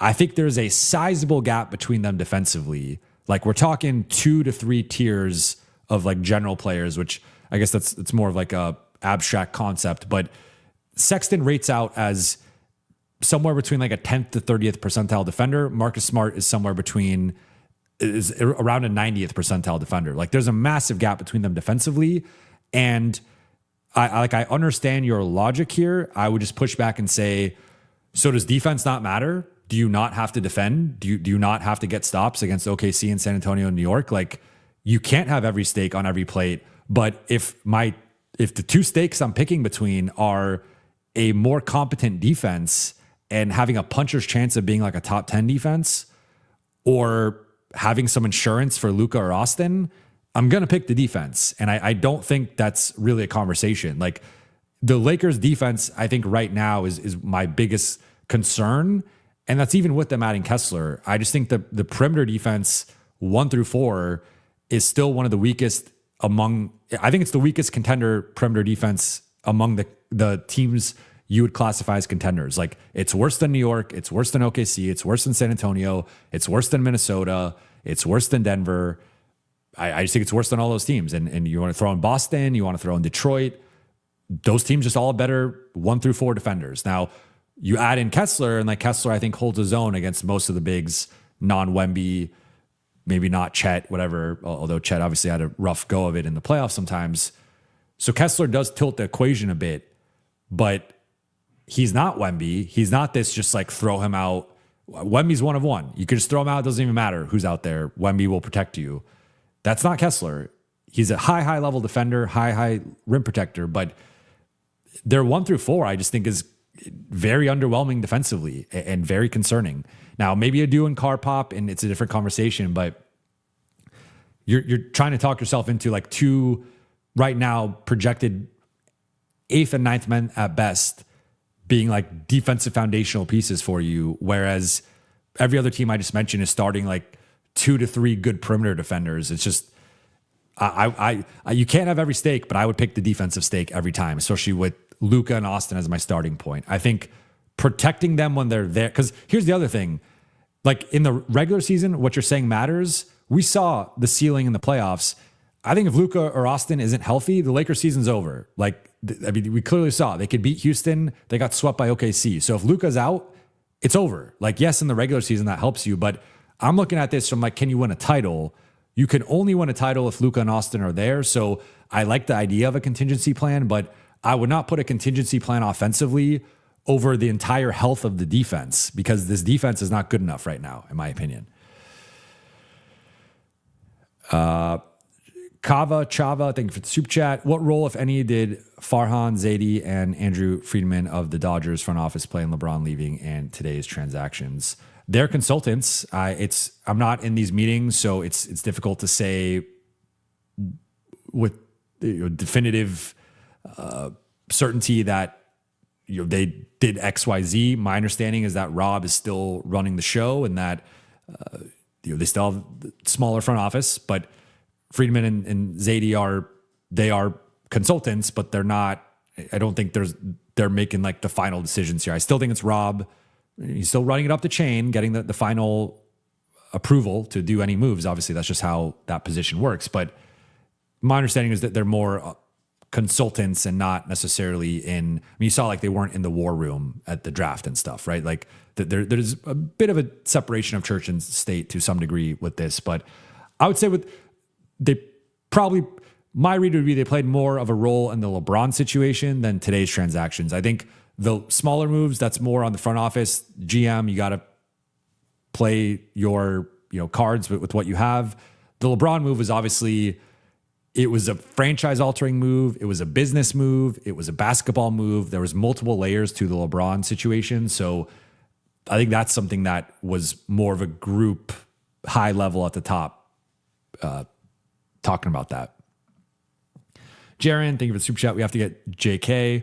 [SPEAKER 2] I think there's a sizable gap between them defensively. Like we're talking 2 to 3 tiers of like general players, which I guess it's more of like a abstract concept, but Sexton rates out as somewhere between like a 10th to 30th percentile defender. Marcus Smart is somewhere between is around a 90th percentile defender. Like there's a massive gap between them defensively. And I understand your logic here. I would just push back and say, so does defense not matter? Do you not have to defend? Do you not have to get stops against OKC and San Antonio and New York? Like you can't have every stake on every plate. But if the 2 stakes I'm picking between are a more competent defense and having a puncher's chance of being like a top 10 defense, or having some insurance for Luka or Austin, I'm going to pick the defense. And I don't think that's really a conversation. Like the Lakers defense, I think right now is my biggest concern. And that's even with them adding Kessler. I just think the perimeter defense 1 through 4 is still one of the weakest I think it's the weakest contender perimeter defense among the teams you would classify as contenders. Like it's worse than New York. It's worse than OKC. It's worse than San Antonio. It's worse than Minnesota. It's worse than Denver. I just think it's worse than all those teams. And you want to throw in Boston, you want to throw in Detroit. Those teams just all better 1 through 4 defenders. Now you add in Kessler, and like Kessler, I think holds his own against most of the bigs, non-Wemby, maybe not Chet, whatever. Although Chet obviously had a rough go of it in the playoffs sometimes. So Kessler does tilt the equation a bit, but he's not Wemby. He's not this just like throw him out. Wemby's 1 of 1. You could just throw him out. It doesn't even matter who's out there. Wemby will protect you. That's not Kessler. He's a high level defender, high rim protector, but their 1 through 4, I just think is very underwhelming defensively and very concerning. Now, maybe Adou and Carr pop and it's a different conversation, but you're trying to talk yourself into like 2 right now projected 8th and 9th men at best being like defensive foundational pieces for you. Whereas every other team I just mentioned is starting like 2 to 3 good perimeter defenders. It's just, you can't have every stake, but I would pick the defensive stake every time, especially with Luka and Austin as my starting point. I think protecting them when they're there, because here's the other thing, like in the regular season, what you're saying matters. We saw the ceiling in the playoffs. I think if Luka or Austin isn't healthy, the Lakers season's over. Like, I mean, we clearly saw they could beat Houston. They got swept by OKC. So if Luka's out, it's over. Like, yes, in the regular season, that helps you. But I'm looking at this from like, can you win a title? You can only win a title if Luka and Austin are there. So I like the idea of a contingency plan, but I would not put a contingency plan offensively over the entire health of the defense, because this defense is not good enough right now, in my opinion. Chava, thank you for the soup chat. What role, if any, did Farhan Zaidi and Andrew Friedman of the Dodgers front office play in LeBron leaving and today's transactions? They're consultants. I'm not in these meetings, so it's difficult to say with definitive certainty that they did X, Y, Z. My understanding is that Rob is still running the show and that they still have the smaller front office, but Friedman and Zaidi are consultants, but they're not. I don't think they're making like the final decisions here. I still think it's Rob. He's still running it up the chain, getting the final approval to do any moves. Obviously, that's just how that position works. But my understanding is that they're more consultants and not necessarily in. I mean, you saw like they weren't in the war room at the draft and stuff, right? Like there's a bit of a separation of church and state to some degree with this. But I would say my read would be they played more of a role in the LeBron situation than today's transactions. I think the smaller moves, that's more on the front office. GM, you got to play your cards with what you have. The LeBron move was obviously, it was a franchise altering move. It was a business move. It was a basketball move. There was multiple layers to the LeBron situation. So I think that's something that was more of a group high level at the top talking about that. Jaron, thank you for the super chat. We have to get JK.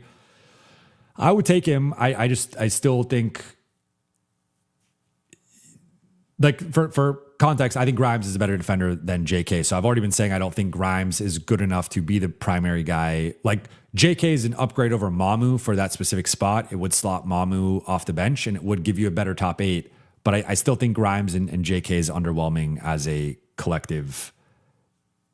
[SPEAKER 2] I would take him. I still think, like, for context, I think Grimes is a better defender than JK. So I've already been saying I don't think Grimes is good enough to be the primary guy. Like, JK is an upgrade over Mamu for that specific spot. It would slot Mamu off the bench and it would give you a better top 8. But I still think Grimes and JK is underwhelming as a collective,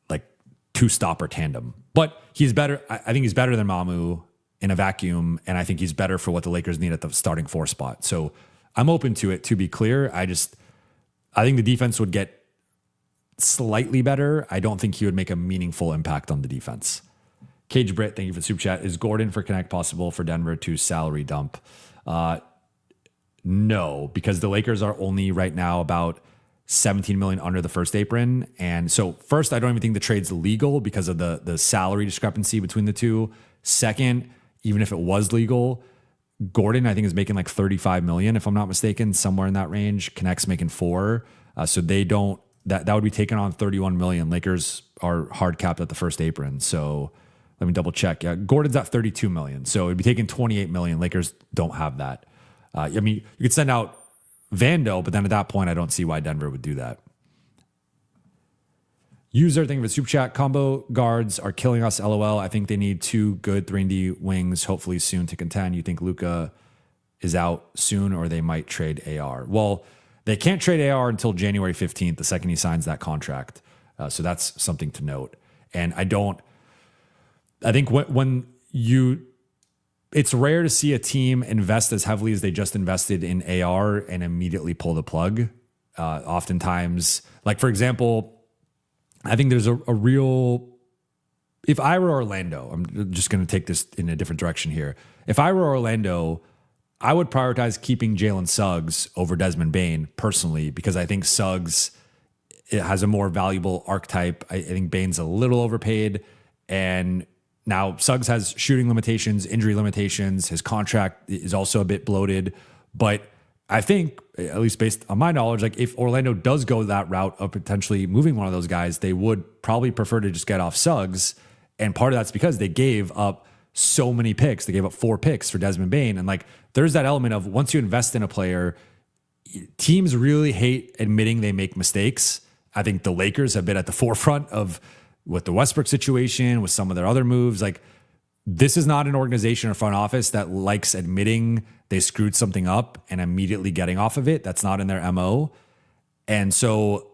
[SPEAKER 2] like, two-stopper tandem. But he's better. I think he's better than Mamu in a vacuum, and I think he's better for what the Lakers need at the starting 4 spot. So I'm open to it, to be clear. I think the defense would get slightly better. I don't think he would make a meaningful impact on the defense. Cage Britt, thank you for the super chat. Is Gordon for Connect possible for Denver to salary dump? No, because the Lakers are only right now about 17 million under the first apron. And so first, I don't even think the trade's legal because of the salary discrepancy between the two. Second, even if it was legal, Gordon, I think, is making like 35 million, if I'm not mistaken, somewhere in that range. Connect's making 4. So they don't, that would be taking on 31 million. Lakers are hard capped at the first apron. So let me double check. Yeah, Gordon's at 32 million. So it'd be taking 28 million. Lakers don't have that. I mean, you could send out Vando, but then at that point, I don't see why Denver would do that. User, thank you for the super chat. Combo guards are killing us, LOL. I think they need 2 good 3D wings, hopefully soon, to contend. You think Luka is out soon, or they might trade AR? Well, they can't trade AR until January 15th, the second he signs that contract. So that's something to note. And I think when you, it's rare to see a team invest as heavily as they just invested in AR and immediately pull the plug. Oftentimes, like, for example, I think there's a real, if I were Orlando, I'm just going to take this in a different direction here. If I were Orlando, I would prioritize keeping Jalen Suggs over Desmond Bane personally, because I think Suggs, it has a more valuable archetype. I think Bane's a little overpaid, and now Suggs has shooting limitations, injury limitations. His contract is also a bit bloated, but I think, at least based on my knowledge, like, if Orlando does go that route of potentially moving one of those guys, they would probably prefer to just get off Suggs. And part of that's because they gave up so many picks. They gave up 4 picks for Desmond Bane. And, like, there's that element of, once you invest in a player, teams really hate admitting they make mistakes. I think the Lakers have been at the forefront of, with the Westbrook situation, with some of their other moves. Like, this is not an organization or front office that likes admitting they screwed something up and immediately getting off of it. That's not in their MO. And so,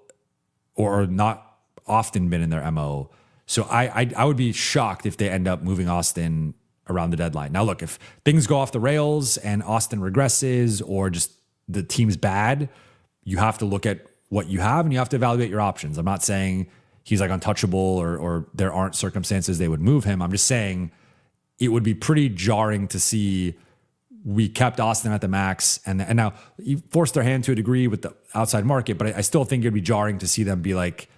[SPEAKER 2] or not often been in their MO. So I would be shocked if they end up moving Austin around the deadline. Now, look, if things go off the rails and Austin regresses, or just the team's bad, you have to look at what you have and you have to evaluate your options. I'm not saying he's like untouchable or there aren't circumstances they would move him. I'm just saying it would be pretty jarring to see we kept Austin at the max, and now you forced their hand to a degree with the outside market, but I still think it'd be jarring to see them be like,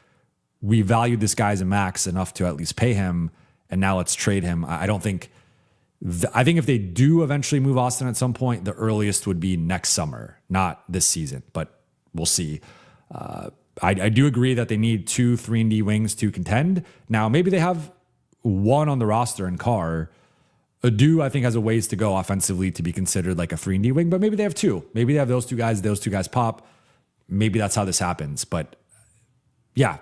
[SPEAKER 2] we valued this guy as a max enough to at least pay him, and now let's trade him. I don't think, I think if they do eventually move Austin at some point, the earliest would be next summer, not this season, but we'll see. I do agree that they need 2 3-and-D wings to contend. Now, maybe they have one on the roster in Carr. Adou, I think, has a ways to go offensively to be considered like a 3-and-D wing, but maybe they have 2. Maybe they have those two guys pop. Maybe that's how this happens. But yeah,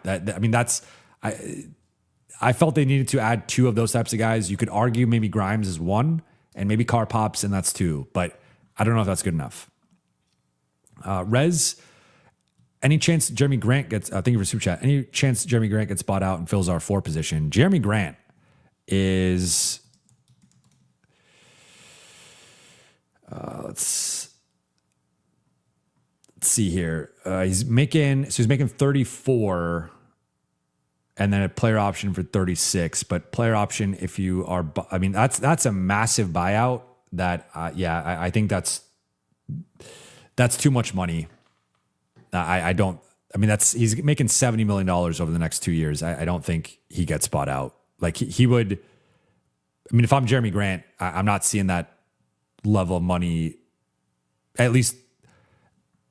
[SPEAKER 2] I felt they needed to add 2 of those types of guys. You could argue maybe Grimes is 1, and maybe Carr pops, and that's 2. But I don't know if that's good enough. Rez, any chance Jeremy Grant gets, thank you for super chat. Any chance Jeremy Grant gets bought out and fills our 4 position? Jeremy Grant is, let's see here. He's making 34 and then a player option for 36, but player option, if you are, I mean, that's a massive buyout that, I think that's too much money. He's making $70 million over the next 2 years. I don't think he gets bought out. Like, he would, I mean, if I'm Jeremy Grant, I'm not seeing that level of money, at least.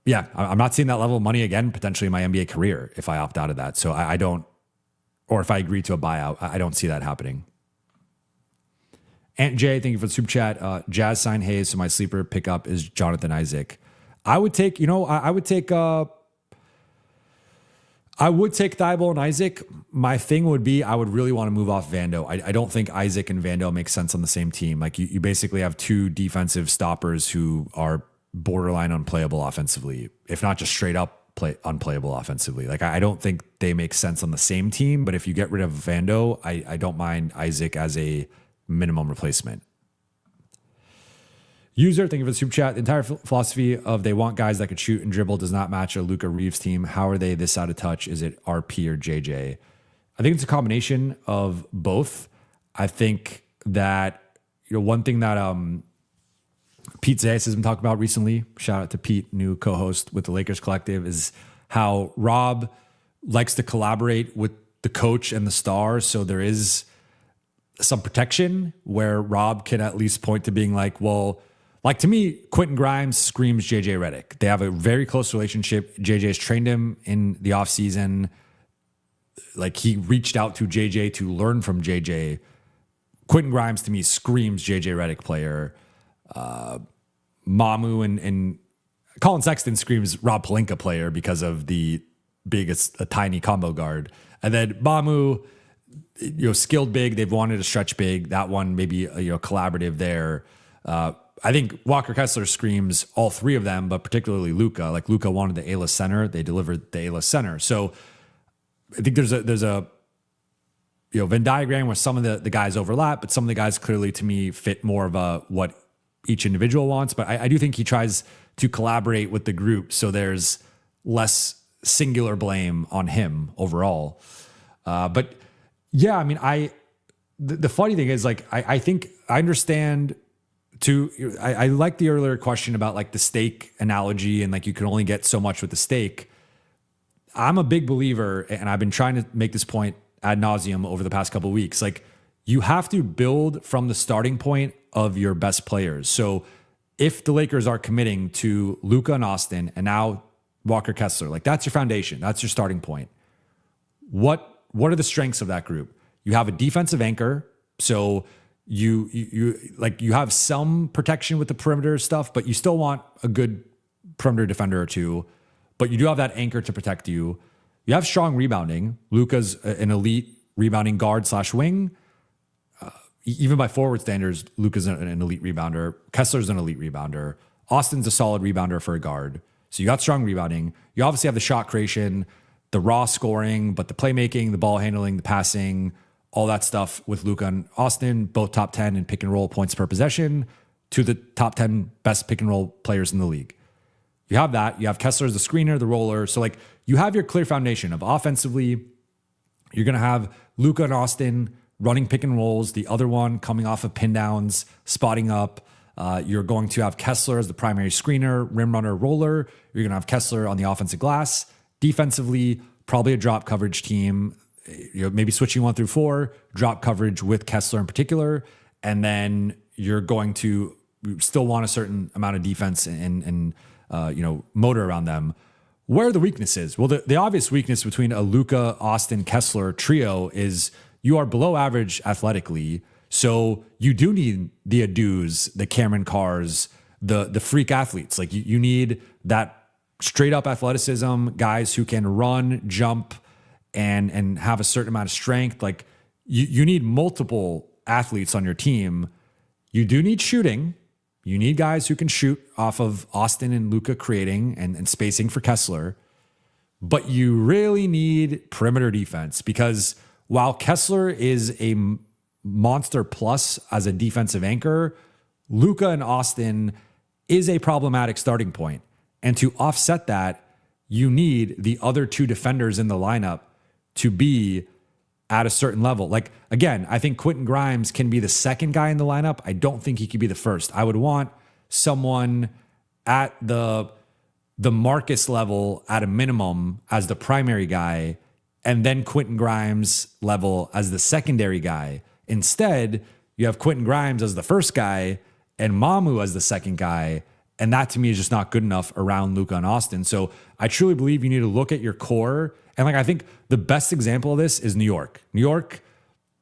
[SPEAKER 2] Yeah, I'm not seeing that level of money again, potentially in my NBA career, if I opt out of that. So I don't, or if I agree to a buyout, I don't see that happening. Aunt Jay, thank you for the super chat. Jazz sign Hayes, so my sleeper pickup is Jonathan Isaac. I would take, I would take Thibault and Isaac. My thing would be I would really want to move off Vando. I don't think Isaac and Vando make sense on the same team. Like you basically have two defensive stoppers who are borderline unplayable offensively, if not just straight up unplayable offensively. Like I don't think they make sense on the same team, but if you get rid of Vando, I don't mind Isaac as a minimum replacement. User, thank you for the super chat. The entire philosophy of they want guys that could shoot and dribble does not match a Luka Reeves team. How are they this out of touch? Is it RP or JJ? I think it's a combination of both. I think that, one thing that Pete Zayas has been talking about recently, shout out to Pete, new co-host with the Lakers Collective, is how Rob likes to collaborate with the coach and the star. So there is some protection where Rob can at least point to being like, well, like to me, Quentin Grimes screams JJ Redick. They have a very close relationship. JJ's trained him in the offseason. Like he reached out to JJ to learn from JJ. Quentin Grimes to me screams JJ Redick player. Mamu and Collin Sexton screams Rob Pelinka player because of the biggest, a tiny combo guard. And then Mamu, skilled big. They've wanted to stretch big. That one maybe collaborative there. I think Walker Kessler screams all three of them, but particularly Luka. Like Luka wanted the A-list center, they delivered the A-list center. So I think there's a Venn diagram where some of the guys overlap, but some of the guys clearly to me fit more of what each individual wants. But I do think he tries to collaborate with the group, so there's less singular blame on him overall. But yeah, I mean, the funny thing is like I think I understand. I like the earlier question about like the steak analogy and like you can only get so much with the steak. I'm a big believer, and I've been trying to make this point ad nauseum over the past couple of weeks. Like you have to build from the starting point of your best players. So if the Lakers are committing to Luka and Austin and now Walker Kessler, like that's your foundation. That's your starting point. What are the strengths of that group? You have a defensive anchor. So you have some protection with the perimeter stuff, but you still want a good perimeter defender or two, but you do have that anchor to protect you. You have strong rebounding. Luka's an elite rebounding guard / wing. Even by forward standards, Luka's an elite rebounder. Kessler's an elite rebounder. Austin's a solid rebounder for a guard. So you got strong rebounding. You obviously have the shot creation, the raw scoring, but the playmaking, the ball handling, the passing, all that stuff with Luka and Austin, both top 10 in pick and roll points per possession, to the top 10 best pick and roll players in the league. You have that. You have Kessler as the screener, the roller. So like you have your clear foundation of offensively, you're going to have Luka and Austin running pick and rolls, the other one coming off of pin downs, spotting up. You're going to have Kessler as the primary screener, rim runner, roller. You're going to have Kessler on the offensive glass. Defensively, probably a drop coverage team. Maybe switching 1 through 4, drop coverage with Kessler in particular. And then you're going to still want a certain amount of defense and motor around them. Where are the weaknesses? Well, the obvious weakness between a Luka, Austin, Kessler trio is you are below average athletically. So you do need the Adous, the Cameron Carrs, the freak athletes. Like you need that straight up athleticism, guys who can run, jump, and have a certain amount of strength. Like you need multiple athletes on your team. You do need shooting. You need guys who can shoot off of Austin and Luka creating and spacing for Kessler. But you really need perimeter defense, because while Kessler is a monster plus as a defensive anchor, Luka and Austin is a problematic starting point. And to offset that, you need the other two defenders in the lineup to be at a certain level. Like, again, I think Quentin Grimes can be the second guy in the lineup. I don't think he could be the first. I would want someone at the Marcus level at a minimum as the primary guy, and then Quentin Grimes level as the secondary guy. Instead, you have Quentin Grimes as the first guy and Mamu as the second guy. And that to me is just not good enough around Luka and Austin. So I truly believe you need to look at your core. And like, I think the best example of this is New York. New York,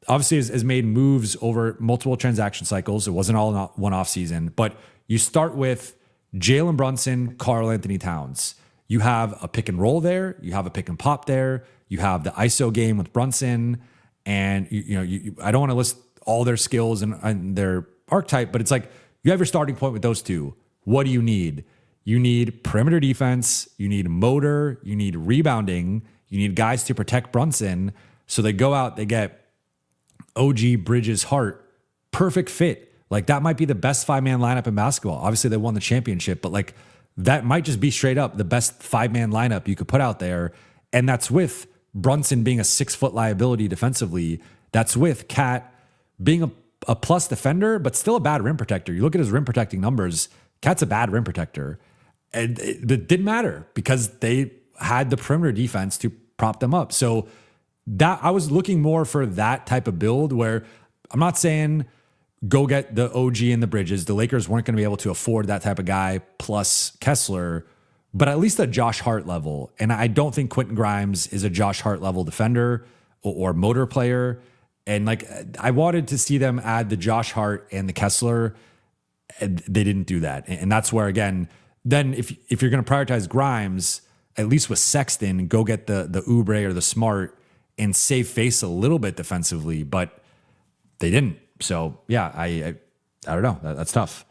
[SPEAKER 2] obviously has made moves over multiple transaction cycles. It wasn't all in one off season, but you start with Jalen Brunson, Karl Anthony Towns. You have a pick and roll there. You have a pick and pop there. You have the ISO game with Brunson, and I don't want to list all their skills and their archetype, but it's like you have your starting point with those two. What do you need? You need perimeter defense. You need motor. You need rebounding. You need guys to protect Brunson. So they go out, they get OG Bridges Hart, perfect fit. Like that might be the best 5-man lineup in basketball. Obviously they won the championship, but like that might just be straight up the best 5-man lineup you could put out there. And that's with Brunson being a 6-foot liability defensively. That's with Cat being a plus defender, but still a bad rim protector. You look at his rim protecting numbers, Cat's a bad rim protector. And it didn't matter because they had the perimeter defense to prop them up. So that I was looking more for that type of build where I'm not saying go get the OG and the Bridges. The Lakers weren't going to be able to afford that type of guy plus Kessler, but at least a Josh Hart level. And I don't think Quentin Grimes is a Josh Hart level defender or motor player. And like I wanted to see them add the Josh Hart and the Kessler, and they didn't do that. And that's where, again, then if you're going to prioritize Grimes, at least with Sexton, go get the Oubre or the Smart and save face a little bit defensively, but they didn't. So yeah, I don't know. That's tough.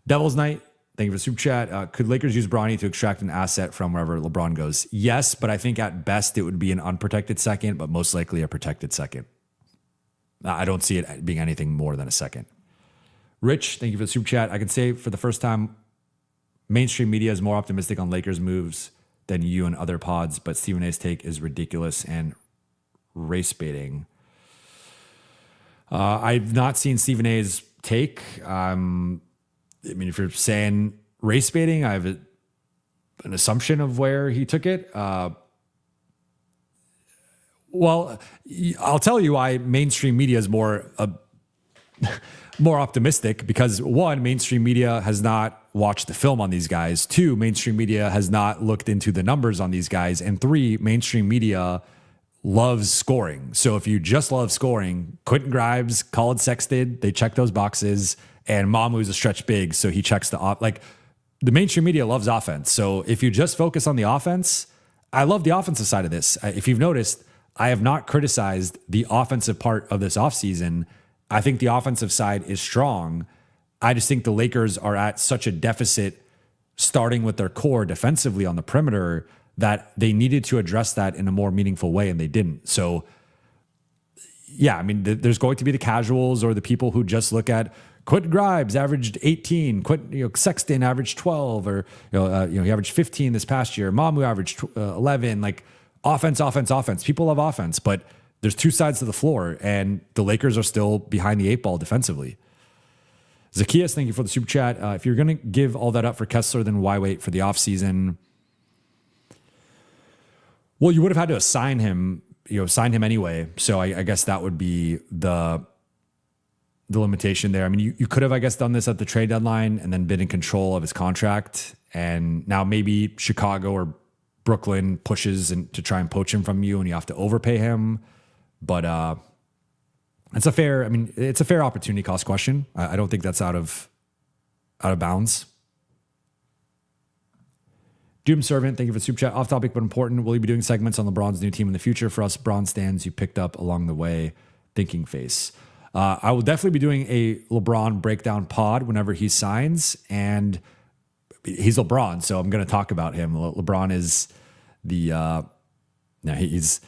[SPEAKER 2] Devil's Night, thank you for the super chat. Could Lakers use Bronny to extract an asset from wherever LeBron goes? Yes, but I think at best it would be an unprotected second, but most likely a protected second. I don't see it being anything more than a second. Rich, thank you for the super chat. I can say for the first time, mainstream media is more optimistic on Lakers moves than you and other pods, but Stephen A's take is ridiculous and race baiting. I've not seen Stephen A's take. I mean, if you're saying race baiting, I have an assumption of where he took it. Well, I'll tell you why mainstream media is more optimistic, because one, mainstream media has not watched the film on these guys. Two, mainstream media has not looked into the numbers on these guys. And three, mainstream media loves scoring. So if you just love scoring, Quentin Grimes, Collin Sexton, they check those boxes, and Mamu's a stretch big, so he checks the mainstream media loves offense. So if you just focus on the offense, I love the offensive side of this. If you've noticed, I have not criticized the offensive part of this offseason. I think the offensive side is strong. I just think the Lakers are at such a deficit starting with their core defensively on the perimeter that they needed to address that in a more meaningful way, and they didn't. So, yeah, I mean, there's going to be the casuals or the people who just look at Quentin Grimes averaged 18, Sexton averaged 12, or he averaged 15 this past year. Mamu averaged 11. Like offense. People love offense, but there's two sides to the floor, and the Lakers are still behind the 8 ball defensively. Zacchaeus, thank you for the super chat. If you're going to give all that up for Kessler, then why wait for the offseason? Well, you would have had to sign him anyway. So I guess that would be the limitation there. I mean, you could have, I guess, done this at the trade deadline and then been in control of his contract. And now maybe Chicago or Brooklyn pushes to try and poach him from you, and you have to overpay him. But it's a fair opportunity cost question. I don't think that's out of bounds. Doom Servant, thank you for the super chat. Off topic but important. Will you be doing segments on LeBron's new team in the future for us Bron stands you picked up along the way? Thinking face. I will definitely be doing a LeBron breakdown pod whenever he signs, and he's LeBron, so I'm going to talk about him. LeBron is he's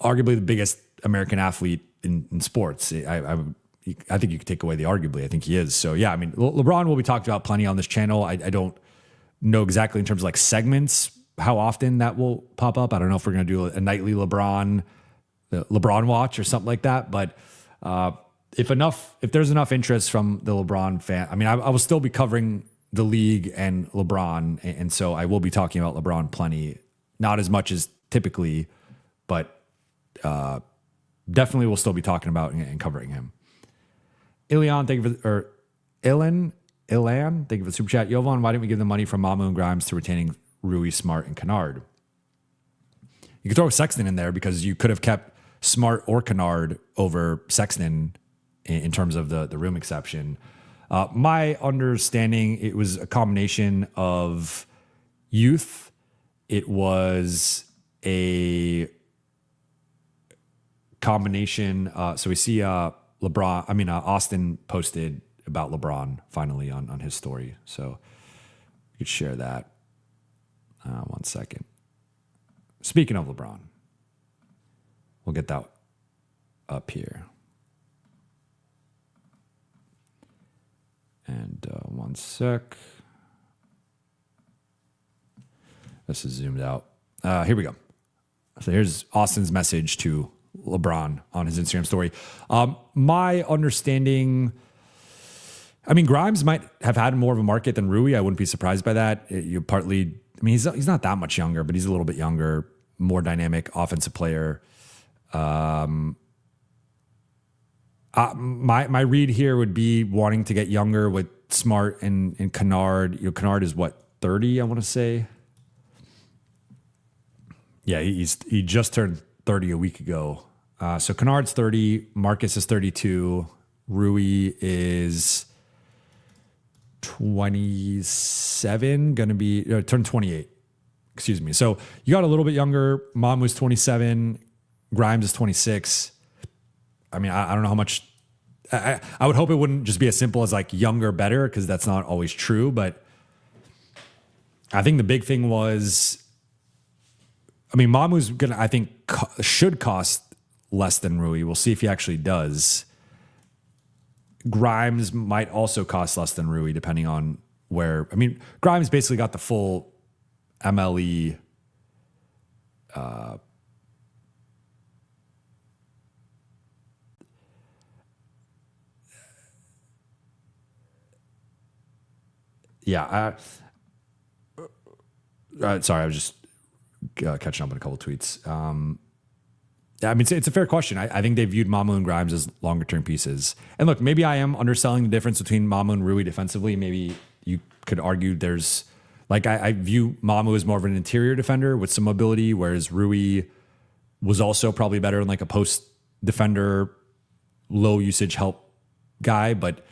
[SPEAKER 2] arguably the biggest American athlete in sports. I think you could take away the arguably. I think he is. So yeah, I mean, LeBron will be talked about plenty on this channel. I don't know exactly in terms of like segments how often that will pop up. I don't know if we're going to do a nightly LeBron watch or something like that. But if there's enough interest from the LeBron fan, I mean, I will still be covering the league and LeBron, and so I will be talking about LeBron plenty, not as much as typically, but definitely will still be talking about and covering him. Ilan, thank you for thank you for the super chat. Jovan, why didn't we give the money from Mamu and Grimes to retaining Rui, Smart, and Kennard? You could throw Sexton in there because you could have kept Smart or Kennard over Sexton in terms of the room exception. My understanding, it was a combination of youth. It was a combination. So we see Austin posted about LeBron finally on his story. So you could share that. 1 second. Speaking of LeBron, we'll get that up here. And 1 sec. This is zoomed out. Here we go. So here's Austin's message to LeBron on his Instagram story. My understanding, Grimes might have had more of a market than Rui. I wouldn't be surprised by that. He's not that much younger, but he's a little bit younger, more dynamic offensive player. My read here would be wanting to get younger with Smart and Kennard. Kennard is what, 30, I want to say? Yeah, he just turned 30 a week ago. So Kennard's 30, Marcus is 32, Rui is 27, gonna be turned 28. Excuse me. So you got a little bit younger. Mamu's 27, Grimes is 26. I don't know how much. I would hope it wouldn't just be as simple as like younger better, because that's not always true. But I think the big thing was, Mamu's gonna, I think, should cost less than Rui. We'll see if he actually does. Grimes might also cost less than Rui, depending on where. Grimes basically got the full MLE. Sorry, I was just catching up on a couple of tweets. It's a fair question. I think they viewed Mamu and Grimes as longer term pieces. And look, maybe I am underselling the difference between Mamu and Rui defensively. Maybe you could argue there's, I view Mamu as more of an interior defender with some mobility, whereas Rui was also probably better in like a post defender, low usage help guy. But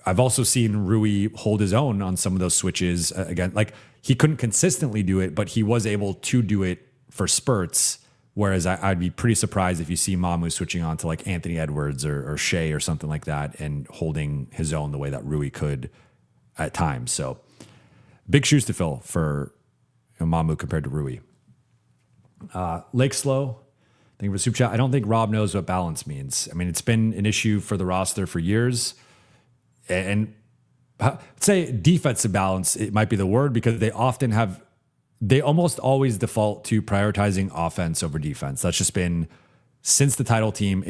[SPEAKER 2] I've also seen Rui hold his own on some of those switches. Again, he couldn't consistently do it, but he was able to do it for spurts. Whereas I'd be pretty surprised if you see Mamu switching on to like Anthony Edwards or Shea or something like that and holding his own the way that Rui could at times. So big shoes to fill for Mamu compared to Rui. Lake Slow, thank you for the super chat. I don't think Rob knows what balance means. It's been an issue for the roster for years. And I'd say defensive balance, it might be the word, because they almost always default to prioritizing offense over defense. That's just been since the title team.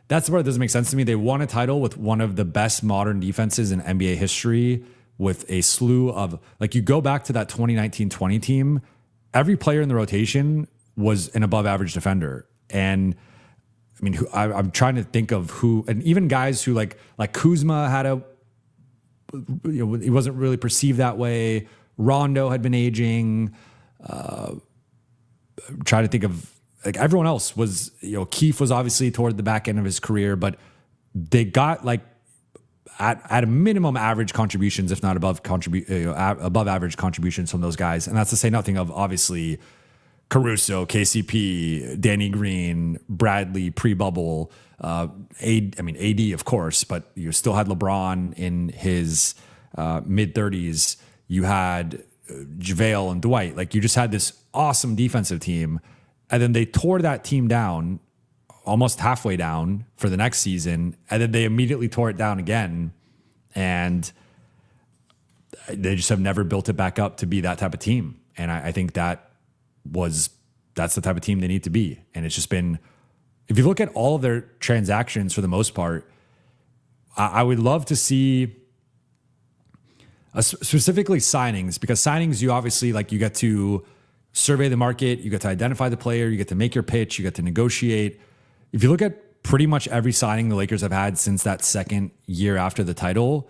[SPEAKER 2] That's where it doesn't make sense to me. They won a title with one of the best modern defenses in NBA history, with a slew of, you go back to that 2019-20 team, every player in the rotation was an above average defender. And I'm trying to think of who, and even guys who like Kuzma had he wasn't really perceived that way. Rondo had been aging. Trying to think of everyone else was, Keefe was obviously toward the back end of his career, but they got at a minimum average contributions, if not above average contributions from those guys. And that's to say nothing of obviously Caruso, KCP, Danny Green, Bradley, pre-bubble, AD, of course, but you still had LeBron in his mid-30s. You had JaVale and Dwight. You just had this awesome defensive team. And then they tore that team down, almost halfway down for the next season. And then they immediately tore it down again. And they just have never built it back up to be that type of team. And I think that's the type of team they need to be. And it's just been, if you look at all of their transactions for the most part, I would love to see specifically signings, because signings, you obviously you get to survey the market, you get to identify the player, you get to make your pitch, you get to negotiate. If you look at pretty much every signing the Lakers have had since that second year after the title,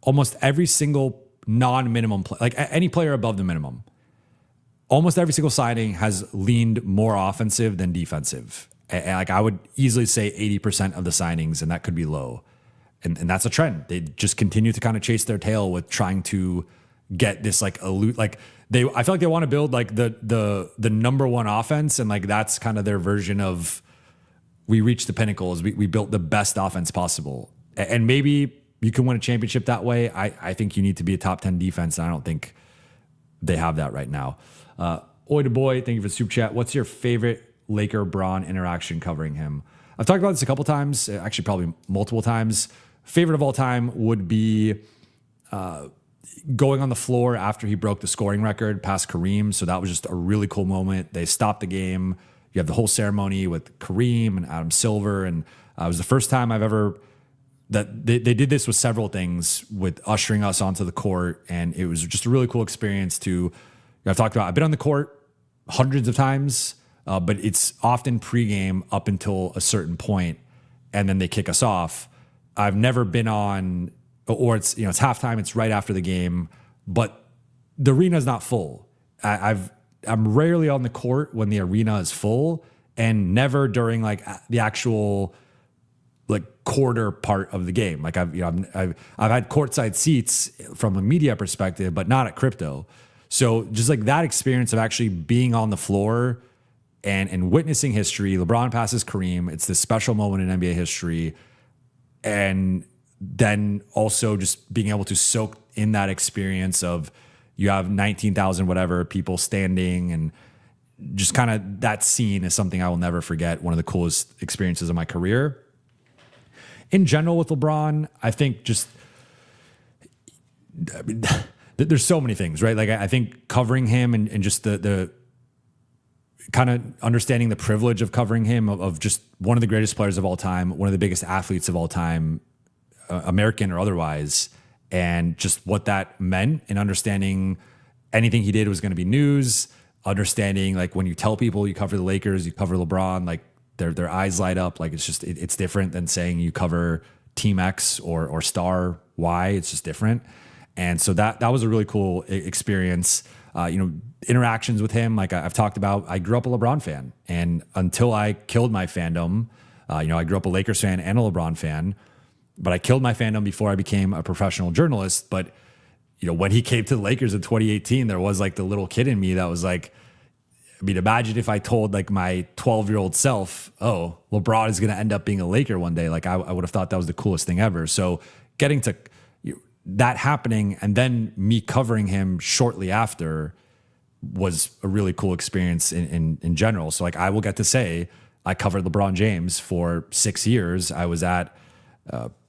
[SPEAKER 2] almost every single non-minimum any player above the minimum, almost every single signing has leaned more offensive than defensive. And like I would easily say 80% of the signings, and that could be low. And that's a trend. They just continue to kind of chase their tail with trying to get this like elite, like I feel like they want to build like the number one offense. And like, that's kind of their version of, we reached the pinnacle is we built the best offense possible. And maybe you can win a championship that way. I think you need to be a top 10 defense. And I don't think they have that right now. Oi to boy, thank you for the super chat. What's your favorite Laker Bron interaction covering him? I've talked about this a couple times, actually probably multiple times. Favorite of all time would be going on the floor after he broke the scoring record past Kareem. So that was just a really cool moment. They stopped the game. You have the whole ceremony with Kareem and Adam Silver. And it was the first time I've ever, that they did this with several things with ushering us onto the court. And it was just a really cool experience to, I've talked about, I've been on the court hundreds of times, but it's often pregame up until a certain point, and then they kick us off. I've never been on, or it's halftime, it's right after the game, but the arena is not full. I'm rarely on the court when the arena is full, and never during like the actual like quarter part of the game. Like I've had courtside seats from a media perspective, but not at crypto. So just like that experience of actually being on the floor and witnessing history. LeBron passes Kareem. It's this special moment in NBA history. And then also just being able to soak in that experience of, you have 19,000 whatever people standing, and just kind of that scene is something I will never forget. One of the coolest experiences of my career. In general with LeBron, I think there's so many things, right? Like I think covering him and just the kind of understanding the privilege of covering him, of just one of the greatest players of all time, one of the biggest athletes of all time, American or otherwise, and just what that meant, and understanding anything he did was going to be news, understanding like when you tell people you cover the Lakers, you cover LeBron, like their eyes light up. Like it's different than saying you cover Team X or Star Y. It's just different. And so that was a really cool experience. Interactions with him, like I've talked about, I grew up a LeBron fan, and until I killed my fandom, I grew up a Lakers fan and a LeBron fan, but I killed my fandom before I became a professional journalist. But, when he came to the Lakers in 2018, there was like the little kid in me that was like, I mean, imagine if I told like my 12-year-old self, oh, LeBron is going to end up being a Laker one day. Like I would have thought that was the coolest thing ever. So getting to that happening, and then me covering him shortly after, was a really cool experience in general. So like I will get to say I covered LeBron James for 6 years. I was at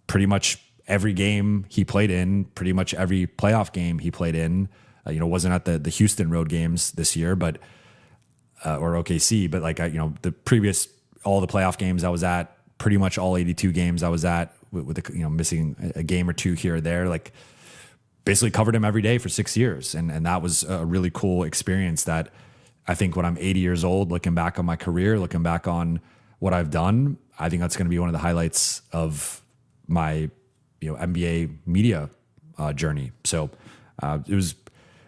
[SPEAKER 2] pretty much every game he played in, pretty much every playoff game he played in. Wasn't at the Houston road games this year, but or OKC, but like the previous, all the playoff games I was at, pretty much all 82 games I was at, with missing a game or two here or there. Like basically covered him every day for 6 years. And that was a really cool experience that I think when I'm 80 years old, looking back on my career, looking back on what I've done, I think that's going to be one of the highlights of my, NBA media journey. So it was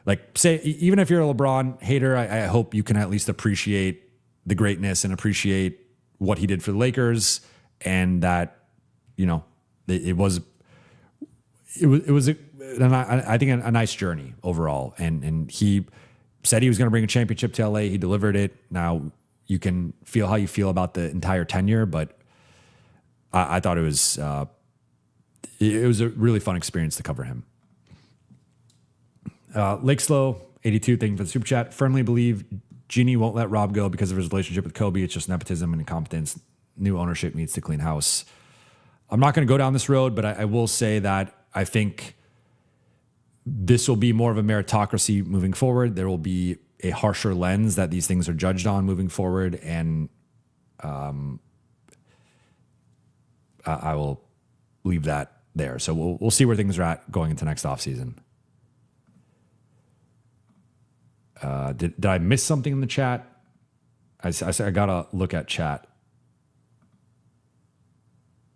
[SPEAKER 2] like, say, even if you're a LeBron hater, I hope you can at least appreciate the greatness and appreciate what he did for the Lakers, and that, it was I think a nice journey overall. And he said he was going to bring a championship to LA. He delivered it. Now you can feel how you feel about the entire tenure, but I thought it was a really fun experience to cover him. Lake Slow 82, thank you for the super chat. Firmly believe Genie won't let Rob go because of his relationship with Kobe. It's just nepotism and incompetence. New ownership needs to clean house. I'm not going to go down this road, but I will say that I think this will be more of a meritocracy moving forward. There will be a harsher lens that these things are judged on moving forward. And I will leave that there. So we'll see where things are at going into next offseason. Did I miss something in the chat? I got to look at chat.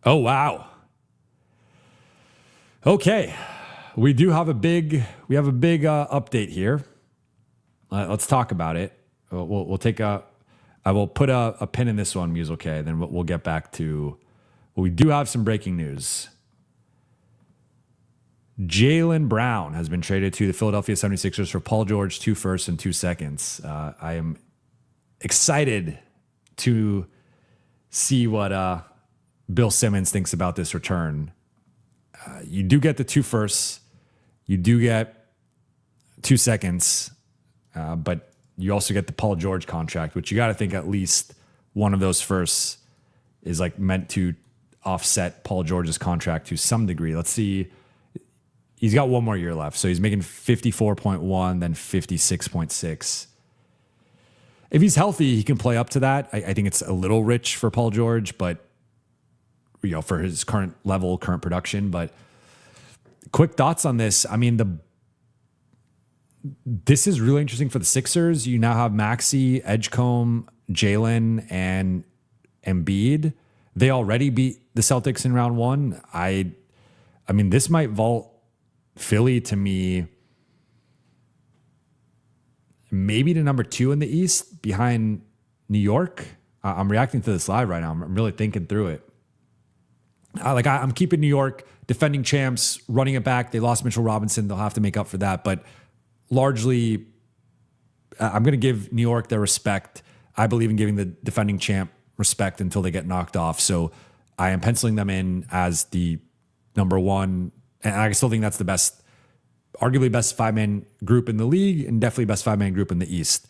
[SPEAKER 2] Oh, wow. Okay. We have a big update here. Let's talk about it. We'll take a I will put a pin in this one, Muse. Okay, then we'll get back to. Well, we do have some breaking news. Jaylen Brown has been traded to the Philadelphia 76ers for Paul George, 2 firsts and 2 seconds. I am excited to see what Bill Simmons thinks about this return. You do get the 2 firsts. You do get 2 seconds. But you also get the Paul George contract, which you got to think at least one of those firsts is like meant to offset Paul George's contract to some degree. Let's see. He's got 1 more year left. So he's making 54.1, then 56.6. If he's healthy, he can play up to that. I think it's a little rich for Paul George, but for his current level, current production. But quick thoughts on this. I mean, this is really interesting for the Sixers. You now have Maxey, Edgecombe, Jaylen, and Embiid. They already beat the Celtics in round 1. I mean, this might vault Philly to me maybe to number 2 in the East behind New York. I'm reacting to this live right now. I'm really thinking through it. I'm keeping New York, defending champs, running it back. They lost Mitchell Robinson. They'll have to make up for that. But largely, I'm going to give New York their respect. I believe in giving the defending champ respect until they get knocked off. So I am penciling them in as the number 1. And I still think that's the best, arguably best 5-man group in the league and definitely best 5-man group in the East.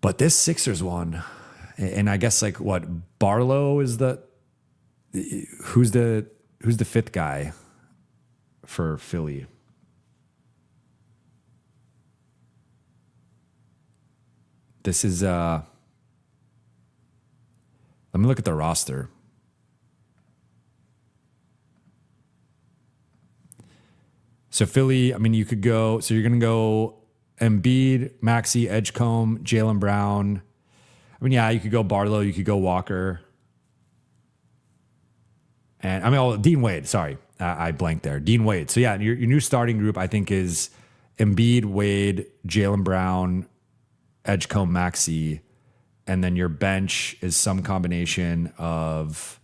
[SPEAKER 2] But this Sixers one, and I guess Barlow is who's the 5th guy for Philly? This is, let me look at the roster. So Philly, I mean, you could go, so you're going to go Embiid, Maxey, Edgecombe, Jaylen Brown. I mean, yeah, you could go Barlow, you could go Walker. And Dean Wade, sorry, I blanked there. Dean Wade. So yeah, your new starting group, I think, is Embiid, Wade, Jaylen Brown, Edgecombe, Maxey. And then your bench is some combination of,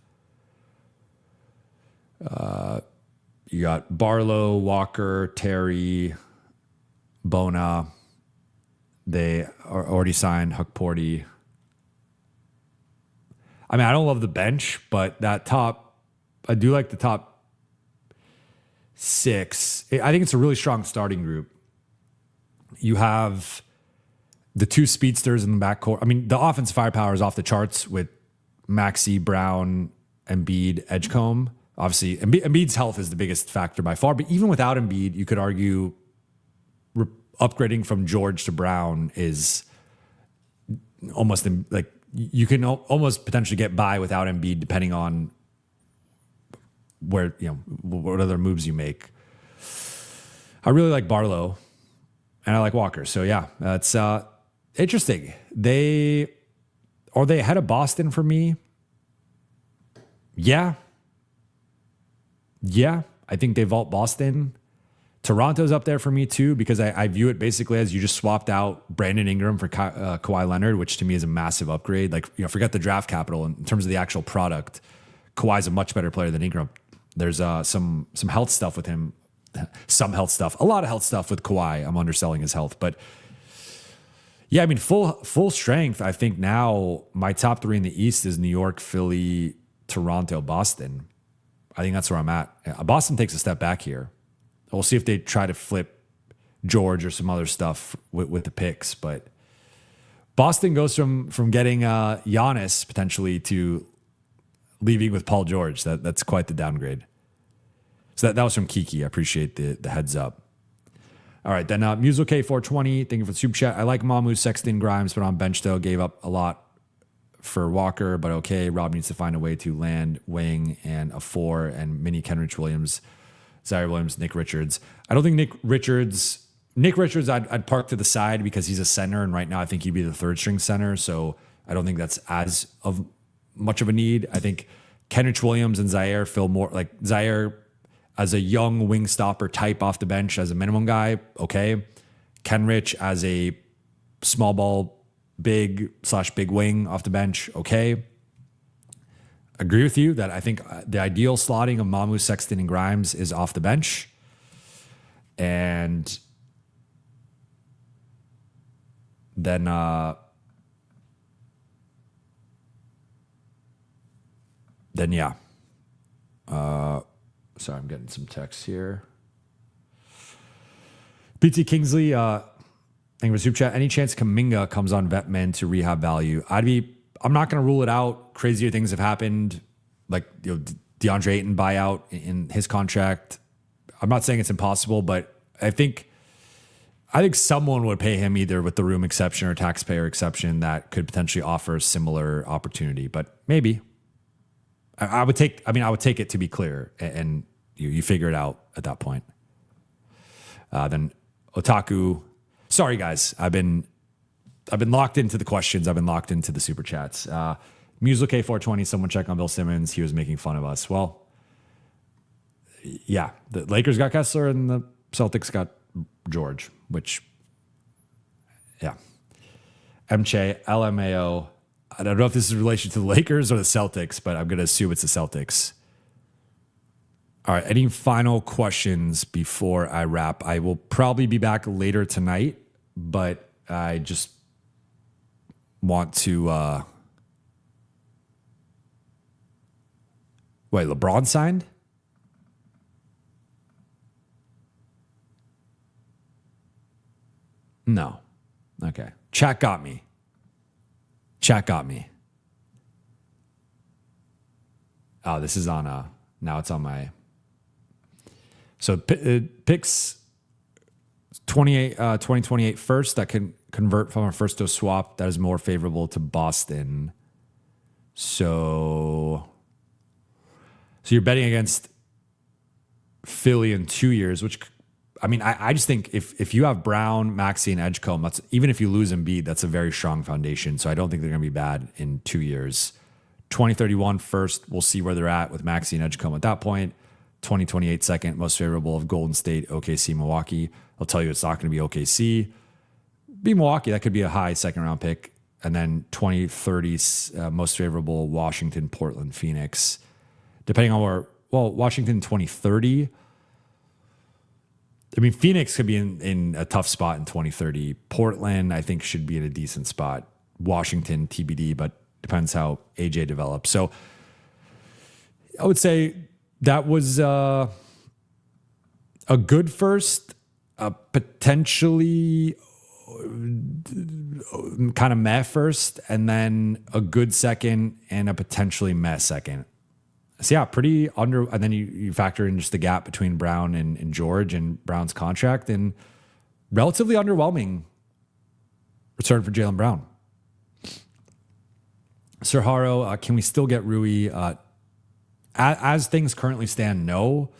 [SPEAKER 2] you got Barlow, Walker, Terry, Bona. They are already signed Huckporty. I mean, I don't love the bench, but I do like the top 6. I think it's a really strong starting group. You have the 2 speedsters in the backcourt. I mean, the offensive firepower is off the charts with Maxey, Brown, Embiid, Edgecombe. Obviously, Embiid's health is the biggest factor by far. But even without Embiid, you could argue upgrading from George to Brown is almost like you can almost potentially get by without Embiid, depending on where what other moves you make. I really like Barlow, and I like Walker. So yeah, that's interesting. Are they ahead of Boston for me? Yeah, I think they vault Boston. Toronto's up there for me too, because I view it basically as you just swapped out Brandon Ingram for Kawhi Leonard, which to me is a massive upgrade. Forget the draft capital in terms of the actual product. Kawhi's a much better player than Ingram. There's some health stuff with him, some health stuff, a lot of health stuff with Kawhi. I'm underselling his health, but yeah, I mean, full strength. I think now my top 3 in the East is New York, Philly, Toronto, Boston. I think that's where I'm at. Boston takes a step back here. We'll see if they try to flip George or some other stuff with the picks. But Boston goes from getting Giannis potentially to leaving with Paul George. That's quite the downgrade. So that was from Kiki. I appreciate the heads up. All right, then Muso K420, thank you for the super chat. I like Mamu, Sexton, Grimes, but on bench though, gave up a lot for Walker, but okay. Rob needs to find a way to land wing and a 4 and mini Kenrich Williams, Zaire Williams, Nick Richards. I don't think Nick Richards, I'd park to the side because he's a center, and right now I think he'd be the 3rd string center, so I don't think that's as of much of a need. I think Kenrich Williams and Zaire feel more like Zaire as a young wing stopper type off the bench as a minimum guy, okay. Kenrich as a small ball big/big wing off the bench. Okay. Agree with you that I think the ideal slotting of Mamu, Sexton, and Grimes is off the bench. And then yeah. Sorry, I'm getting some text here. PT Kingsley, thank you for super chat. Any chance Kuminga comes on Vetmen to rehab value? I'm not going to rule it out. Crazier things have happened, like DeAndre Ayton buyout in his contract. I'm not saying it's impossible, but I think someone would pay him either with the room exception or taxpayer exception that could potentially offer a similar opportunity. But maybe I would take it to be clear, and you figure it out at that point. Then Otaku. Sorry guys, I've been locked into the questions. I've been locked into the super chats. Musel K420, someone check on Bill Simmons. He was making fun of us. Well, yeah, the Lakers got Kessler and the Celtics got George, which, yeah. MJ, LMAO. I don't know if this is in relation to the Lakers or the Celtics, but I'm going to assume it's the Celtics. All right, any final questions before I wrap? I will probably be back later tonight, but I just want to wait, LeBron signed? No. Okay. Chat got me. Oh, this is on now it's on my. So it picks 2028 first that can convert from a first to a swap that is more favorable to Boston. So you're betting against Philly in 2 years, which, I mean, I just think if you have Brown, Maxey, and Edgecombe, that's, even if you lose Embiid, that's a very strong foundation. So I don't think they're going to be bad in 2 years. 2031 first, we'll see where they're at with Maxey and Edgecombe at that point. 2028 second, most favorable of Golden State, OKC, Milwaukee. I'll tell you it's not going to be OKC. Be Milwaukee, that could be a high second round pick. And then 2030 most favorable, Washington, Portland, Phoenix. Depending on where, well, Washington 2030. I mean, Phoenix could be in a tough spot in 2030. Portland, I think, should be in a decent spot. Washington, TBD, but depends how AJ develops. So I would say that was a good first, potentially kind of meh first, and then a good second and a potentially meh second. So yeah, pretty under, and then you factor in just the gap between Brown and George and Brown's contract, and relatively underwhelming return for Jaylen Brown. Sir Haro, can we still get Rui? As things currently stand, no.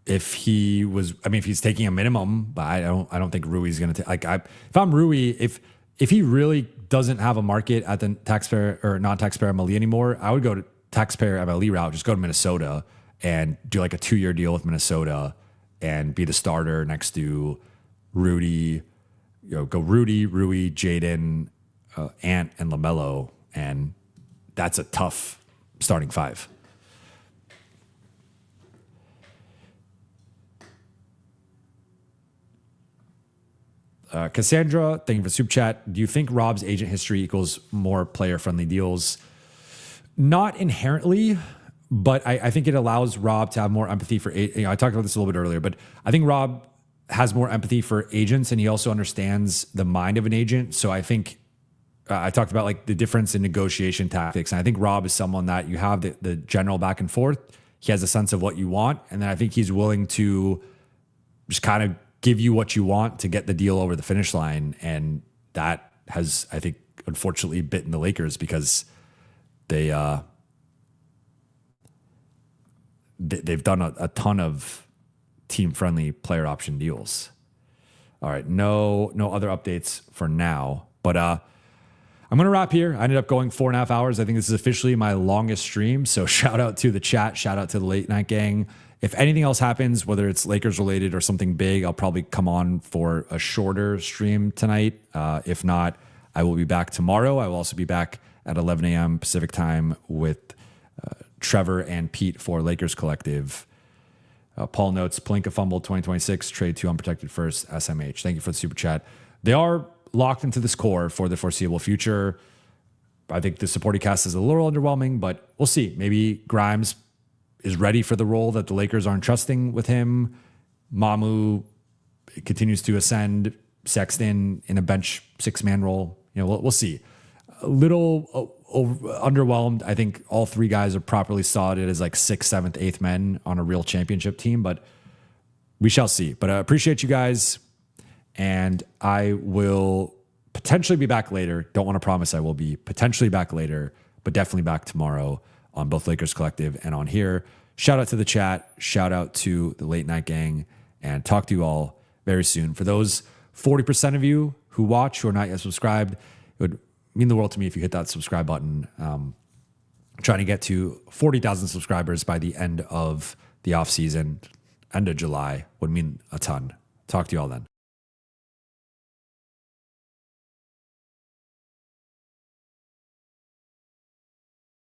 [SPEAKER 2] If he's taking a minimum, but I don't think Rui's going to take. If I'm Rui, if he really doesn't have a market at the taxpayer or non-taxpayer MLE anymore, I would go to taxpayer MLE route. Just go to Minnesota and do like a 2-year deal with Minnesota and be the starter next to Rudy. Go Rudy, Rui, Jaden, Ant, and LaMelo, and that's a tough starting five. Cassandra, thank you for super chat. Do you think Rob's agent history equals more player-friendly deals? Not inherently, but I think it allows Rob to have more empathy for, I talked about this a little bit earlier, but I think Rob has more empathy for agents, and he also understands the mind of an agent. So I think I talked about like the difference in negotiation tactics. And I think Rob is someone that you have the general back and forth. He has a sense of what you want. And then I think he's willing to just kind of give you what you want to get the deal over the finish line. And that has, I think, unfortunately bitten the Lakers because they've done a ton of team-friendly player option deals. All right, no other updates for now. But I'm going to wrap here. I ended up going 4.5 hours. I think this is officially my longest stream. So shout out to the chat. Shout out to the late night gang. If anything else happens, whether it's Lakers related or something big, I'll probably come on for a shorter stream tonight. If not, I will be back tomorrow. I will also be back at 11 a.m. Pacific time with Trevor and Pete for Lakers Collective. Paul notes, Pelinka fumbled 2026, trade 2 unprotected first, SMH. Thank you for the super chat. They are locked into this core for the foreseeable future. I think the supporting cast is a little underwhelming, but we'll see. Maybe Grimes is ready for the role that the Lakers aren't trusting with him. Mamu continues to ascend. Sexton in a bench 6-man role. We'll see. A little underwhelmed. I think all 3 guys are properly slotted as like 6th, 7th, 8th men on a real championship team, but we shall see. But I appreciate you guys, and I will potentially be back later. Don't want to promise I will be potentially back later, but definitely back tomorrow on both Lakers Collective and on here. Shout out to the chat. Shout out to the late night gang, and talk to you all very soon. For those 40% of you who watch who are not yet subscribed, it would mean the world to me if you hit that subscribe button. Trying to get to 40,000 subscribers by the end of the off season, end of July, would mean a ton. Talk to you all then.